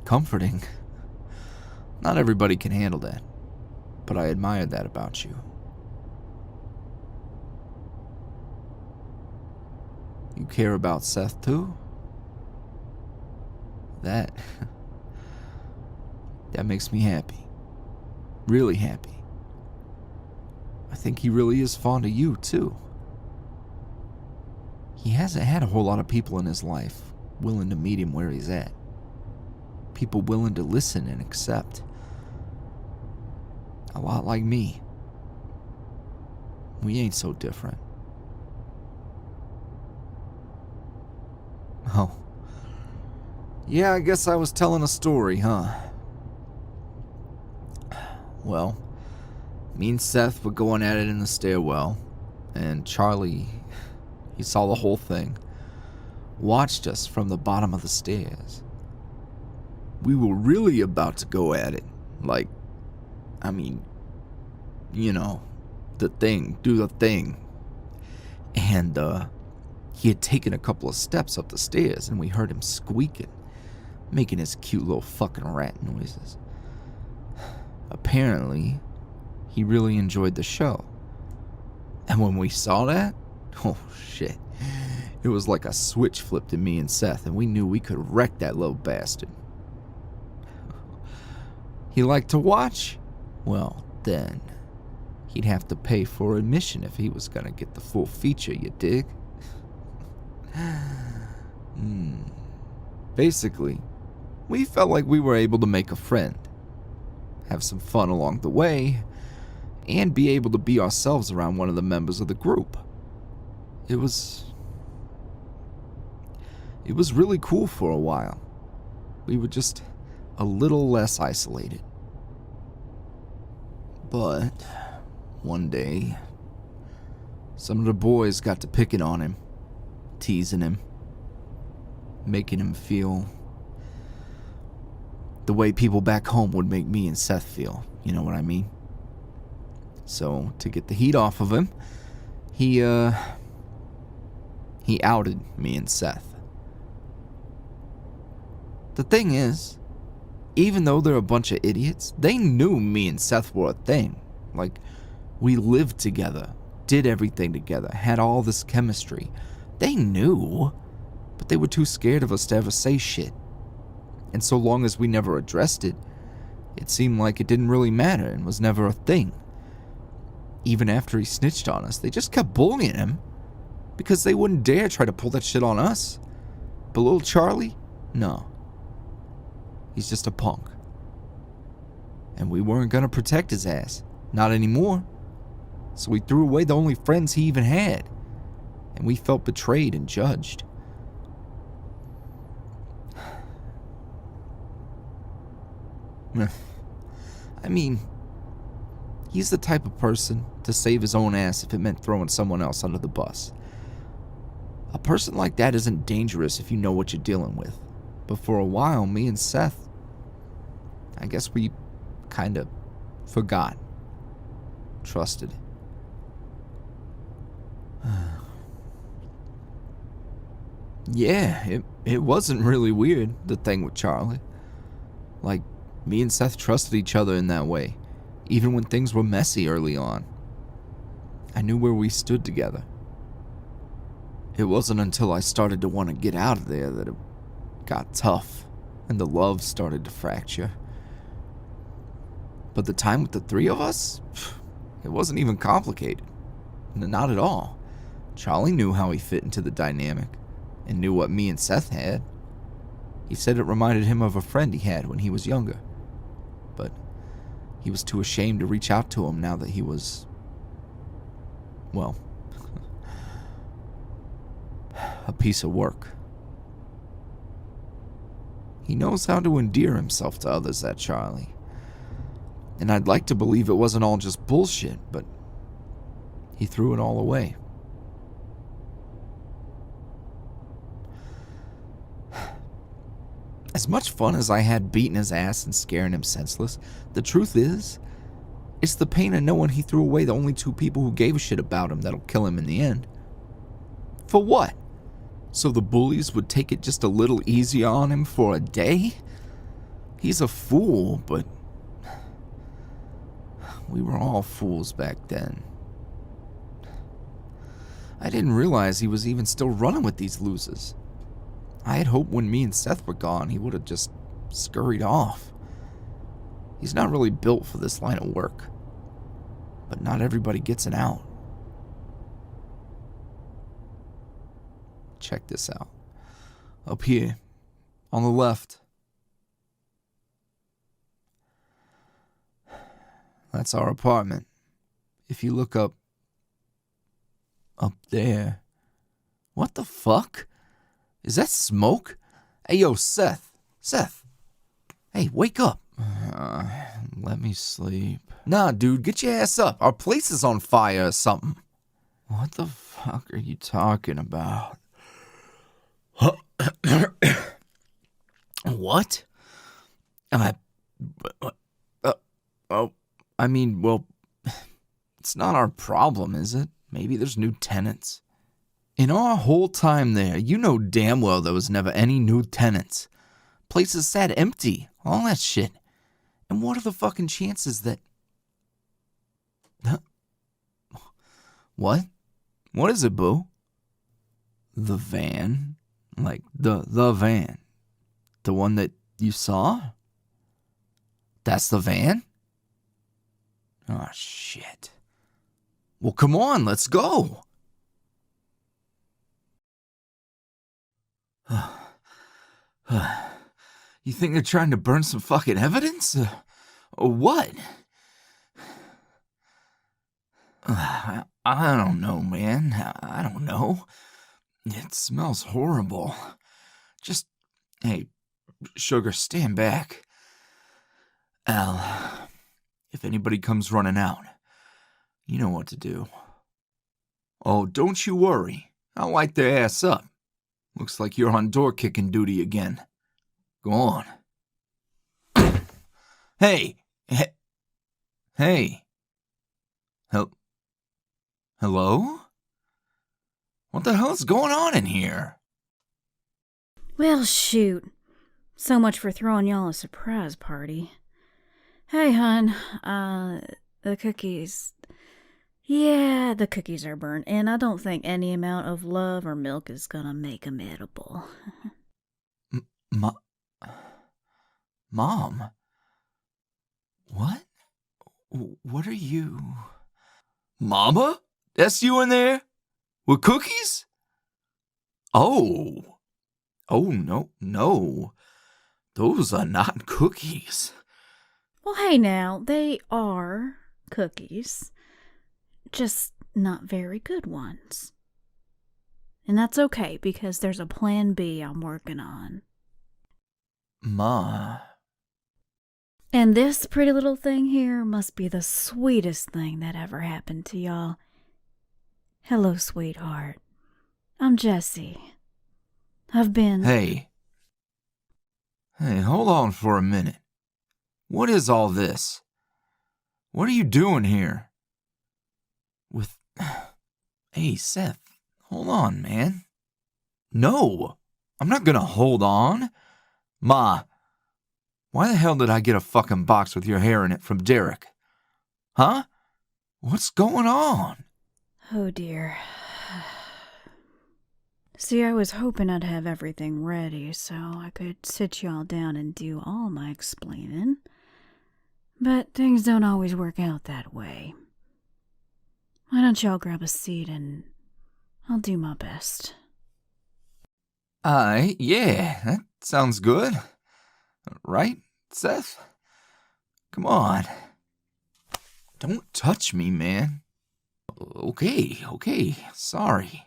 comforting. Not everybody can handle that, but I admired that about you. You care about Seth too? That makes me happy. Really happy. I think he really is fond of you too. He hasn't had a whole lot of people in his life willing to meet him where he's at. People willing to listen and accept. A lot like me. We ain't so different. Oh. Yeah, I guess I was telling a story, huh? Well, me and Seth were going at it in the stairwell, and Charlie, he saw the whole thing, watched us from the bottom of the stairs. We were really about to go at it, like, I mean, you know, do the thing. And, he had taken a couple of steps up the stairs, and we heard him squeaking, making his cute little fucking rat noises. Apparently, he really enjoyed the show. And when we saw that, oh shit, it was like a switch flipped in me and Seth, and we knew we could wreck that little bastard. He liked to watch? Well, then, he'd have to pay for admission if he was gonna get the full feature, you dig? Basically, we felt like we were able to make a friend, have some fun along the way, and be able to be ourselves around one of the members of the group. It was really cool for a while. We were just a little less isolated. But one day, some of the boys got to picking on him, teasing him, making him feel the way people back home would make me and Seth feel, you know what I mean? So, to get the heat off of him, he outed me and Seth. The thing is, even though they're a bunch of idiots, they knew me and Seth were a thing. Like, we lived together, did everything together, had all this chemistry. They knew, but they were too scared of us to ever say shit. And so long as we never addressed it, it seemed like it didn't really matter and was never a thing. Even after he snitched on us, they just kept bullying him because they wouldn't dare try to pull that shit on us. But little Charlie? No. He's just a punk. And we weren't gonna protect his ass. Not anymore. So we threw away the only friends he even had. And we felt betrayed and judged. I mean, he's the type of person to save his own ass if it meant throwing someone else under the bus. A person like that isn't dangerous if you know what you're dealing with. But for a while, me and Seth, I guess we kind of forgot. Trusted. Yeah, it wasn't really weird, the thing with Charlie. Like, me and Seth trusted each other in that way, even when things were messy early on. I knew where we stood together. It wasn't until I started to want to get out of there that it got tough, and the love started to fracture. But the time with the three of us, it wasn't even complicated. Not at all. Charlie knew how he fit into the dynamic, and knew what me and Seth had. He said it reminded him of a friend he had when he was younger. But he was too ashamed to reach out to him now that he was, well, a piece of work. He knows how to endear himself to others, that Charlie. And I'd like to believe it wasn't all just bullshit, but he threw it all away. As much fun as I had beating his ass and scaring him senseless, the truth is, it's the pain of knowing he threw away the only two people who gave a shit about him that'll kill him in the end. For what? So the bullies would take it just a little easier on him for a day? He's a fool, but we were all fools back then. I didn't realize he was even still running with these losers. I had hoped when me and Seth were gone, he would have just scurried off. He's not really built for this line of work. But not everybody gets an out. Check this out. Up here, on the left. That's our apartment. If you look up there. What the fuck? Is that smoke? Hey, yo, Seth. Seth. Hey, wake up. Let me sleep. Nah, dude, get your ass up. Our place is on fire or something. What the fuck are you talking about? What? I mean, well, it's not our problem, is it? Maybe there's new tenants. In our whole time there, you know damn well there was never any new tenants. Places sat empty, all that shit. And what are the fucking chances that... What? What is it, boo? The van? Like, the van. The one that you saw? That's the van? Oh, shit. Well, come on, let's go. You think they're trying to burn some fucking evidence? Or what? I don't know, man. I don't know. It smells horrible. Just, hey, Sugar, stand back. Al, if anybody comes running out, you know what to do. Oh, don't you worry. I'll light their ass up. Looks like you're on door kicking duty again. Go on. Hey! Hello? What the hell is going on in here? Well, shoot. So much for throwing y'all a surprise party. Hey, hon. The cookies... Yeah, the cookies are burnt, and I don't think any amount of love or milk is gonna make them edible. Mom? What? What are you... Mama? That's you in there? With cookies? Oh, no. Those are not cookies. Well, hey now, they are cookies. Just not very good ones. And that's okay, because there's a plan B I'm working on. Ma. And this pretty little thing here must be the sweetest thing that ever happened to y'all. Hello, sweetheart. I'm Jessie. I've been... Hey, hold on for a minute. What is all this? What are you doing here? With... Hey, Seth, hold on, man. No, I'm not gonna hold on. Ma, why the hell did I get a fucking box with your hair in it from Derek? Huh? What's going on? Oh dear. See, I was hoping I'd have everything ready so I could sit y'all down and do all my explaining. But things don't always work out that way. Why don't y'all grab a seat and I'll do my best. Yeah, that sounds good. Right, Seth? Come on. Don't touch me, man. Okay, sorry.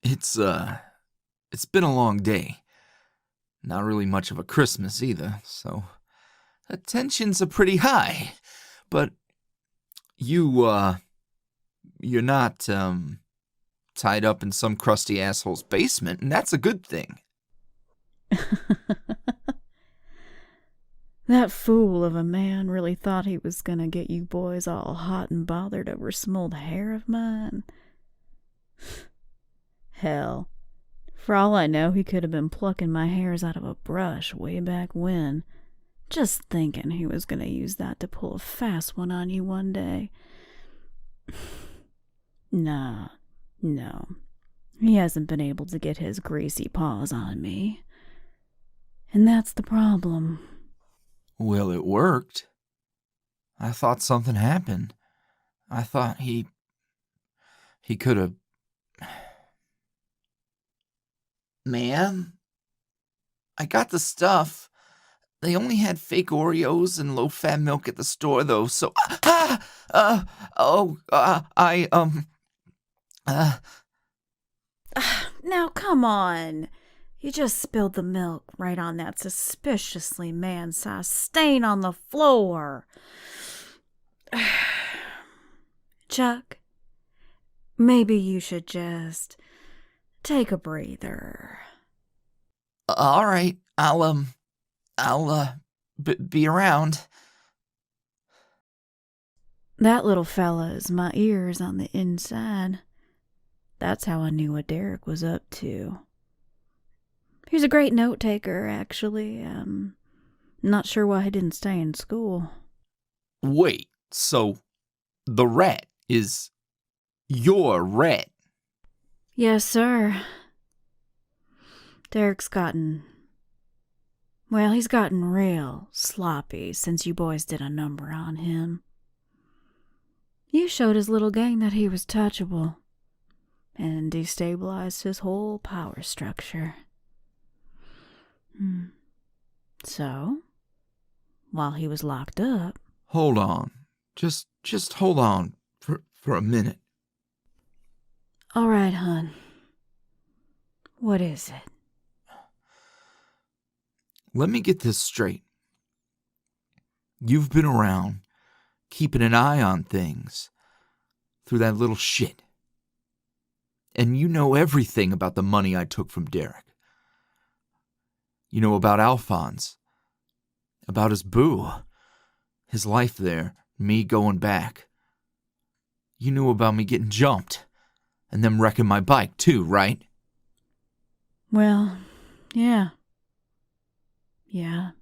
It's been a long day. Not really much of a Christmas either, so tensions are pretty high. But you're not, tied up in some crusty asshole's basement, and that's a good thing. That fool of a man really thought he was gonna get you boys all hot and bothered over some old hair of mine. Hell, for all I know, he could have been plucking my hairs out of a brush way back when, just thinking he was gonna use that to pull a fast one on you one day. No, he hasn't been able to get his greasy paws on me. And that's the problem. Well, it worked. I thought something happened. I thought he could have... Ma'am? I got the stuff. They only had fake Oreos and low-fat milk at the store, though, so... Now, come on. You just spilled the milk right on that suspiciously man-sized stain on the floor. Chuck, maybe you should just take a breather. All right, I'll be around. That little fella is my ears on the inside. That's how I knew what Derek was up to. He's a great note taker, actually. Not sure why he didn't stay in school. Wait, so the rat is your rat? Yes, sir. Derek's he's gotten real sloppy since you boys did a number on him. You showed his little gang that he was touchable and destabilized his whole power structure. So, while he was locked up... Hold on. Just hold on for a minute. All right, hon. What is it? Let me get this straight. You've been around, keeping an eye on things through that little shit. And you know everything about the money I took from Derek. You know about Alphonse, about his boo, his life there, me going back. You knew about me getting jumped, and them wrecking my bike too, right? Well, yeah. Yeah,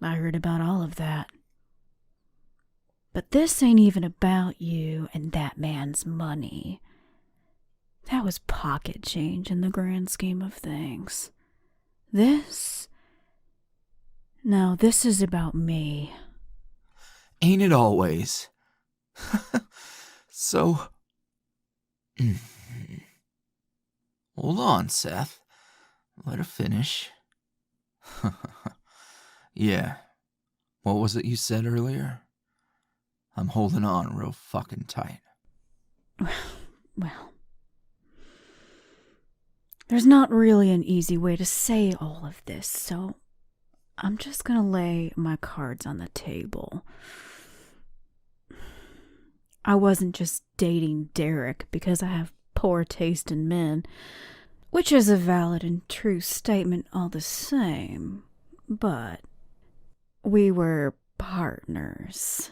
I heard about all of that. But this ain't even about you and that man's money. That was pocket change in the grand scheme of things. This is about me. Ain't it always? So... Hold on, Seth. Let her finish. Yeah. What was it you said earlier? I'm holding on real fucking tight. Well, there's not really an easy way to say all of this, so I'm just gonna lay my cards on the table. I wasn't just dating Derek because I have poor taste in men, which is a valid and true statement all the same, but we were partners.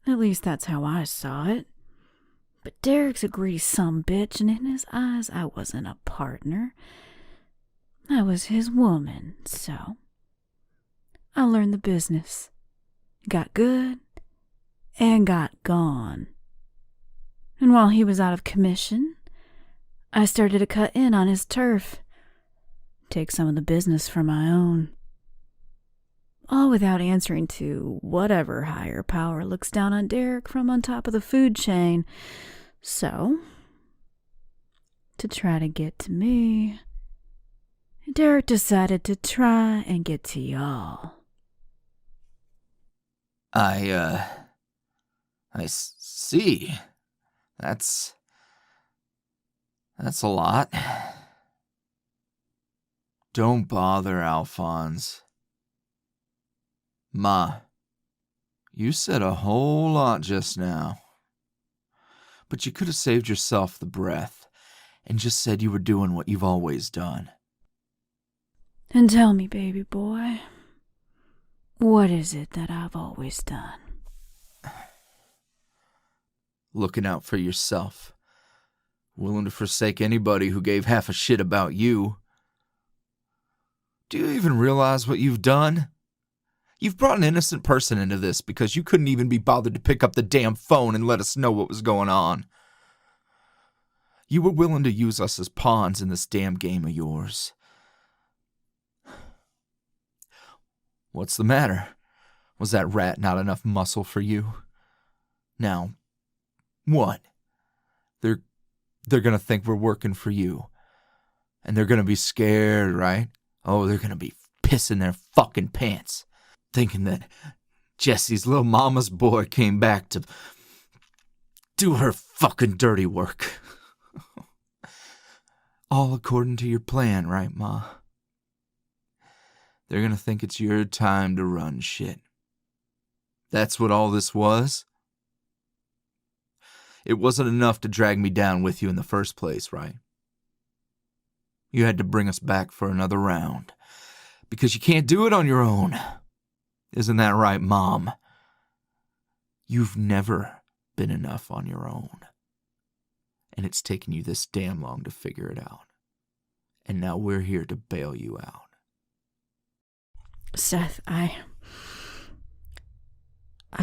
At least that's how I saw it. But Derek's a greedy sumbitch, and in his eyes, I wasn't a partner. I was his woman, so I learned the business. Got good and got gone. And while he was out of commission, I started to cut in on his turf, take some of the business for my own. All without answering to whatever higher power looks down on Derek from on top of the food chain. So, to try to get to me, Derek decided to try and get to y'all. I see. That's a lot. Don't bother, Alphonse. Ma, you said a whole lot just now. But you could have saved yourself the breath and just said you were doing what you've always done. And tell me, baby boy, what is it that I've always done? Looking out for yourself. Willing to forsake anybody who gave half a shit about you. Do you even realize what you've done? You've brought an innocent person into this because you couldn't even be bothered to pick up the damn phone and let us know what was going on. You were willing to use us as pawns in this damn game of yours. What's the matter? Was that rat not enough muscle for you? Now, what? They're gonna think we're working for you. And they're gonna be scared, right? Oh, they're gonna be pissing their fucking pants. Thinking that Jessie's little mama's boy came back to do her fucking dirty work. All according to your plan, right, Ma? They're gonna think it's your time to run shit. That's what all this was? It wasn't enough to drag me down with you in the first place, right? You had to bring us back for another round. Because you can't do it on your own. Isn't that right, Mom? You've never been enough on your own. And it's taken you this damn long to figure it out. And now we're here to bail you out. Seth, I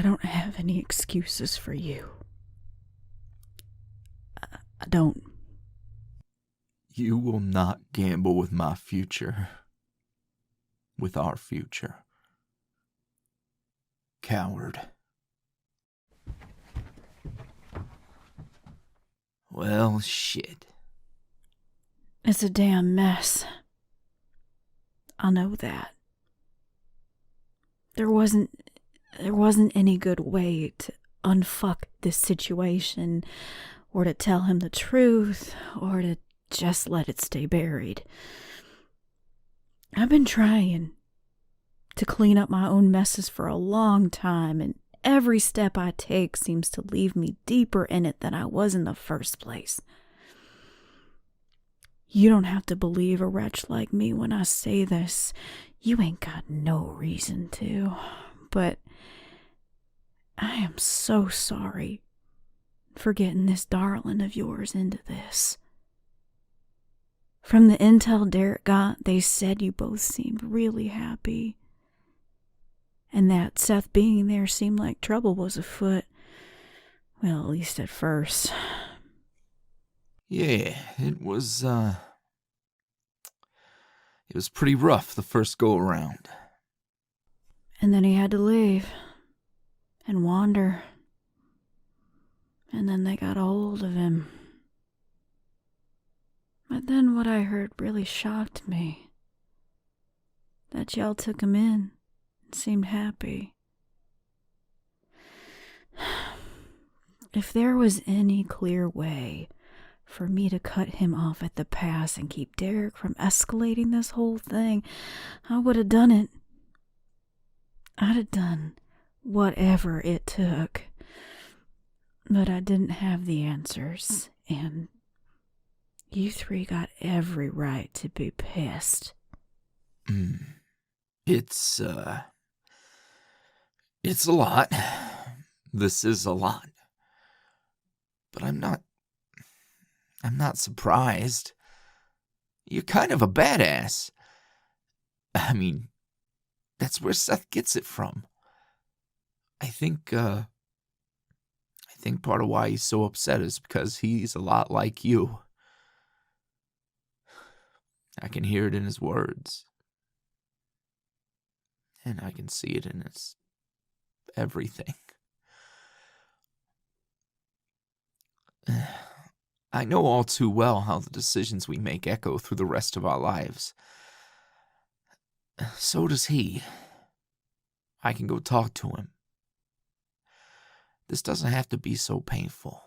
don't have any excuses for you. I don't. You will not gamble with my future. With our future. Coward. Well, shit. It's a damn mess. I know that. There wasn't any good way to unfuck this situation, or to tell him the truth, or to just let it stay buried. I've been trying to clean up my own messes for a long time, and every step I take seems to leave me deeper in it than I was in the first place. You don't have to believe a wretch like me when I say this. You ain't got no reason to. But I am so sorry for getting this darling of yours into this. From the intel Derek got, they said you both seemed really happy. And that Seth being there seemed like trouble was afoot. Well, at least at first. Yeah, it was pretty rough the first go-around. And then he had to leave. And wander. And then they got a hold of him. But then what I heard really shocked me. That y'all took him in and seemed happy. If there was any clear way for me to cut him off at the pass and keep Derek from escalating this whole thing, I would have done it. I'd have done whatever it took. But I didn't have the answers, and you 3 got every right to be pissed. It's a lot. This is a lot. But I'm not surprised. You're kind of a badass. I mean, that's where Seth gets it from. I think part of why he's so upset is because he's a lot like you. I can hear it in his words. And I can see it in his everything. I know all too well how the decisions we make echo through the rest of our lives. So does he. I can go talk to him. This doesn't have to be so painful.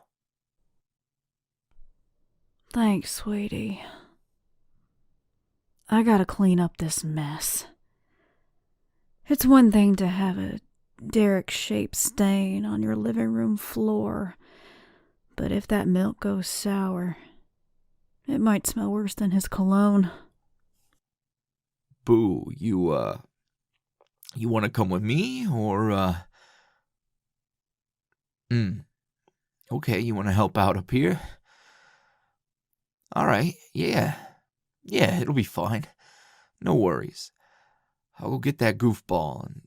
Thanks, sweetie. I gotta clean up this mess. It's one thing to have a derrick-shaped stain on your living room floor, but if that milk goes sour, it might smell worse than his cologne. Boo, you want to come with me, or, Okay, you want to help out up here? All right, yeah, it'll be fine. No worries. I'll go get that goofball, and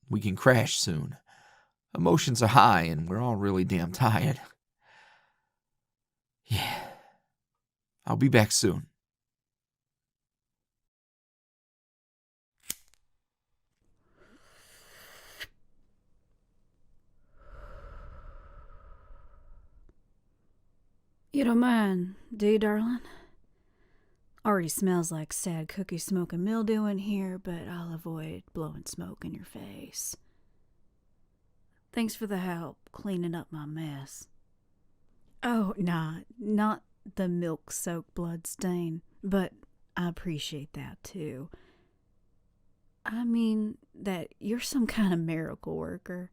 we can crash soon. Emotions are high, and we're all really damn tired. Yeah, I'll be back soon. You don't mind, do you, darling? Already smells like sad cookie smoke and mildew in here, but I'll avoid blowing smoke in your face. Thanks for the help cleaning up my mess. Oh, nah, not the milk-soaked blood stain, but I appreciate that too. I mean that you're some kind of miracle worker.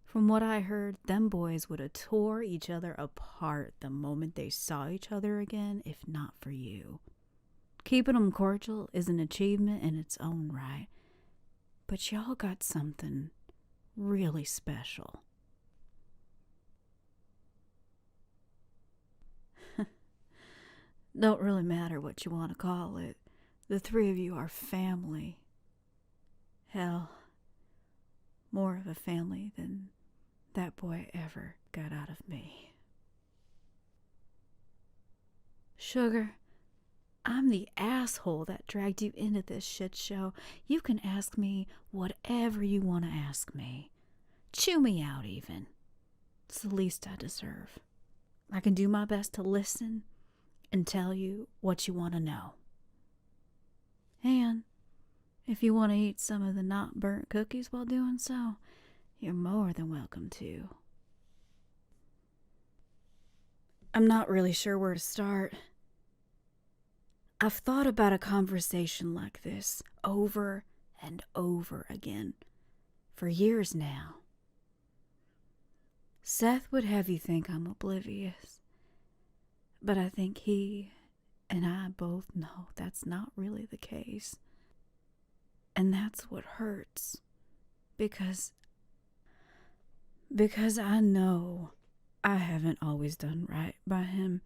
From what I heard, them boys would have tore each other apart the moment they saw each other again, if not for you. Keeping them cordial is an achievement in its own right, but y'all got something really special. Don't really matter what you want to call it. The three of you are family. Hell, more of a family than that boy ever got out of me. Sugar, I'm the asshole that dragged you into this shit show. You can ask me whatever you want to ask me. Chew me out, even. It's the least I deserve. I can do my best to listen and tell you what you want to know. And if you want to eat some of the not burnt cookies while doing so, you're more than welcome to. I'm not really sure where to start. I've thought about a conversation like this over and over again for years now. Seth would have you think I'm oblivious, but I think he and I both know that's not really the case. And that's what hurts, because I know I haven't always done right by him,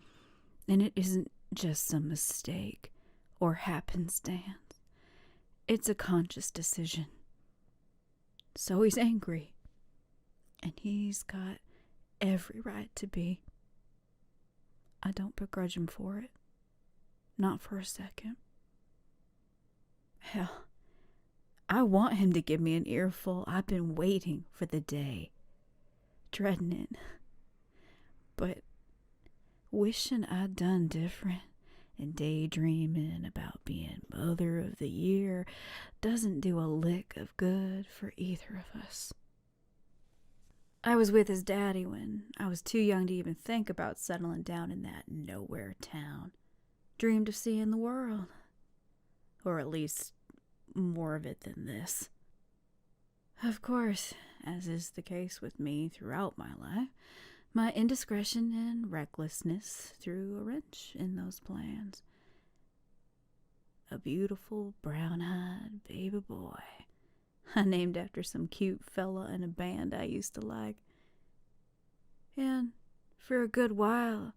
and it isn't just some mistake or happenstance. It's a conscious decision. So he's angry, and he's got every right to be. I don't begrudge him for it. Not for a second. Hell, I want him to give me an earful. I've been waiting for the day. Dreading it. But wishing I'd done different and daydreaming about being Mother of the Year doesn't do a lick of good for either of us. I was with his daddy when I was too young to even think about settling down in that nowhere town. Dreamed of seeing the world. Or at least more of it than this. Of course, as is the case with me throughout my life, my indiscretion and recklessness threw a wrench in those plans. A beautiful, brown-eyed baby boy. I named after some cute fella in a band I used to like. And For a good while,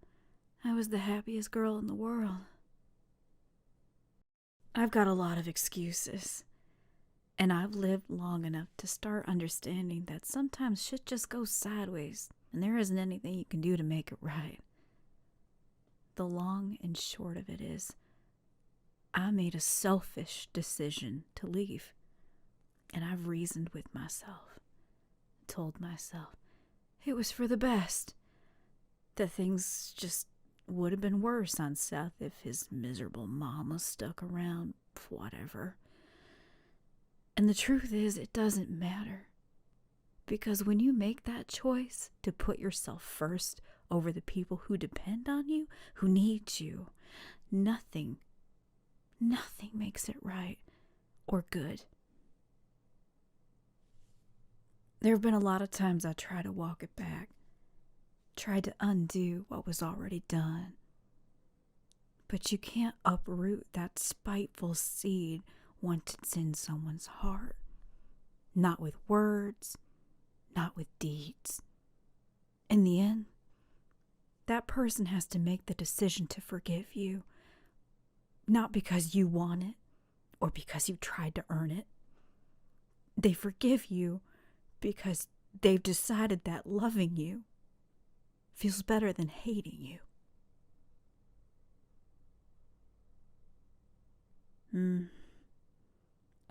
I was the happiest girl in the world. I've got a lot of excuses, and I've lived long enough to start understanding that sometimes shit just goes sideways, and there isn't anything you can do to make it right. The long and short of it is, I made a selfish decision to leave, and I've reasoned with myself, told myself it was for the best, that things just would have been worse on Seth if his miserable mama stuck around, whatever. And the truth is, it doesn't matter. Because when you make that choice to put yourself first over the people who depend on you, who need you, nothing makes it right or good. There have been a lot of times I tried to walk it back, tried to undo what was already done. But you can't uproot that spiteful seed once it's in someone's heart. Not with words, not with deeds. In the end, that person has to make the decision to forgive you, not because you want it or because you tried to earn it. They forgive you because they've decided that loving you feels better than hating you.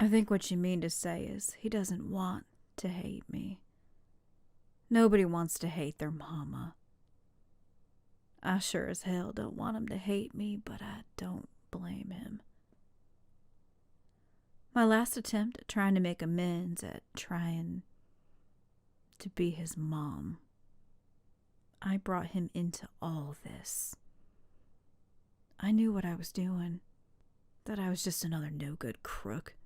I think what you mean to say is he doesn't want to hate me. Nobody wants to hate their mama. I sure as hell don't want him to hate me, but I don't blame him. My last attempt at trying to make amends, at trying to be his mom, I brought him into all this. I knew what I was doing, that I was just another no-good crook.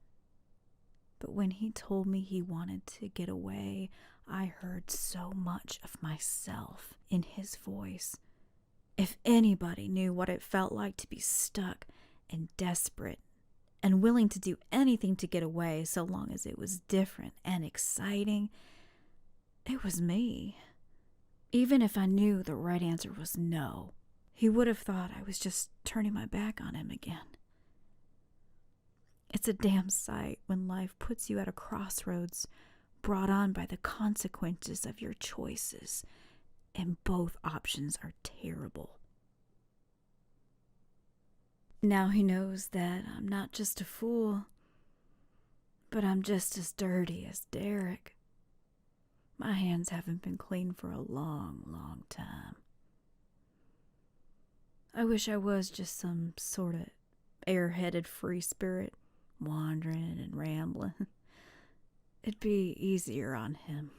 But when he told me he wanted to get away, I heard so much of myself in his voice. If anybody knew what it felt like to be stuck and desperate and willing to do anything to get away so long as it was different and exciting, it was me. Even if I knew the right answer was no, he would have thought I was just turning my back on him again. It's a damn sight when life puts you at a crossroads, brought on by the consequences of your choices, and both options are terrible. Now he knows that I'm not just a fool, but I'm just as dirty as Derek. My hands haven't been clean for a long, long time. I wish I was just some sort of airheaded free spirit, wandering and rambling. It'd be easier on him.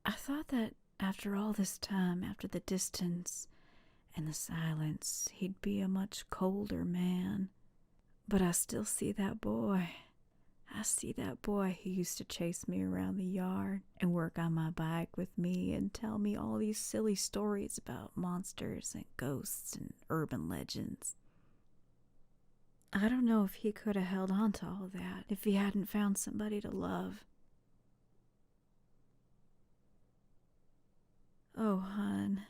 I thought that after all this time, after the distance and the silence, he'd be a much colder man. But I still see that boy. I see that boy who used to chase me around the yard and work on my bike with me and tell me all these silly stories about monsters and ghosts and urban legends. I don't know if he could have held on to all that if he hadn't found somebody to love. Oh, hon,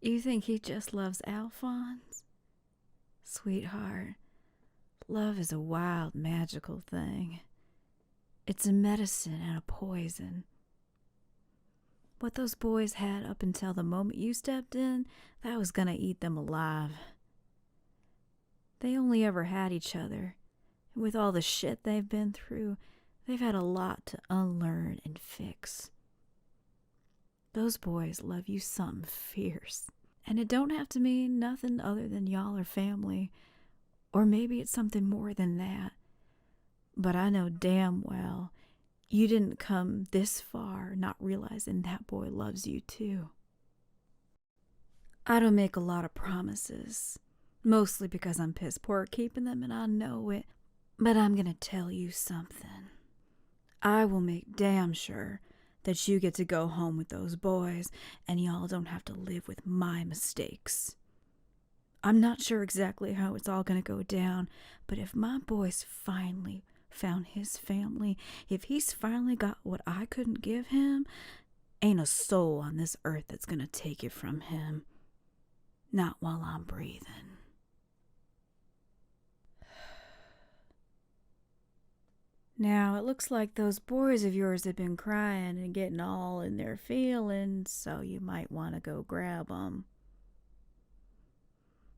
you think he just loves Alphonse? Sweetheart, love is a wild, magical thing. It's a medicine and a poison. What those boys had up until the moment you stepped in, that was gonna eat them alive. They only ever had each other, and with all the shit they've been through, they've had a lot to unlearn and fix. Those boys love you something fierce, and it don't have to mean nothing other than y'all are family, or maybe it's something more than that. But I know damn well you didn't come this far not realizing that boy loves you too. I don't make a lot of promises, mostly because I'm piss poor at keeping them and I know it, but I'm gonna tell you something. I will make damn sure that you get to go home with those boys and y'all don't have to live with my mistakes. I'm not sure exactly how it's all gonna go down, but if my boy's finally found his family, if he's finally got what I couldn't give him, Ain't a soul on this earth that's gonna take it from him. Not while I'm breathing. Now, it looks like those boys of yours have been crying and getting all in their feelings, so you might want to go grab 'em.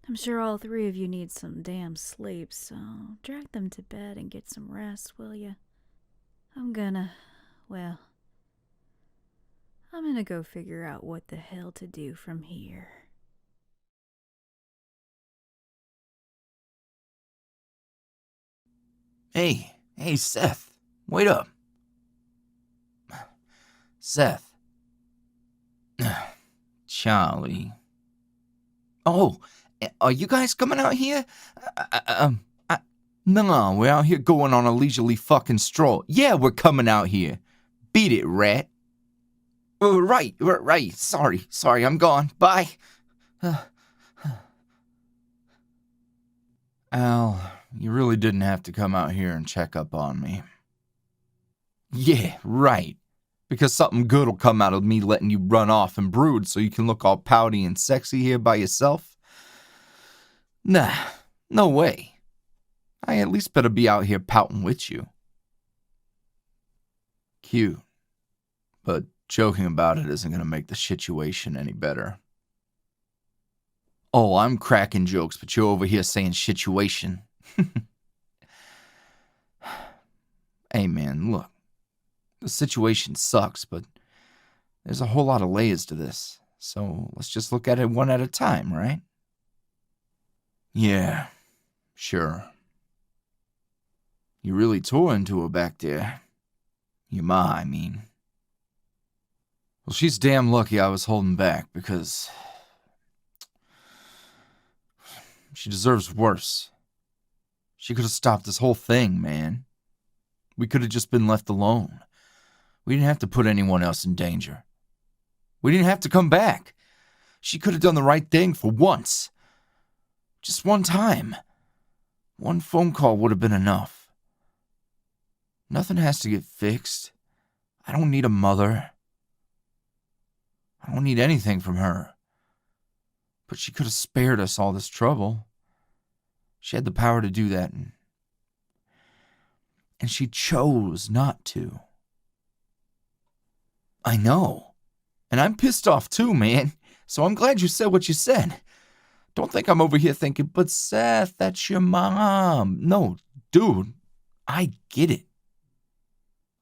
I'm sure all three of you need some damn sleep, so drag them to bed and get some rest, will you? I'm gonna go figure out what the hell to do from here. Hey, Seth. Wait up. Seth. Charlie. Oh, are you guys coming out here? No, we're out here going on a leisurely fucking stroll. Yeah, we're coming out here. Beat it, rat. Right. Sorry, I'm gone. Bye. Al, you really didn't have to come out here and check up on me. Yeah, right. Because something good will come out of me letting you run off and brood so you can look all pouty and sexy here by yourself? Nah, no way. I at least better be out here pouting with you. Cute. But joking about it isn't going to make the situation any better. Oh, I'm cracking jokes, but you're over here saying situation. Hey man, look. The situation sucks, but there's a whole lot of layers to this. So let's just look at it one at a time, right? Yeah, sure. You really tore into her back there. Your ma, I mean. Well, she's damn lucky I was holding back, because she deserves worse. She could have stopped this whole thing, man. We could have just been left alone. We didn't have to put anyone else in danger. We didn't have to come back. She could have done the right thing for once. Just one time. One phone call would have been enough. Nothing has to get fixed. I don't need a mother. I don't need anything from her. But she could have spared us all this trouble. She had the power to do that, and she chose not to. I know. And I'm pissed off too, man. So I'm glad you said what you said. Don't think I'm over here thinking, but Seth, that's your mom. No, dude, I get it.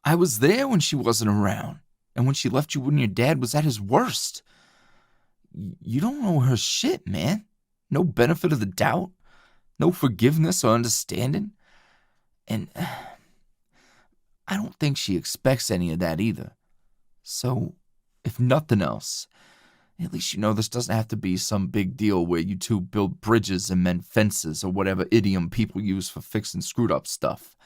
I was there when she wasn't around. And when she left you when your dad was at his worst. You don't know her shit, man. No benefit of the doubt. No forgiveness or understanding. And I don't think she expects any of that either. So, if nothing else, at least you know this doesn't have to be some big deal where you two build bridges and mend fences or whatever idiom people use for fixing screwed up stuff.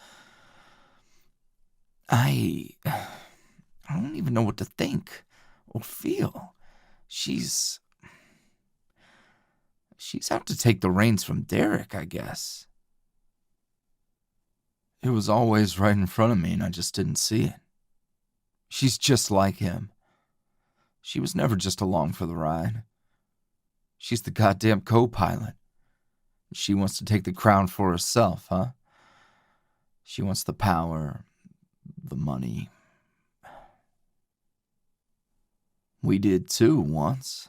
I don't even know what to think or feel. She's out to take the reins from Derek, I guess. It was always right in front of me and I just didn't see it. She's just like him. She was never just along for the ride. She's the goddamn co-pilot. She wants to take the crown for herself, huh? She wants the power, the money. We did too, once.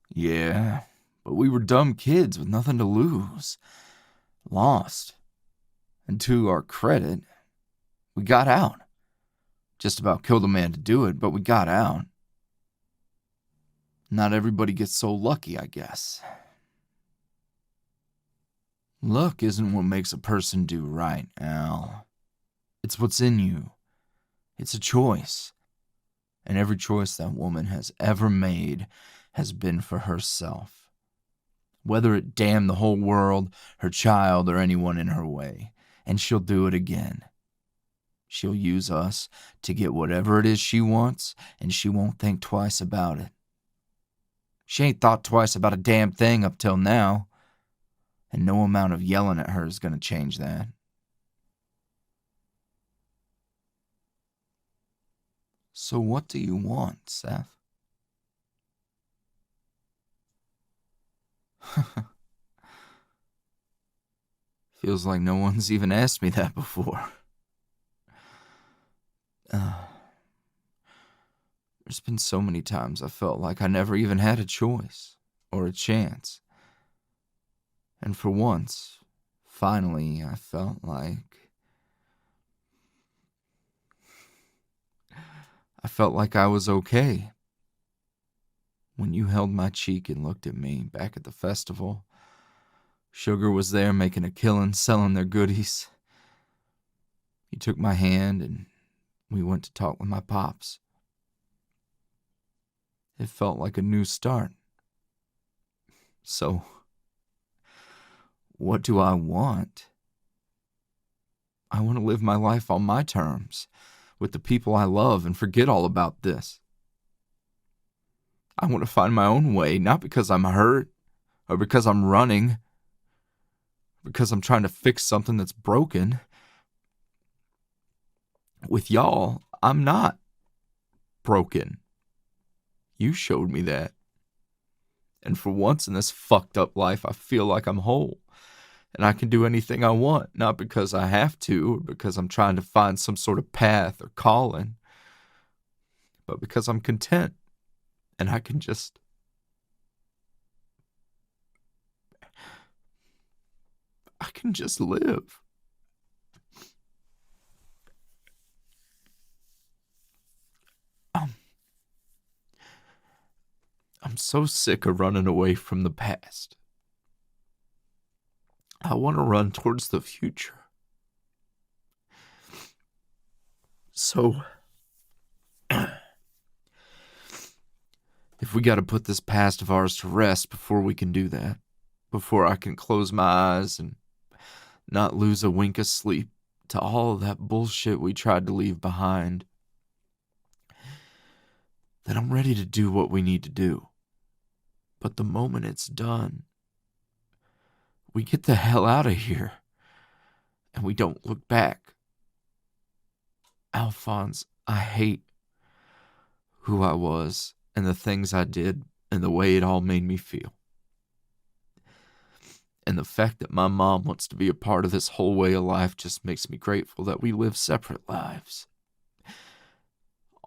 Yeah, but we were dumb kids with nothing to lose. Lost. And to our credit, we got out. Just about killed a man to do it, but we got out. Not everybody gets so lucky, I guess. Luck isn't what makes a person do right, Al. It's what's in you. It's a choice. And every choice that woman has ever made has been for herself. Whether it damned the whole world, her child, or anyone in her way. And she'll do it again. She'll use us to get whatever it is she wants, and she won't think twice about it. She ain't thought twice about a damn thing up till now, and no amount of yelling at her is going to change that. So what do you want, Seth? Feels like no one's even asked me that before. There's been so many times I felt like I never even had a choice or a chance. And for once, finally, I felt like I was okay. When you held my cheek and looked at me back at the festival, Sugar was there making a killing, selling their goodies. He took my hand and we went to talk with my pops. It felt like a new start. So, what do I want? I want to live my life on my terms, with the people I love, and forget all about this. I want to find my own way, not because I'm hurt, or because I'm running, because I'm trying to fix something that's broken. With y'all, I'm not broken. You showed me that. And for once in this fucked up life, I feel like I'm whole. And I can do anything I want, not because I have to, or because I'm trying to find some sort of path or calling, but because I'm content. And I can just... live. I'm so sick of running away from the past. I want to run towards the future. So, if we got to put this past of ours to rest before we can do that, before I can close my eyes and not lose a wink of sleep to all of that bullshit we tried to leave behind, then I'm ready to do what we need to do. But the moment it's done, we get the hell out of here, and we don't look back. Alphonse, I hate who I was and the things I did and the way it all made me feel. And the fact that my mom wants to be a part of this whole way of life just makes me grateful that we live separate lives.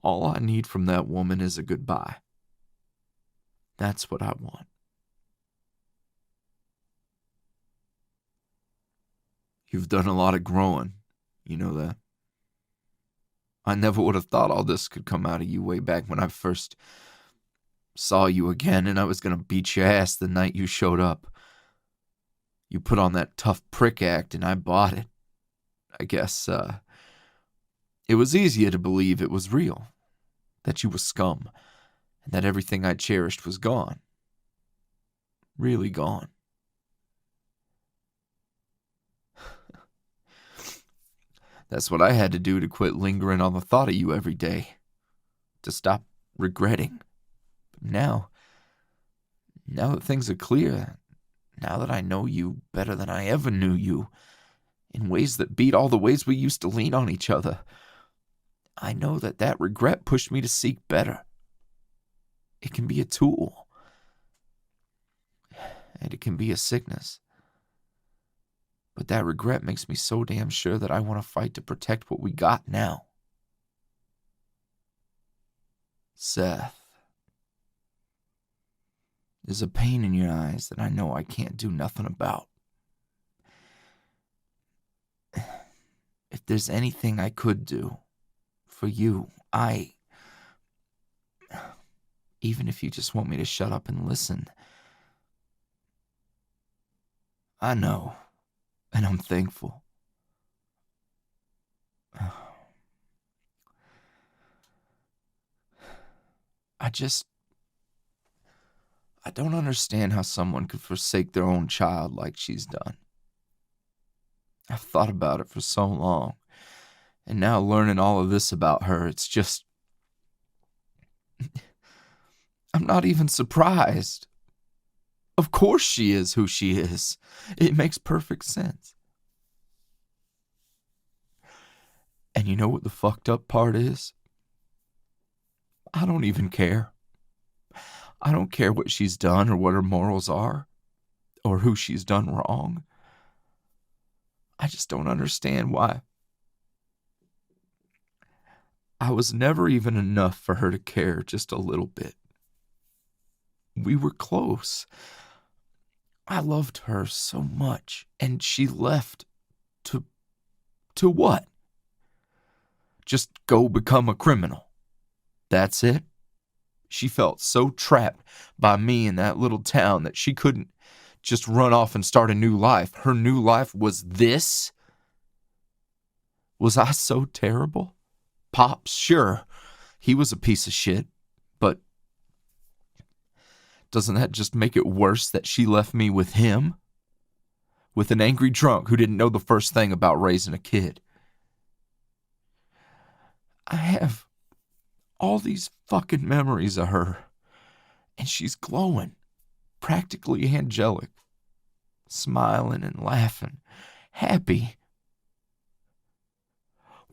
All I need from that woman is a goodbye. That's what I want. You've done a lot of growing, you know that. I never would have thought all this could come out of you way back when I first saw you again and I was going to beat your ass the night you showed up. You put on that tough prick act and I bought it. I guess it was easier to believe it was real, that you were scum, and that everything I cherished was gone. Really gone. That's what I had to do to quit lingering on the thought of you every day, to stop regretting. But now that things are clear, now that I know you better than I ever knew you, in ways that beat all the ways we used to lean on each other, I know that regret pushed me to seek better. It can be a tool, and it can be a sickness. But that regret makes me so damn sure that I want to fight to protect what we got now. Seth, there's a pain in your eyes that I know I can't do nothing about. If there's anything I could do for you, even if you just want me to shut up and listen, I know. And I'm thankful. I don't understand how someone could forsake their own child like she's done. I've thought about it for so long, and now learning all of this about her, it's just... I'm not even surprised. Of course she is who she is. It makes perfect sense. And you know what the fucked up part is? I don't even care. I don't care what she's done or what her morals are or who she's done wrong. I just don't understand why I was never even enough for her to care just a little bit. We were close. I loved her so much, and she left to what? Just go become a criminal. That's it? She felt so trapped by me in that little town that she couldn't just run off and start a new life. Her new life was this? Was I so terrible? Pops, sure, he was a piece of shit, but doesn't that just make it worse that she left me with him? With an angry drunk who didn't know the first thing about raising a kid. I have all these fucking memories of her, and she's glowing, practically angelic, smiling and laughing, happy.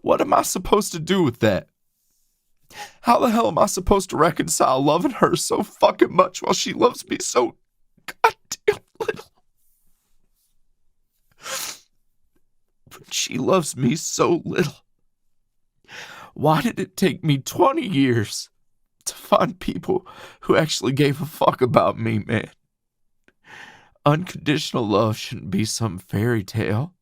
What am I supposed to do with that? How the hell am I supposed to reconcile loving her so fucking much while she loves me so goddamn little? But she loves me so little. Why did it take me 20 years to find people who actually gave a fuck about me, man? Unconditional love shouldn't be some fairy tale.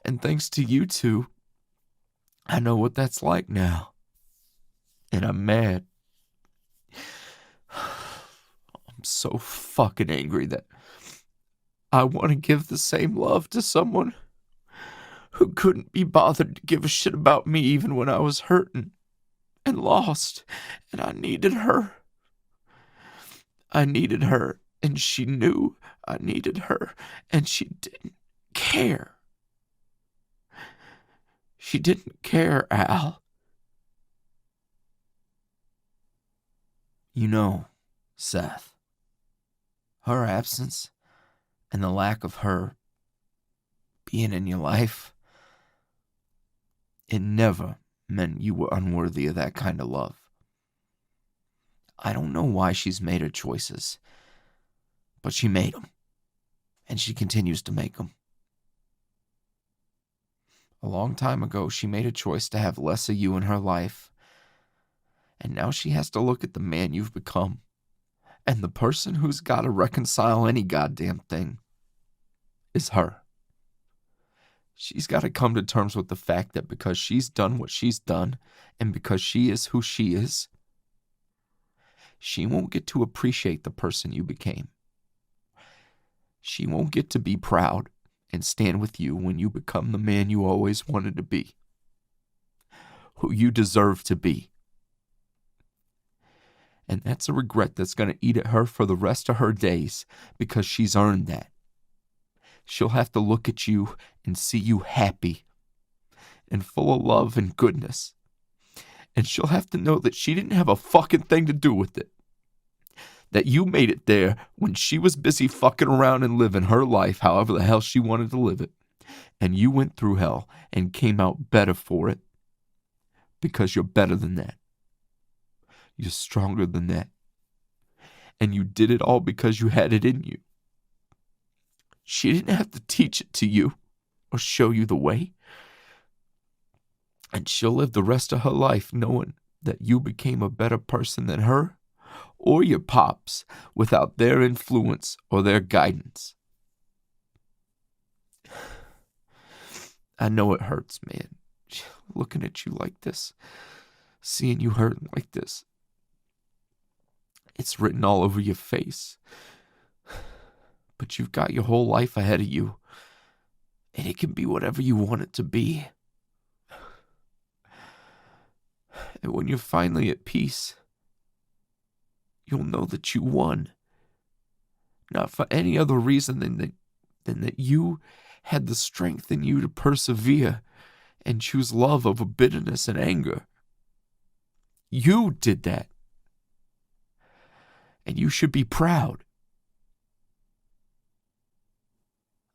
And thanks to you two, I know what that's like now. And I'm mad. I'm so fucking angry that I want to give the same love to someone who couldn't be bothered to give a shit about me even when I was hurting and lost, and I needed her. I needed her, and she knew I needed her, and she didn't care. She didn't care, Al. You know, Seth, her absence and the lack of her being in your life, it never meant you were unworthy of that kind of love. I don't know why she's made her choices, but she made them, and she continues to make them. A long time ago, she made a choice to have less of you in her life, and now she has to look at the man you've become, and the person who's got to reconcile any goddamn thing is her. She's got to come to terms with the fact that because she's done what she's done, and because she is who she is, she won't get to appreciate the person you became. She won't get to be proud and stand with you when you become the man you always wanted to be, who you deserve to be. And that's a regret that's going to eat at her for the rest of her days because she's earned that. She'll have to look at you and see you happy and full of love and goodness. And she'll have to know that she didn't have a fucking thing to do with it. That you made it there when she was busy fucking around and living her life however the hell she wanted to live it. And you went through hell and came out better for it. Because you're better than that. You're stronger than that. And you did it all because you had it in you. She didn't have to teach it to you or show you the way. And she'll live the rest of her life knowing that you became a better person than her or your pops without their influence or their guidance. I know it hurts, man. Looking at you like this, seeing you hurting like this. It's written all over your face. But you've got your whole life ahead of you, and it can be whatever you want it to be. And when you're finally at peace, you'll know that you won. Not for any other reason than that you had the strength in you to persevere and choose love over bitterness and anger. You did that. And you should be proud.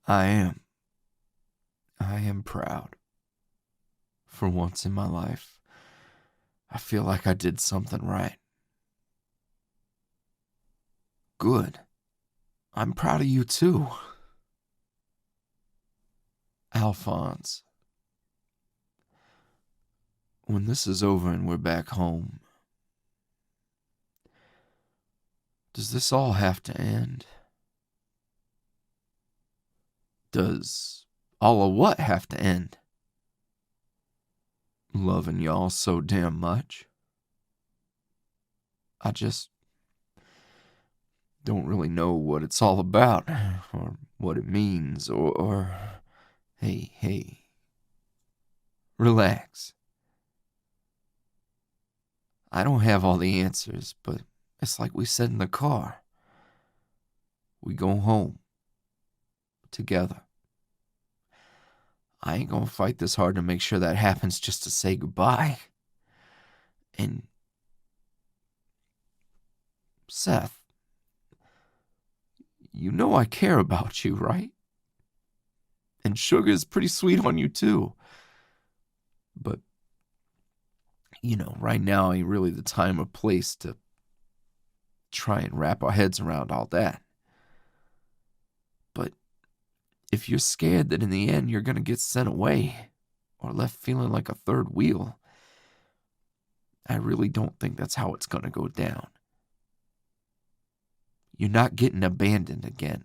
I am proud. For once in my life, I feel like I did something right. Good. I'm proud of you too. Alphonse, when this is over and we're back home, does this all have to end? Does all of what have to end? Loving y'all so damn much. I just don't really know what it's all about, or what it means, or hey, relax. I don't have all the answers, but it's like we said in the car. We go home. Together. I ain't gonna fight this hard to make sure that happens just to say goodbye. And Seth, you know I care about you, right? And Sugar's pretty sweet on you too. But, right now ain't really the time or place to try and wrap our heads around all that. But if you're scared that in the end you're gonna get sent away or left feeling like a third wheel, I really don't think that's how it's gonna go down. You're not getting abandoned again.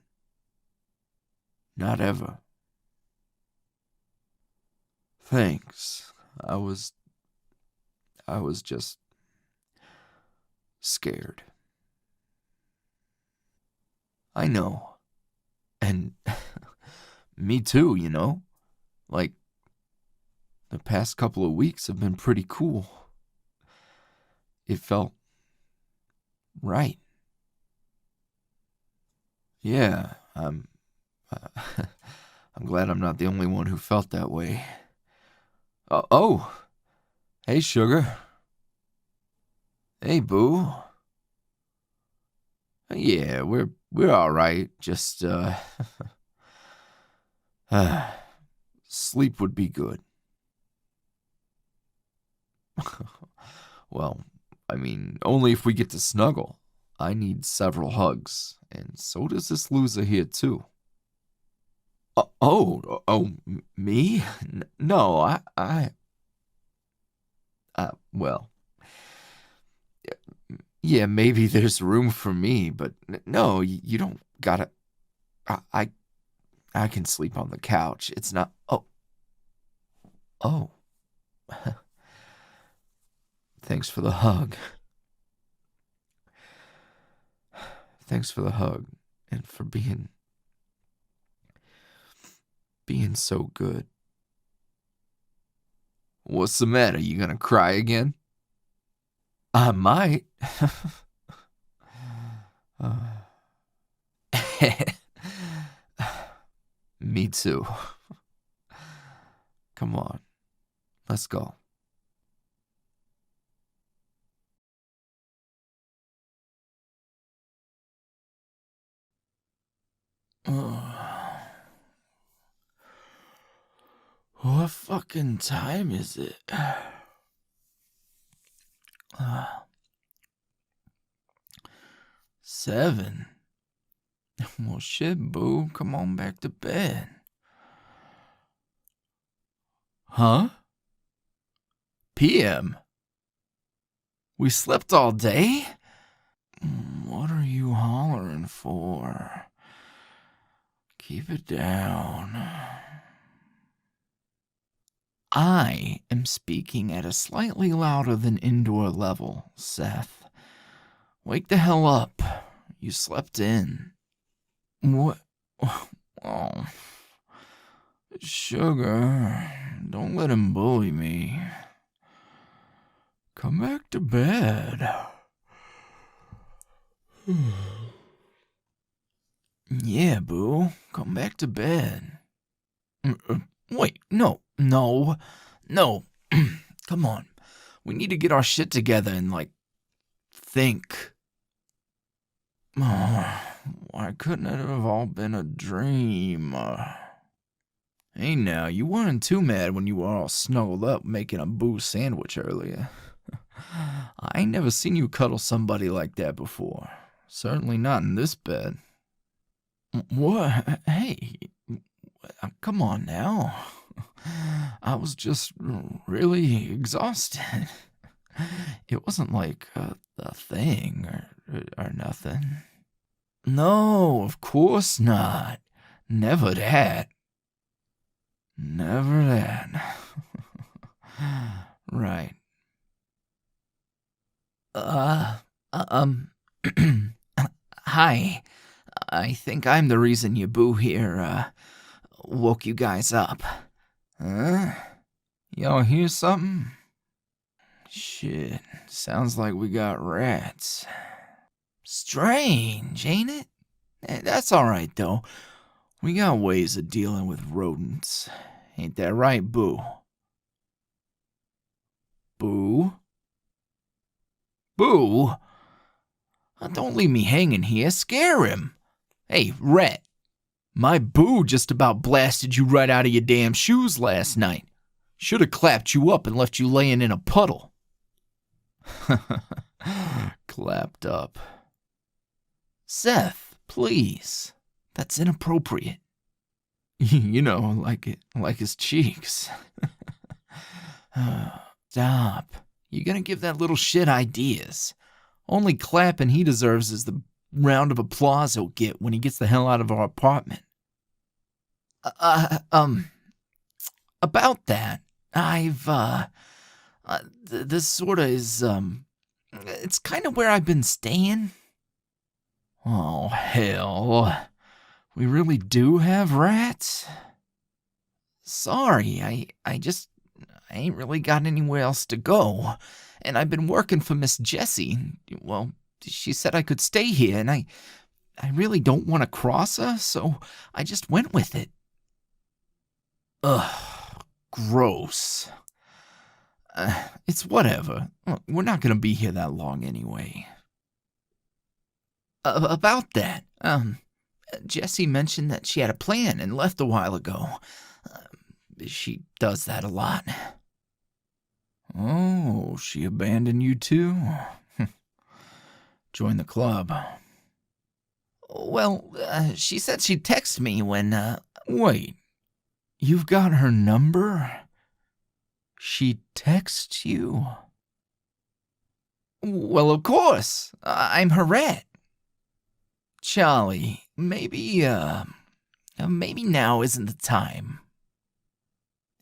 Not ever. Thanks. I was just scared. I know. And me too, Like, the past couple of weeks have been pretty cool. It felt right. Yeah, I'm glad I'm not the only one who felt that way. Oh, hey, Sugar. Hey, Boo. Yeah, we're all right. Just sleep would be good. Well, I mean, only if we get to snuggle. I need several hugs, and so does this loser here too. Me? No, well, yeah, maybe there's room for me, but no, you don't gotta. I can sleep on the couch. It's not. Oh. Thanks for the hug. Thanks for the hug and for being so good. What's the matter? You gonna cry again? I might. Me too. Come on. Let's go. What fucking time is it? 7. Well, shit, Boo. Come on back to bed. Huh? PM? We slept all day? What are you hollering for? Keep it down. I am speaking at a slightly louder than indoor level, Seth. Wake the hell up. You slept in. What? Oh. Sugar, don't let him bully me. Come back to bed. Yeah, Boo, come back to bed. Wait, no. Come on. We need to get our shit together and, think. Why couldn't it have all been a dream? Hey now, you weren't too mad when you were all snuggled up making a boo sandwich earlier. I ain't never seen you cuddle somebody like that before. Certainly not in this bed. What? Hey, come on now. I was just really exhausted. It wasn't like a thing or nothing. No, of course not. Never that. Never that. Right. Hi. I think I'm the reason your boo here, woke you guys up. Huh? Y'all hear something? Shit, sounds like we got rats. Strange, ain't it? That's alright, though. We got ways of dealing with rodents. Ain't that right, Boo? Boo? Boo? Don't leave me hanging here. Scare him. Hey, Rat. My Boo just about blasted you right out of your damn shoes last night. Should have clapped you up and left you laying in a puddle. Clapped up. Seth, please. That's inappropriate. You know, like his cheeks. Stop. You're gonna give that little shit ideas. Only clapping he deserves is the round of applause he'll get when he gets the hell out of our apartment. About that, I've, this sorta is, it's kinda where I've been staying. Oh, hell. We really do have rats? Sorry, I ain't really got anywhere else to go. And I've been working for Miss Jessie. Well, she said I could stay here, and I really don't want to cross her, so I just went with it. Ugh, gross. It's whatever. We're not gonna be here that long anyway. About that, Jessie mentioned that she had a plan and left a while ago. She does that a lot. Oh, she abandoned you too? Join the club. Well, she said she'd text me when, Wait, you've got her number? She texts you? Well, of course. I'm her rat. Charlie, maybe now isn't the time.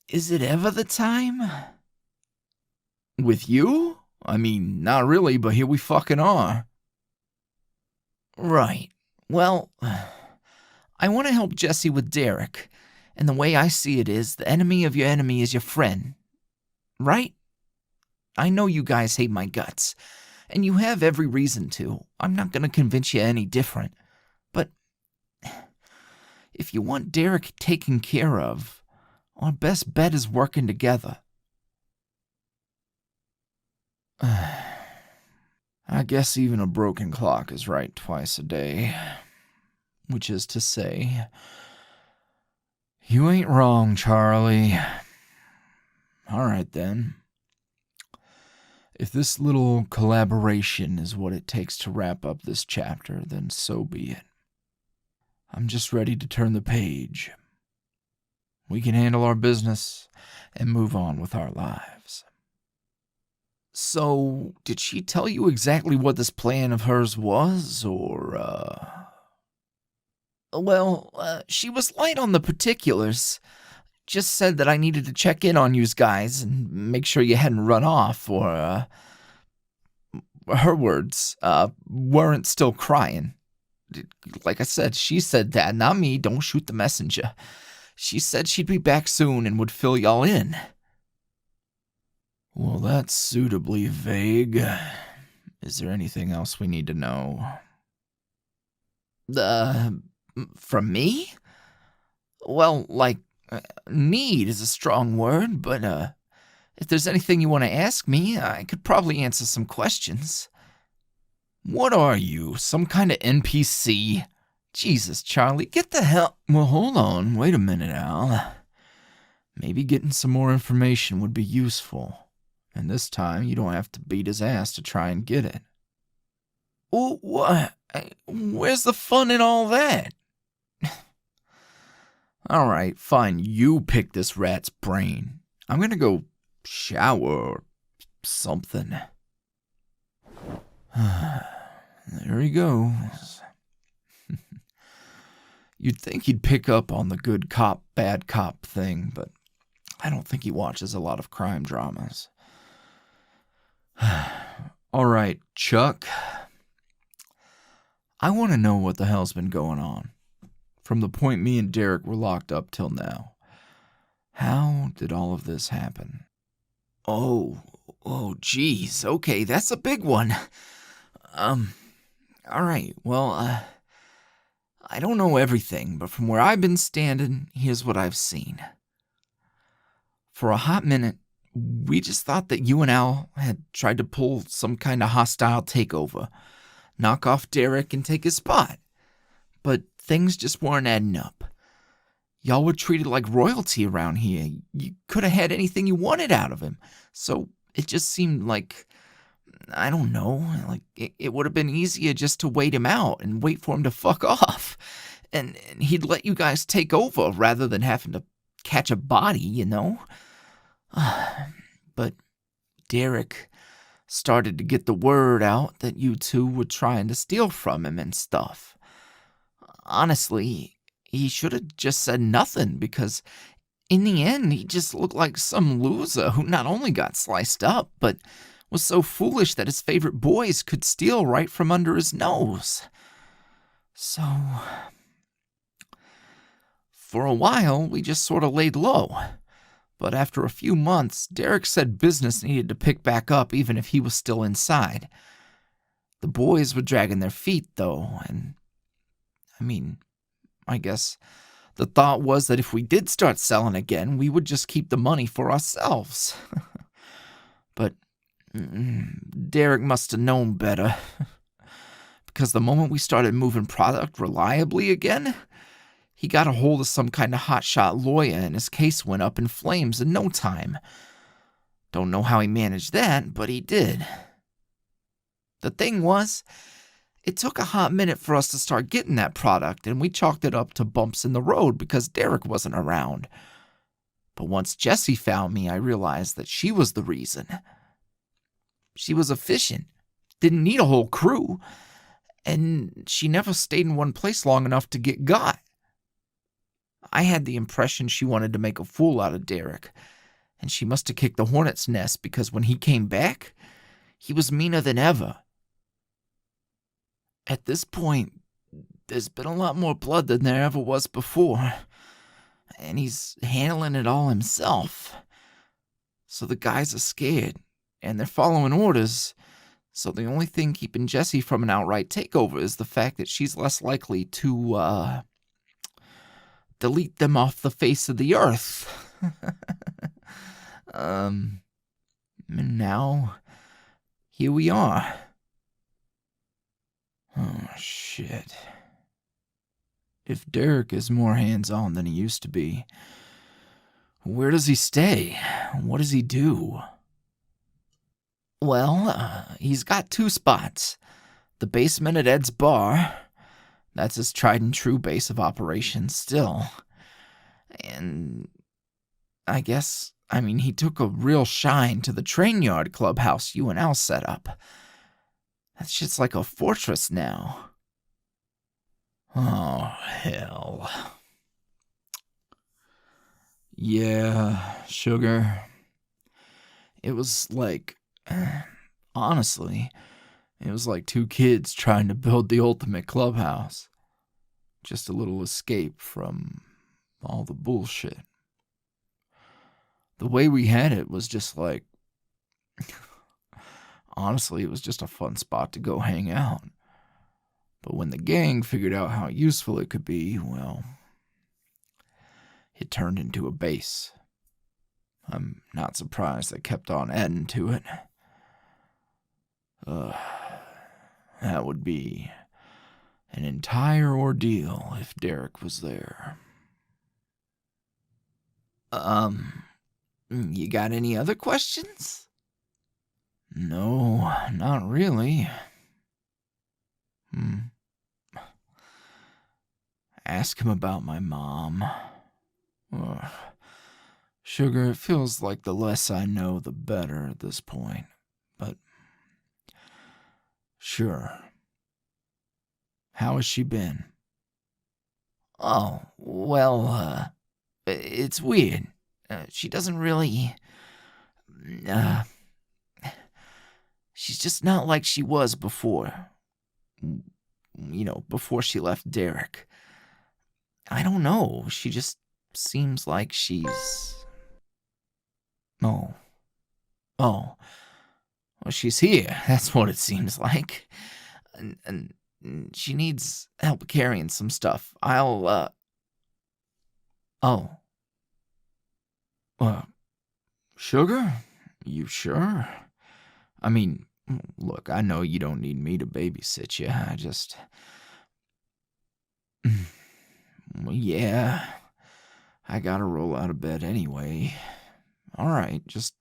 Is it ever the time? With you? I mean, not really, but here we fucking are. Right. Well, I want to help Jessie with Derek, and the way I see it is, the enemy of your enemy is your friend. Right? I know you guys hate my guts, and you have every reason to. I'm not going to convince you any different. But if you want Derek taken care of, our best bet is working together. I guess even a broken clock is right twice a day. Which is to say, you ain't wrong, Charlie. All right, then. If this little collaboration is what it takes to wrap up this chapter, then so be it. I'm just ready to turn the page. We can handle our business and move on with our lives. So, did she tell you exactly what this plan of hers was, or, Well, she was light on the particulars. Just said that I needed to check in on yous guys and make sure you hadn't run off, or, her words, weren't still crying. Like I said, she said that, not me. Don't shoot the messenger. She said she'd be back soon and would fill y'all in. Well, that's suitably vague. Is there anything else we need to know? From me? Well, need is a strong word, but, if there's anything you want to ask me, I could probably answer some questions. What are you, some kind of NPC? Jesus, Charlie, get the hell... Well, hold on, wait a minute, Al. maybe getting some more information would be useful. And this time, you don't have to beat his ass to try and get it. Oh, what? Where's the fun in all that? All right, fine, you pick this rat's brain. I'm gonna go shower or something. There he goes. You'd think he'd pick up on the good cop, bad cop thing, but I don't think he watches a lot of crime dramas. All right, Chuck. I want to know what the hell's been going on. From the point me and Derek were locked up till now. How did all of this happen? Oh, geez. Okay, that's a big one. All right, well, I don't know everything, but from where I've been standing, here's what I've seen. For a hot minute, we just thought that you and Al had tried to pull some kind of hostile takeover, knock off Derek and take his spot. But things just weren't adding up. Y'all were treated like royalty around here. You could have had anything you wanted out of him. So it just seemed like, I don't know, like it would have been easier just to wait him out and wait for him to fuck off. And he'd let you guys take over rather than having to catch a body, you know? But Derek started to get the word out that you two were trying to steal from him and stuff. Honestly, he should have just said nothing, because in the end, he just looked like some loser who not only got sliced up, but was so foolish that his favorite boys could steal right from under his nose. So, for a while, we just sort of laid low. But after a few months, Derek said business needed to pick back up even if he was still inside. The boys were dragging their feet, though, and I guess the thought was that if we did start selling again, we would just keep the money for ourselves. But Derek must have known better. Because the moment we started moving product reliably again, he got a hold of some kind of hotshot lawyer and his case went up in flames in no time. Don't know how he managed that, but he did. The thing was, it took a hot minute for us to start getting that product, and we chalked it up to bumps in the road because Derek wasn't around. But once Jessie found me, I realized that she was the reason. She was efficient, didn't need a whole crew, and she never stayed in one place long enough to get got. I had the impression she wanted to make a fool out of Derek, and she must have kicked the hornet's nest because when he came back, he was meaner than ever. At this point, there's been a lot more blood than there ever was before, and he's handling it all himself. So the guys are scared, and they're following orders, so the only thing keeping Jessie from an outright takeover is the fact that she's less likely to, delete them off the face of the earth. And now, here we are. Oh, shit. If Derek is more hands-on than he used to be, where does he stay? What does he do? Well, he's got two spots. The basement at Ed's bar. That's his tried-and-true base of operations still. And I guess, he took a real shine to the train yard clubhouse you and Al set up. That shit's like a fortress now. Oh, hell. Yeah, sugar. It was like, honestly, it was like two kids trying to build the ultimate clubhouse. Just a little escape from all the bullshit. The way we had it was just like, honestly, it was just a fun spot to go hang out. But when the gang figured out how useful it could be, well, it turned into a base. I'm not surprised they kept on adding to it. That would be an entire ordeal if Derek was there. You got any other questions? No, not really. Ask him about my mom. Ugh. Sugar, it feels like the less I know, the better at this point. But, sure. How has she been? Oh, well, it's weird. She doesn't really... she's just not like she was before. You know, before she left Derek. I don't know. She just seems like she's... Oh. Well, she's here. That's what it seems like. And she needs help carrying some stuff. Oh. Sugar? You sure? I mean, look, I know you don't need me to babysit you. I just... Well, yeah. I gotta roll out of bed anyway. Alright, just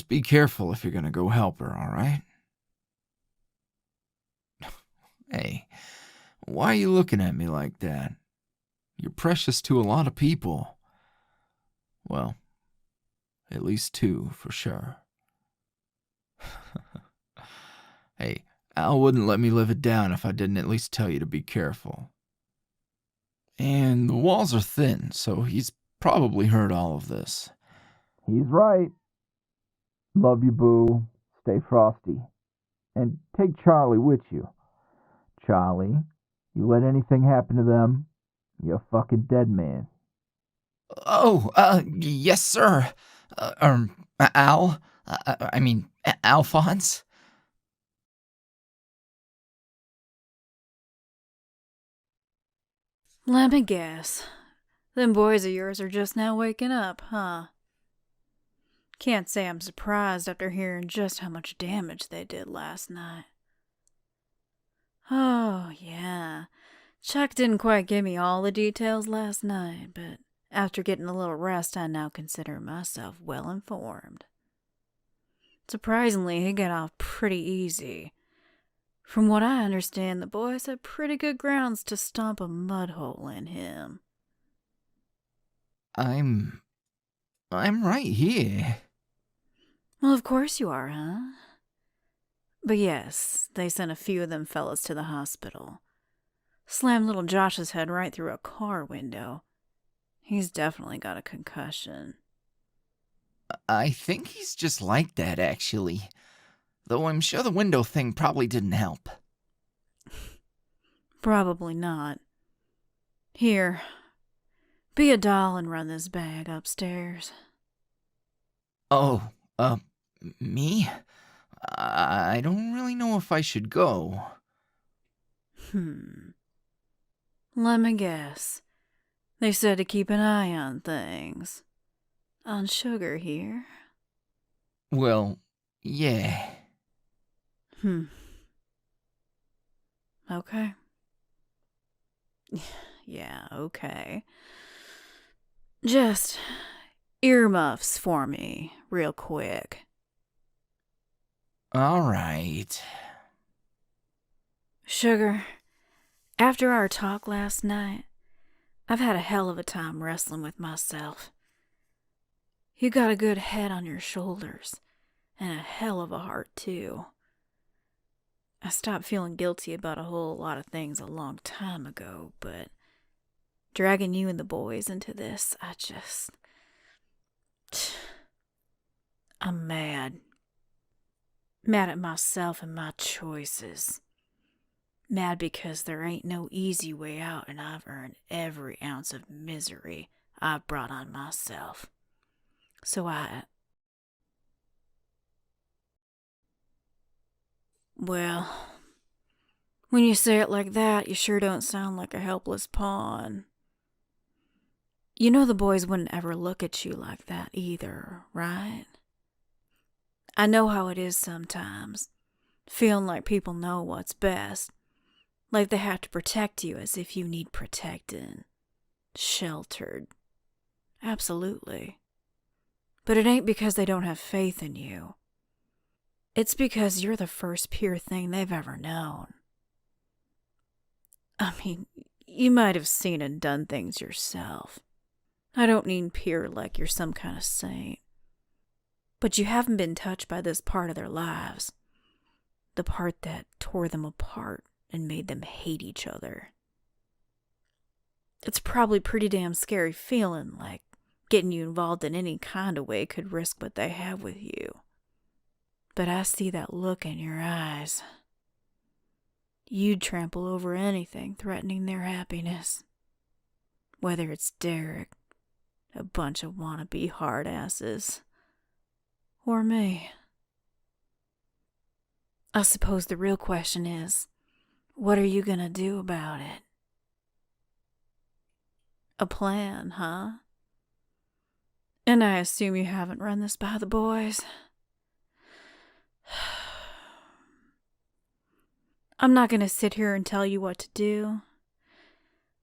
be careful if you're gonna go help her, alright? Hey, why are you looking at me like that? You're precious to a lot of people. Well, at least 2 for sure. Hey, Al wouldn't let me live it down if I didn't at least tell you to be careful. And the walls are thin, so he's probably heard all of this. He's right. Love you, boo. Stay frosty. And take Charlie with you. Charlie, you let anything happen to them, you're a fucking dead man. Yes, sir. Al? Alphonse? Let me guess. Them boys of yours are just now waking up, huh? Can't say I'm surprised after hearing just how much damage they did last night. Oh, yeah. Chuck didn't quite give me all the details last night, but after getting a little rest, I now consider myself well informed. Surprisingly, he got off pretty easy. From what I understand, the boys had pretty good grounds to stomp a mud hole in him. I'm right here. Well, of course you are, huh? But yes, they sent a few of them fellas to the hospital. Slammed little Josh's head right through a car window. He's definitely got a concussion. I think he's just like that, actually. Though I'm sure the window thing probably didn't help. Probably not. Here, be a doll and run this bag upstairs. Oh, me? I don't really know if I should go. Let me guess. They said to keep an eye on things. On Sugar here? Well, yeah. Okay. Yeah, okay. Just earmuffs for me, real quick. All right. Sugar, after our talk last night, I've had a hell of a time wrestling with myself. You got a good head on your shoulders, and a hell of a heart, too. I stopped feeling guilty about a whole lot of things a long time ago, but dragging you and the boys into this, I'm mad. Mad at myself and my choices. Mad because there ain't no easy way out, and I've earned every ounce of misery I've brought on myself. So well, when you say it like that, you sure don't sound like a helpless pawn. You know the boys wouldn't ever look at you like that either, right? I know how it is sometimes, feeling like people know what's best, like they have to protect you as if you need protecting, sheltered, Absolutely. But it ain't because they don't have faith in you. It's because you're the first pure thing they've ever known. I mean, you might have seen and done things yourself. I don't mean pure like you're some kind of saint. But you haven't been touched by this part of their lives. The part that tore them apart and made them hate each other. It's probably pretty damn scary feeling, like getting you involved in any kind of way could risk what they have with you. But I see that look in your eyes. You'd trample over anything threatening their happiness. Whether it's Derek, a bunch of wannabe hard asses, or me. I suppose the real question is, what are you gonna do about it? A plan, huh? And I assume you haven't run this by the boys? I'm not gonna sit here and tell you what to do,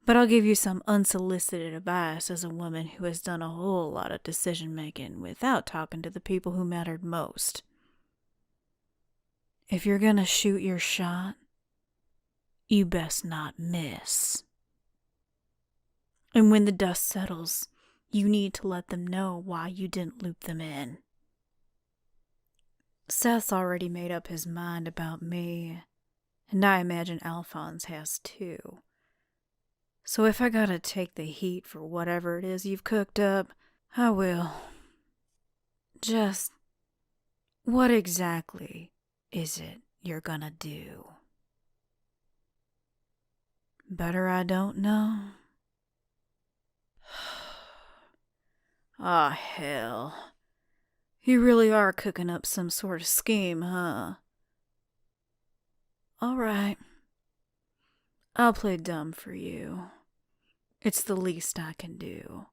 but I'll give you some unsolicited advice as a woman who has done a whole lot of decision-making without talking to the people who mattered most. If you're gonna shoot your shot, you best not miss. And when the dust settles, you need to let them know why you didn't loop them in. Seth's already made up his mind about me, and I imagine Alphonse has too. So if I gotta take the heat for whatever it is you've cooked up, I will. Just, what exactly is it you're gonna do? Better I don't know. Ah, hell. You really are cooking up some sort of scheme, huh? All right. I'll play dumb for you. It's the least I can do.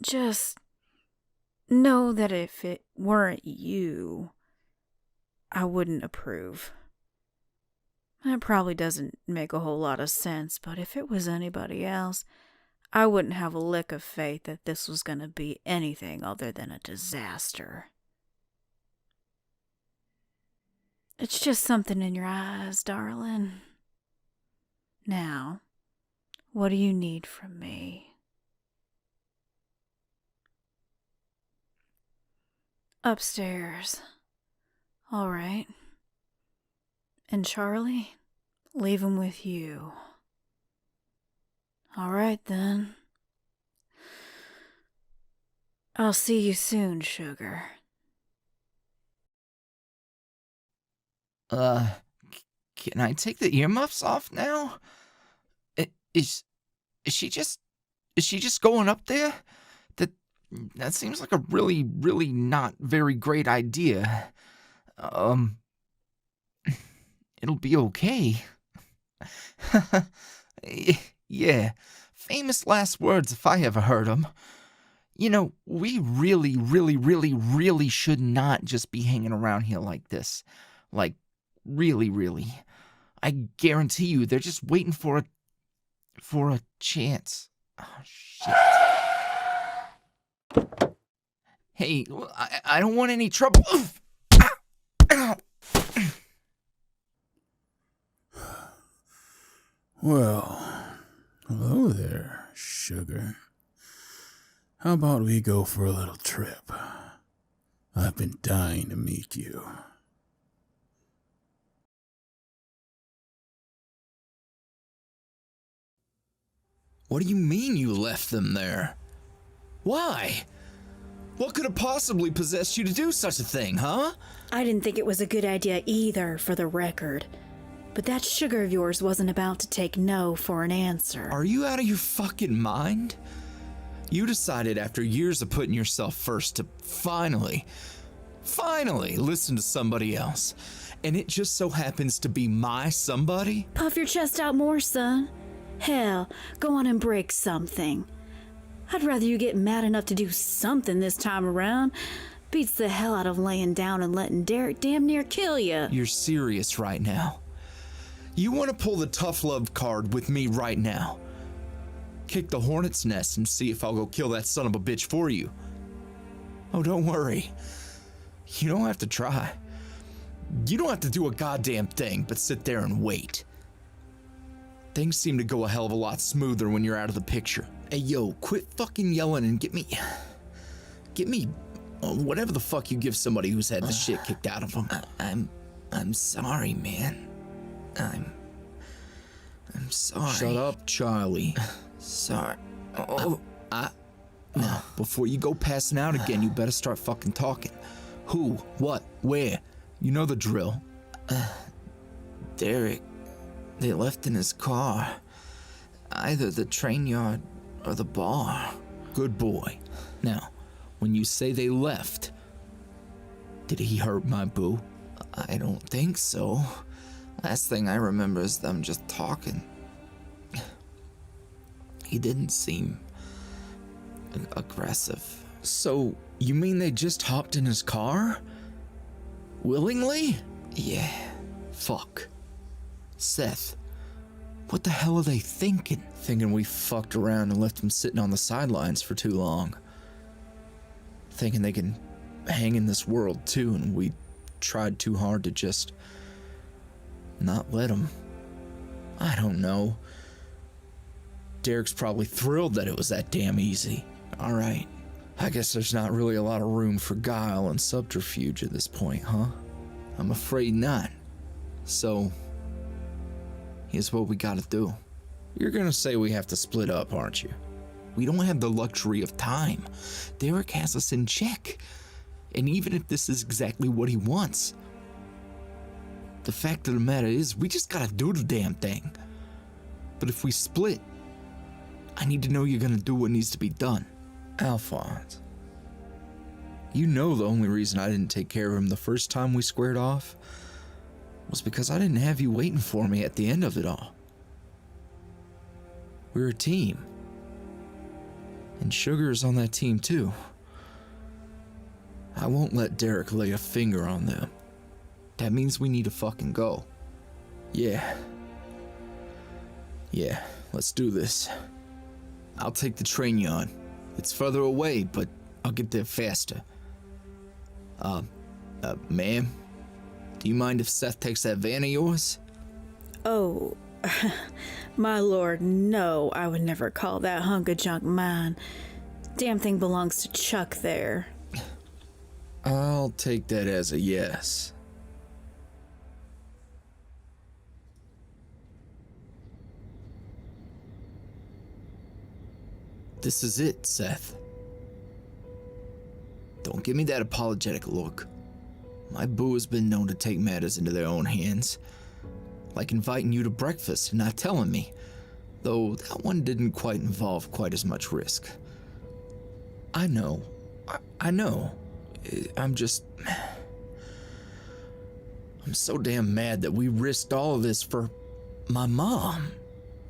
Just know that if it weren't you, I wouldn't approve. That probably doesn't make a whole lot of sense, but if it was anybody else, I wouldn't have a lick of faith that this was going to be anything other than a disaster. It's just something in your eyes, darling. Now, what do you need from me? Upstairs. All right. And Charlie, leave him with you. All right, then. I'll see you soon, sugar. Can I take the earmuffs off now? Is she just going up there? That seems like a really, really not very great idea. It'll be okay. Yeah, famous last words if I ever heard them. You know, we really, really, really, really should not just be hanging around here like this. Like, really, really. I guarantee you they're just waiting for a chance. Oh, shit. Hey, I don't want any trouble. Well, hello there, sugar. How about we go for a little trip? I've been dying to meet you. What do you mean you left them there? Why? What could have possibly possessed you to do such a thing, huh? I didn't think it was a good idea either, for the record. But that sugar of yours wasn't about to take no for an answer. Are you out of your fucking mind? You decided after years of putting yourself first to finally listen to somebody else. And it just so happens to be my somebody? Puff your chest out more, son. Hell, go on and break something. I'd rather you get mad enough to do something this time around. Beats the hell out of laying down and letting Derek damn near kill you. You're serious right now. You want to pull the tough love card with me right now. kick the hornet's nest and see if I'll go kill that son of a bitch for you. Oh, don't worry. You don't have to try. You don't have to do a goddamn thing but sit there and wait. Things seem to go a hell of a lot smoother when you're out of the picture. Hey, yo, quit fucking yelling and get me whatever the fuck you give somebody who's had the shit kicked out of them. I'm sorry, man. I'm sorry. Shut up, Charlie. Sorry. Now, before you go passing out again, you better start fucking talking. Who? What? Where? You know the drill. Derek. They left in his car. Either the train yard or the bar. Good boy. Now, when you say they left, did he hurt my boo? I don't think so. Last thing I remember is them just talking. He didn't seem aggressive. So, you mean they just hopped in his car? Willingly? Yeah. Fuck. Seth, what the hell are they thinking? Thinking we fucked around and left him sitting on the sidelines for too long. Thinking they can hang in this world too, and we tried too hard to just not let him. I don't know. Derek's probably thrilled that it was that damn easy. All right. I guess there's not really a lot of room for guile and subterfuge at this point, huh? I'm afraid not. So, here's what we gotta do. You're gonna say we have to split up, aren't you? We don't have the luxury of time. Derek has us in check. And even if this is exactly what he wants, the fact of the matter is, we just gotta do the damn thing. But if we split, I need to know you're gonna do what needs to be done. Alphonse, you know the only reason I didn't take care of him the first time we squared off was because I didn't have you waiting for me at the end of it all. We're a team. And Sugar is on that team too. I won't let Derek lay a finger on them. That means we need to fucking go. Yeah, let's do this. I'll take the train yard. It's further away, but I'll get there faster. Ma'am? Do you mind if Seth takes that van of yours? Oh, my lord, no, I would never call that hunk of junk mine. Damn thing belongs to Chuck there. I'll take that as a yes. This is it, Seth. Don't give me that apologetic look. My boo has been known to take matters into their own hands. Like inviting you to breakfast and not telling me. Though that one didn't quite involve quite as much risk. I know. I know. I'm so damn mad that we risked all of this for my mom.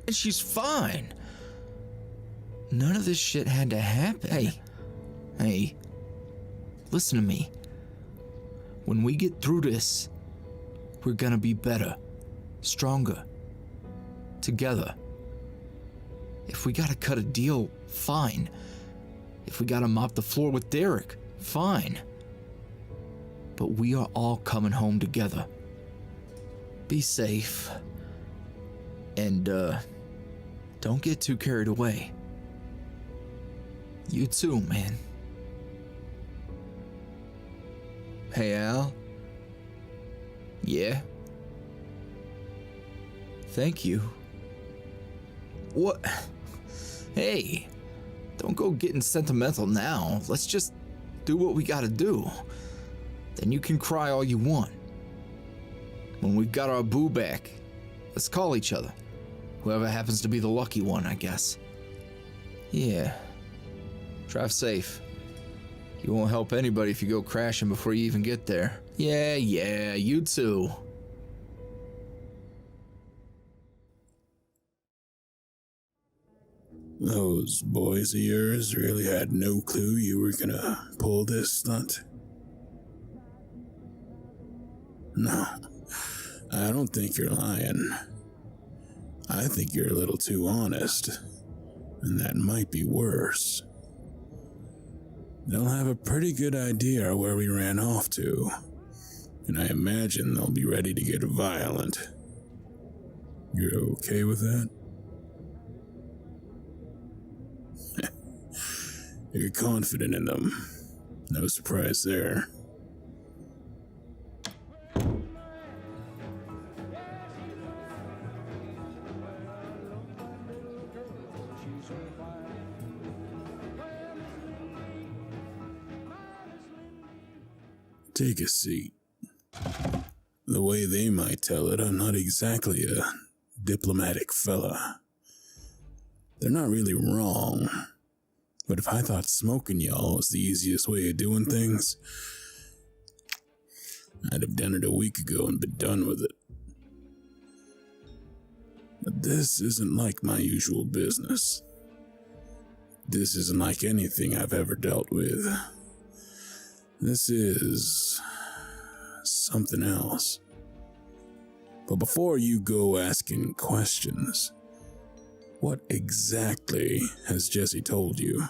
And she's fine. None of this shit had to happen. Hey, listen to me. When we get through this, we're gonna be better, stronger, together. If we gotta cut a deal, fine. If we gotta mop the floor with Derek, fine. But we are all coming home together. Be safe. And, don't get too carried away. You too, man. Hey, Al? Yeah? Thank you. What? Hey, don't go getting sentimental now. Let's just do what we gotta do. Then you can cry all you want. When we've got our boo back, let's call each other. Whoever happens to be the lucky one, I guess. Yeah. Drive safe. You won't help anybody if you go crashing before you even get there. Yeah, you too. Those boys of yours really had no clue you were gonna pull this stunt? No, I don't think you're lying. I think you're a little too honest. And that might be worse. They'll have a pretty good idea where we ran off to, and I imagine they'll be ready to get violent. You're okay with that? You're confident in them. No surprise there. Take a seat. The way they might tell it, I'm not exactly a diplomatic fella. They're not really wrong. But if I thought smoking y'all was the easiest way of doing things, I'd have done it a week ago and been done with it. But this isn't like my usual business. This isn't like anything I've ever dealt with. This is something else. But before you go asking questions, what exactly has Jessie told you?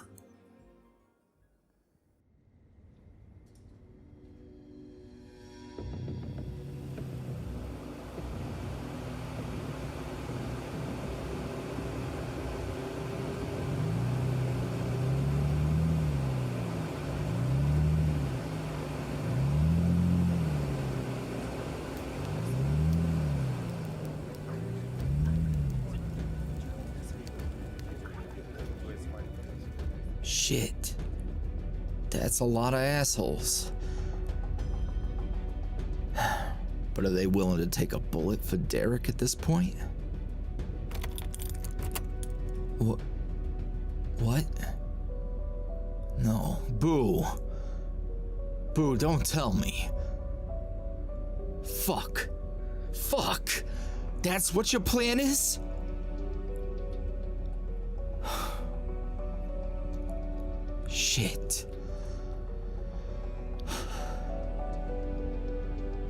Shit. That's a lot of assholes. But are they willing to take a bullet for Derek at this point? What? No. Boo. Boo, don't tell me. Fuck. That's what your plan is? Shit.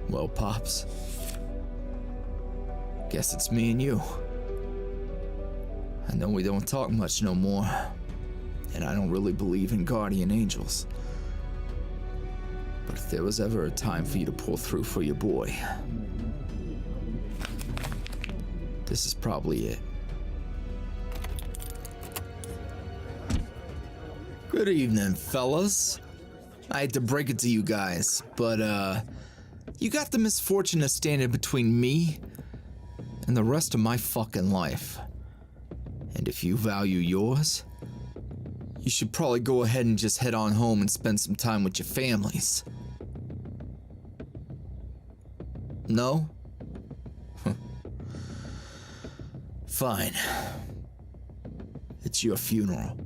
Well, Pops, guess it's me and you. I know we don't talk much no more, and I don't really believe in guardian angels. But if there was ever a time for you to pull through for your boy, this is probably it. Good evening, fellas. I hate to break it to you guys, but, you got the misfortune of standing between me and the rest of my fucking life. And if you value yours, you should probably go ahead and just head on home and spend some time with your families. No? Fine. It's your funeral.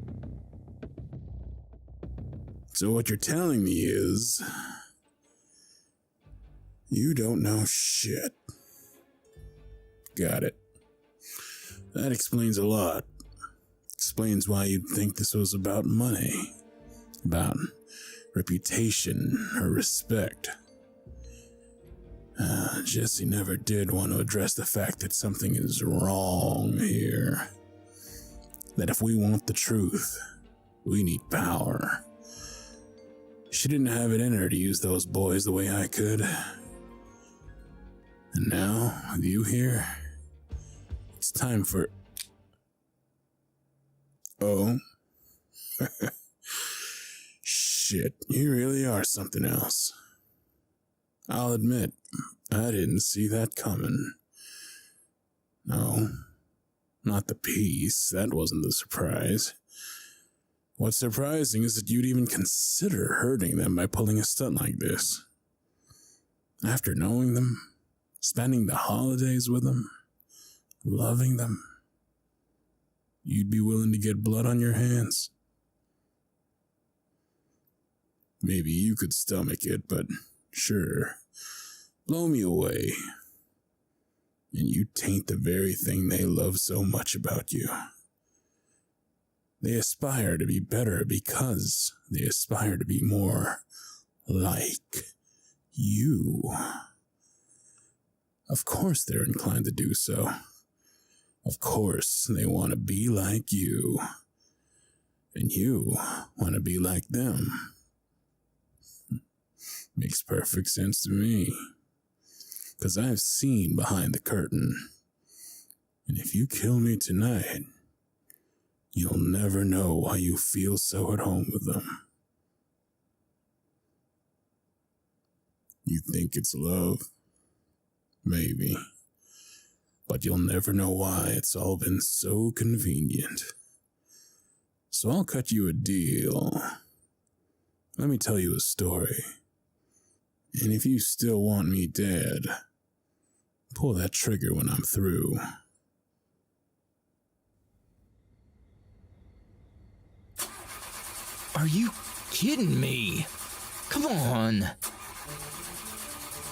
So what you're telling me is, you don't know shit. Got it. That explains a lot. Explains why you'd think this was about money. About reputation or respect. Jessie never did want to address the fact that something is wrong here. That if we want the truth, we need power. She didn't have it in her to use those boys the way I could. And now, with you here, it's time for... Oh. Shit, you really are something else. I'll admit, I didn't see that coming. No, not the peace. That wasn't the surprise. What's surprising is that you'd even consider hurting them by pulling a stunt like this. After knowing them, spending the holidays with them, loving them, you'd be willing to get blood on your hands. Maybe you could stomach it, but sure, blow me away. And you taint the very thing they love so much about you. They aspire to be better because they aspire to be more like you. Of course they're inclined to do so. Of course they want to be like you. And you want to be like them. Makes perfect sense to me. 'Cause I've seen behind the curtain. And if you kill me tonight, you'll never know why you feel so at home with them. You think it's love? Maybe. But you'll never know why it's all been so convenient. So I'll cut you a deal. Let me tell you a story. And if you still want me dead, pull that trigger when I'm through. Are you kidding me? Come on.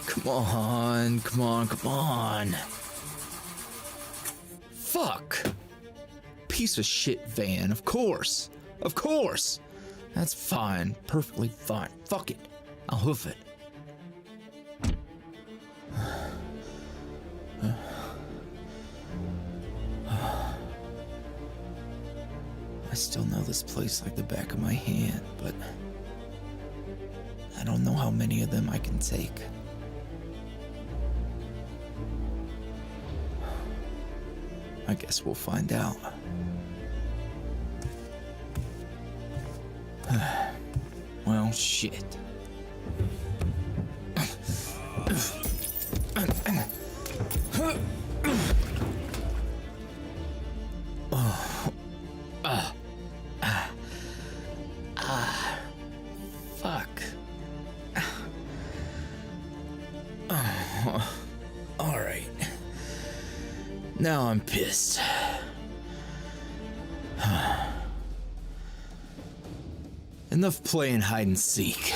Come on, come on, come on. Fuck. Piece of shit van, of course. Of course. That's fine, perfectly fine. Fuck it. I'll hoof it. I still know this place like the back of my hand, but I don't know how many of them I can take. I guess we'll find out. Well, shit. Fuck. All right. Now I'm pissed. Enough playing hide and seek.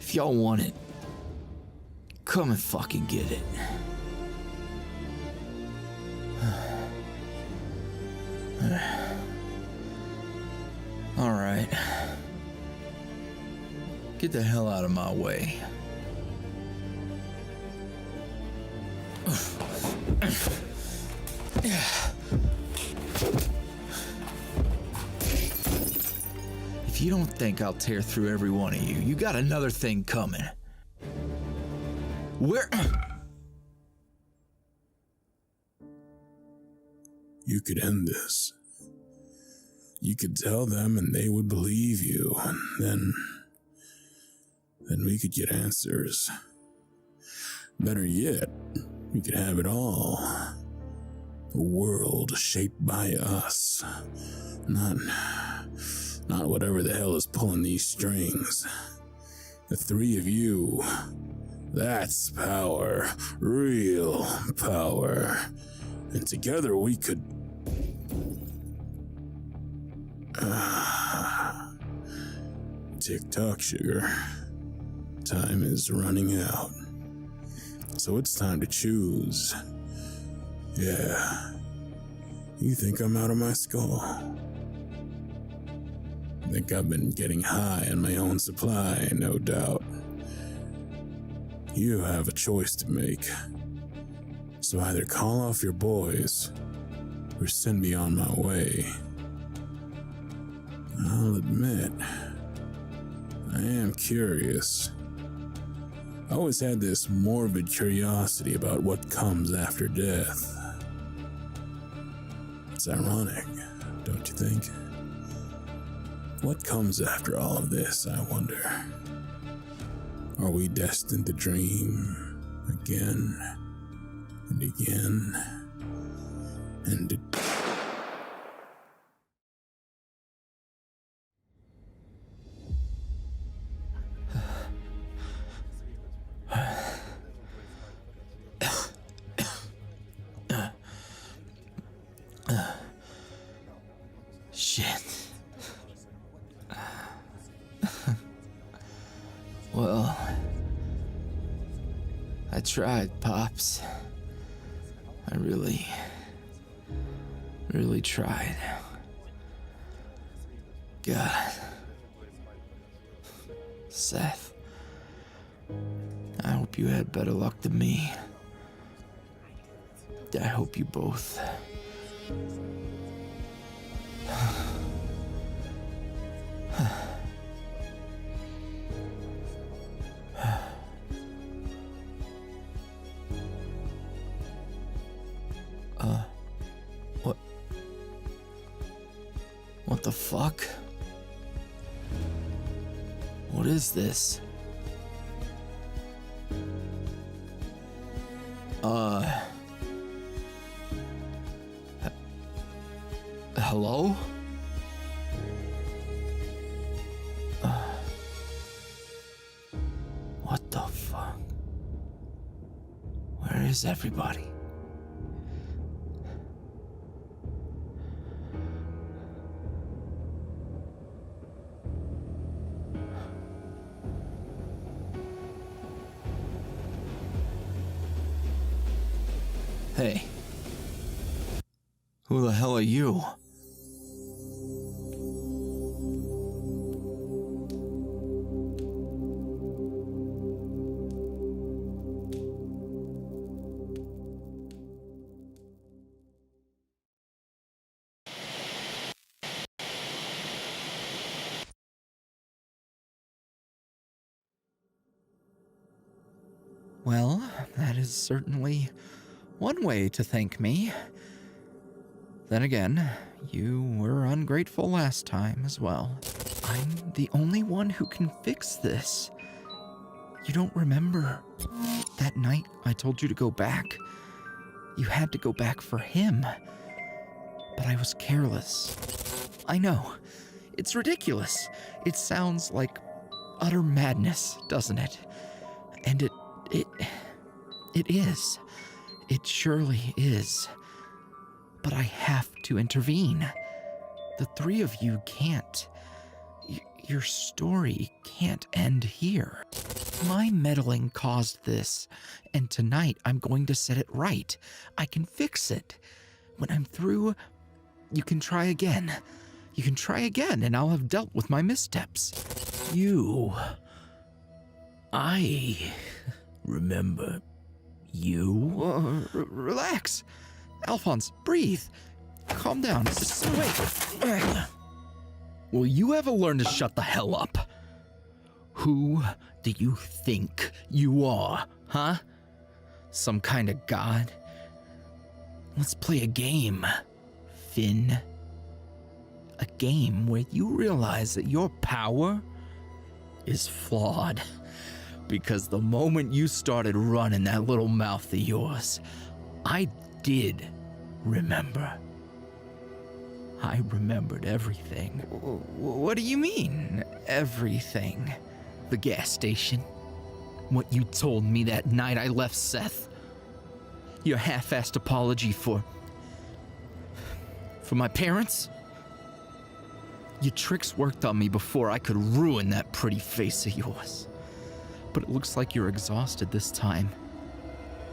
If y'all want it, come and fucking get it. All right. Get the hell out of my way. If you don't think I'll tear through every one of you, you got another thing coming. Where? You could end this. You could tell them and they would believe you, and then we could get answers. Better yet, we could have it all. A world shaped by us. Not whatever the hell is pulling these strings. The three of you. That's power. Real power. And together we could... Tick-tock, sugar. Time is running out. So it's time to choose. Yeah. You think I'm out of my skull? Think I've been getting high on my own supply, no doubt. You have a choice to make. So either call off your boys, or send me on my way. I'll admit, I am curious. I always had this morbid curiosity about what comes after death. It's ironic, don't you think? What comes after all of this, I wonder? Are we destined to dream again and again and Shit. Well, I tried, Pops. I really tried. God. Seth. I hope you had better luck than me. I hope you both What is this? Hello? What the fuck? Where is everybody? Hey. Who the hell are you? Well, that is certainly one way to thank me. Then again, you were ungrateful last time as well. I'm the only one who can fix this. You don't remember that night I told you to go back? You had to go back for him. But I was careless. I know. It's ridiculous. It sounds like utter madness, doesn't it? And it is. It surely is. But I have to intervene. The three of you can't. Your story can't end here. My meddling caused this, and tonight I'm going to set it right. I can fix it. When I'm through, you can try again. You can try again, and I'll have dealt with my missteps. I remember you. Relax. Alphonse, breathe. Calm down. Wait. Will you ever learn to shut the hell up? Who do you think you are, huh? Some kind of god? Let's play a game, Finn. A game where you realize that your power is flawed. Because the moment you started running that little mouth of yours, I did remember. I remembered everything. What do you mean, everything? The gas station. What you told me that night I left Seth. Your half-assed apology for my parents? Your tricks worked on me before I could ruin that pretty face of yours. But it looks like you're exhausted this time.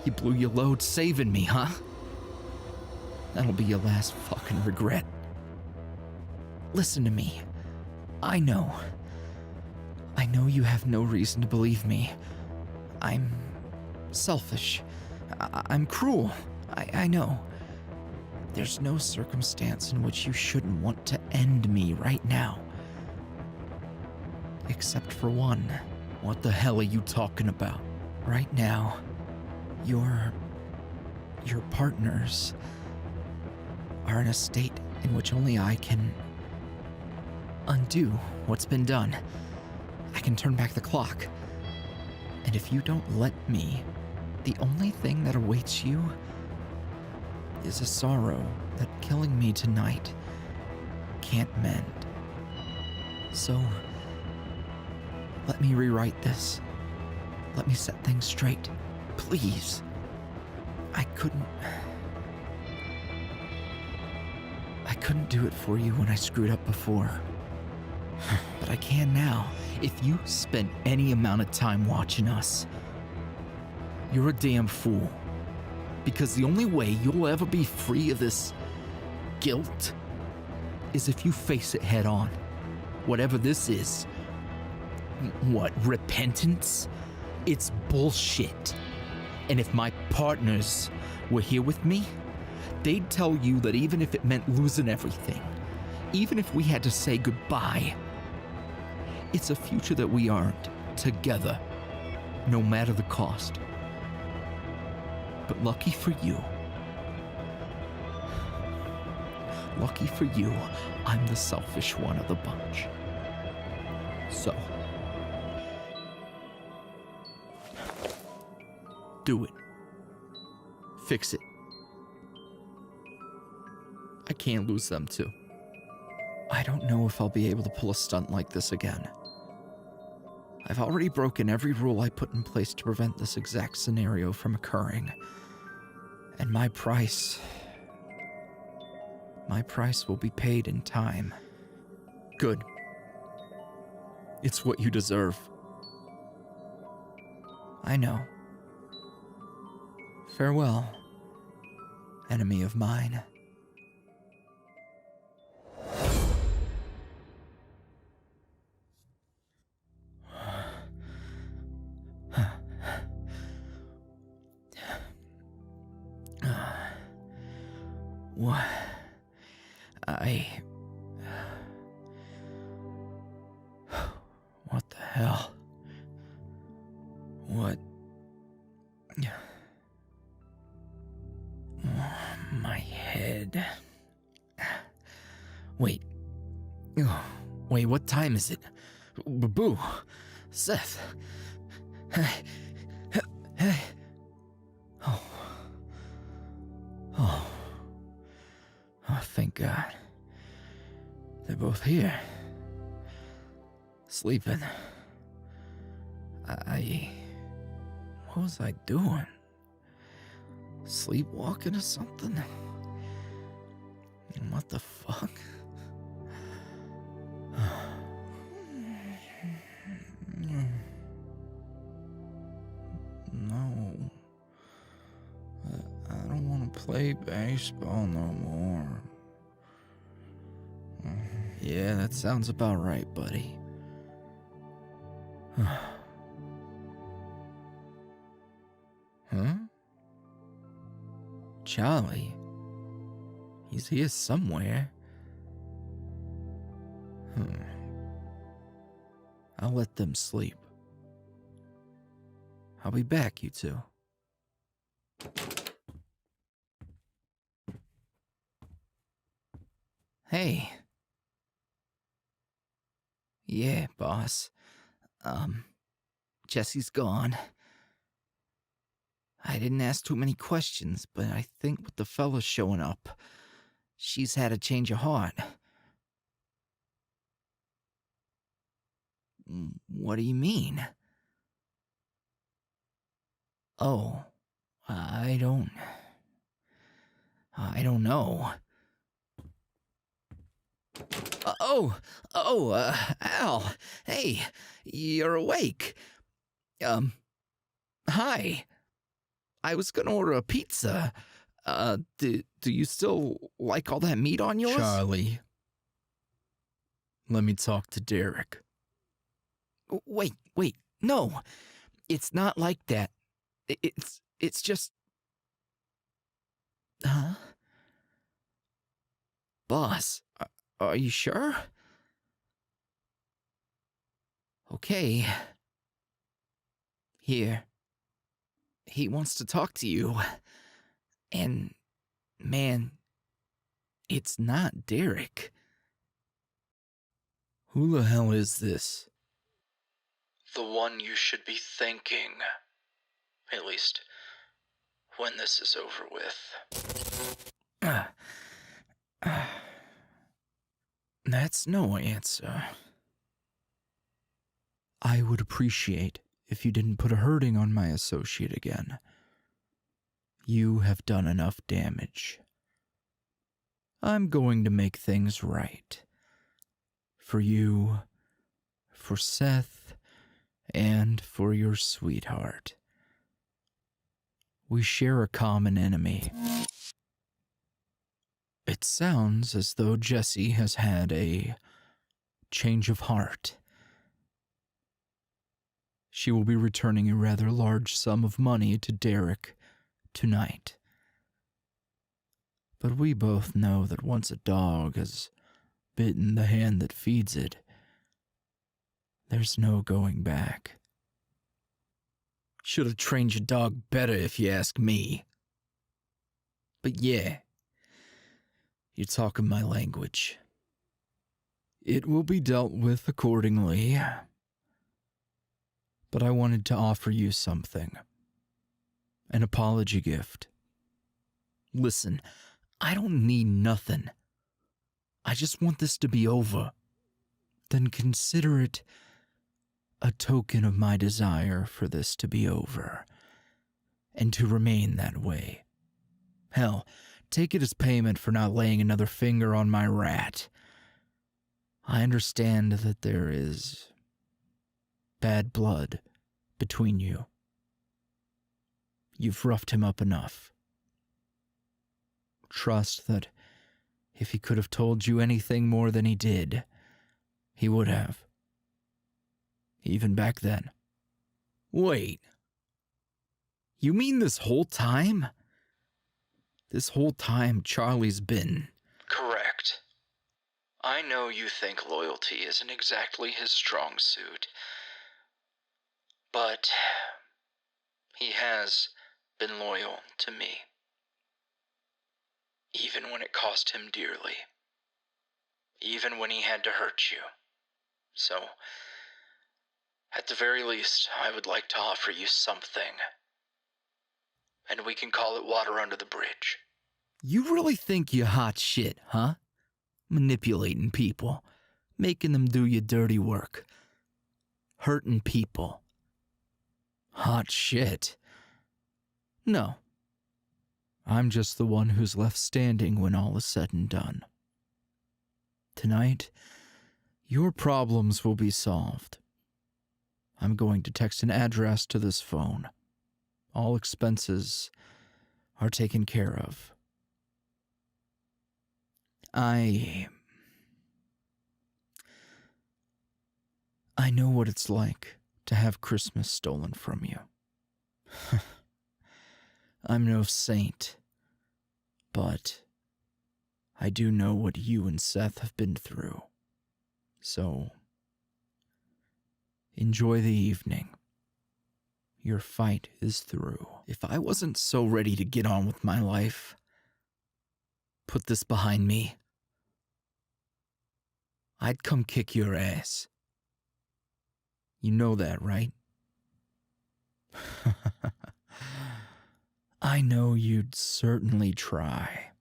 You blew your load saving me, huh? That'll be your last fucking regret. Listen to me. I know you have no reason to believe me. I'm selfish. I'm cruel. I know. There's no circumstance in which you shouldn't want to end me right now. Except for one. What the hell are you talking about? Right now, your partners are in a state in which only I can undo what's been done. I can turn back the clock. And if you don't let me, the only thing that awaits you is a sorrow that killing me tonight can't mend. So, let me rewrite this. Let me set things straight. Please. I couldn't do it for you when I screwed up before. But I can now. If you spend any amount of time watching us, you're a damn fool. Because the only way you'll ever be free of this guilt is if you face it head on. Whatever this is. What, repentance? It's bullshit. And if my partners were here with me, they'd tell you that even if it meant losing everything, even if we had to say goodbye, it's a future that we earned together, no matter the cost. But lucky for you, I'm the selfish one of the bunch. So, Do it. Fix it. I can't lose them too. I don't know if I'll be able to pull a stunt like this again. I've already broken every rule I put in place to prevent this exact scenario from occurring. And my price will be paid in time. Good. It's what you deserve. I know. Farewell, enemy of mine. What? What the hell? What? My head. Wait. Wait, what time is it? Boo. Seth. Hey. Oh, thank God. They're both here. Sleeping. What was I doing? Sleepwalking or something? What the fuck? No. I don't want to play baseball no more. Yeah, that sounds about right, buddy. Huh? Charlie? He's here somewhere. I'll let them sleep. I'll be back, you two. Hey. Yeah, boss. Jessie's gone. I didn't ask too many questions, but I think with the fellas showing up, she's had a change of heart. What do you mean? Oh, I don't know. Al, hey, you're awake. Hi. I was gonna order a pizza. Do you still like all that meat on yours? Charlie, let me talk to Derek. Wait, no. It's not like that. It's just... Huh? Boss, are you sure? Okay. Here. He wants to talk to you. And, man, it's not Derek. Who the hell is this? The one you should be thanking. At least, when this is over with. That's no answer. I would appreciate if you didn't put a hurting on my associate again. You have done enough damage. I'm going to make things right. For you, for Seth, and for your sweetheart. We share a common enemy. It sounds as though Jessie has had a change of heart. She will be returning a rather large sum of money to Derek tonight. But we both know that once a dog has bitten the hand that feeds it, there's no going back. Should have trained your dog better if you ask me. But yeah, you're talking my language. It will be dealt with accordingly. But I wanted to offer you something. an apology gift. Listen, I don't need nothing. I just want this to be over. Then consider it a token of my desire for this to be over, and to remain that way. Hell, take it as payment for not laying another finger on my rat. I understand that there is bad blood between you. You've roughed him up enough. Trust that if he could have told you anything more than he did, he would have. Even back then. Wait. You mean this whole time? This whole time Charlie's been... Correct. I know you think loyalty isn't exactly his strong suit, but he has been loyal to me, even when it cost him dearly, even when he had to hurt you. So, at the very least, I would like to offer you something, and we can call it water under the bridge. You really think you're hot shit, huh? Manipulating people, making them do your dirty work, hurting people. Hot shit. No. I'm just the one who's left standing when all is said and done. Tonight, your problems will be solved. I'm going to text an address to this phone. All expenses are taken care of. I know what it's like to have Christmas stolen from you. I'm no saint, but I do know what you and Seth have been through. So, enjoy the evening. Your fight is through. If I wasn't so ready to get on with my life, put this behind me, I'd come kick your ass. You know that, right? I know you'd certainly try.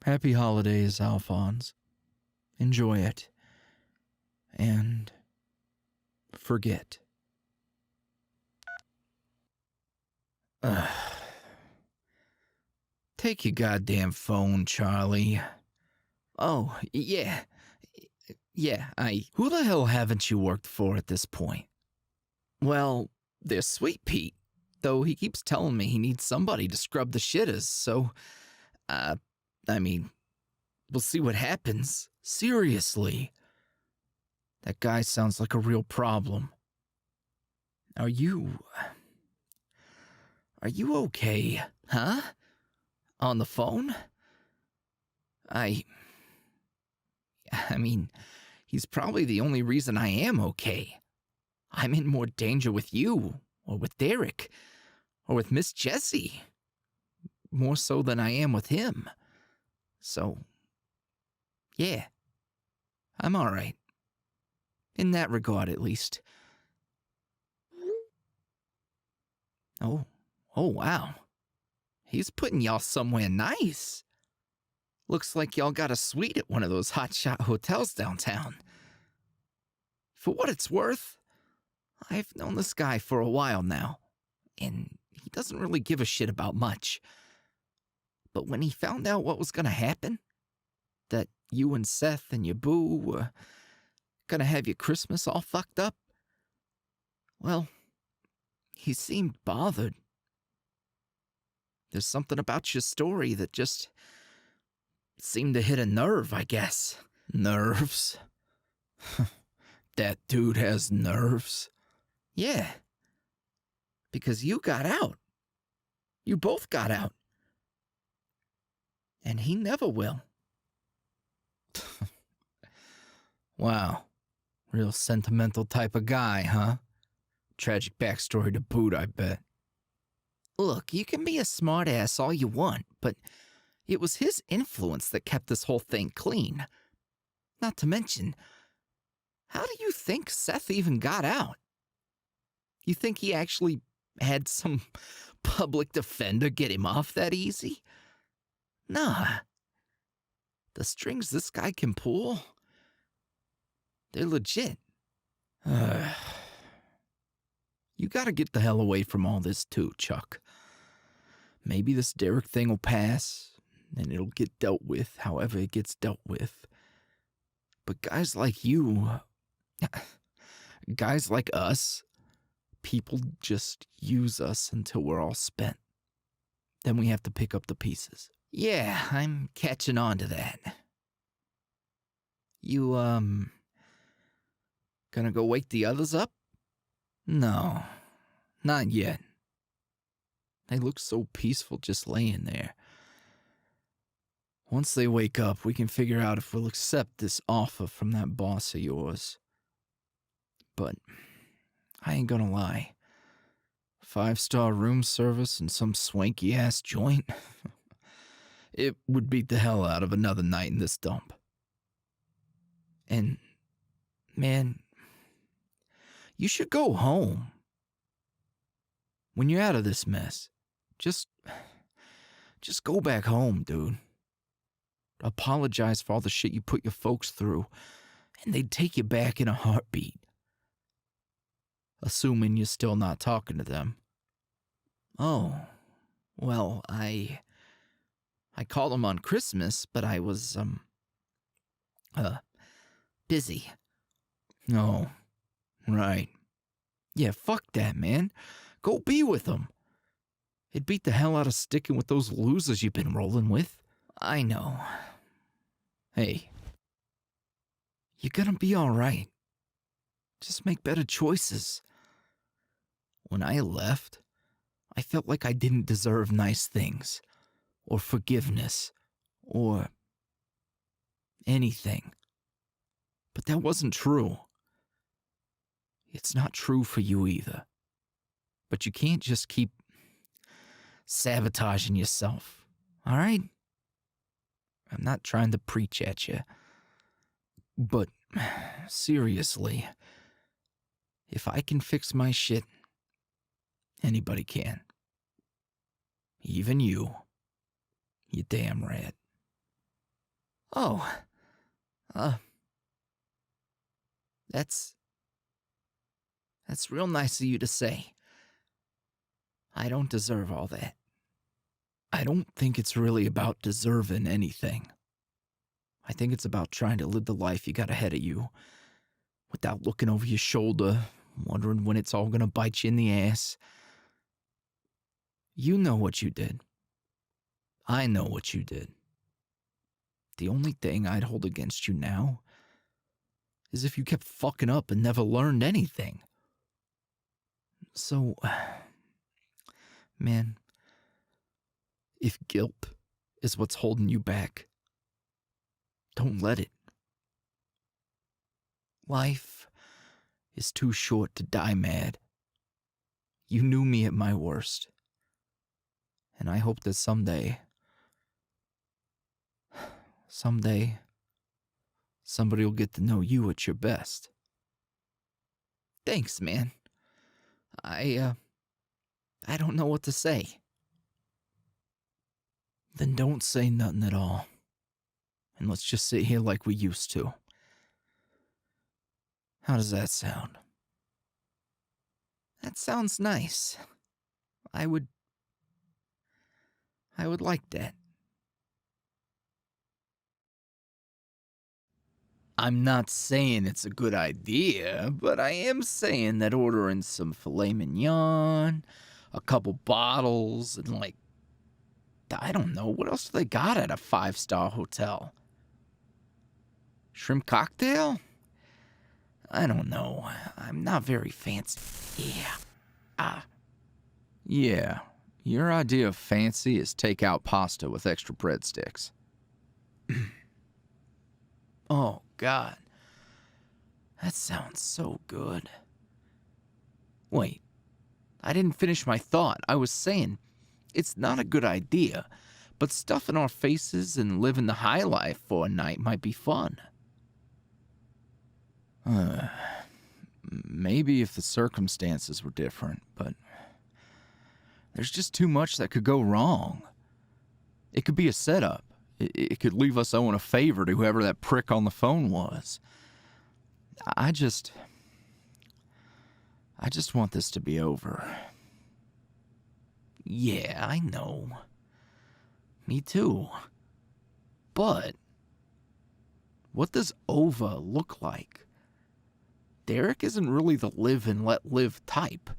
Happy holidays, Alphonse. Enjoy it. And forget. Take your goddamn phone, Charlie. Oh, yeah. Who the hell haven't you worked for at this point? Well, there's Sweet Pete, though he keeps telling me he needs somebody to scrub the shitters, so, we'll see what happens. Seriously. That guy sounds like a real problem. Are you okay, huh? On the phone? He's probably the only reason I am okay. I'm in more danger with you, or with Derek, or with Miss Jessie. More so than I am with him. So, yeah, I'm alright. In that regard, at least. Oh, wow. He's putting y'all somewhere nice. Looks like y'all got a suite at one of those hotshot hotels downtown. For what it's worth, I've known this guy for a while now, and he doesn't really give a shit about much. But when he found out what was gonna happen, that you and Seth and your boo were gonna have your Christmas all fucked up, well, he seemed bothered. There's something about your story that just seemed to hit a nerve, I guess. Nerves? That dude has nerves? Yeah. Because you got out. You both got out. And he never will. Wow. Real sentimental type of guy, huh? Tragic backstory to boot, I bet. Look, you can be a smartass all you want, but it was his influence that kept this whole thing clean. Not to mention, how do you think Seth even got out? You think he actually Had some public defender get him off that easy? Nah. The strings this guy can pull, they're legit. You gotta get the hell away from all this too, Chuck. Maybe this Derek thing will pass, and it'll get dealt with however it gets dealt with. But guys like you, guys like us, people just use us until we're all spent. Then we have to pick up the pieces. Yeah, I'm catching on to that. You, gonna go wake the others up? No, not yet. They look so peaceful just laying there. Once they wake up, we can figure out if we'll accept this offer from that boss of yours. But I ain't gonna lie. 5-star room service in some swanky-ass joint? It would beat the hell out of another night in this dump. And, man, you should go home. When you're out of this mess, just go back home, dude. Apologize for all the shit you put your folks through, and they'd take you back in a heartbeat. Assuming you're still not talking to them. Oh, well, I called them on Christmas, but I was, busy. Oh, right. Yeah, fuck that, man. Go be with them. It'd beat the hell out of sticking with those losers you've been rolling with. I know. Hey, you're gonna be alright. Just make better choices. When I left, I felt like I didn't deserve nice things, or forgiveness, or anything. But that wasn't true. It's not true for you either. But you can't just keep sabotaging yourself, alright? I'm not trying to preach at you. But, seriously, if I can fix my shit, anybody can. Even you. You damn rat. Oh, that's real nice of you to say. I don't deserve all that. I don't think it's really about deserving anything. I think it's about trying to live the life you got ahead of you without looking over your shoulder, wondering when it's all gonna bite you in the ass. You know what you did. I know what you did. The only thing I'd hold against you now is if you kept fucking up and never learned anything. So, man, if guilt is what's holding you back, don't let it. Life is too short to die mad. You knew me at my worst. And I hope that someday, somebody will get to know you at your best. Thanks, man. I don't know what to say. Then don't say nothing at all. And let's just sit here like we used to. How does that sound? That sounds nice. I would like that. I'm not saying it's a good idea, but I am saying that ordering some filet mignon, a couple bottles, and I don't know, what else do they got at a 5-star hotel? Shrimp cocktail? I don't know. I'm not very fancy. Yeah, your idea of fancy is takeout pasta with extra breadsticks. Oh, God. That sounds so good. Wait, I didn't finish my thought. I was saying, it's not a good idea, but stuffing our faces and living the high life for a night might be fun. Maybe if the circumstances were different, but There's just too much that could go wrong. It could be a setup. It could leave us owing a favor to whoever that prick on the phone was. I just want this to be over. Yeah, I know. Me too. But what does over look like? Derek isn't really the live and let live type.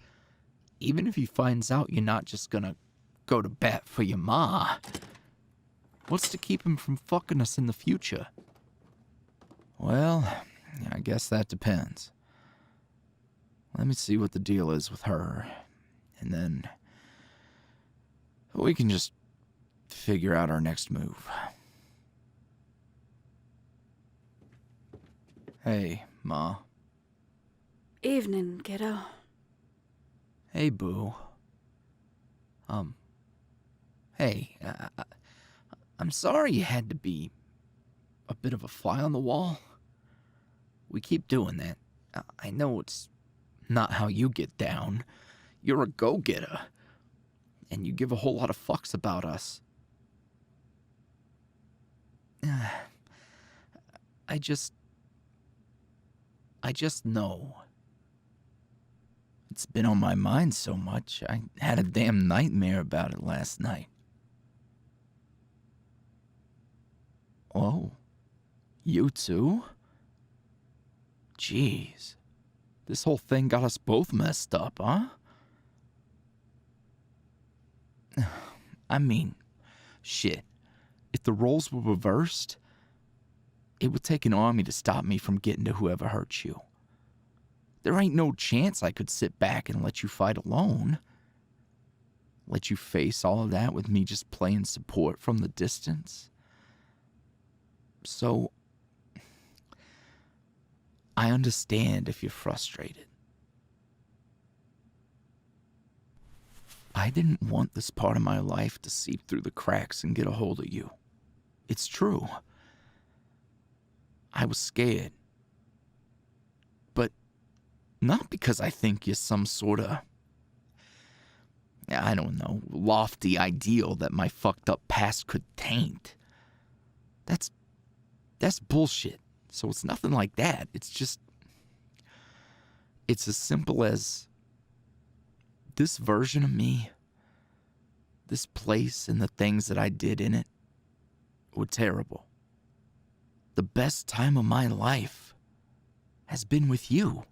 Even if he finds out you're not just gonna go to bat for your ma, what's to keep him from fucking us in the future? Well, I guess that depends. Let me see what the deal is with her, and then we can just figure out our next move. Hey, Ma. Evening, kiddo. Hey, Boo. Hey, I'm sorry you had to be a bit of a fly on the wall. We keep doing that. I know it's not how you get down. You're a go-getter, and you give a whole lot of fucks about us. I just know. It's been on my mind so much, I had a damn nightmare about it last night. Oh, you too? Jeez, this whole thing got us both messed up, huh? I mean, shit, if the roles were reversed, it would take an army to stop me from getting to whoever hurt you. There ain't no chance I could sit back and let you fight alone. Let you face all of that with me just playing support from the distance. So, I understand if you're frustrated. I didn't want this part of my life to seep through the cracks and get a hold of you. It's true. I was scared. But not because I think you're some sort of, I don't know, lofty ideal that my fucked up past could taint. That's bullshit. So it's nothing like that. It's as simple as this version of me, this place and the things that I did in it were terrible. The best time of my life has been with you.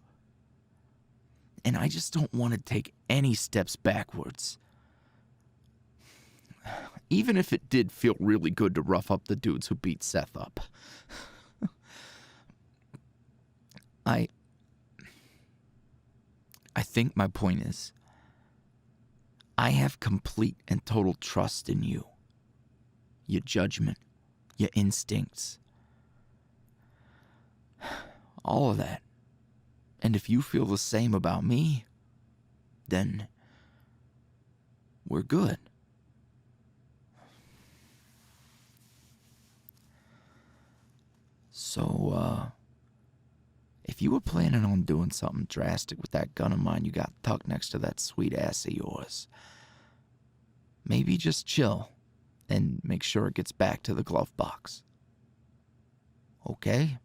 And I just don't want to take any steps backwards. Even if it did feel really good to rough up the dudes who beat Seth up. I think my point is, I have complete and total trust in you. Your judgment, your instincts. All of that. And if you feel the same about me, then we're good. So, if you were planning on doing something drastic with that gun of mine you got tucked next to that sweet ass of yours, maybe just chill and make sure it gets back to the glove box. Okay?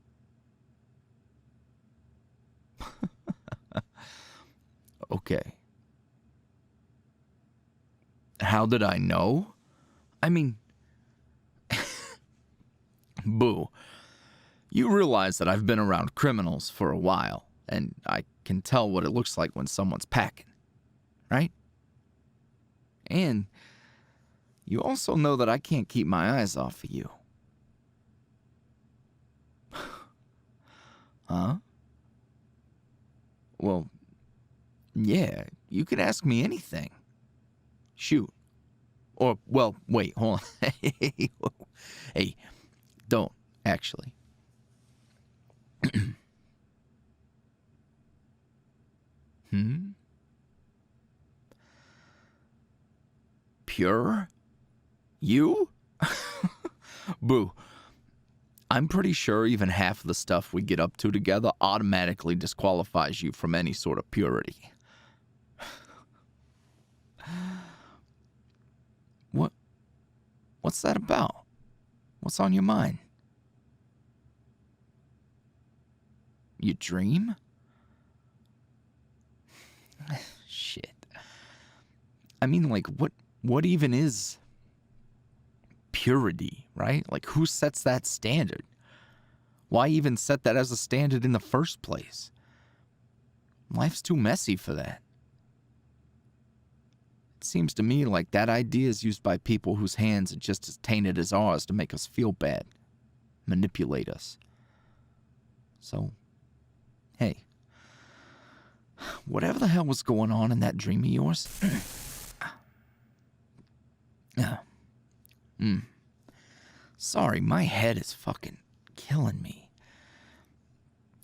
Okay. How did I know? I mean, Boo, you realize that I've been around criminals for a while, and I can tell what it looks like when someone's packing, right? And you also know that I can't keep my eyes off of you. Huh? Well, yeah, you can ask me anything. Shoot. Or, well, wait, hold on. Hey, don't, actually. Pure? You? Boo. I'm pretty sure even half of the stuff we get up to together automatically disqualifies you from any sort of purity. What's that about? What's on your mind? You dream? Shit. I mean, like, what even is purity, right? Like, who sets that standard? Why even set that as a standard in the first place? Life's too messy for that. It seems to me like that idea is used by people whose hands are just as tainted as ours to make us feel bad, manipulate us. So, hey, whatever the hell was going on in that dream of yours, sorry, my head is fucking killing me.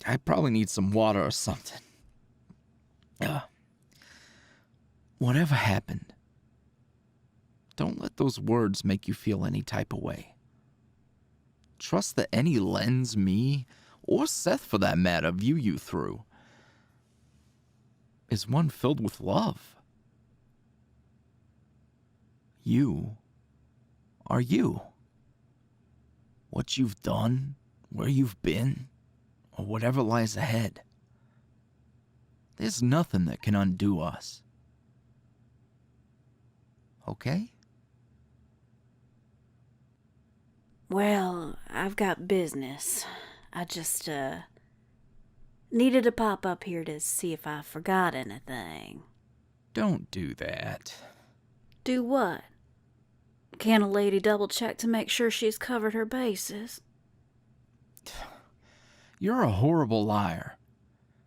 I probably need some water or something. Whatever happened, don't let those words make you feel any type of way. Trust that any lens me, or Seth for that matter, view you through is one filled with love. You are you. What you've done, where you've been, or whatever lies ahead. There's nothing that can undo us. Okay? Well, I've got business. I just, needed to pop up here to see if I forgot anything. Don't do that. Do what? Can a lady double check to make sure she's covered her bases? You're a horrible liar.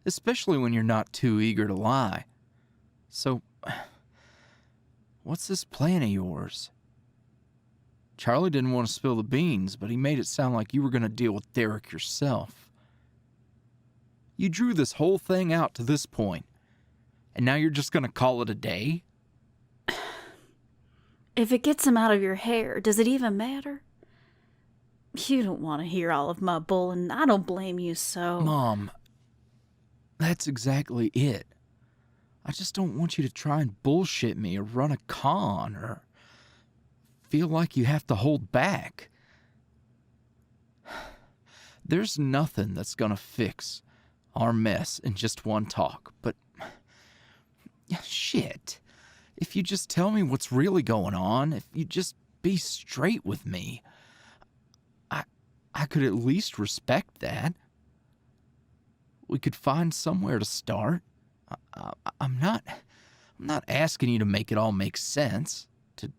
Especially when you're not too eager to lie. So, what's this plan of yours? Charlie didn't want to spill the beans, but he made it sound like you were going to deal with Derek yourself. You drew this whole thing out to this point, and now you're just going to call it a day? If it gets him out of your hair, does it even matter? You don't want to hear all of my bull, and I don't blame you so. Mom, that's exactly it. I just don't want you to try and bullshit me or run a con or feel like you have to hold back. There's nothing that's gonna fix our mess in just one talk, but shit. If you just tell me what's really going on, if you just be straight with me, I could at least respect that. We could find somewhere to start. I'm not asking you to make it all make sense, to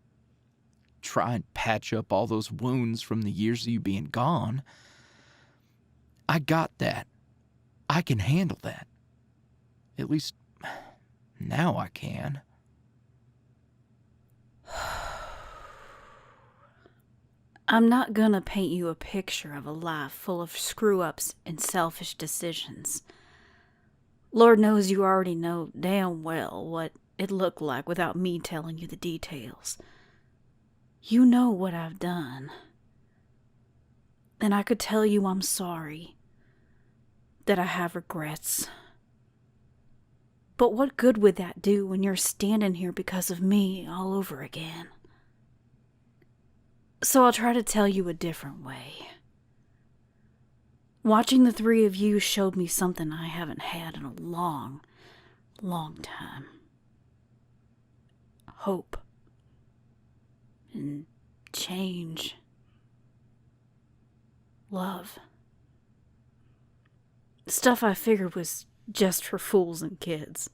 try and patch up all those wounds from the years of you being gone. I got that. I can handle that. At least now I can. I'm not gonna paint you a picture of a life full of screw-ups and selfish decisions. Lord knows you already know damn well what it looked like without me telling you the details. You know what I've done. And I could tell you I'm sorry, that I have regrets. But what good would that do when you're standing here because of me all over again? So I'll try to tell you a different way. Watching the three of you showed me something I haven't had in a long, long time. Hope. And change. Love. Stuff I figured was just for fools and kids.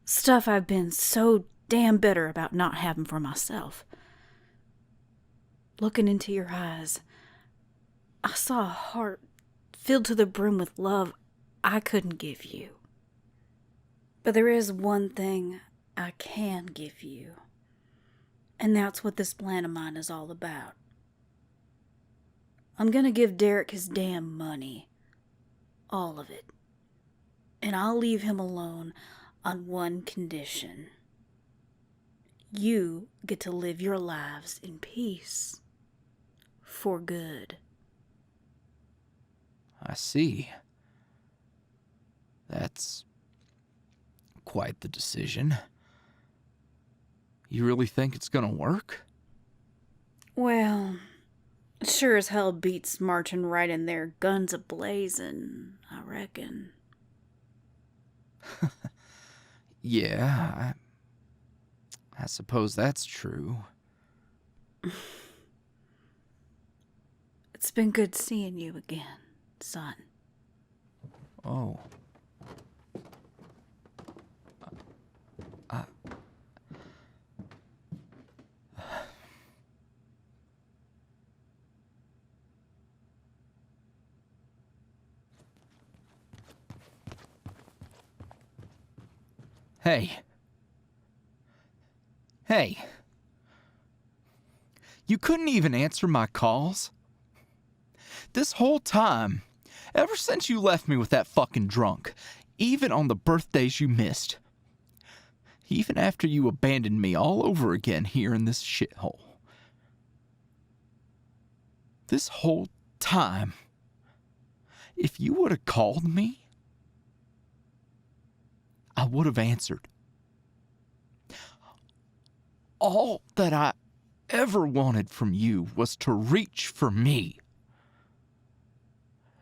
Stuff I've been so damn bitter about not having for myself. Looking into your eyes, I saw a heart filled to the brim with love I couldn't give you. But there is one thing I can give you, and that's what this plan of mine is all about. I'm gonna give Derek his damn money. All of it. And I'll leave him alone on one condition. You get to live your lives in peace. For good. I see. That's quite the decision. You really think it's gonna work? Well, it sure as hell beats marching right in there, guns a-blazing, I reckon. Yeah, I suppose that's true. It's been good seeing you again, son. Oh. Hey. Hey. You couldn't even answer my calls? This whole time, ever since you left me with that fucking drunk, even on the birthdays you missed, even after you abandoned me all over again here in this shithole. This whole time, if you would have called me, I would have answered. All that I ever wanted from you was to reach for me.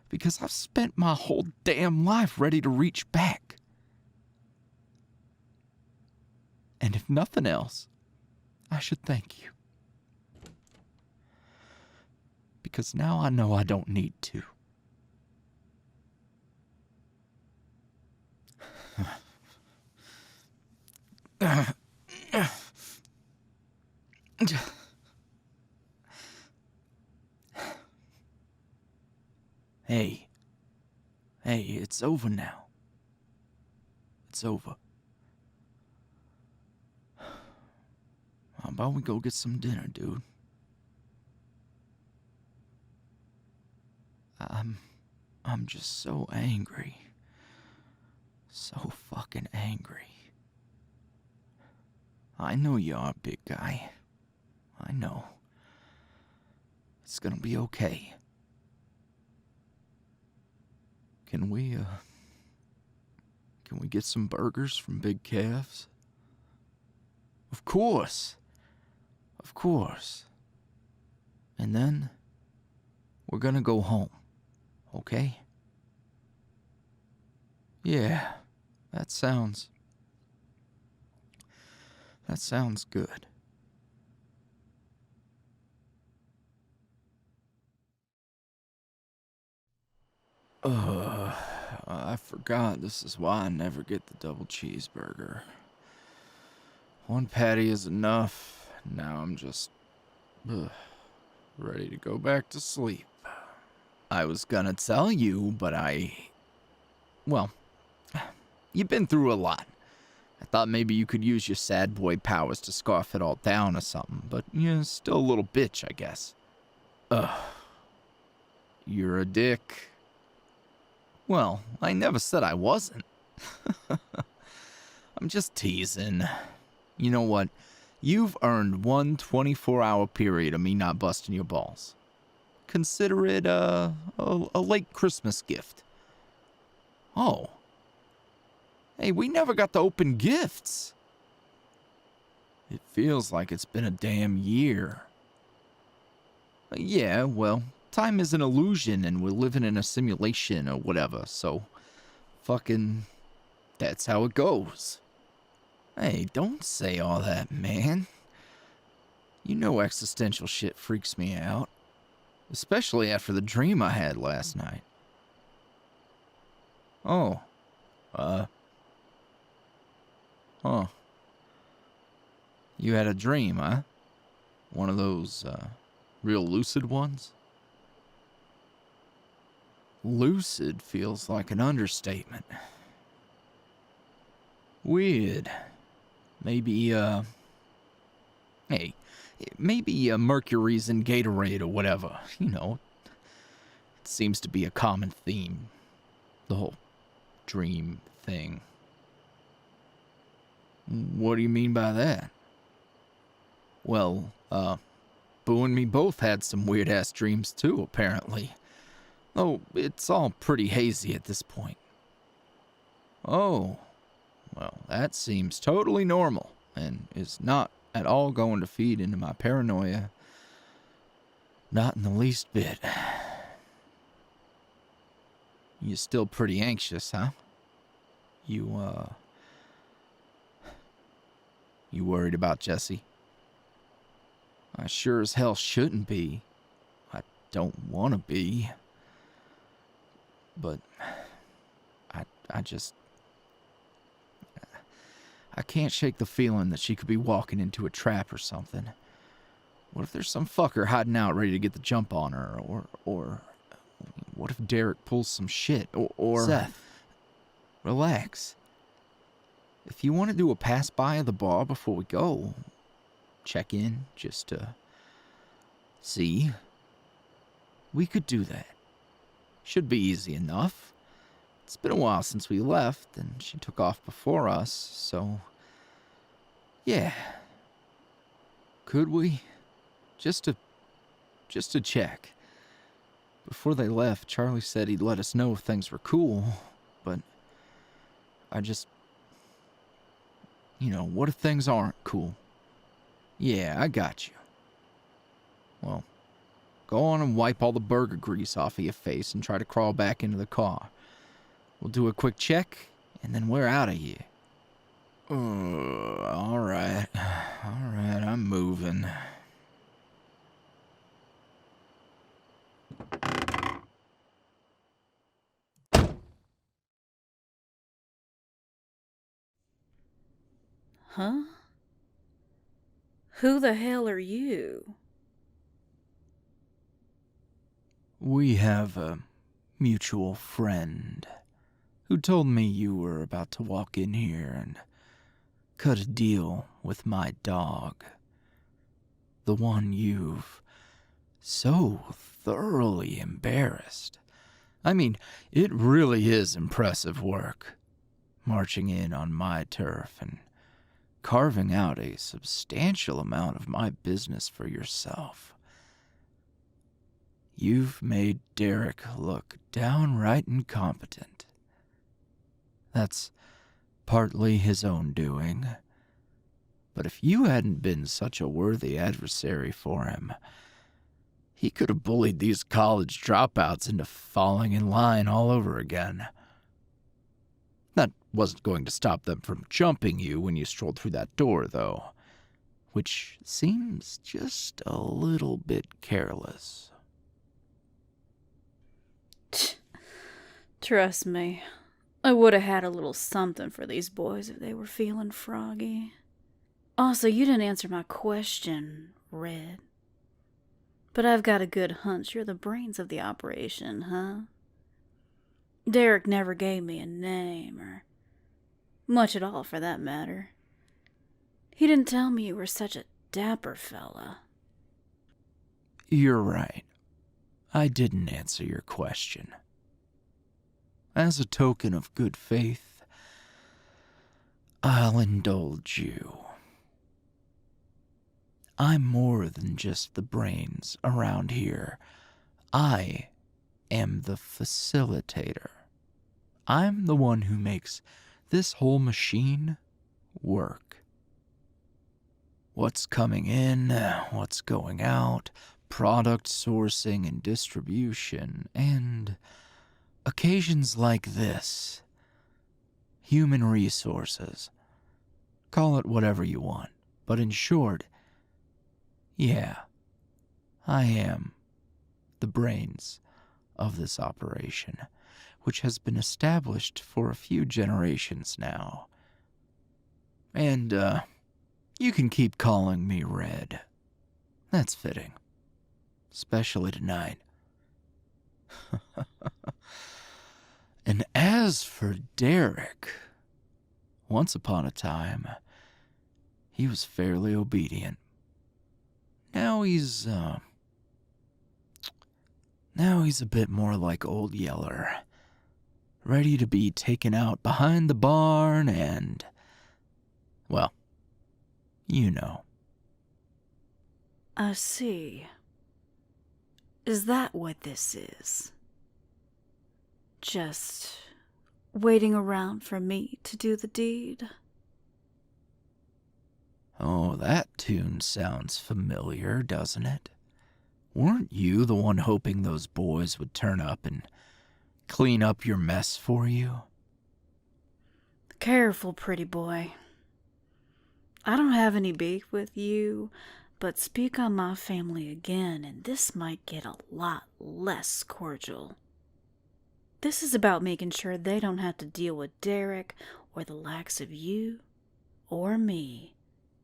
Because I've spent my whole damn life ready to reach back. And if nothing else, I should thank you. Because now I know I don't need to. Hey, it's over now. It's over. How about we go get some dinner, dude? I'm just so angry. So fucking angry. I know you are, big guy. I know. It's gonna be okay. Can we get some burgers from Big Calves? Of course. Of course. And then we're gonna go home, okay? Yeah, that sounds good. I forgot this is why I never get the double cheeseburger. One patty is enough. Now I'm just ready to go back to sleep. I was gonna tell you, but well, you've been through a lot. I thought maybe you could use your sad boy powers to scarf it all down or something, but you're still a little bitch, I guess. You're a dick. Well, I never said I wasn't. I'm just teasing. You know what? You've earned one 24-hour period of me not busting your balls. Consider it a late Christmas gift. Oh. Hey, we never got to open gifts. It feels like it's been a damn year. Yeah, well, time is an illusion and we're living in a simulation or whatever, so fucking that's how it goes. Hey, don't say all that, man. You know existential shit freaks me out. Especially after the dream I had last night. Oh. Huh. You had a dream, huh? One of those, real lucid ones? Lucid feels like an understatement. Weird. Maybe, maybe Mercury's in Gatorade or whatever. You know, it seems to be a common theme. The whole dream thing. What do you mean by that? Well, Boo and me both had some weird-ass dreams too, apparently. Oh, it's all pretty hazy at this point. Oh, well, that seems totally normal, and is not at all going to feed into my paranoia. Not in the least bit. You still pretty anxious, huh? You worried about Jessie? I sure as hell shouldn't be. I don't want to be. But I just... I can't shake the feeling that she could be walking into a trap or something. What if there's some fucker hiding out ready to get the jump on her? Or what if Derek pulls some shit? Or Seth. Relax. If you want to do a pass-by of the bar before we go, check in just to see, we could do that. Should be easy enough. It's been a while since we left, and she took off before us, so... yeah. Could we? Just to check. Before they left, Charlie said he'd let us know if things were cool, but I just... you know, what if things aren't cool? Yeah, I got you. Well, go on and wipe all the burger grease off of your face and try to crawl back into the car. We'll do a quick check, and then we're out of here. All right, I'm moving. Huh? Who the hell are you? We have a mutual friend who told me you were about to walk in here and cut a deal with my dog. The one you've so thoroughly embarrassed. I mean, it really is impressive work, marching in on my turf and carving out a substantial amount of my business for yourself. You've made Derek look downright incompetent. That's partly his own doing. But if you hadn't been such a worthy adversary for him, he could have bullied these college dropouts into falling in line all over again. That wasn't going to stop them from jumping you when you strolled through that door, though, which seems just a little bit careless. Trust me, I would have had a little something for these boys if they were feeling froggy. Also, you didn't answer my question, Red. But I've got a good hunch you're the brains of the operation, huh? Derek never gave me a name, or much at all for that matter. He didn't tell me you were such a dapper fella. You're right. I didn't answer your question. As a token of good faith, I'll indulge you. I'm more than just the brains around here. I am the facilitator. I'm the one who makes this whole machine work. What's coming in, what's going out, product sourcing and distribution, and occasions like this. Human resources. Call it whatever you want, but in short, yeah, I am the brains of this operation, which has been established for a few generations now. And, you can keep calling me Red. That's fitting. Especially tonight. And as for Derek, once upon a time, he was fairly obedient. Now he's a bit more like Old Yeller, ready to be taken out behind the barn and, well, you know. I see. Is that what this is? Just waiting around for me to do the deed? Oh, that tune sounds familiar, doesn't it? Weren't you the one hoping those boys would turn up and clean up your mess for you? Careful, pretty boy. I don't have any beef with you, but speak on my family again, and this might get a lot less cordial. This is about making sure they don't have to deal with Derek or the likes of you or me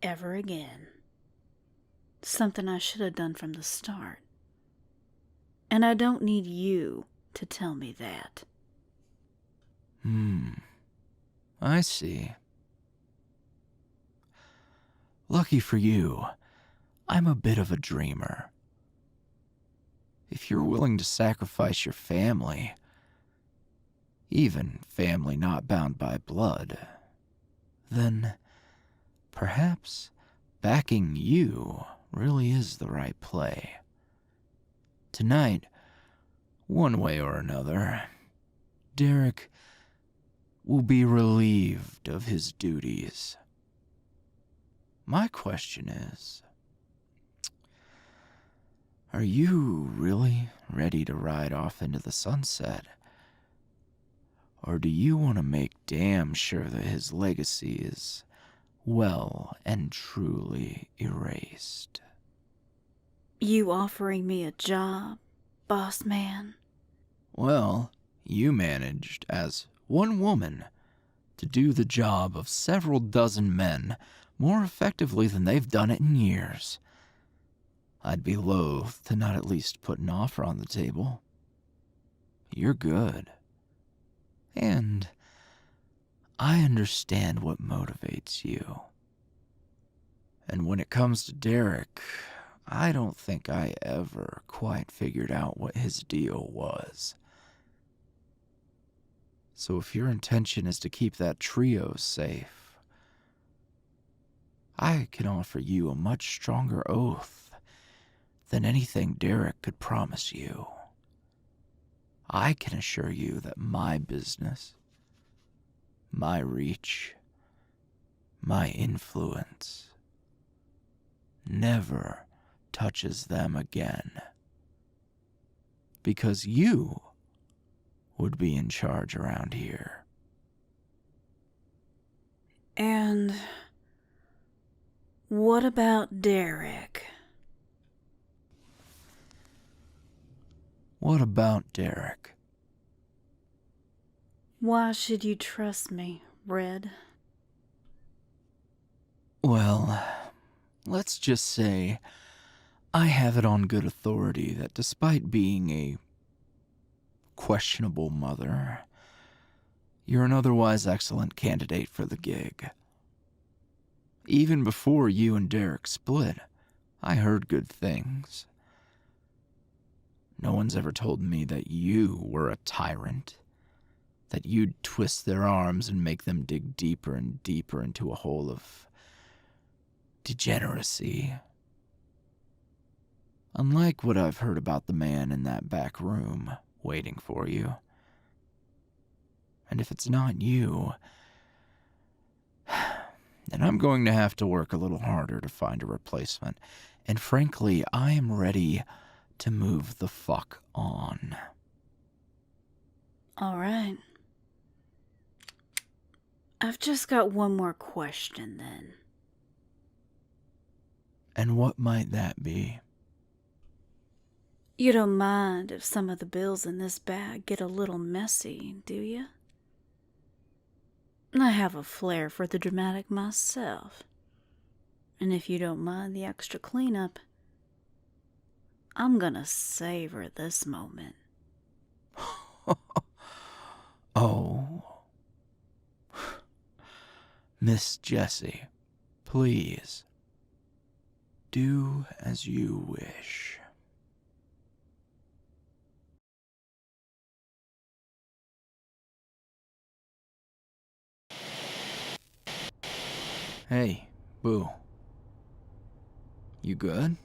ever again. Something I should have done from the start. And I don't need you to tell me that. I see. Lucky for you, I'm a bit of a dreamer. If you're willing to sacrifice your family, even family not bound by blood, then perhaps backing you really is the right play. Tonight, one way or another, Derek will be relieved of his duties. My question is, are you really ready to ride off into the sunset? Or do you want to make damn sure that his legacy is well and truly erased? You offering me a job, boss man? Well, you managed, as one woman, to do the job of several dozen men more effectively than they've done it in years. I'd be loath to not at least put an offer on the table. You're good. And I understand what motivates you. And when it comes to Derek, I don't think I ever quite figured out what his deal was. So if your intention is to keep that trio safe, I can offer you a much stronger oath than anything Derek could promise you. I can assure you that my business, my reach, my influence never touches them again. Because you would be in charge around here. And what about Derek? What about Derek? Why should you trust me, Red? Well, let's just say I have it on good authority that despite being a questionable mother, you're an otherwise excellent candidate for the gig. Even before you and Derek split, I heard good things. No one's ever told me that you were a tyrant, that you'd twist their arms and make them dig deeper and deeper into a hole of degeneracy. Unlike what I've heard about the man in that back room waiting for you. And if it's not you, then I'm going to have to work a little harder to find a replacement. And frankly, I am ready to move the fuck on. All right. I've just got one more question then. And what might that be? You don't mind if some of the bills in this bag get a little messy, do you? I have a flair for the dramatic myself. And if you don't mind the extra cleanup, I'm gonna savor this moment. Oh. Miss Jessie, please, do as you wish. Hey, Boo. You good?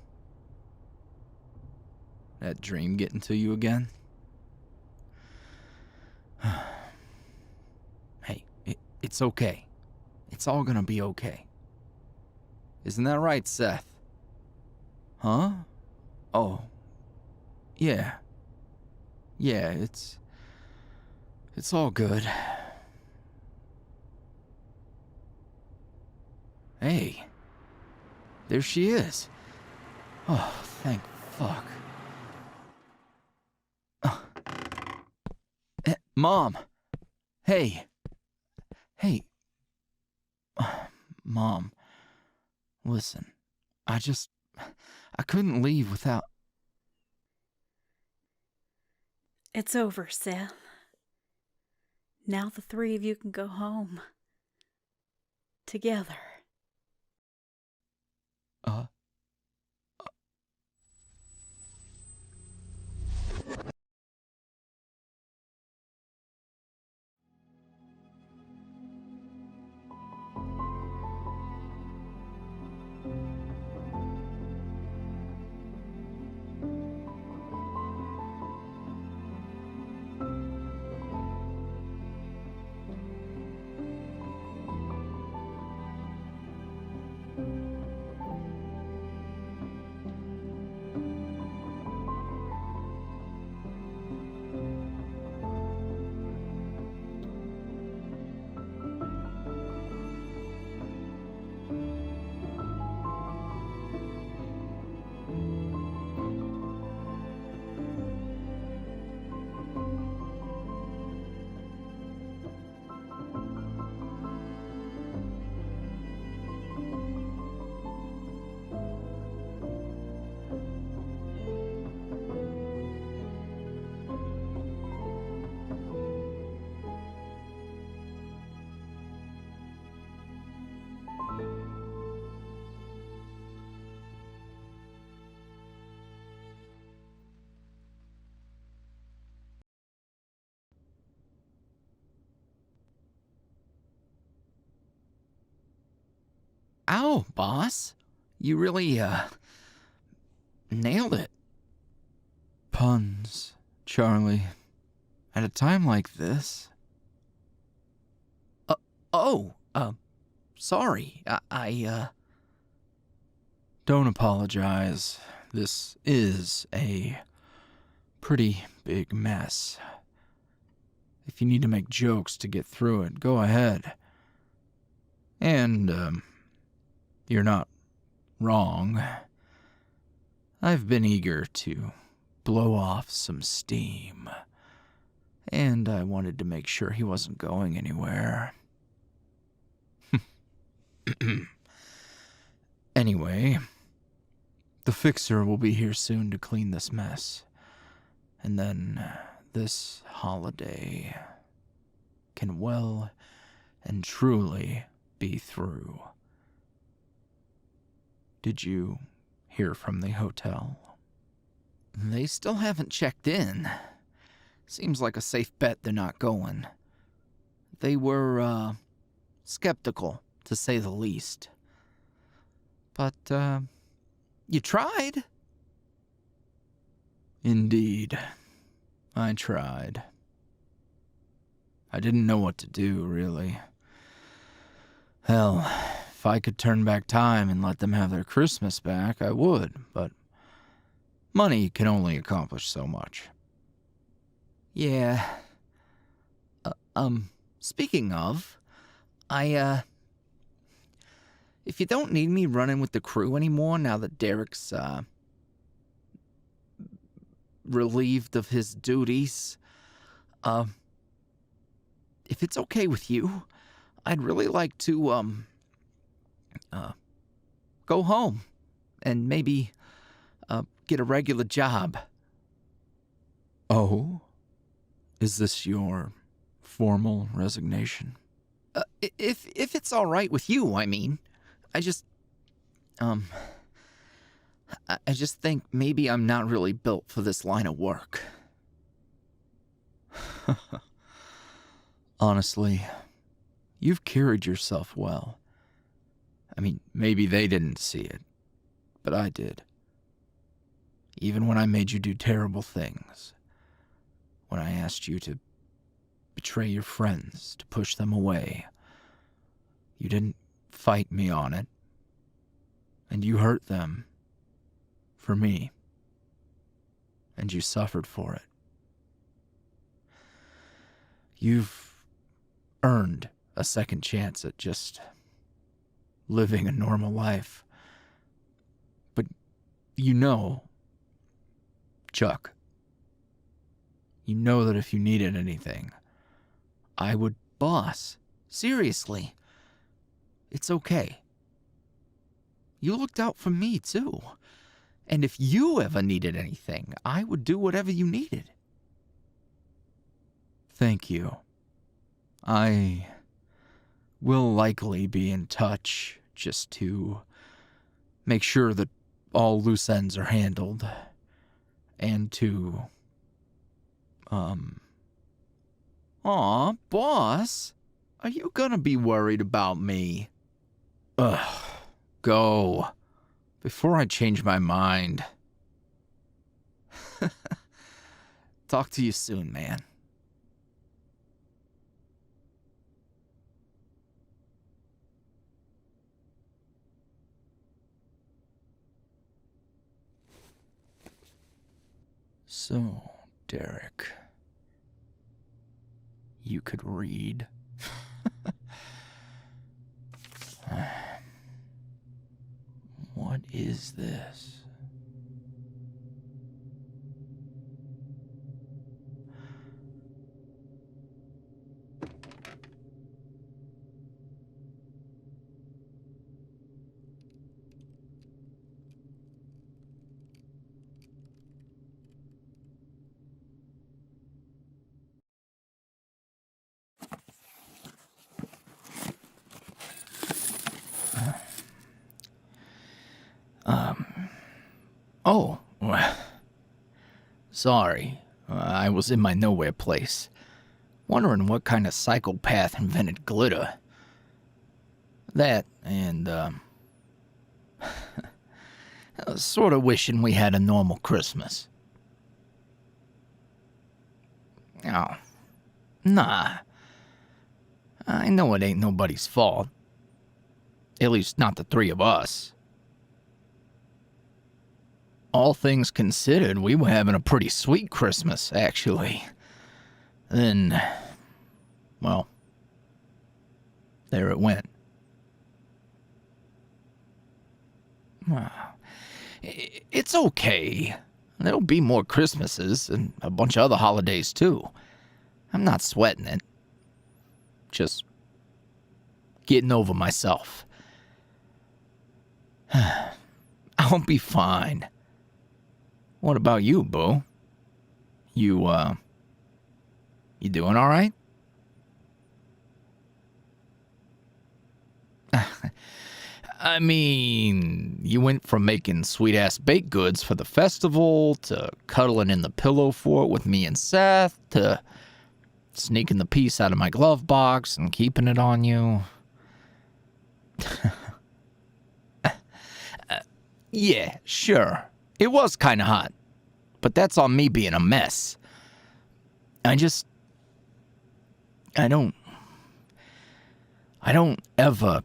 That dream getting to you again? Hey, it's okay. It's all gonna be okay. Isn't that right, Seth? Huh? Oh, Yeah. Yeah, it's all good. Hey, there she is. Oh, thank fuck. Mom. Hey. Hey. Mom. Listen. I couldn't leave without... It's over, Seth. Now the three of you can go home. Together. Ow, boss. You really, nailed it. Puns, Charlie. At a time like this... sorry. Don't apologize. This is a pretty big mess. If you need to make jokes to get through it, go ahead. And, you're not wrong. I've been eager to blow off some steam. And I wanted to make sure he wasn't going anywhere. Anyway, the fixer will be here soon to clean this mess. And then this holiday can well and truly be through. Did you hear from the hotel? They still haven't checked in. Seems like a safe bet they're not going. They were, skeptical, to say the least. But, you tried. Indeed, I tried. I didn't know what to do, really. Hell, if I could turn back time and let them have their Christmas back, I would, but money can only accomplish so much. Yeah. Speaking of, if you don't need me running with the crew anymore now that Derek's, relieved of his duties, if it's okay with you, I'd really like to, go home and maybe, get a regular job. Oh? Is this your formal resignation? If it's all right with you, I mean. I just think maybe I'm not really built for this line of work. Honestly, you've carried yourself well. I mean, maybe they didn't see it, but I did. Even when I made you do terrible things. When I asked you to betray your friends, to push them away. You didn't fight me on it. And you hurt them. For me. and you suffered for it. You've earned a second chance at just living a normal life. But you know, Chuck, you know that if you needed anything, I would boss. Seriously. It's okay. You looked out for me, too. And if you ever needed anything, I would do whatever you needed. Thank you. I will likely be in touch just to make sure that all loose ends are handled. And to, Aw, boss, are you gonna be worried about me? Ugh, go. Before I change my mind. Talk to you soon, man. So, Derek, you could read. What is this? Oh, well, sorry. I was in my nowhere place, wondering what kind of psychopath invented glitter. That, and, sort of wishing we had a normal Christmas. Oh, nah. I know it ain't nobody's fault. At least not the three of us. All things considered, we were having a pretty sweet Christmas, actually. Then, well, there it went. It's okay. There'll be more Christmases and a bunch of other holidays, too. I'm not sweating it. Just getting over myself. I'll be fine. What about you, boo? You doing all right? I mean, you went from making sweet-ass baked goods for the festival to cuddling in the pillow fort with me and Seth to sneaking the piece out of my glove box and keeping it on you. Yeah, sure. It was kind of hot, but that's on me being a mess. I don't ever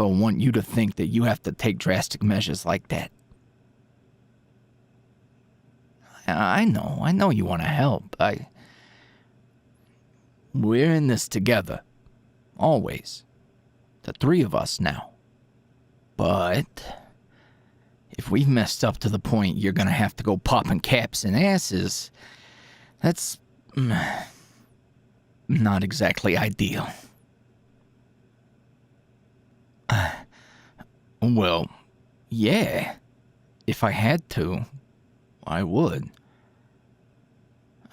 want you to think that you have to take drastic measures like that. I know you want to help. We're in this together. Always. The three of us now. But if we've messed up to the point you're gonna have to go popping caps and asses, that's not exactly ideal. Well, yeah. If I had to, I would.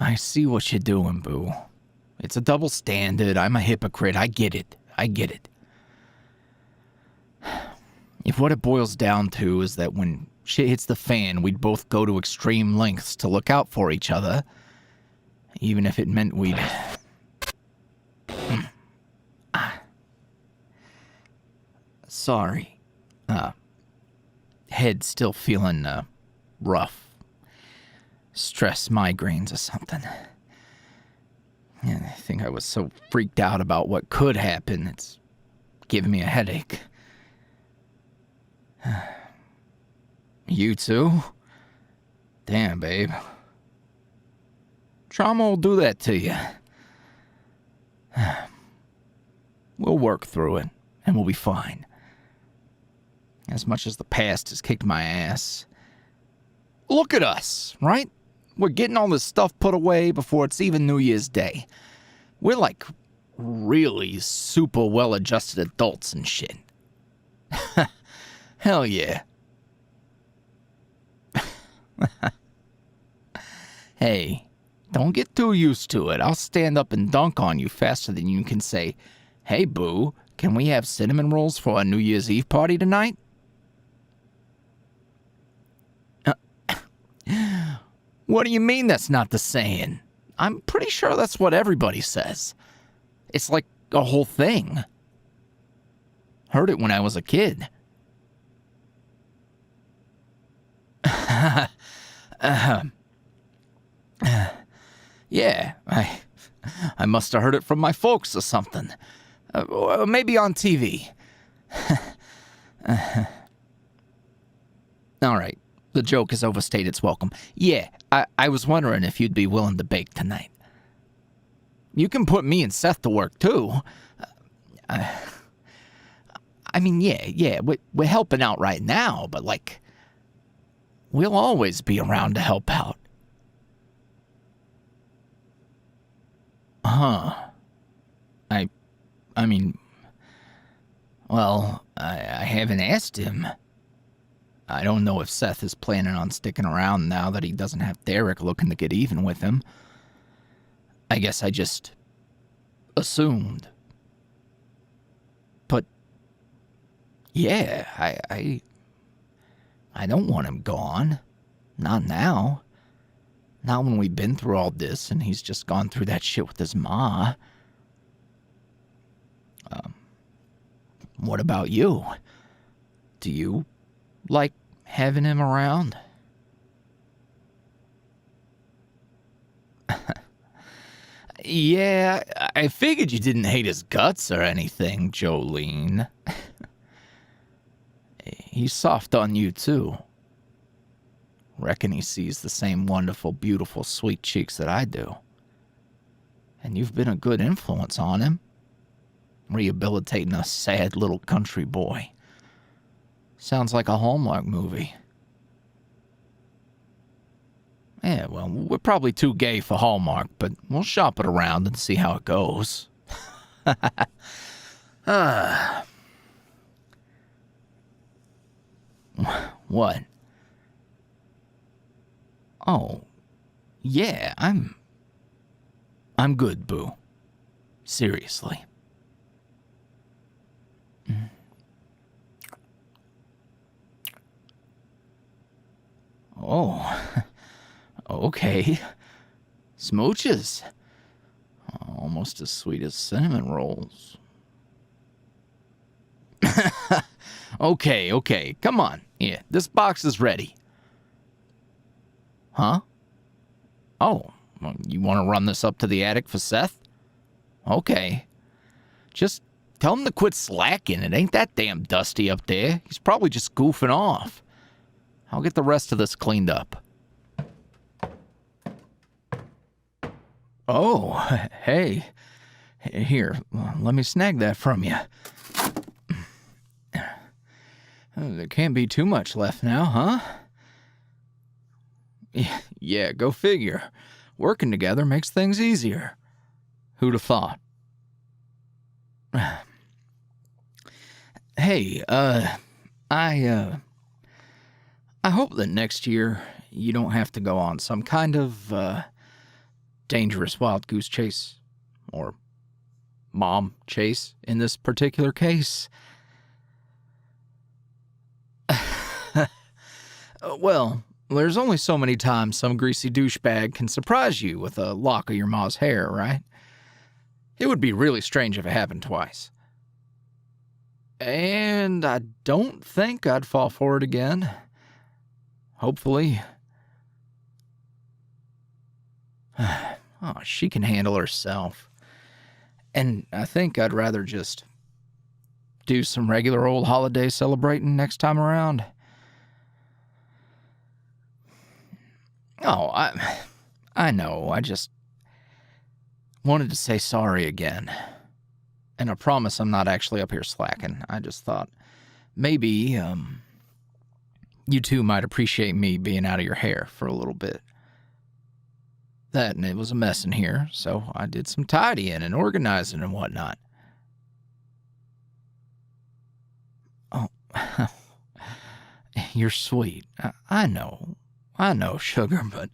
I see what you're doing, boo. It's a double standard. I'm a hypocrite. I get it. If what it boils down to is that when shit hits the fan, we'd both go to extreme lengths to look out for each other, even if it meant we'd... Sorry. Head still feeling, rough. Stress migraines or something. And I think I was so freaked out about what could happen, it's giving me a headache. You too? Damn, babe. Trauma will do that to you. We'll work through it, and we'll be fine. As much as the past has kicked my ass. Look at us, right? We're getting all this stuff put away before it's even New Year's Day. We're like really super well-adjusted adults and shit. Hell yeah. Hey, don't get too used to it. I'll stand up and dunk on you faster than you can say, "Hey, boo, can we have cinnamon rolls for our New Year's Eve party tonight?" What do you mean that's not the saying? I'm pretty sure that's what everybody says. It's like a whole thing. Heard it when I was a kid. Yeah, I must have heard it from my folks or something. Or maybe on TV. All right, the joke has overstayed its welcome. Yeah, I was wondering if you'd be willing to bake tonight. You can put me and Seth to work, too. I mean, yeah, we're helping out right now, but, like, we'll always be around to help out. Huh. I mean, well, I haven't asked him. I don't know if Seth is planning on sticking around now that he doesn't have Derek looking to get even with him. I guess I just assumed. But, yeah, I don't want him gone. Not now. Not when we've been through all this and he's just gone through that shit with his ma. What about you? Do you like having him around? Yeah, I figured you didn't hate his guts or anything, Jolene. He's soft on you, too. Reckon he sees the same wonderful, beautiful, sweet cheeks that I do. And you've been a good influence on him. Rehabilitating a sad little country boy. Sounds like a Hallmark movie. Yeah, well, we're probably too gay for Hallmark, but we'll shop it around and see how it goes. What? Oh, yeah, I'm good, boo. Seriously. Oh, okay. Smooches. Almost as sweet as cinnamon rolls. Okay, come on. Yeah, this box is ready. Huh? Oh, well, you want to run this up to the attic for Seth? Okay. Just tell him to quit slacking. It ain't that damn dusty up there. He's probably just goofing off. I'll get the rest of this cleaned up. Oh, hey. Here, let me snag that from you. There can't be too much left now, huh? Yeah, go figure. Working together makes things easier. Who'd have thought? Hey, I hope that next year you don't have to go on some kind of, dangerous wild goose chase. Or mom chase in this particular case. Well, there's only so many times some greasy douchebag can surprise you with a lock of your ma's hair, right? It would be really strange if it happened twice. And I don't think I'd fall for it again. Hopefully. Oh, she can handle herself. And I think I'd rather just do some regular old holiday celebrating next time around. Oh, I know. I just wanted to say sorry again. And I promise I'm not actually up here slacking. I just thought maybe you two might appreciate me being out of your hair for a little bit. That and it was a mess in here, so I did some tidying and organizing and whatnot. Oh, you're sweet. I know, sugar, but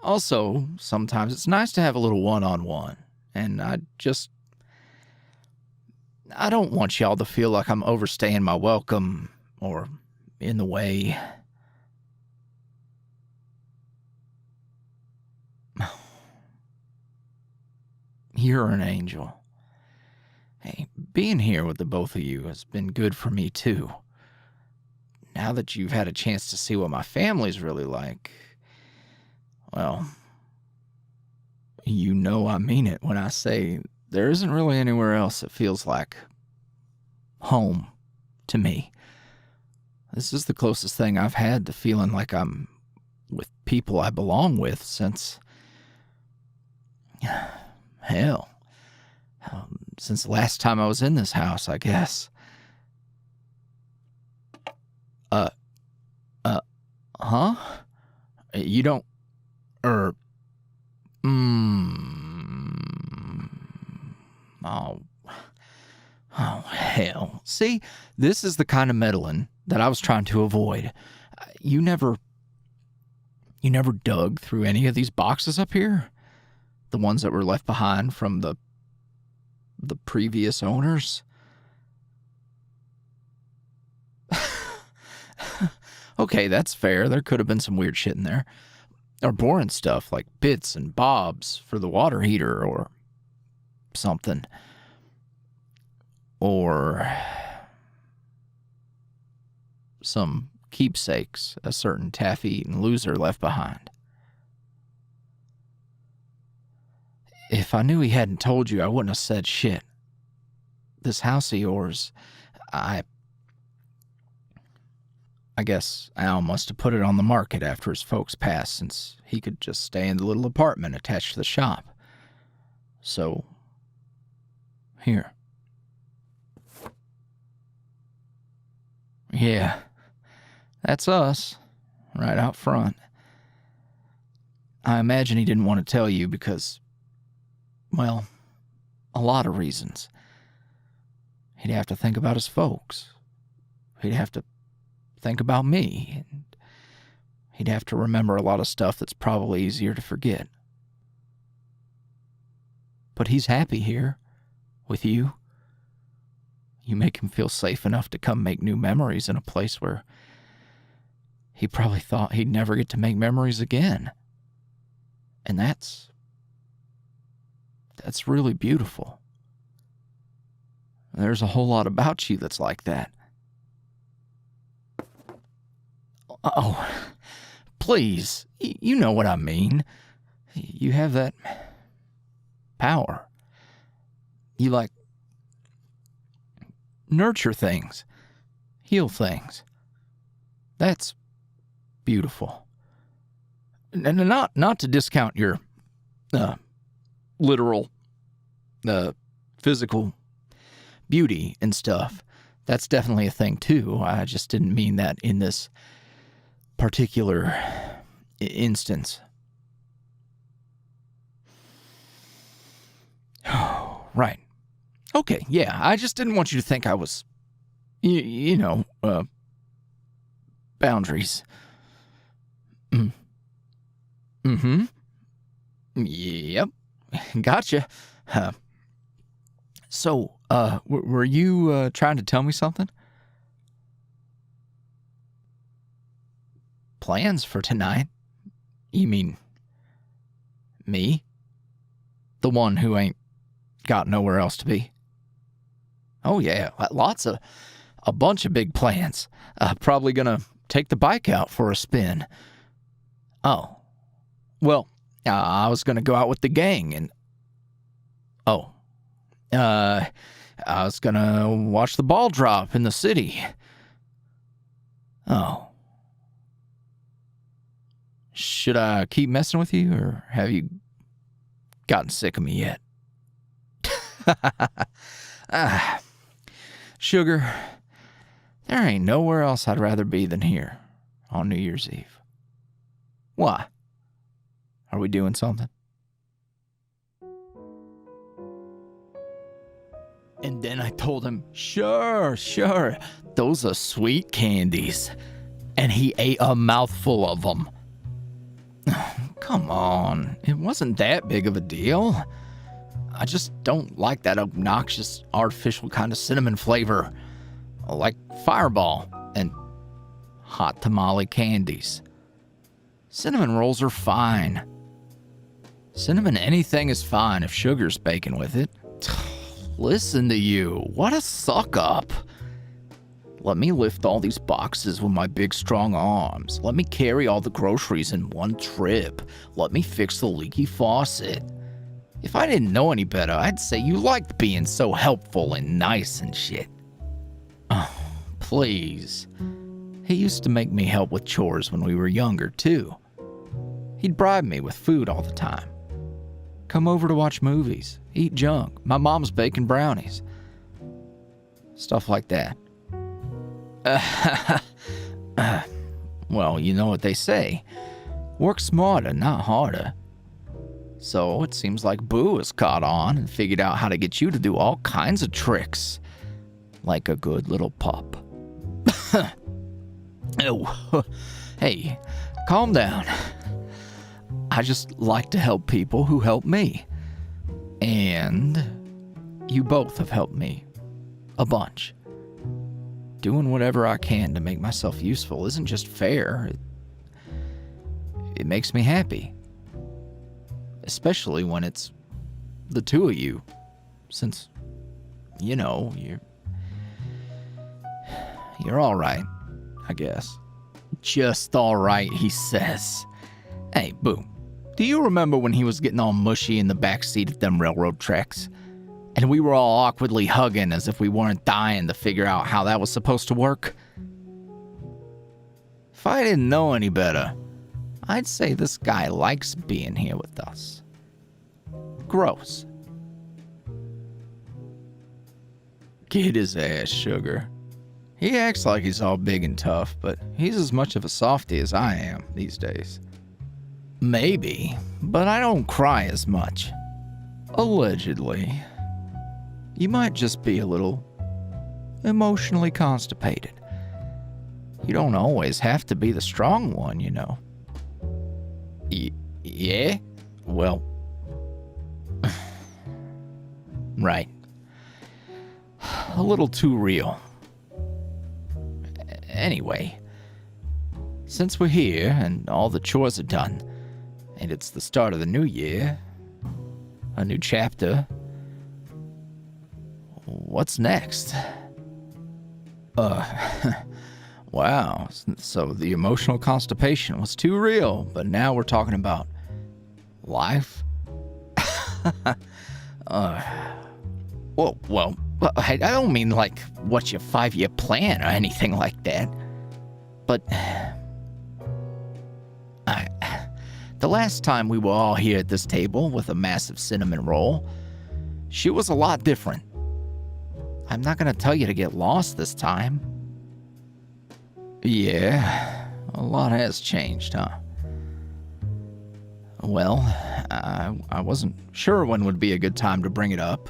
also sometimes it's nice to have a little one-on-one. And I don't want y'all to feel like I'm overstaying my welcome or in the way. You're an angel. Hey, being here with the both of you has been good for me too. Now that you've had a chance to see what my family's really like, well, you know I mean it when I say there isn't really anywhere else that feels like home to me. This is the closest thing I've had to feeling like I'm with people I belong with since, hell, since the last time I was in this house, I guess. Huh? You don't, oh, hell. See, this is the kind of meddling that I was trying to avoid. You never dug through any of these boxes up here? The ones that were left behind from the previous owners? Okay, that's fair. There could have been some weird shit in there. Or boring stuff like bits and bobs for the water heater or something. Or some keepsakes a certain taffy-eating loser left behind. If I knew he hadn't told you, I wouldn't have said shit. This house of yours, I guess Al must have put it on the market after his folks passed, since he could just stay in the little apartment attached to the shop. So, here. Yeah, that's us, right out front. I imagine he didn't want to tell you because, well, a lot of reasons. He'd have to think about his folks. He'd have to think about me. And he'd have to remember a lot of stuff that's probably easier to forget. But he's happy here, with you. You make him feel safe enough to come make new memories in a place where he probably thought he'd never get to make memories again. And that's really beautiful. There's a whole lot about you that's like that. Oh, please, you know what I mean. You have that power. You nurture things, heal things. That's beautiful. And not to discount your literal, physical beauty and stuff. That's definitely a thing too. I just didn't mean that in this particular instance. Right. Okay, yeah, I just didn't want you to think I was, boundaries. Mm-hmm. Yep. Gotcha. So, were you trying to tell me something? Plans for tonight? You mean me? The one who ain't got nowhere else to be? Oh yeah, a bunch of big plans. Probably gonna take the bike out for a spin. Oh, well, I was gonna go out with the gang and... Oh, I was gonna watch the ball drop in the city. Oh. Should I keep messing with you, or have you gotten sick of me yet? Sugar, there ain't nowhere else I'd rather be than here on New Year's Eve. Why? Are we doing something? And then I told him, sure, those are sweet candies. And he ate a mouthful of them. Come on, it wasn't that big of a deal. I just don't like that obnoxious, artificial kind of cinnamon flavor. Like Fireball and hot tamale candies. Cinnamon rolls are fine. Cinnamon anything is fine if sugar's baking with it. Listen to you, what a suck-up. Let me lift all these boxes with my big strong arms. Let me carry all the groceries in one trip. Let me fix the leaky faucet. If I didn't know any better, I'd say you liked being so helpful and nice and shit. Oh, please. He used to make me help with chores when we were younger, too. He'd bribe me with food all the time. Come over to watch movies, eat junk, my mom's baking brownies. Stuff like that. Well, you know what they say. Work smarter, not harder. So it seems like Boo has caught on and figured out how to get you to do all kinds of tricks. Like a good little pup. Oh, hey, calm down. I just like to help people who help me. And you both have helped me a bunch. Doing whatever I can to make myself useful isn't just fair. It makes me happy. Especially when it's the two of you. Since, you know, you're all right, I guess. Just all right, he says. Hey, Boo, do you remember when he was getting all mushy in the backseat of them railroad tracks? And we were all awkwardly hugging as if we weren't dying to figure out how that was supposed to work? If I didn't know any better, I'd say this guy likes being here with us. Gross. Get his ass, Sugar. He acts like he's all big and tough, but he's as much of a softie as I am these days. Maybe, but I don't cry as much. Allegedly. You might just be a little emotionally constipated. You don't always have to be the strong one, you know. Yeah? Well, right. A little too real. Anyway, since we're here and all the chores are done, and it's the start of the new year, a new chapter, what's next? Wow, so the emotional constipation was too real, but now we're talking about life? Well, I don't mean like what's your 5-year plan or anything like that, but the last time we were all here at this table with a massive cinnamon roll, she was a lot different. I'm not gonna tell you to get lost this time. Yeah, a lot has changed, huh? Well, I wasn't sure when would be a good time to bring it up,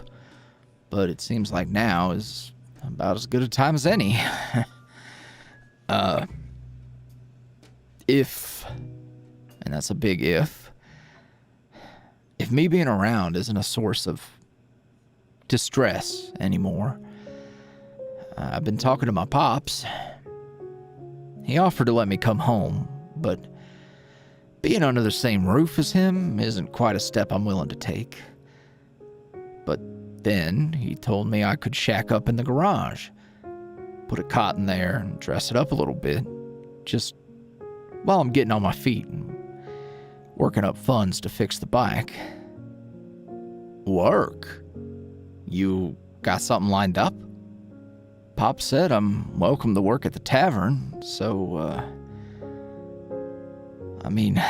but it seems like now is about as good a time as any. If, and that's a big if me being around isn't a source of distress anymore, I've been talking to my pops. He offered to let me come home, but being under the same roof as him isn't quite a step I'm willing to take. But then he told me I could shack up in the garage, put a cot in there and dress it up a little bit, just while I'm getting on my feet and working up funds to fix the bike. Work? You got something lined up? Pop said I'm welcome to work at the tavern, so, I mean,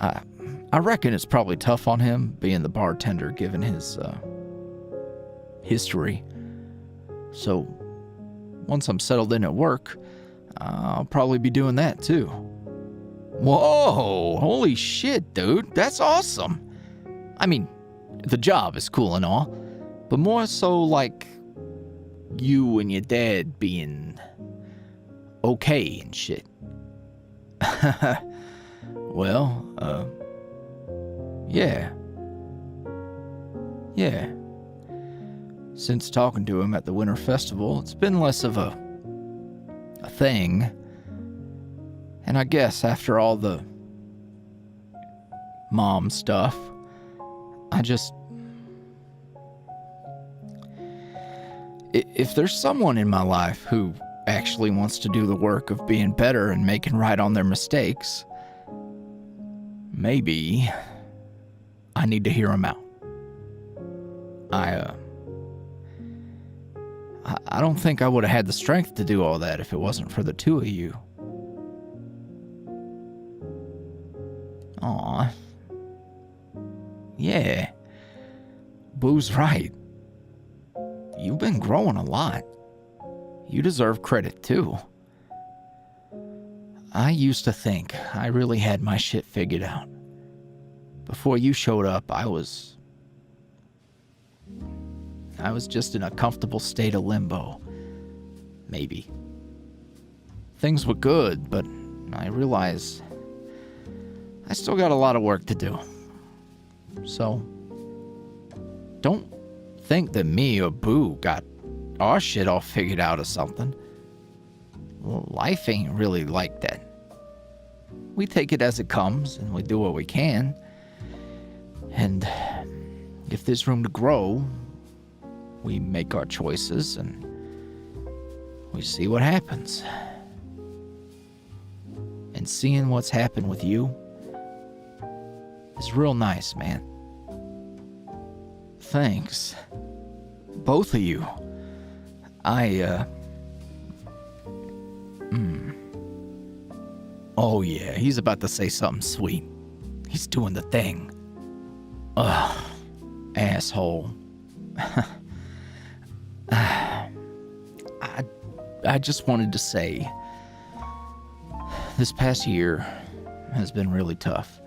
I reckon it's probably tough on him being the bartender given his history. So once I'm settled in at work, I'll probably be doing that too. Whoa, holy shit, dude. That's awesome. I mean, the job is cool and all, but more so like you and your dad being okay and shit. Well, yeah. Yeah. Since talking to him at the Winter Festival, it's been less of a thing. And I guess after all the mom stuff, if there's someone in my life who actually wants to do the work of being better and making right on their mistakes, maybe I need to hear them out. I don't think I would have had the strength to do all that if it wasn't for the two of you. Aw. Yeah. Boo's right. You've been growing a lot. You deserve credit, too. I used to think I really had my shit figured out. Before you showed up, I was just in a comfortable state of limbo. Maybe. Things were good, but I realized I still got a lot of work to do. So, don't think that me or Boo got our shit all figured out or something. Well, life ain't really like that. We take it as it comes, and we do what we can. And if there's room to grow, we make our choices, and we see what happens. And seeing what's happened with you is real nice, man. Thanks. Both of you. Oh yeah, he's about to say something sweet. He's doing the thing. Ugh. Asshole. I just wanted to say, this past year has been really tough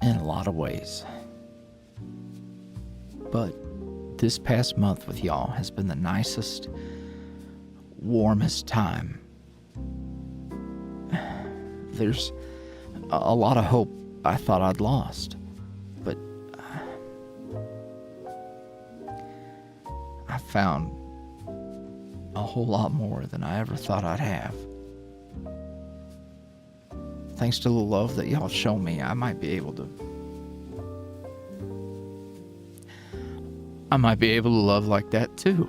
in a lot of ways. But this past month with y'all has been the nicest, warmest time. There's a lot of hope I thought I'd lost, but I found a whole lot more than I ever thought I'd have. Thanks to the love that y'all show me, I might be able to love like that too.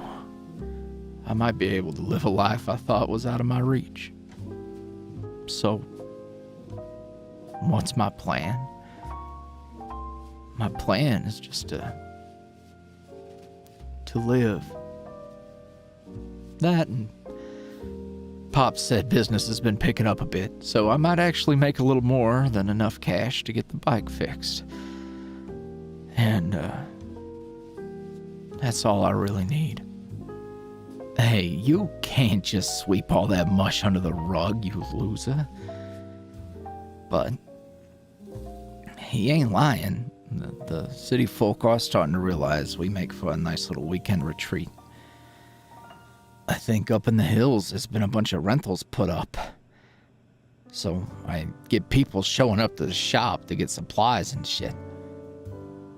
I might be able to live a life I thought was out of my reach. So, what's my plan? My plan is just to live. That, and Pop said business has been picking up a bit, so I might actually make a little more than enough cash to get the bike fixed. And, that's all I really need. Hey, you can't just sweep all that mush under the rug, you loser. But he ain't lying. The city folk are starting to realize we make for a nice little weekend retreat. I think up in the hills there's been a bunch of rentals put up. So I get people showing up to the shop to get supplies and shit.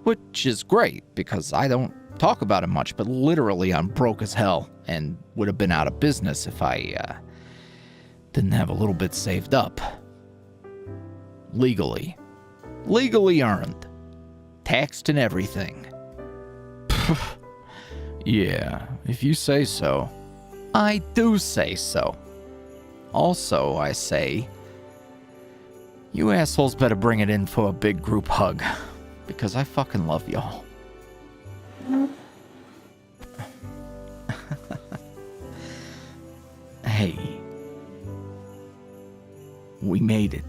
Which is great, because I don't talk about it much, but literally I'm broke as hell and would have been out of business if I didn't have a little bit saved up. Legally earned. Taxed and everything. Yeah, if you say so. I do say so. Also, I say, you assholes better bring it in for a big group hug, because I fucking love y'all. Hey, we made it.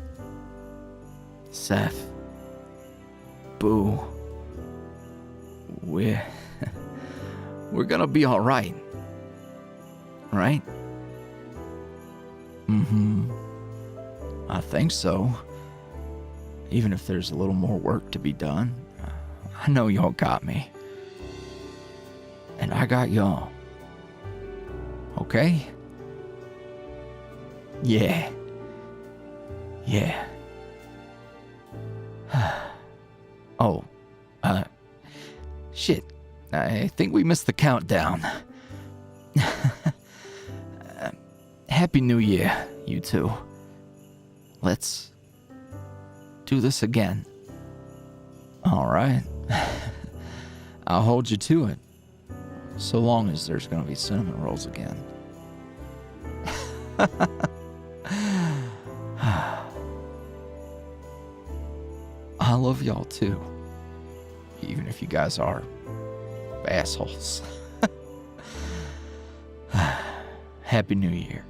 Seth, Boo, we're gonna be all right, right? I think so. Even if there's a little more work to be done, I know y'all got me. And I got y'all. Okay? Yeah. Yeah. Oh, shit. I think we missed the countdown. Happy New Year, you two. Let's do this again. All right. I'll hold you to it. So long as there's gonna be cinnamon rolls again. I love y'all too. Even if you guys are assholes. Happy New Year.